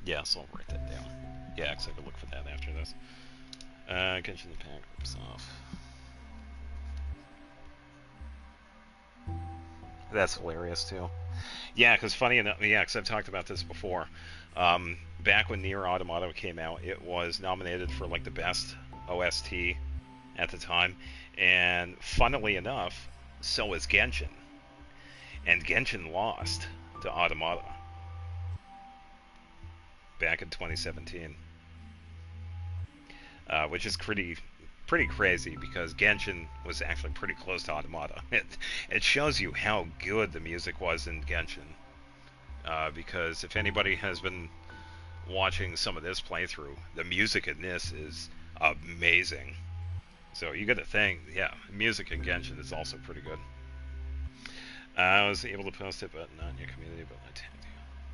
Yeah, so I'll write that down. Yeah, because I could look for that after this. Genshin Impact rips off. That's hilarious, too. Yeah, because funny enough, yeah, because I've talked about this before. Back when Nier Automata came out, it was nominated for, like, the best OST at the time. And funnily enough, so was Genshin. And Genshin lost to Automata back in 2017. Which is pretty crazy because Genshin was actually pretty close to Automata. It shows you how good the music was in Genshin. Because if anybody has been watching some of this playthrough, the music in this is amazing. So you got to think, yeah, music in Genshin is also pretty good. I was able to post it, but not in your community, but my tag.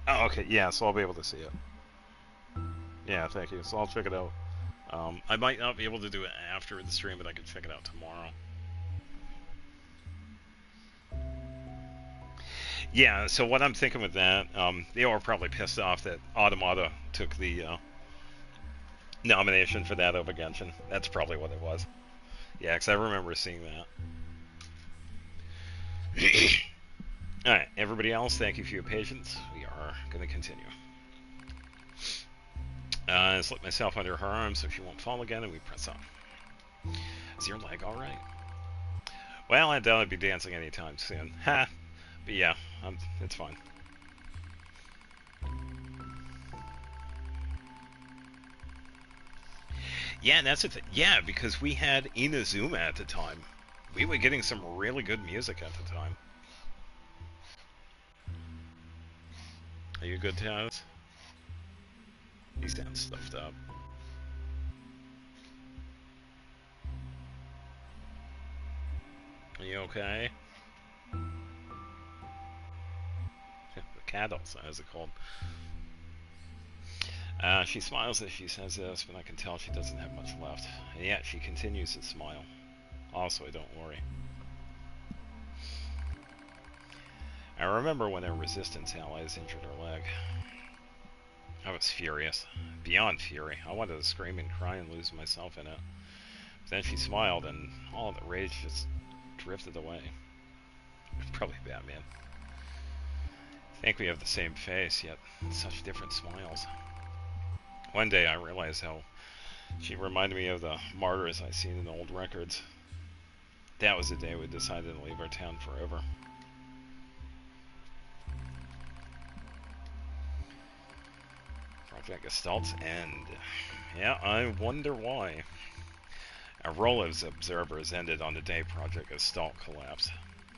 Oh, okay, yeah, so I'll be able to see it. Yeah, thank you. So I'll check it out. I might not be able to do it after the stream, but I can check it out tomorrow. Yeah, so what I'm thinking with that, they were probably pissed off that Automata took the nomination for that over Genshin. That's probably what it was. Yeah, because I remember seeing that. Alright, everybody else, thank you for your patience. We are going to continue. I slip myself under her arm so she won't fall again, and we press on. Is your leg alright? Well, I doubt I'd be dancing anytime soon. Ha! But yeah, it's fine. Yeah, that's it. Yeah, because we had Inazuma at the time. We were getting some really good music at the time. Are you good, Taz? You sound stuffed up. Are you okay? The cat also has a cold. She smiles as she says this, but I can tell she doesn't have much left. And yet she continues to smile. Also, don't worry. I remember when our resistance allies injured her leg. I was furious. Beyond fury. I wanted to scream and cry and lose myself in it. But then she smiled and all the rage just drifted away. Probably Batman. I think we have the same face, yet such different smiles. One day I realized how she reminded me of the martyrs I seen in old records. That was the day we decided to leave our town forever. Project Gestalt's end. Yeah, I wonder why. Our role as observers ended on the day Project Gestalt collapsed.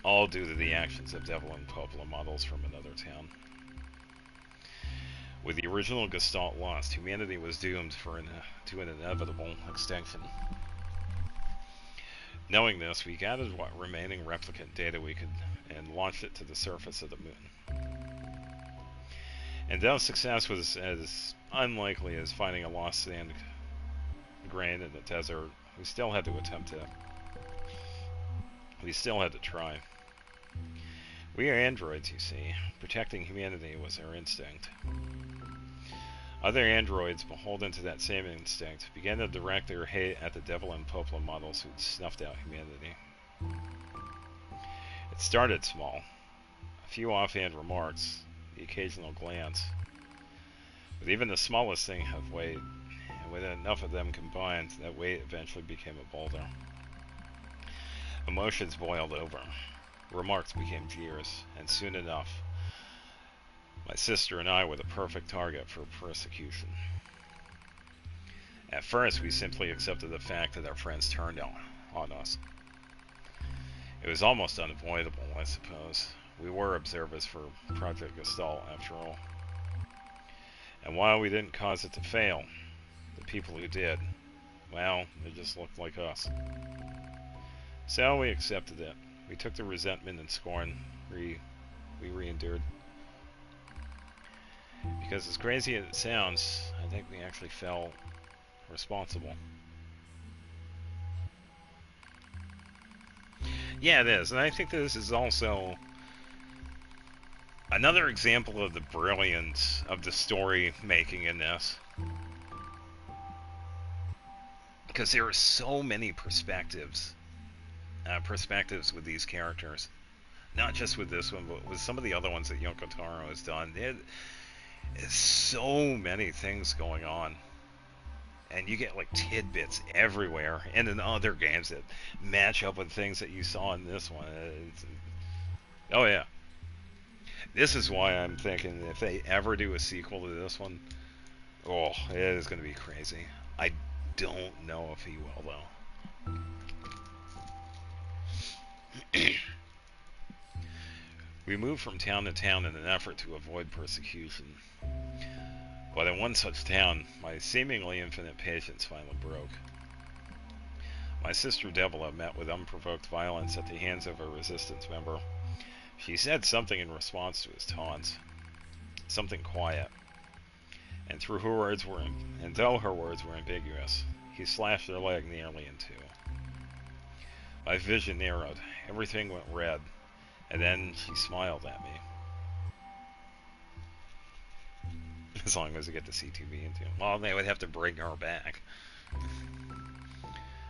All due to the actions of Devil and Coppola models from another town. With the original Gestalt lost, humanity was doomed to an inevitable extinction. Knowing this, we gathered what remaining replicant data we could and launched it to the surface of the moon. And though success was as unlikely as finding a lost sand grain in the desert, we still had to attempt it. We still had to try. We are androids, you see. Protecting humanity was our instinct. Other androids, beholden to that same instinct, began to direct their hate at the Devil and Poplar models who'd snuffed out humanity. It started small. A few offhand remarks, the occasional glance. But even the smallest thing have weight, and with enough of them combined, that weight eventually became a boulder. Emotions boiled over. Remarks became jeers, and soon enough, my sister and I were the perfect target for persecution. At first, we simply accepted the fact that our friends turned on us. It was almost unavoidable, I suppose. We were observers for Project Gestalt, after all. And while we didn't cause it to fail, the people who did, well, they just looked like us. So we accepted it. We took the resentment and scorn we re-endured. Because as crazy as it sounds, I think we actually felt responsible. Yeah, it is. And I think this is also another example of the brilliance of the story making in this. Because there are so many perspectives with these characters. Not just with this one, but with some of the other ones that Yoko Taro has done. There's so many things going on. And you get like tidbits everywhere, and in other games that match up with things that you saw in this one. Oh yeah. This is why I'm thinking if they ever do a sequel to this one, oh, it is going to be crazy. I don't know if he will, though. We moved from town to town in an effort to avoid persecution. But in one such town, my seemingly infinite patience finally broke. My sister Devila met with unprovoked violence at the hands of a resistance member, She said something in response to his taunts, something quiet, and though her words were ambiguous, he slashed her leg nearly in two. My vision narrowed, everything went red, and then she smiled at me. As long as I get the C2B into him. Well, they would have to bring her back.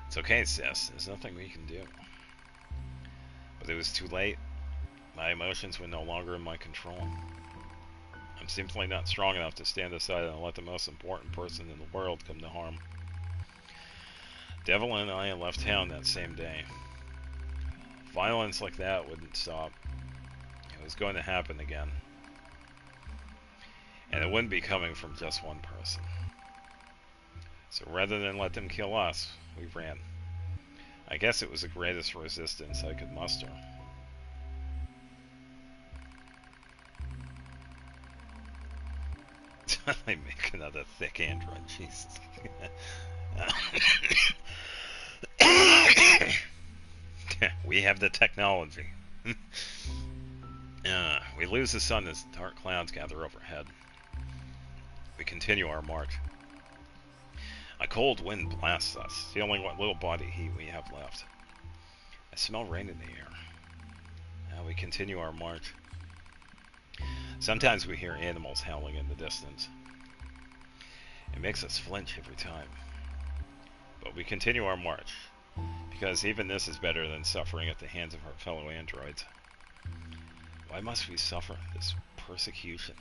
It's okay, sis. There's nothing we can do. But it was too late. My emotions were no longer in my control. I'm simply not strong enough to stand aside and let the most important person in the world come to harm. Devlin and I left town that same day. Violence like that wouldn't stop. It was going to happen again. And it wouldn't be coming from just one person. So rather than let them kill us, we ran. I guess it was the greatest resistance I could muster. They make another thick android, Jesus. We have the technology. We lose the sun as dark clouds gather overhead. We continue our march. A cold wind blasts us, stealing what little body heat we have left. I smell rain in the air. We continue our march. Sometimes we hear animals howling in the distance. It makes us flinch every time. But we continue our march, because even this is better than suffering at the hands of our fellow androids. Why must we suffer this persecution?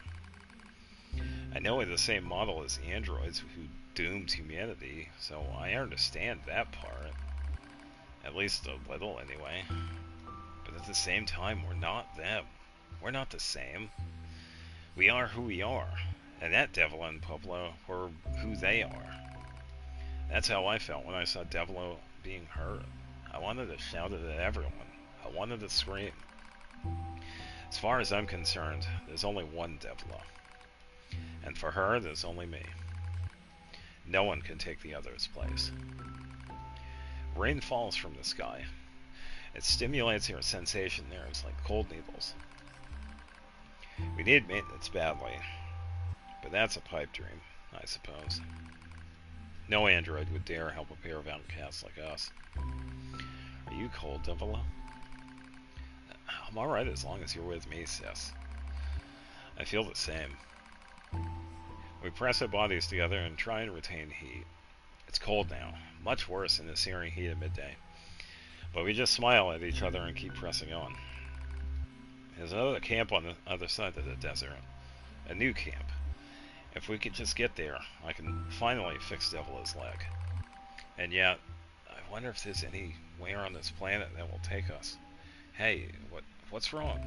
I know we're the same model as the androids who doomed humanity, so I understand that part. At least a little, anyway. But at the same time, we're not them. We're not the same. We are who we are, and that Devil and Pueblo were who they are. That's how I felt when I saw Devlo being hurt. I wanted to shout it at everyone. I wanted to scream. As far as I'm concerned, there's only one Devlo. And for her, there's only me. No one can take the other's place. Rain falls from the sky. It stimulates your sensation nerves like cold needles. We need maintenance badly, but that's a pipe dream, I suppose. No android would dare help a pair of outcasts like us. Are you cold, Devila? I'm alright as long as you're with me, sis. I feel the same. We press our bodies together and try and retain heat. It's cold now, much worse in the searing heat of midday. But we just smile at each other and keep pressing on. There's another camp on the other side of the desert. A new camp. If we could just get there, I can finally fix Devila's leg. And yet, I wonder if there's anywhere on this planet that will take us. Hey, what's wrong?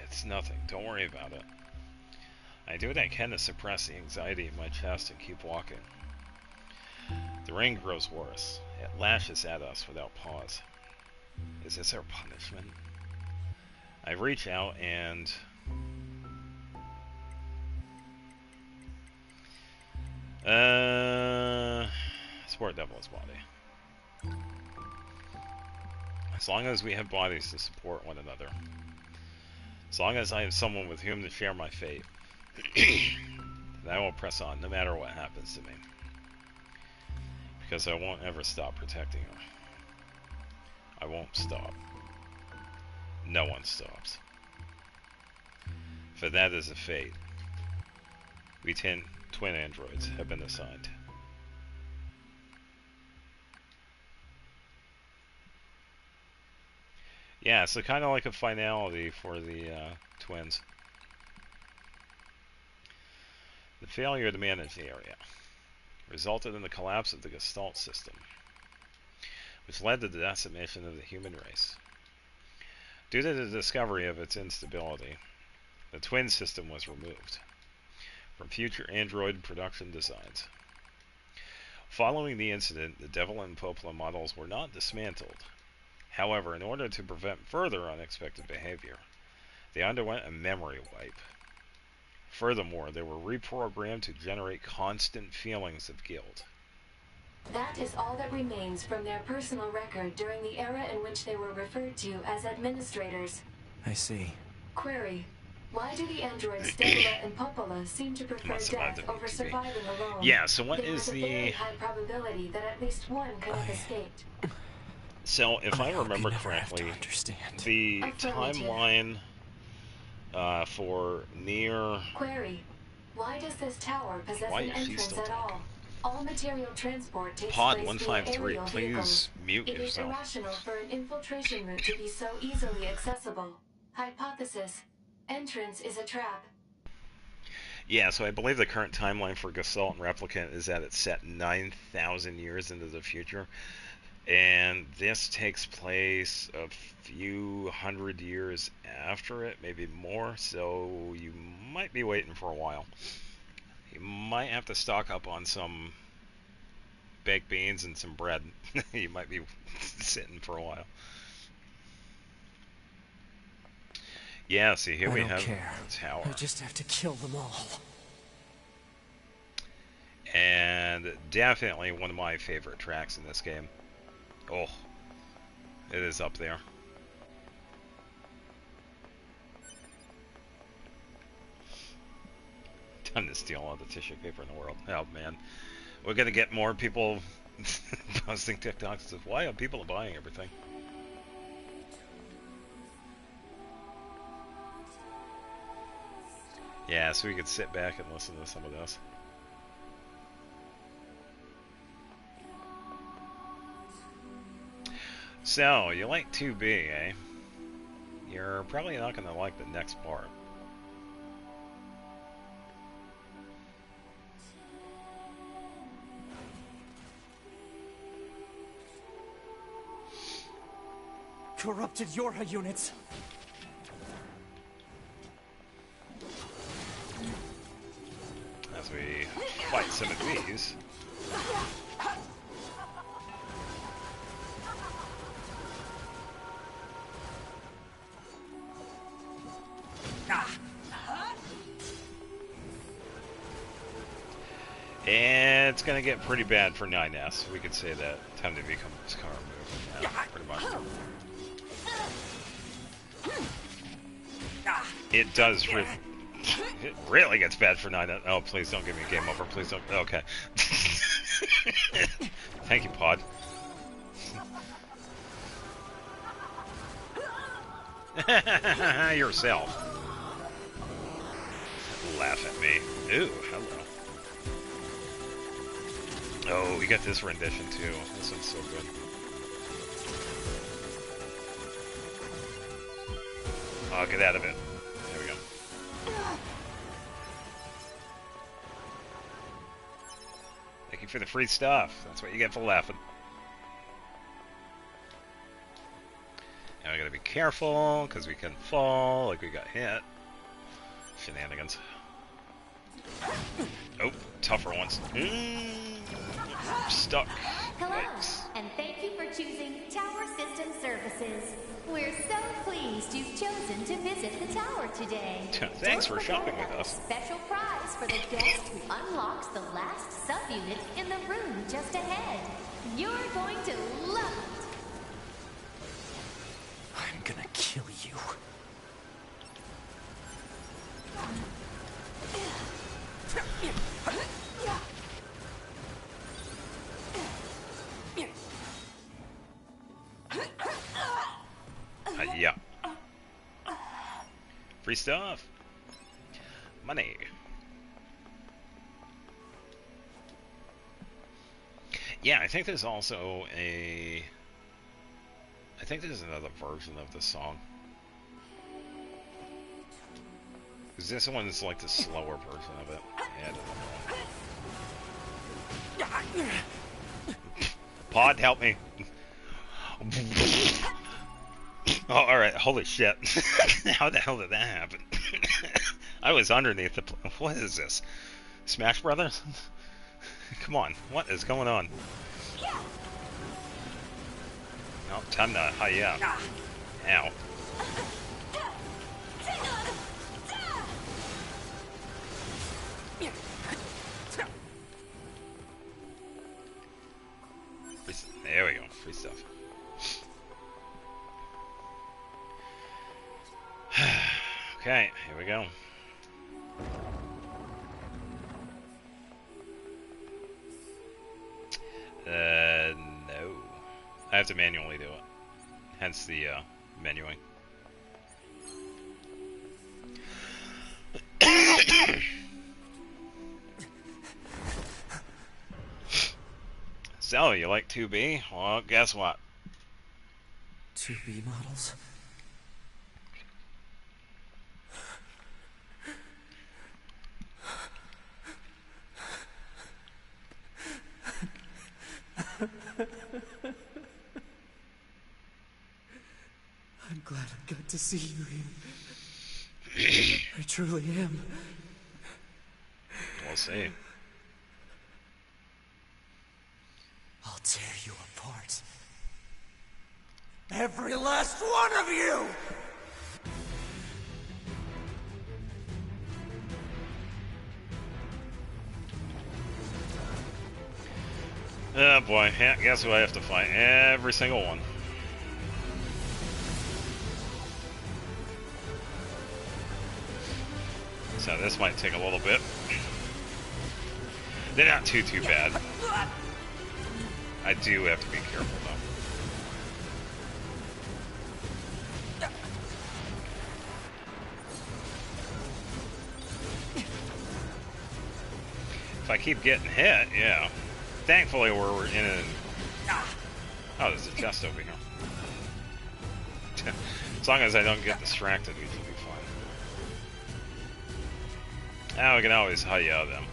It's nothing. Don't worry about it. I do what I can to suppress the anxiety in my chest and keep walking. The rain grows worse. It lashes at us without pause. Is this our punishment? I reach out and... support Devil's body. As long as we have bodies to support one another. As long as I have someone with whom to share my fate. Then I will press on, no matter what happens to me. Because I won't ever stop protecting her. I won't stop. No one stops. For that is a fate. We twin androids have been assigned. Yeah, so kind of like a finality for the twins. The failure to manage the area resulted in the collapse of the Gestalt system, which led to the decimation of the human race. Due to the discovery of its instability, the twin system was removed from future android production designs. Following the incident, the Devil and Popla models were not dismantled. However, in order to prevent further unexpected behavior, they underwent a memory wipe. Furthermore, they were reprogrammed to generate constant feelings of guilt. That is all that remains from their personal record during the era in which they were referred to as administrators. I see. Query. Why do the androids Stella and Popola seem to prefer death over surviving alone? Yeah, so what there is was a very high probability that at least one could have escaped. So, if I remember correctly, the timeline for Nier... Query. Why does this tower possess an entrance at all? All material transport takes Pod place 153, via aerial please vehicles. mute It is yourself. irrational for an infiltration route to be so easily accessible. Hypothesis. Entrance is a trap. Yeah, so I believe the current timeline for Gestalt and Replicant is that it's set 9,000 years into the future. And this takes place a few hundred years after it, maybe more, so you might be waiting for a while. You might have to stock up on some baked beans and some bread. You might be sitting for a while. Yeah, see, here we have the tower. I just have to kill them all. And definitely one of my favorite tracks in this game. Oh, it is up there. Time to steal all the tissue paper in the world. Oh man, we're gonna get more people posting TikToks of why are people buying everything. Yeah, so we could sit back and listen to some of this. So, you like 2B, eh? You're probably not going to like the next part. Corrupted Yorha units. As we fight some of these. And it's gonna get pretty bad for 9S. We could say that. Time to become this car move. Yeah, pretty much. It does. It really gets bad for 9S. Oh, please don't give me a game over. Please don't. Okay. Thank you, Pod. Yourself. Laugh at me. Ooh, hello. Oh, we got this rendition too. This one's so good. Oh, get out of it. There we go. Thank you for the free stuff. That's what you get for laughing. Now we gotta be careful, because we can fall like we got hit. Shenanigans. Oh, tougher ones. Stuck. Hello, Yikes. and thank you for choosing Tower System Services. We're so pleased you've chosen to visit the tower today. Thanks for shopping with us. Special prize for the guest who unlocks the last subunit in the room just ahead. You're going to love it. I'm gonna kill you. Yeah. Free stuff. Money. Yeah, I think there's also a... I think there's another version of the song. Because this one's like the slower version of it. Yeah, I don't know. Pod, help me. Oh, alright, holy shit. How the hell did that happen? I was underneath the... What is this? Smash Brothers? Come on, what is going on? Oh, time to... Hi-ya. Ow. There we go, free stuff. Okay, here we go. No. I have to manually do it. Hence the menuing. So, you like 2B? Well, guess what? 2B models? I'm glad I got to see you here. I truly am. We'll see. I'll tear you apart. Every last one of you! Oh boy, guess who I have to fight? Every single one. So this might take a little bit. They're not too bad. I do have to be careful though. If I keep getting hit, yeah. Thankfully we're in an... Oh, there's a chest over here. As long as I don't get distracted, we should be fine. Now we can always hi-ya them.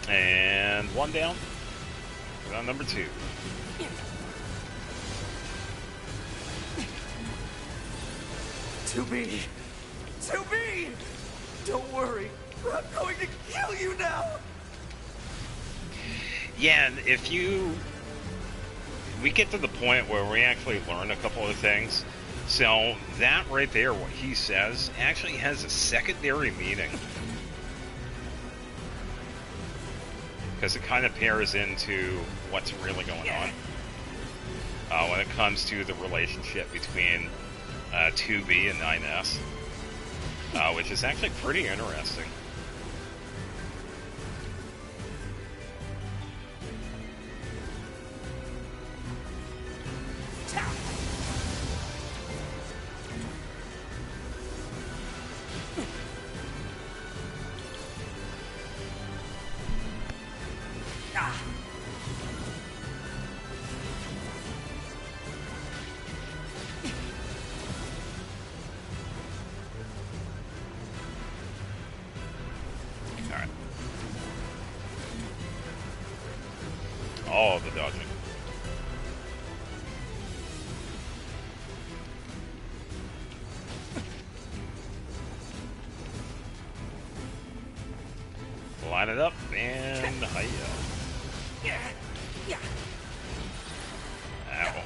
And one down. We're on number 2. To be! Don't worry, I'm going to kill you now! Yeah, and if you... We get to the point where we actually learn a couple of things. So, that right there, what he says, actually has a secondary meaning. Because it kind of pairs into what's really going on. When it comes to the relationship between 2B and 9S. Which is actually pretty interesting. All of the dodging. Line it up and hiya. Ow.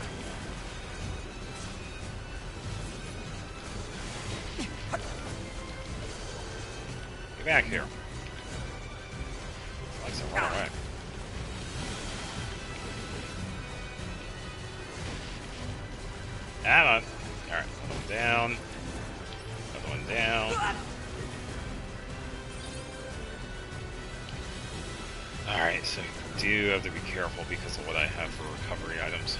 Get back here. Likes to run away. Come on. Alright, another one down. Another one down. Alright, so you do have to be careful because of what I have for recovery items.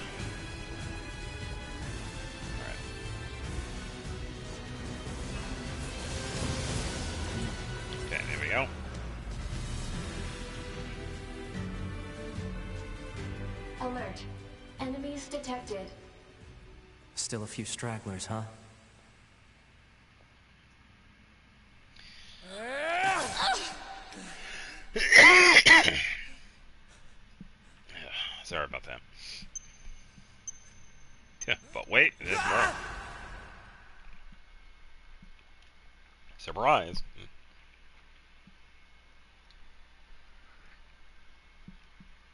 Alright. Okay, there we go. Alert. Enemies detected. Still a few stragglers, huh? Sorry about that. Yeah, but wait, there's more. Surprise.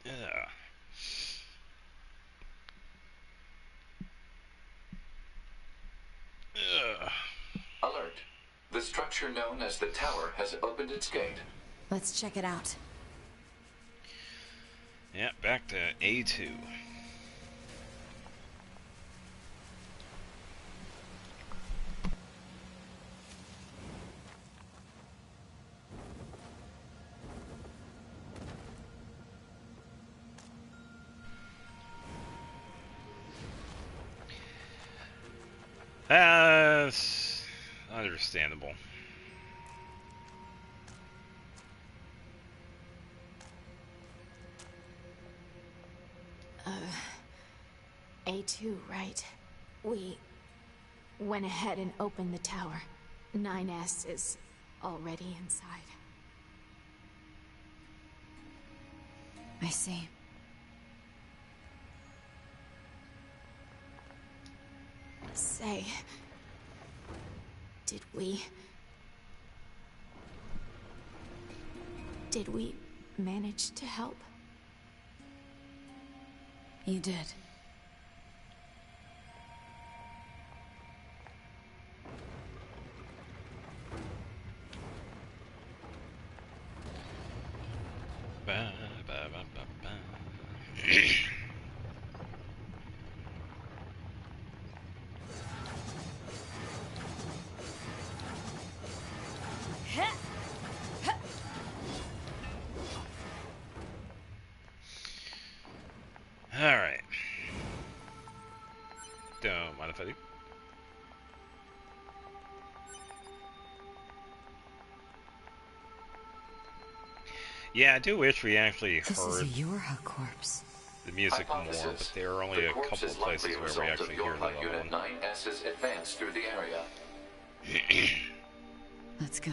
Yeah. Alert. The structure structure known as the tower has opened its gate. Let's check it out. Yeah, back to A2. That's understandable. A2, right? We went ahead and opened the tower. 9S is already inside. I see. Say, did we manage to help? You did. Ba, ba, ba, ba, ba. Alright. Don't mind if I do. Yeah, I do wish we actually This is heard a Yorha corpse. the music more, but there are only a couple of places where we actually hear the other Unit one. 9S's advance through the area. Let's go.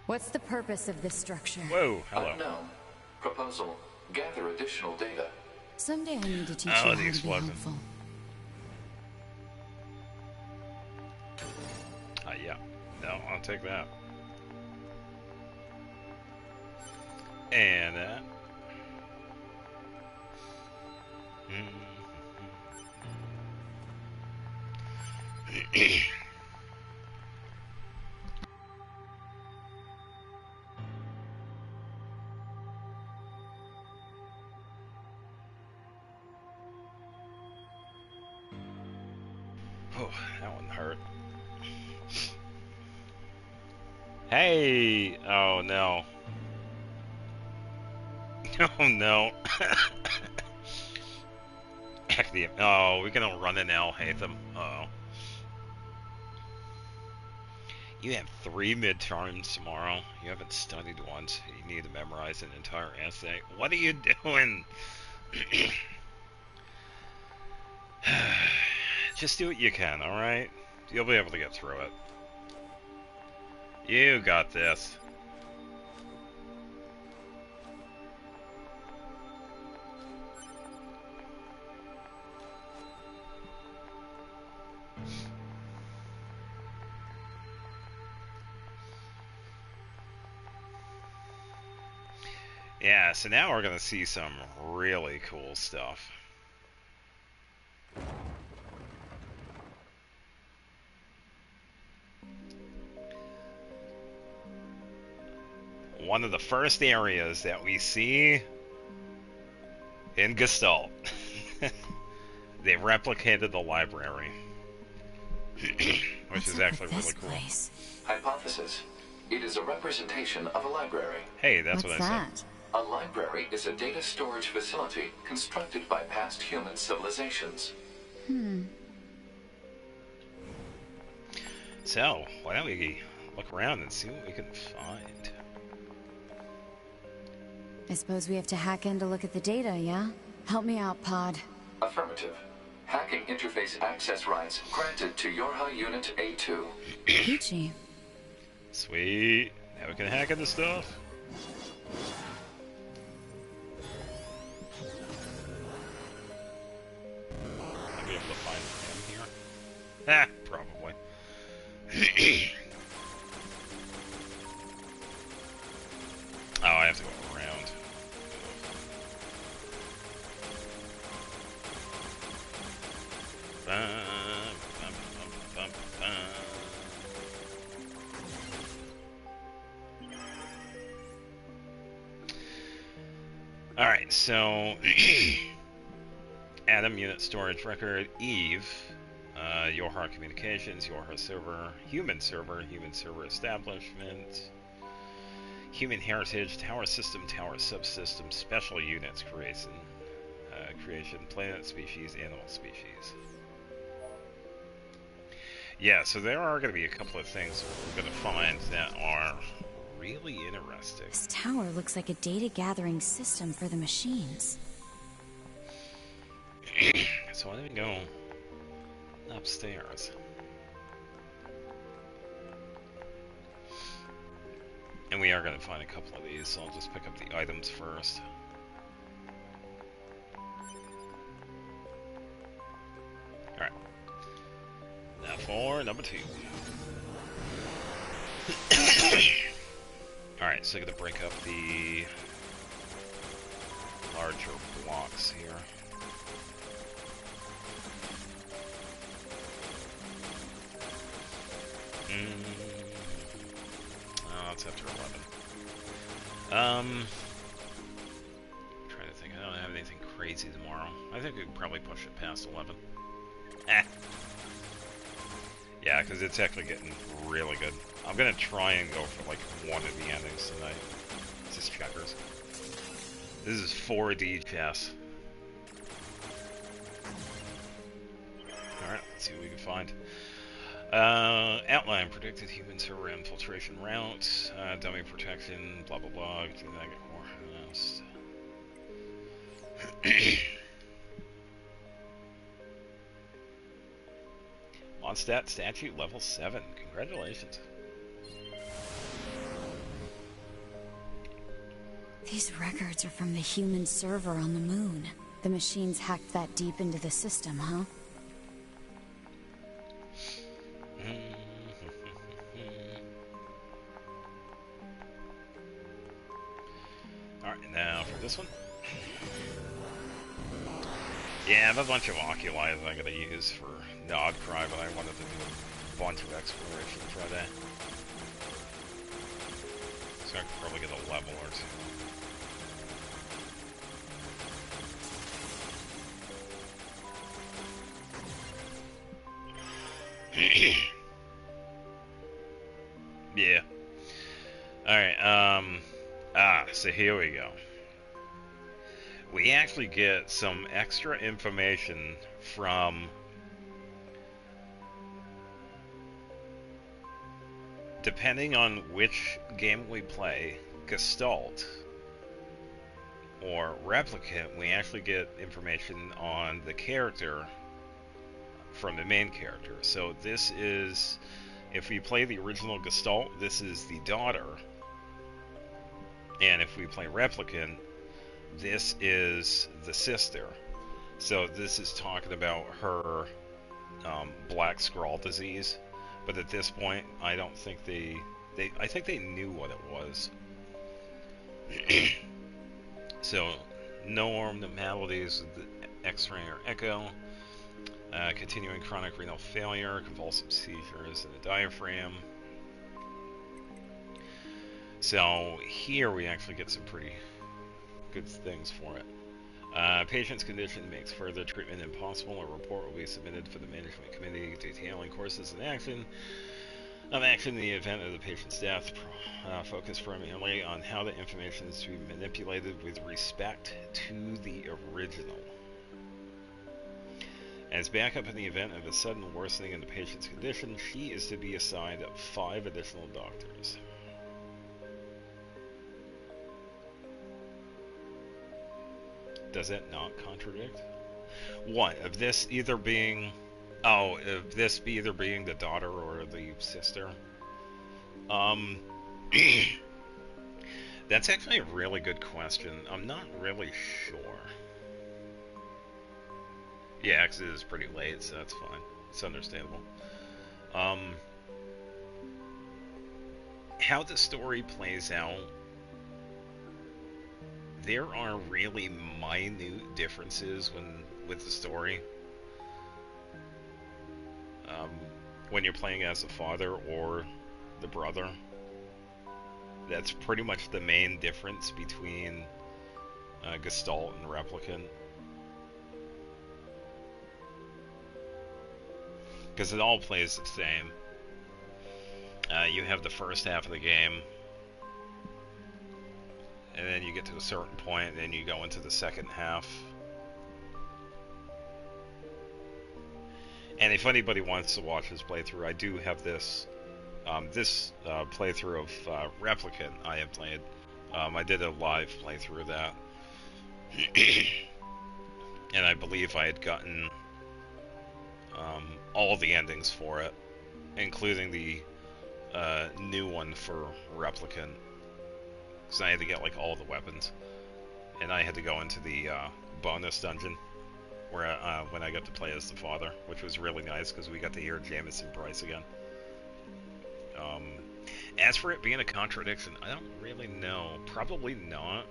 What's the purpose of this structure? Whoa, hello. Unknown. Proposal. Gather additional data. Someday I need to teach Oh, you how the to be explosion. helpful. Yeah. No, I'll take that. And that. Oh, that one hurt. Hey! Oh no. Oh no. Oh, we're gonna run an L, Hatham. Uh oh. You have 3 midterms tomorrow. You haven't studied once. You need to memorize an entire essay. What are you doing? Just do what you can, alright? You'll be able to get through it. You got this. Yeah, so now we're gonna see some really cool stuff. One of the first areas that we see in Gestalt. They replicated the library. Which is actually really cool. Place? Hypothesis. It is a representation of a library. Hey, that's What's what I that? said. A library is a data storage facility constructed by past human civilizations. So, why don't we look around and see what we can find? I suppose we have to hack in to look at the data, yeah? Help me out, Pod. Affirmative. Hacking interface access rights granted to Yorha Unit A2. Peachy. Sweet. Now we can hack into stuff. I'll be able to find him here. Ah, probably. Alright, so Adam unit storage record, Eve, Yorha communications, Yorha server, human server establishment, human heritage, tower system, tower subsystem, special units creation, planet species, animal species. Yeah, so there are going to be a couple of things we're going to find that are really interesting. This tower looks like a data gathering system for the machines. So why don't we go upstairs? And we are going to find a couple of these, so I'll just pick up the items first. Alright. Now for number 2. Alright, so I'm going to break up the larger blocks here. Oh, it's after 11. Trying to think. I don't have anything crazy tomorrow. I think we can probably push it past 11. Yeah, because it's actually getting really good. I'm gonna try and go for like one of the endings tonight. It's just checkers. This is 4D chess. Alright, let's see what we can find. Outline, predicted human server infiltration route, dummy protection, blah blah blah, Mondstadt statue level 7, congratulations. These records are from the human server on the moon. The machines hacked that deep into the system, huh? Alright, now for this one. Yeah, I have a bunch of oculi that I'm going to use for Nod Cry, but I wanted to do a bunch of exploration Friday. So I could probably get a level or two. Yeah. Alright, so here we go. We actually get some extra information from depending on which game we play, Gestalt or Replicant, we actually get information on the character from the main character. So this is, if we play the original Gestalt, this is the daughter. And if we play Replicant, this is the sister. So this is talking about her black scrawl disease. But at this point, I don't think I think they knew what it was. So, no abnormalities with the X-ray or echo. Continuing chronic renal failure, convulsive seizures in the diaphragm. So here we actually get some pretty good things for it. Patient's condition makes further treatment impossible. A report will be submitted for the management committee detailing courses of action in the event of the patient's death. Focus primarily on how the information is to be manipulated with respect to the original. As backup in the event of a sudden worsening in the patient's condition, she is to be assigned 5 additional doctors. Does that not contradict? What, of this either being... Oh, of this either being the daughter or the sister? That's actually a really good question. I'm not really sure. Yeah, because it is pretty late, so that's fine. It's understandable. How the story plays out, there are really minute differences with the story. When you're playing as the father or the brother, that's pretty much the main difference between Gestalt and Replicant. Because it all plays the same. You have the first half of the game, and then you get to a certain point, and then you go into the second half. And if anybody wants to watch this playthrough, I do have this playthrough of Replicant I have played. I did a live playthrough of that. And I believe I had gotten all the endings for it, including the new one for Replicant. Because I had to get like all the weapons. And I had to go into the bonus dungeon where when I got to play as the father, which was really nice because we got to hear Jamison Price again. As for it being a contradiction, I don't really know. Probably not.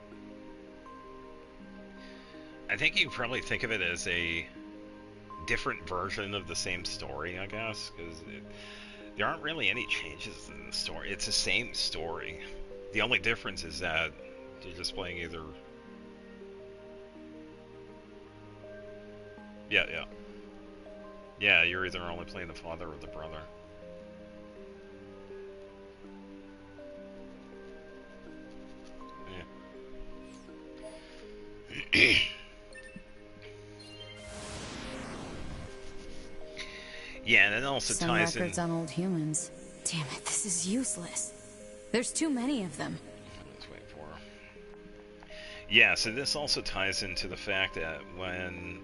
I think you can probably think of it as a different version of the same story, I guess, because there aren't really any changes in the story. It's the same story. The only difference is that you're just playing either... Yeah. Yeah, you're either only playing the father or the brother. Yeah. Yeah, and it also some ties records in... on old humans. Damn it, this is useless. There's too many of them. Let's wait for her. Yeah, so this also ties into the fact that when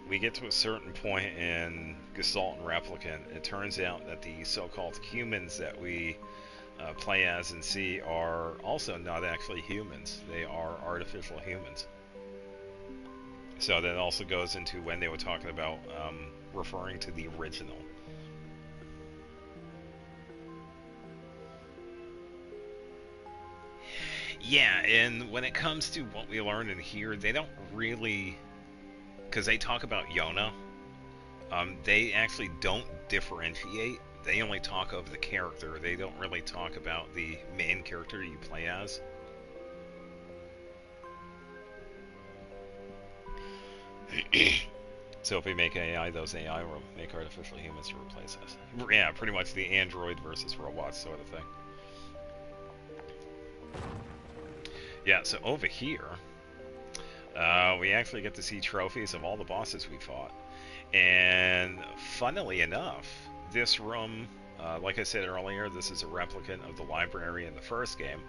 we get to a certain point in Gestalt and Replicant, it turns out that the so-called humans that we play as and see are also not actually humans. They are artificial humans. So that also goes into when they were talking about referring to the original. Yeah, and when it comes to what we learn in here, they don't really... Because they talk about Yona, they actually don't differentiate. They only talk of the character. They don't really talk about the main character you play as. So if we make AI, those AI will make artificial humans to replace us. Yeah, pretty much the android versus robot sort of thing. Yeah, so over here, we actually get to see trophies of all the bosses we fought. And funnily enough, this room, like I said earlier, this is a replicant of the library in the first game.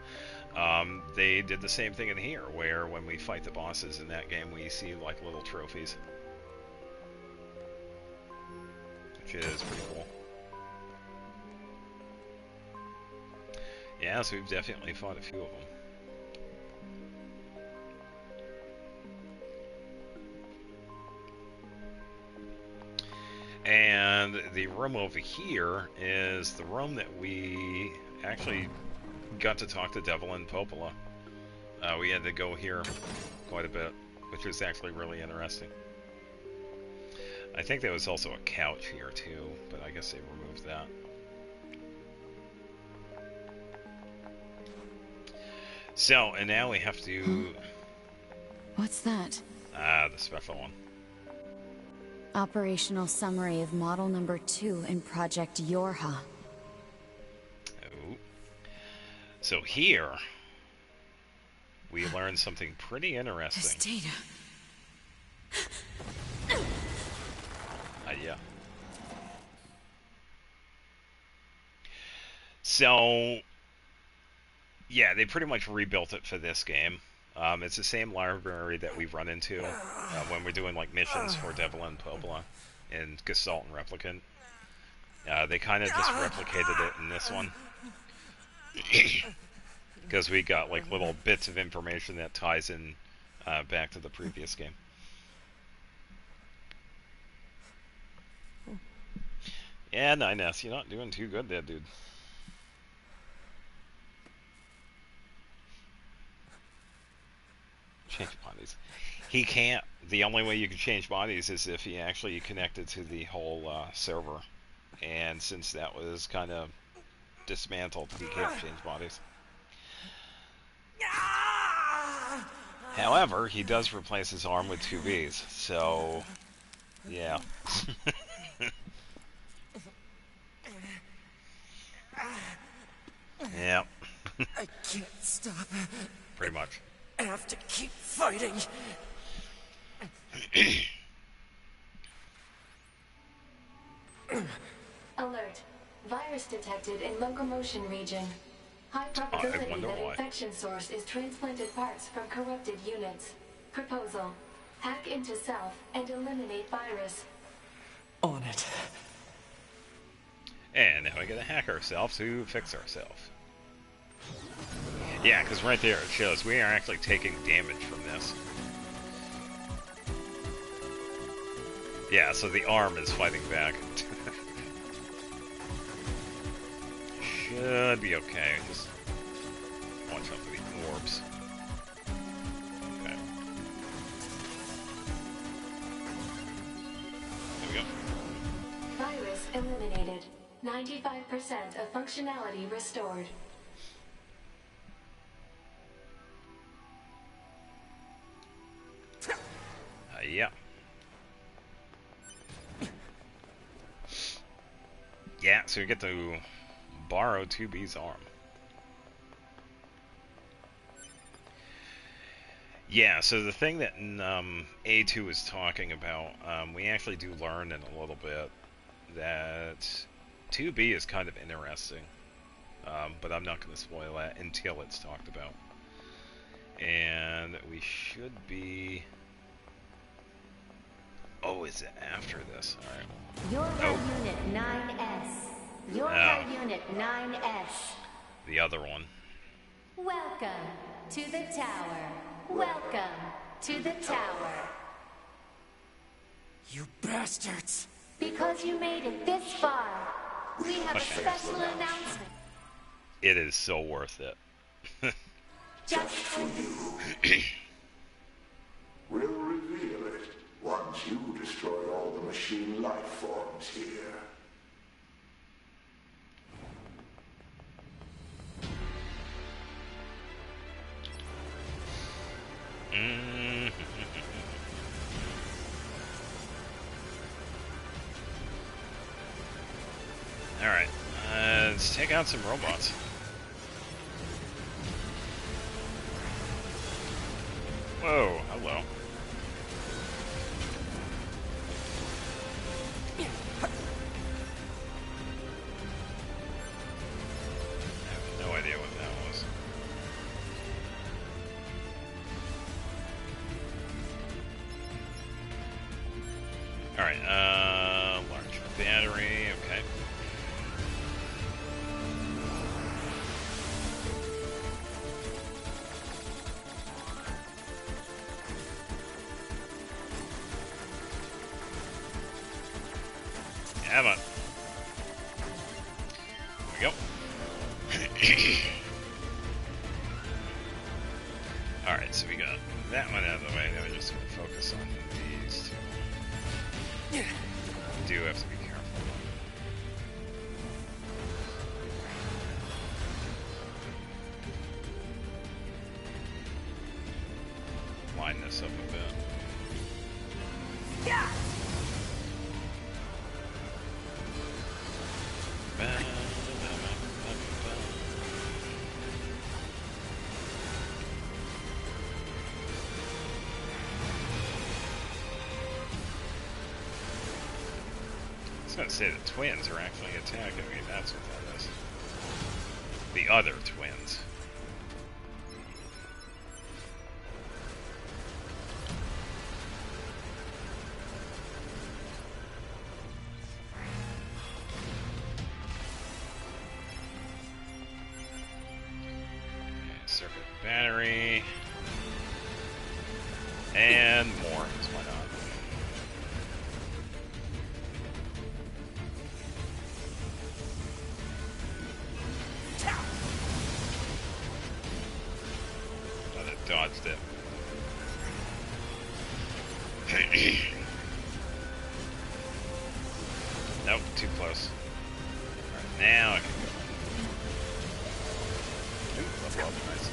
They did the same thing in here, where when we fight the bosses in that game, we see like little trophies. Which is pretty cool. Yeah, so we've definitely fought a few of them. And the room over here is the room that we actually got to talk to Devlin Popola. We had to go here quite a bit, which was actually really interesting. I think there was also a couch here too, but I guess they removed that. So, and now we have to... What's that? The special one. Operational summary of model number 2 in Project Yorha. Oh. So here, we learned something pretty interesting. This data. Yeah. So, yeah, they pretty much rebuilt it for this game. It's the same library that we run into when we're doing like missions for Devlin Popola and Gestalt and Replicant. They kind of just replicated it in this one. Because we got like little bits of information that ties in back to the previous game. Yeah, 9S, you're not doing too good there, dude. Change bodies. He can't. The only way you can change bodies is if he actually connected to the whole server. And since that was kind of dismantled, he can't change bodies. However, he does replace his arm with two Bs, so yeah. Yeah. I can't stop. Pretty much. I have to keep fighting. Alert. Virus detected in locomotion region. High probability that infection source is transplanted parts from corrupted units. Proposal. Hack into self and eliminate virus. On it. And now we gotta hack ourselves to fix ourselves. Yeah, because right there it shows we are actually taking damage from this. Yeah, so the arm is fighting back. Should be okay. Just watch out for the orbs. Okay. There we go. Virus eliminated. 95% of functionality restored. Yeah. Yeah, so you get to borrow 2B's arm. Yeah, so the thing that A2 was talking about, we actually do learn in a little bit that 2B is kind of interesting, but I'm not going to spoil that until it's talked about. And we should be... Oh, is it after this? Alright. Yorha Unit 9S. Yorha Unit 9S. The other one. Welcome to the tower. Welcome to the tower. You bastards! Because you made it this far, we have a special announcement. It is so worth it. Just for you. We'll reveal it once you destroy all the machine life forms here. Alright, let's take out some robots. Whoa, hello. I have no idea what that was. Alright, large battery, okay. Have on. There we go. Alright, so we got that one out of the way. Now we're just going to focus on these two. We do have to be careful. Line this up a bit. Yeah! I was going to say the twins are actually attacking me. That's what that is. The other twins. Circuit battery. And more. Why not? Dodged it. Nope, too close. Alright, now I can go. Ooh, level up, nice.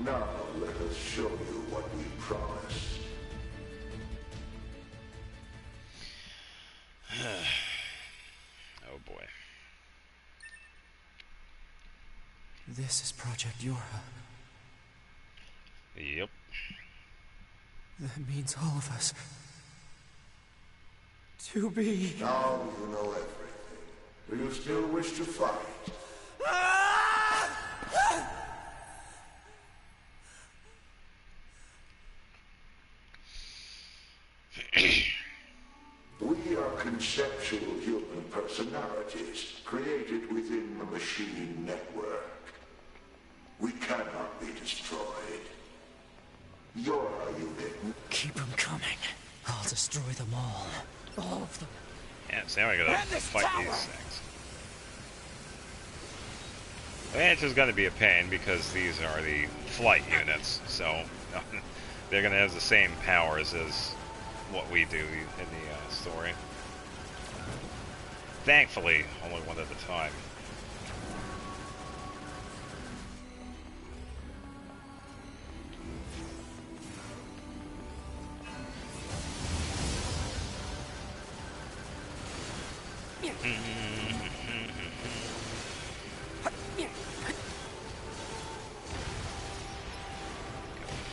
Now let us show you what we promised. Oh boy. This is Project Yorha. Yep. That means all of us. To be... Now you know everything. Do you still wish to fight? We are conceptual human personalities created within the machine network. We cannot be destroyed. Your unit. Keep them coming. I'll destroy them all. All of them. Yeah, so now I gotta fight these things. Which is gonna be a pain because these are the flight units, so they're gonna have the same powers as what we do in the story. Thankfully, only one at a time.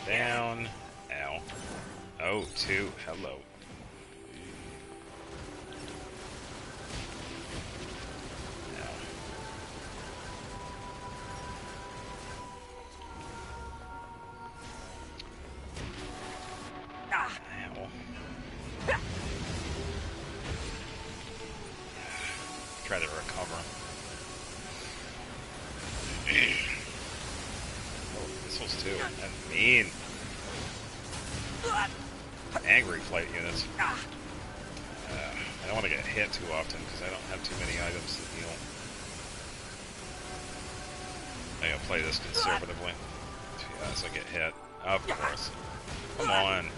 Down. Ow. Oh, two. Hello. Try to recover. Oh, missiles too. That's mean. Angry flight units. I don't want to get hit too often because I don't have too many items to heal. I gotta play this conservatively. Yes, I get hit. Of course. Come on.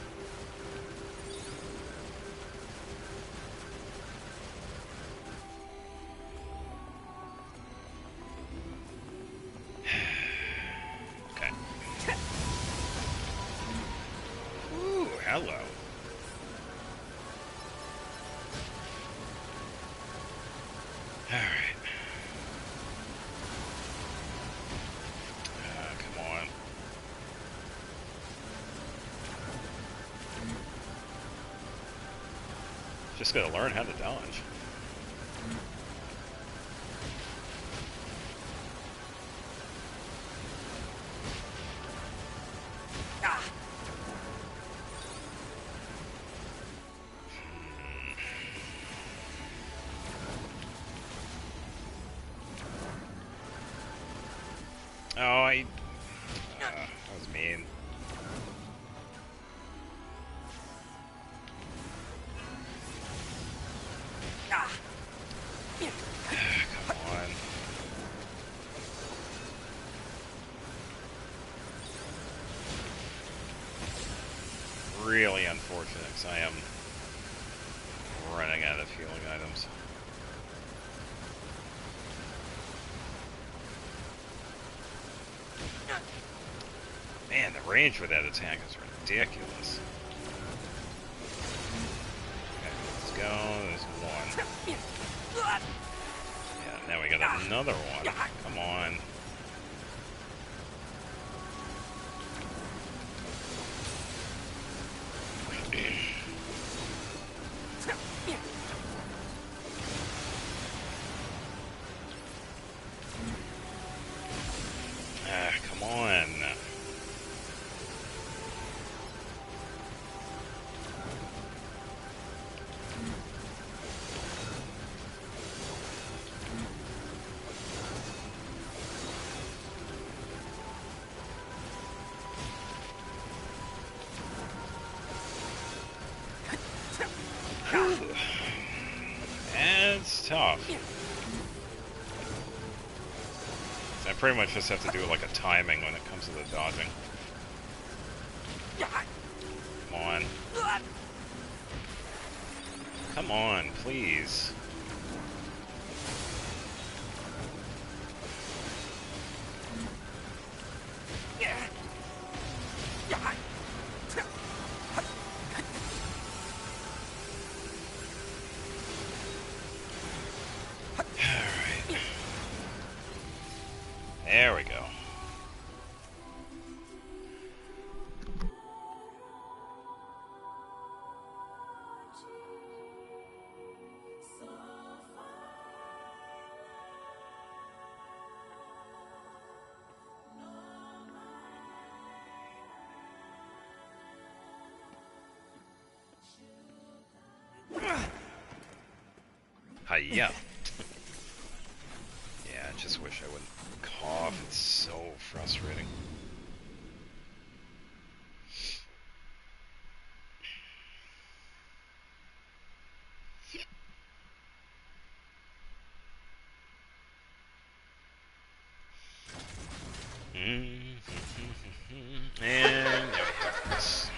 Okay. Ooh, hello. Alright. Come on. Just gotta learn how to dodge. Oh, that was mean. Come on. Really unfortunate because I am running out of healing items. Man, the range for that attack is ridiculous. Okay, let's go. There's one. Yeah, now we got another one. Come on. Come on. It's tough. I pretty much just have to do like a timing when it comes to the dodging. Come on. Come on, please. Yeah. Yeah, I just wish I wouldn't cough. It's so frustrating. And now we have this,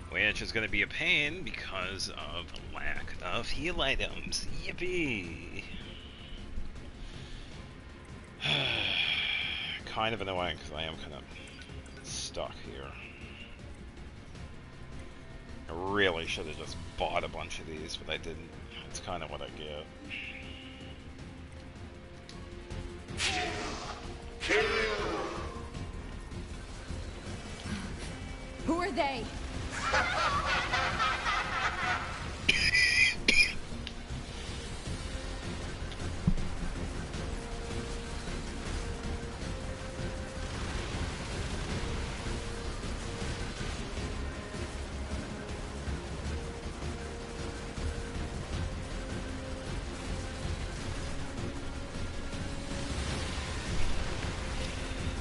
which is going to be a pain because of a lack of heal items. Yippee! Kind of annoying because I am kind of stuck here. I really should have just bought a bunch of these, but I didn't. That's kind of what I get. Who are they?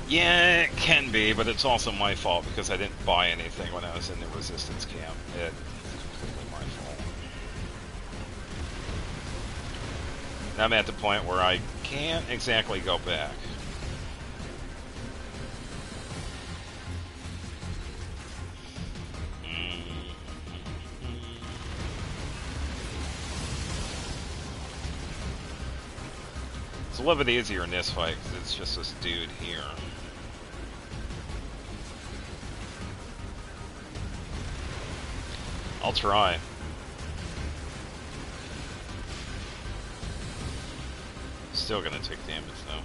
Yeah, it can be, but it's also my fault because I didn't buy anything when I was in the resistance camp. It's completely my fault. And I'm at the point where I can't exactly go back. It's a little bit easier in this fight because it's just this dude here. I'll try. Still gonna take damage though.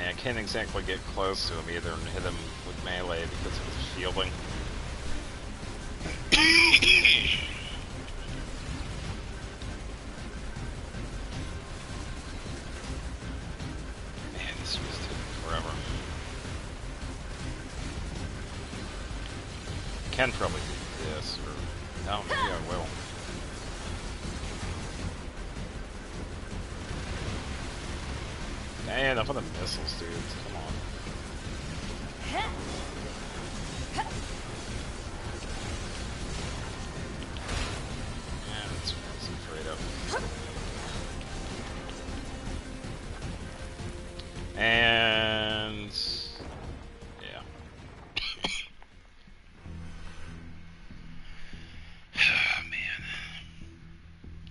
I can't exactly get close to him either and hit him with melee because of his shielding. Man, this was taking forever. Can probably do this, or no, maybe I will. Man, enough of the missiles, dudes. Come on. Yeah, that's what I was afraid of. And yeah. Oh, man.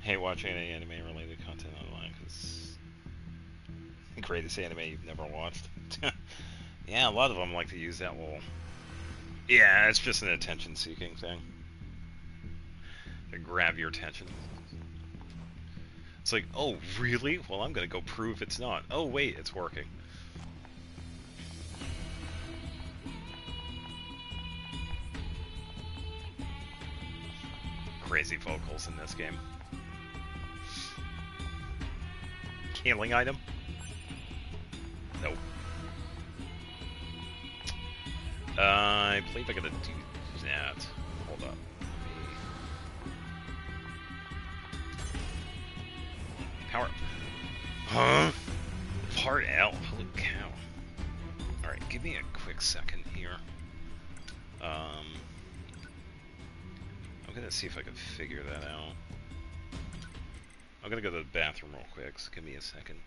Hate watching any anime-related content online because the greatest anime you've never watched. Yeah, a lot of them like to use that little... Yeah, it's just an attention-seeking thing. To grab your attention. It's like, oh, really? Well, I'm gonna go prove it's not. Oh, wait, it's working. Crazy vocals in this game. Healing item? Nope. I believe I gotta do that. Hold up. Power up. Huh? Part L? Holy cow. Alright, give me a quick second here. I'm gonna see if I can figure that out. I'm gonna go to the bathroom real quick, so give me a second.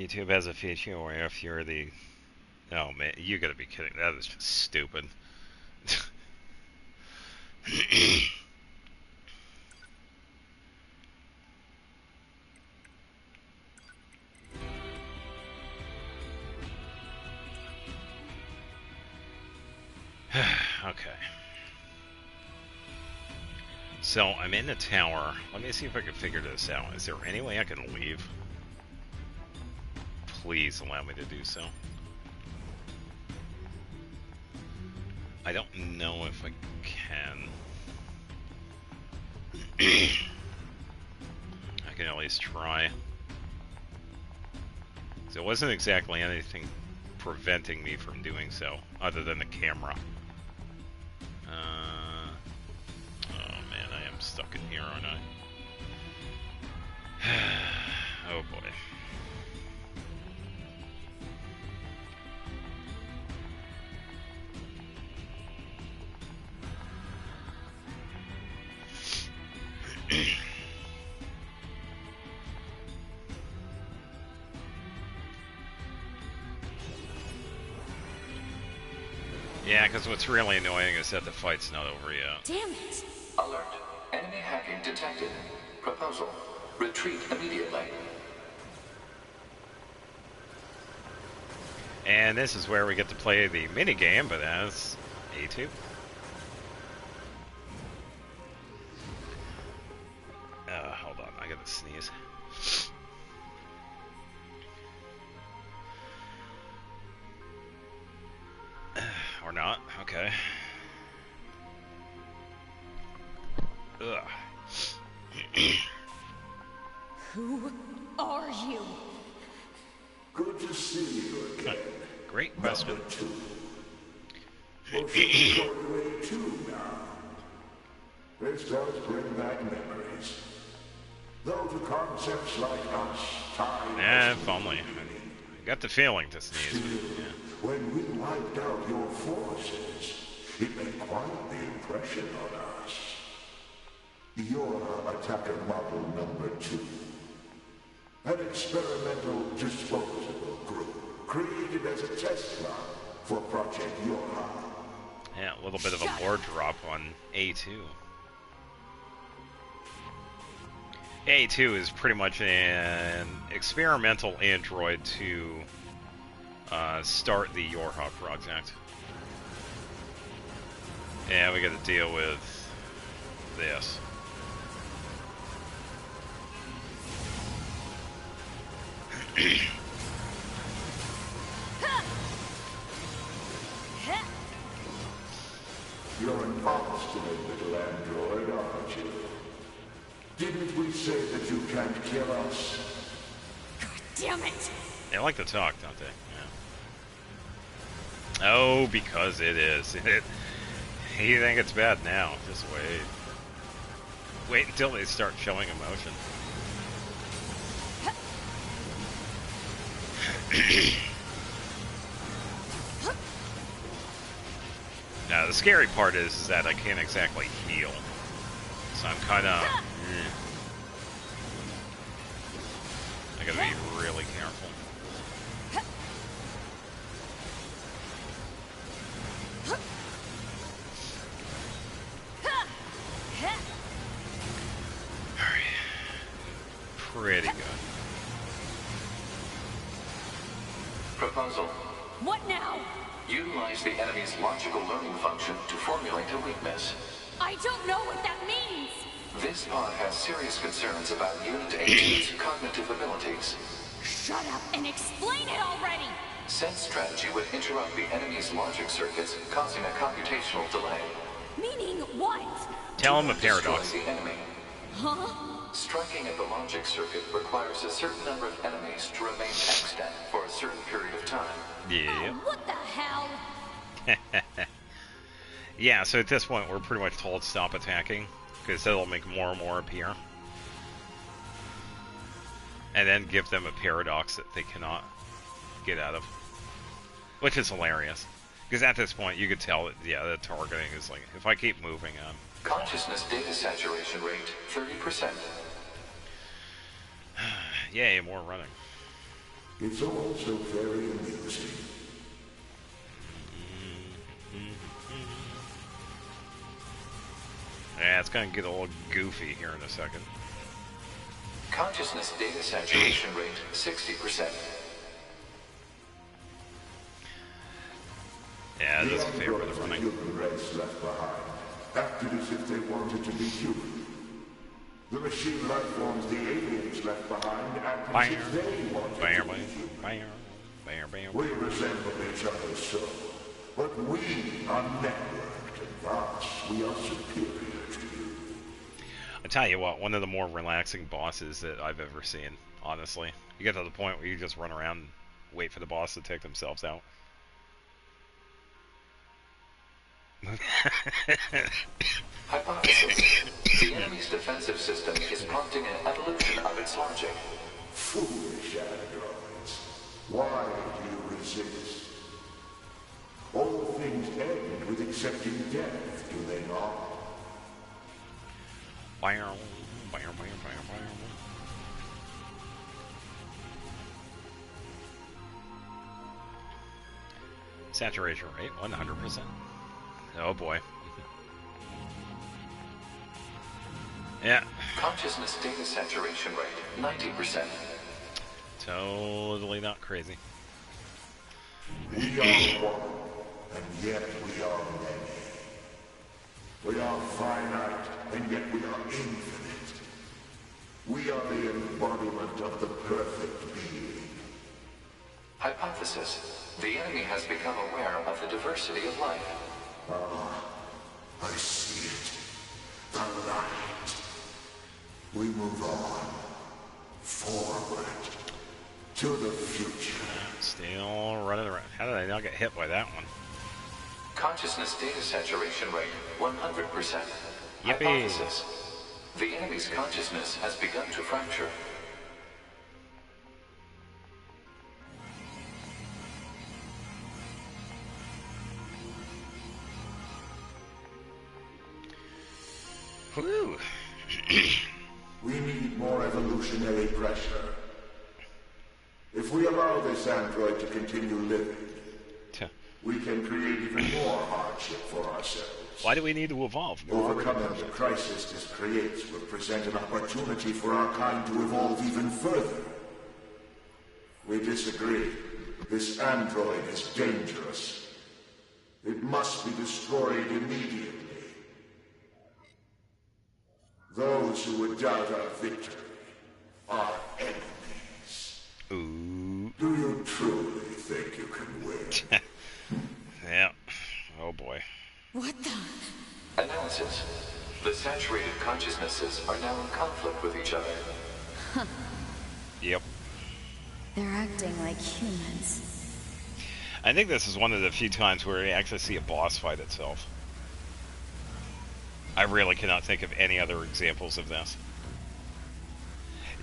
YouTube has a feature where if you're the... Oh man, you gotta be kidding. That is just stupid. Okay. So, I'm in the tower. Let me see if I can figure this out. Is there any way I can leave? Please allow me to do so. I don't know if I can. I can at least try. So it wasn't exactly anything preventing me from doing so, other than the camera. Oh man, I am stuck in here, aren't I? Oh boy. Yeah, because what's really annoying is that the fight's not over yet. Damn it! Alert. Enemy hacking detected. Proposal. Retreat immediately. And this is where we get to play the minigame, but as A2. Hold on, I gotta sneeze. Or not, okay. Ugh. Who are you? Good to see you again. Great question. Number 2. Motion's going away too now. This does bring back memories. Though to concepts like us, time If only. I got the feeling to sneeze. But, yeah. When we wiped out your forces, it made quite the impression on us. You're attacker model number 2. An experimental disposable group created as a test lab for Project Yorha. Yeah, a little bit of a lore drop on A2. A2 is pretty much an experimental android to start the Yorha project. Yeah, we got to deal with this. You're an obstinate little android, aren't you? Didn't we say that you can't kill us? God damn it! They like to talk, don't they? Yeah. Oh, because it is. You think it's bad now. Just wait. Wait until they start showing emotion. Now, the scary part is that I can't exactly heal. So I'm kind of... I gotta be really careful. Alright. Pretty good. Proposal. What now? Utilize the enemy's logical learning function to formulate a weakness. I don't know what that means! This pod has serious concerns about Unit 18's cognitive abilities. Shut up and explain it already! Said strategy would interrupt the enemy's logic circuits, causing a computational delay. Meaning what? Tell him a paradox. Destroy the enemy. Huh? Striking at the logic circuit requires a certain number of enemies to remain extant for a certain period of time. Yeah. Oh, what the hell? Yeah, so at this point we're pretty much told stop attacking, because that'll make more and more appear. And then give them a paradox that they cannot get out of. Which is hilarious. Because at this point you could tell that, yeah, the targeting is like, if I keep moving, Consciousness data saturation rate, 30%. Yay, more running. It's also very amusing. Yeah, it's gonna get a little goofy here in a second. Consciousness data saturation rate 60%. Yeah, it doesn't favor the androids running. The human race left behind acted as if they wanted to be human. The machine life forms the aliens left behind acted as if they wanted to be human. We resemble each other so, but we are networked, and thus we are superior to you. I tell you what, one of the more relaxing bosses that I've ever seen, honestly. You get to the point where you just run around and wait for the boss to take themselves out. Hypothesis. The enemy's defensive system is prompting an evolution of its logic. Foolish androids. Why do you resist? All things end with accepting death, do they not? Saturation rate, 100%. Oh boy. Yeah. Consciousness data saturation rate, 90%. Totally not crazy. We are one, and yet we are many. We are finite, and yet we are infinite. We are the embodiment of the perfect being. Hypothesis. The enemy has become aware of the diversity of life. Ah, I see it. The light. We move on. Forward. To the future. Still running around. How did I not get hit by that one? Consciousness data saturation rate, 100%. Yippee. Hypothesis. The enemy's consciousness has begun to fracture. Whew. We need more evolutionary pressure. If we allow this android to continue living, we can create even more hardship for ourselves. Why do we need to evolve? Overcoming the crisis this creates will present an opportunity for our kind to evolve even further. We disagree. This android is dangerous. It must be destroyed immediately. Those who would doubt our victory are enemies. Ooh. Do you truly think you can win? Yeah. Oh boy. What the? Analysis. The saturated consciousnesses are now in conflict with each other. Huh. Yep. They're acting like humans. I think this is one of the few times where we actually see a boss fight itself. I really cannot think of any other examples of this.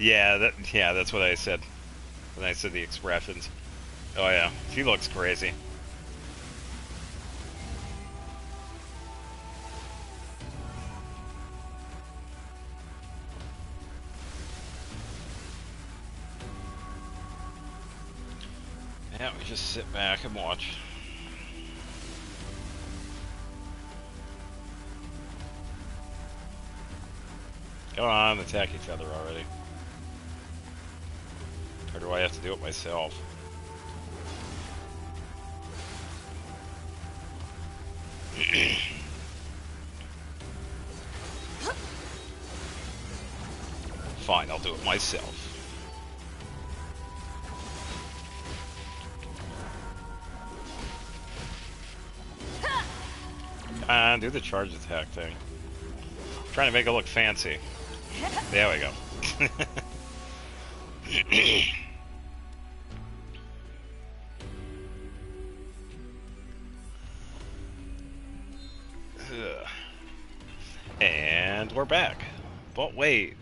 Yeah, that's what I said when I said the expressions. Oh yeah, she looks crazy. Yeah, we just sit back and watch. Come on, attack each other already. Or do I have to do it myself? Fine, I'll do it myself. Do the charge attack thing. I'm trying to make it look fancy. There we go. And we're back. But wait.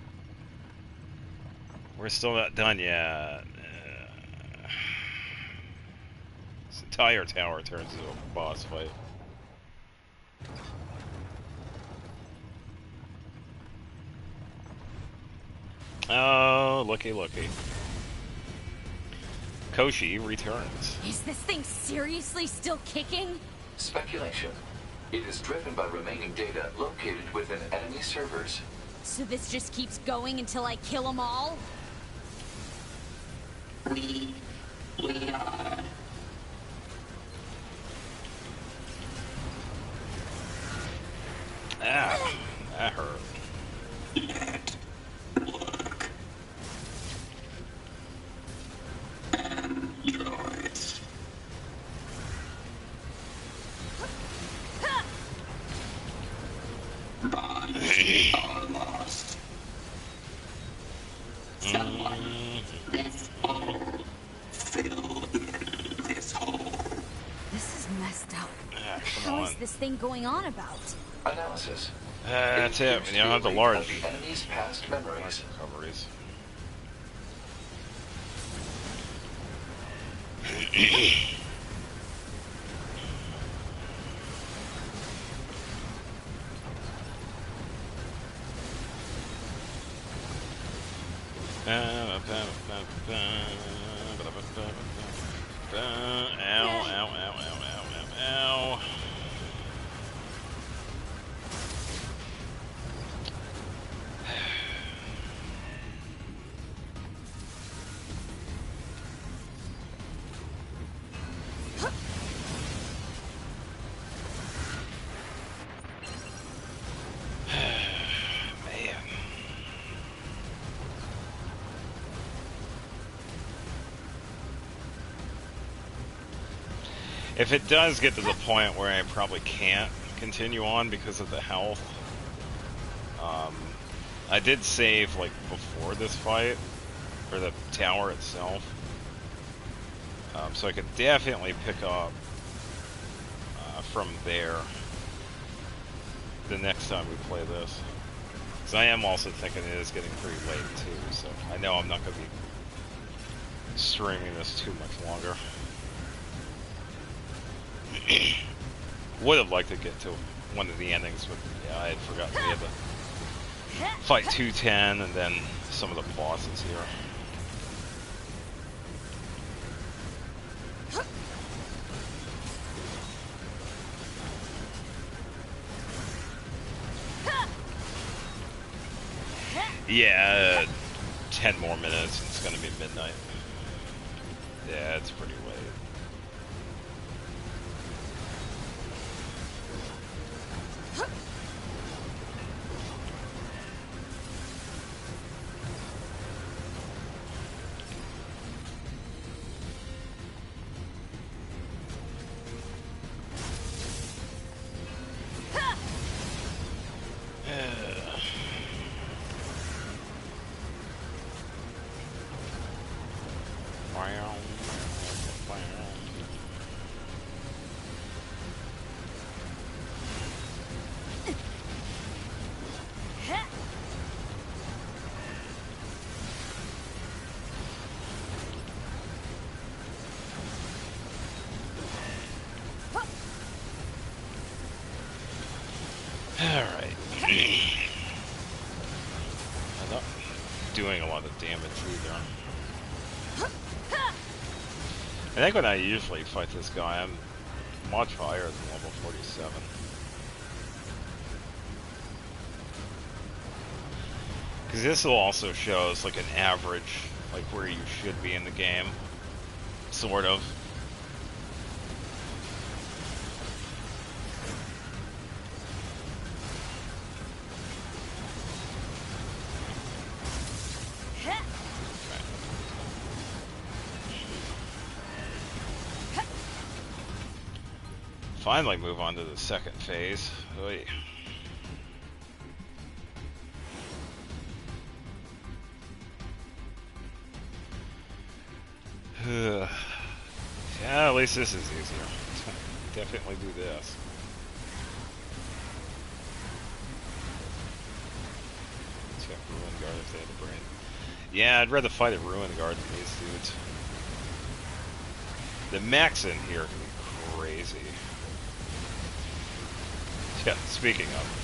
We're still not done yet. This entire tower turns into a boss fight. Oh, looky, looky. Koshi returns. Is this thing seriously still kicking? Speculation. It is driven by remaining data located within enemy servers. So this just keeps going until I kill them all? We are. Ah, that hurt. Network. Androids. Bodies are lost. Someone, this hole. Fill in this hole. This is messed up. Ah, come How on. is this thing going on about? Analysis. That's it. You don't have the large The enemy's past memories. recoveries. Ow, ow, ow, ow, ow, ow, ow. Man. If it does get to the point where I probably can't continue on because of the health, I did save like before this fight, or the tower itself, so I could definitely pick up from there the next time we play this. Because I am also thinking it is getting pretty late too, so I know I'm not going to be streaming this too much longer. Would have liked to get to one of the endings, but yeah, I had forgotten we had to fight 210 and then some of the bosses here. Yeah, 10 more minutes and it's gonna be midnight. Yeah, it's pretty late. Alright. I'm not doing a lot of damage either. I think when I usually fight this guy, I'm much higher than level 47. Because this will also show us like an average, like where you should be in the game. Sort of. Finally move on to the second phase. Oy. Yeah, at least this is easier. Definitely do this. Check Ruin Guard if they have a brain. Yeah, I'd rather fight a Ruin Guard than these dudes. The mechs in here can be crazy. Yeah, speaking of.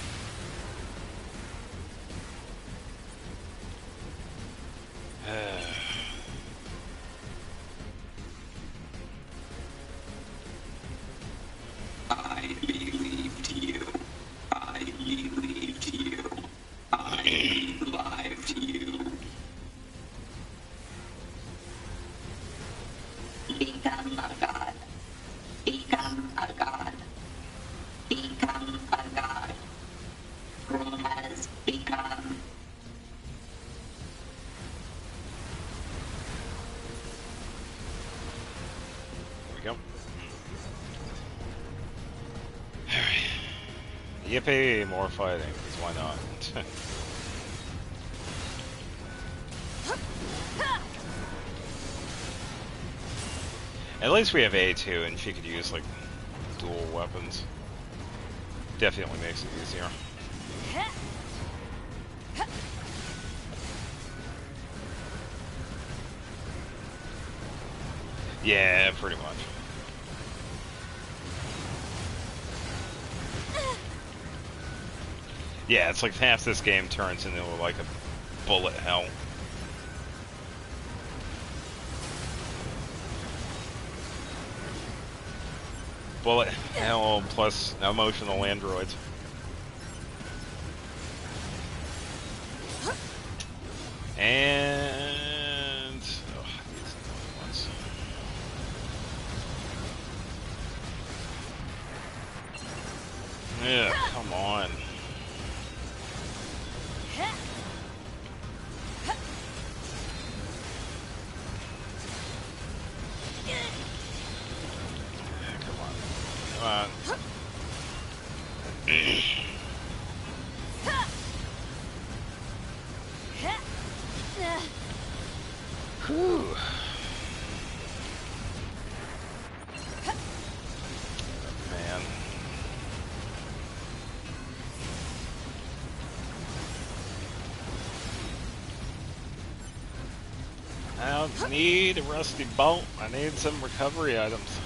Yippee, more fighting, because why not? At least we have A2, and she could use, like, dual weapons. Definitely makes it easier. Yeah, pretty much. Yeah, it's like half this game turns into like a bullet hell. Bullet hell plus emotional androids. And oh, these annoying ones. Yeah, come on. Come on. Whew. Man. I don't need a rusty bolt. I need some recovery items.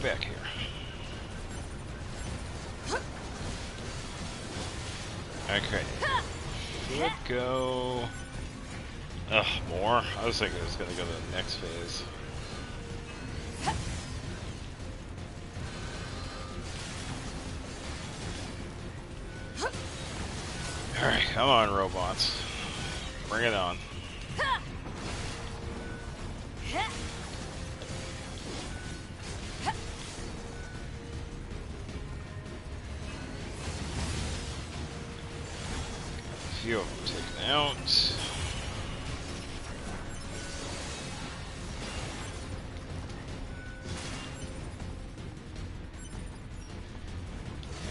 Back here. Okay. Should go. Ugh, more? I was thinking it was gonna go to the next phase. Alright, come on, robots. Bring it on. A few of them taken out.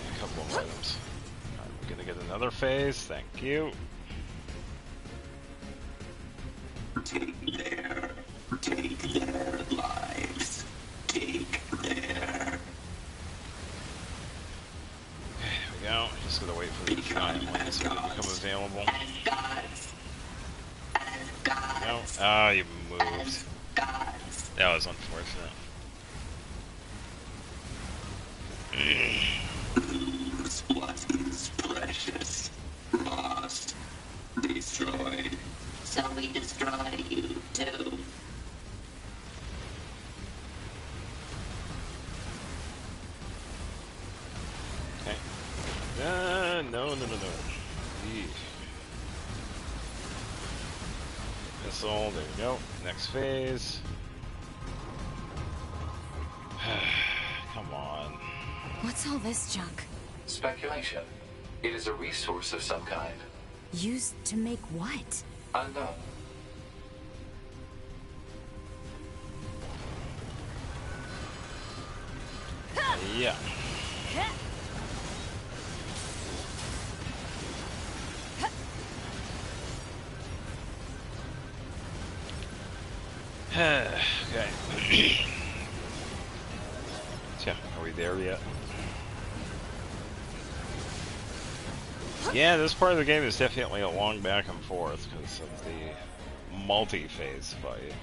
And a couple of items. Alright, we're gonna get another phase. Thank you. Take their lives. Take their. Okay, there we go. Just gotta wait for the giant ones to become available. No. Ah, you moved. That was unfortunate. Lose what is precious. Lost. Destroyed. So we destroy you too. Okay. No. Eesh. Missile, there we go. Next phase. Come on. What's all this junk? Speculation. It is a resource of some kind. Used to make what? Unknown. Yeah. Okay. Yeah, are we there yet? Yeah, this part of the game is definitely a long back and forth because of the multi-phase fight.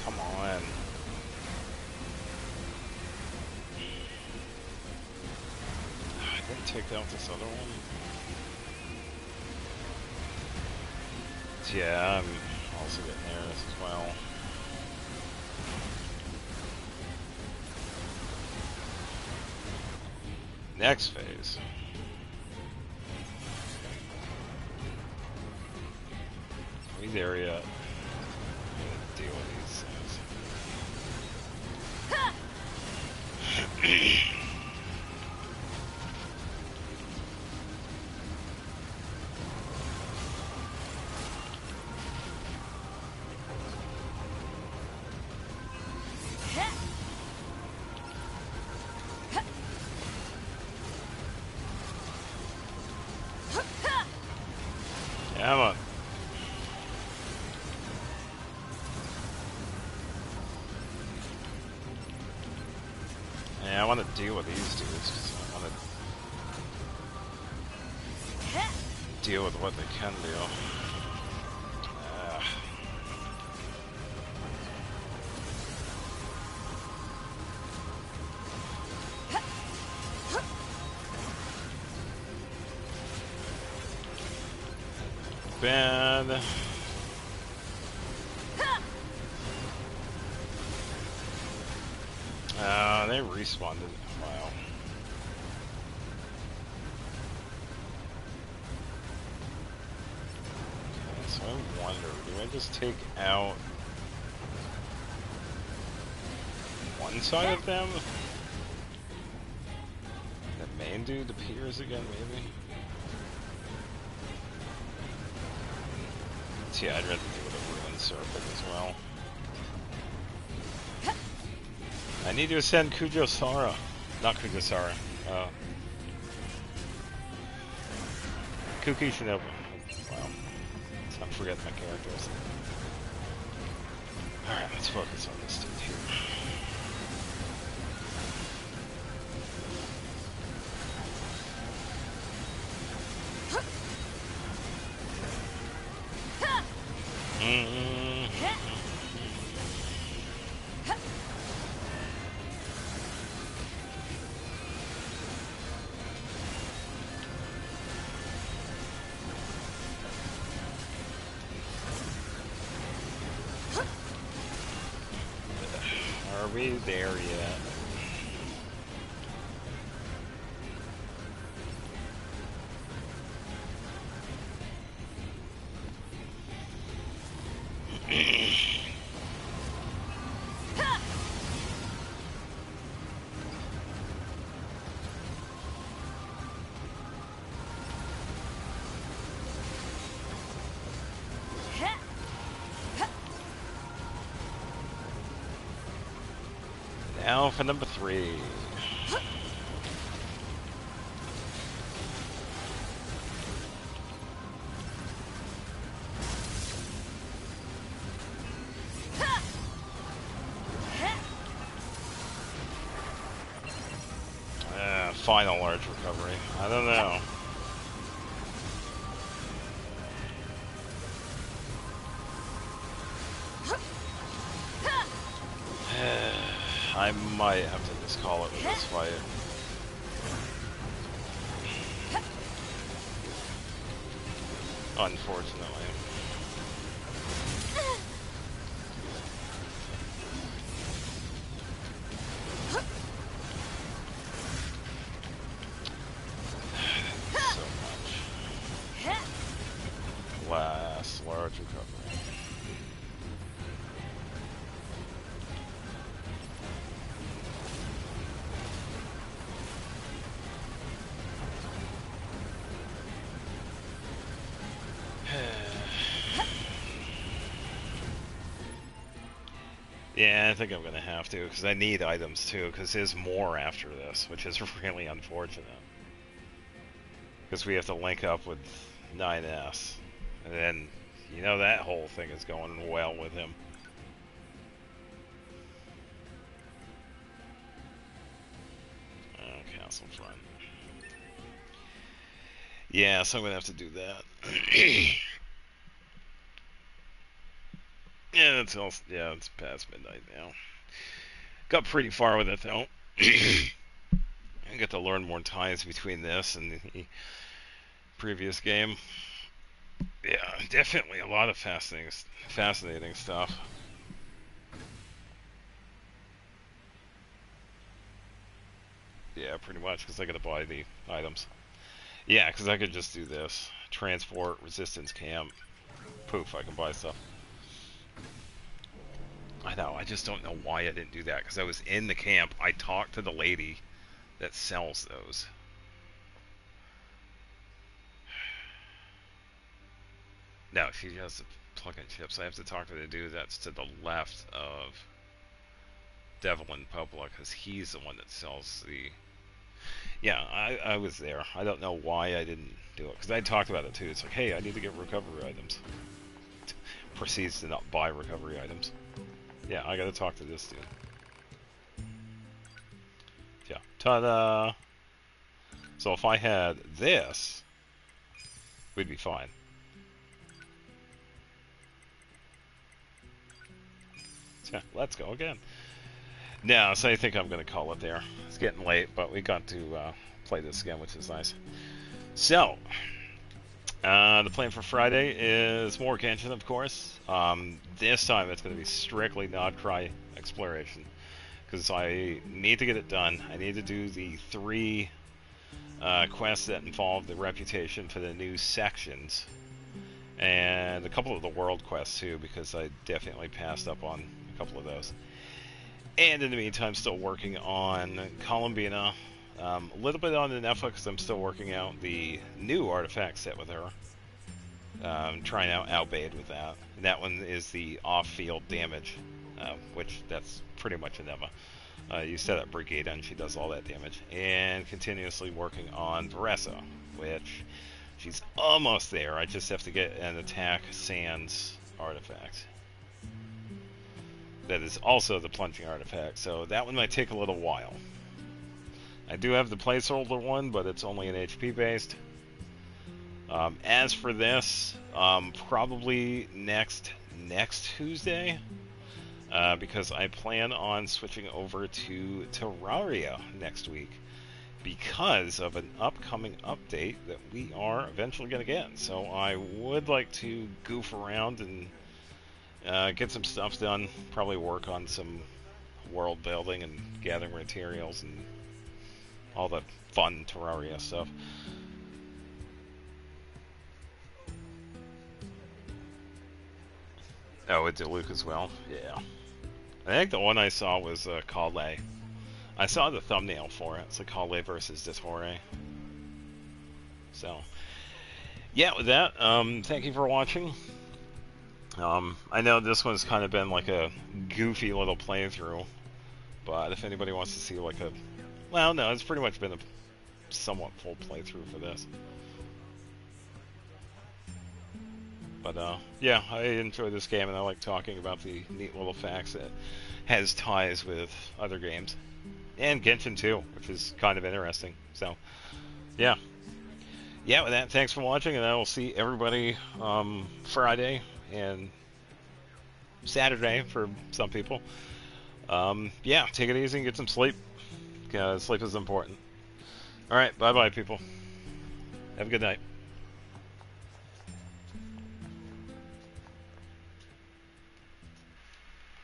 Come on. I didn't take out this other one. Yeah, I'm also getting there as well. Next phase. Are we there yet? I'm gonna deal with these things. Come on. Yeah, I want to deal with these dudes. I want to deal with what they can do. Bad. They respawned. Wow. Okay, so I wonder, do I just take out one side of them? The main dude appears again, maybe? Yeah, I'd rather do with a ruined serpent as well. I need to ascend Kujosara. Not Kujosara. Kuki Shinobu. Wow. I'm forgetting my characters. Alright, let's focus on this dude here. Are we there yet? Now for number 3. Final large recovery. I don't know. I might have to just call it with this fight. Unfortunately. So much. Last large recovery. Yeah, I think I'm gonna have to, because I need items too, because there's more after this, which is really unfortunate. Because we have to link up with 9S, and then, you know, that whole thing is going well with him. Oh, Castle Front. Yeah, so I'm gonna have to do that. Yeah, it's past midnight now. Got pretty far with it though. I got to learn more ties between this and the previous game. Yeah, definitely a lot of fascinating stuff. Yeah, Yeah, pretty much, because I gotta buy the items. Yeah, because I could just do this. Transport, resistance camp. Poof, I can buy stuff. I know, I just don't know why I didn't do that, because I was in the camp. I talked to the lady that sells those. No, she has the plug-in chips. I have to talk to the dude that's to the left of Devlin Public, because he's the one that sells the... Yeah, I was there. I don't know why I didn't do it, because I talked about it too. It's like, hey, I need to get recovery items. Proceeds to not buy recovery items. Yeah, I gotta talk to this dude. Yeah, ta-da! So if I had this, we'd be fine. Yeah, let's go again. No, so I think I'm going to call it there. It's getting late, but we got to play this again, which is nice. So, the plan for Friday is more Genshin, of course. This time it's going to be strictly Nodcry exploration, because I need to get it done. I need to do the 3 quests that involve the reputation for the new sections, and a couple of the world quests too, because I definitely passed up on a couple of those. And in the meantime, still working on Columbina, a little bit on the Nefa, because I'm still working out the new artifact set with her. Trying out Albade with that. And that one is the off-field damage, which that's pretty much a Neva. You set up Brigada and she does all that damage. And continuously working on Varessa, which she's almost there. I just have to get an attack Sans artifact. That is also the plunging artifact, so that one might take a little while. I do have the placeholder one, but it's only an HP based. As for this, probably next Tuesday, because I plan on switching over to Terraria next week because of an upcoming update that we are eventually going to get. So I would like to goof around and get some stuff done, probably work on some world building and gathering materials and all the fun Terraria stuff. Oh, it's Luke as well? Yeah. I think the one I saw was Kale. I saw the thumbnail for it. It's like Kale versus Detore. So, yeah, with that, thank you for watching. I know this one's kind of been like a goofy little playthrough, but if anybody wants to see like a... Well, no, it's pretty much been a somewhat full playthrough for this. But, yeah, I enjoy this game, and I like talking about the neat little facts that has ties with other games. And Genshin, too, which is kind of interesting. So, yeah. Yeah, with that, thanks for watching, and I will see everybody Friday and Saturday for some people. Yeah, take it easy and get some sleep, because sleep is important. Alright, bye-bye, people. Have a good night.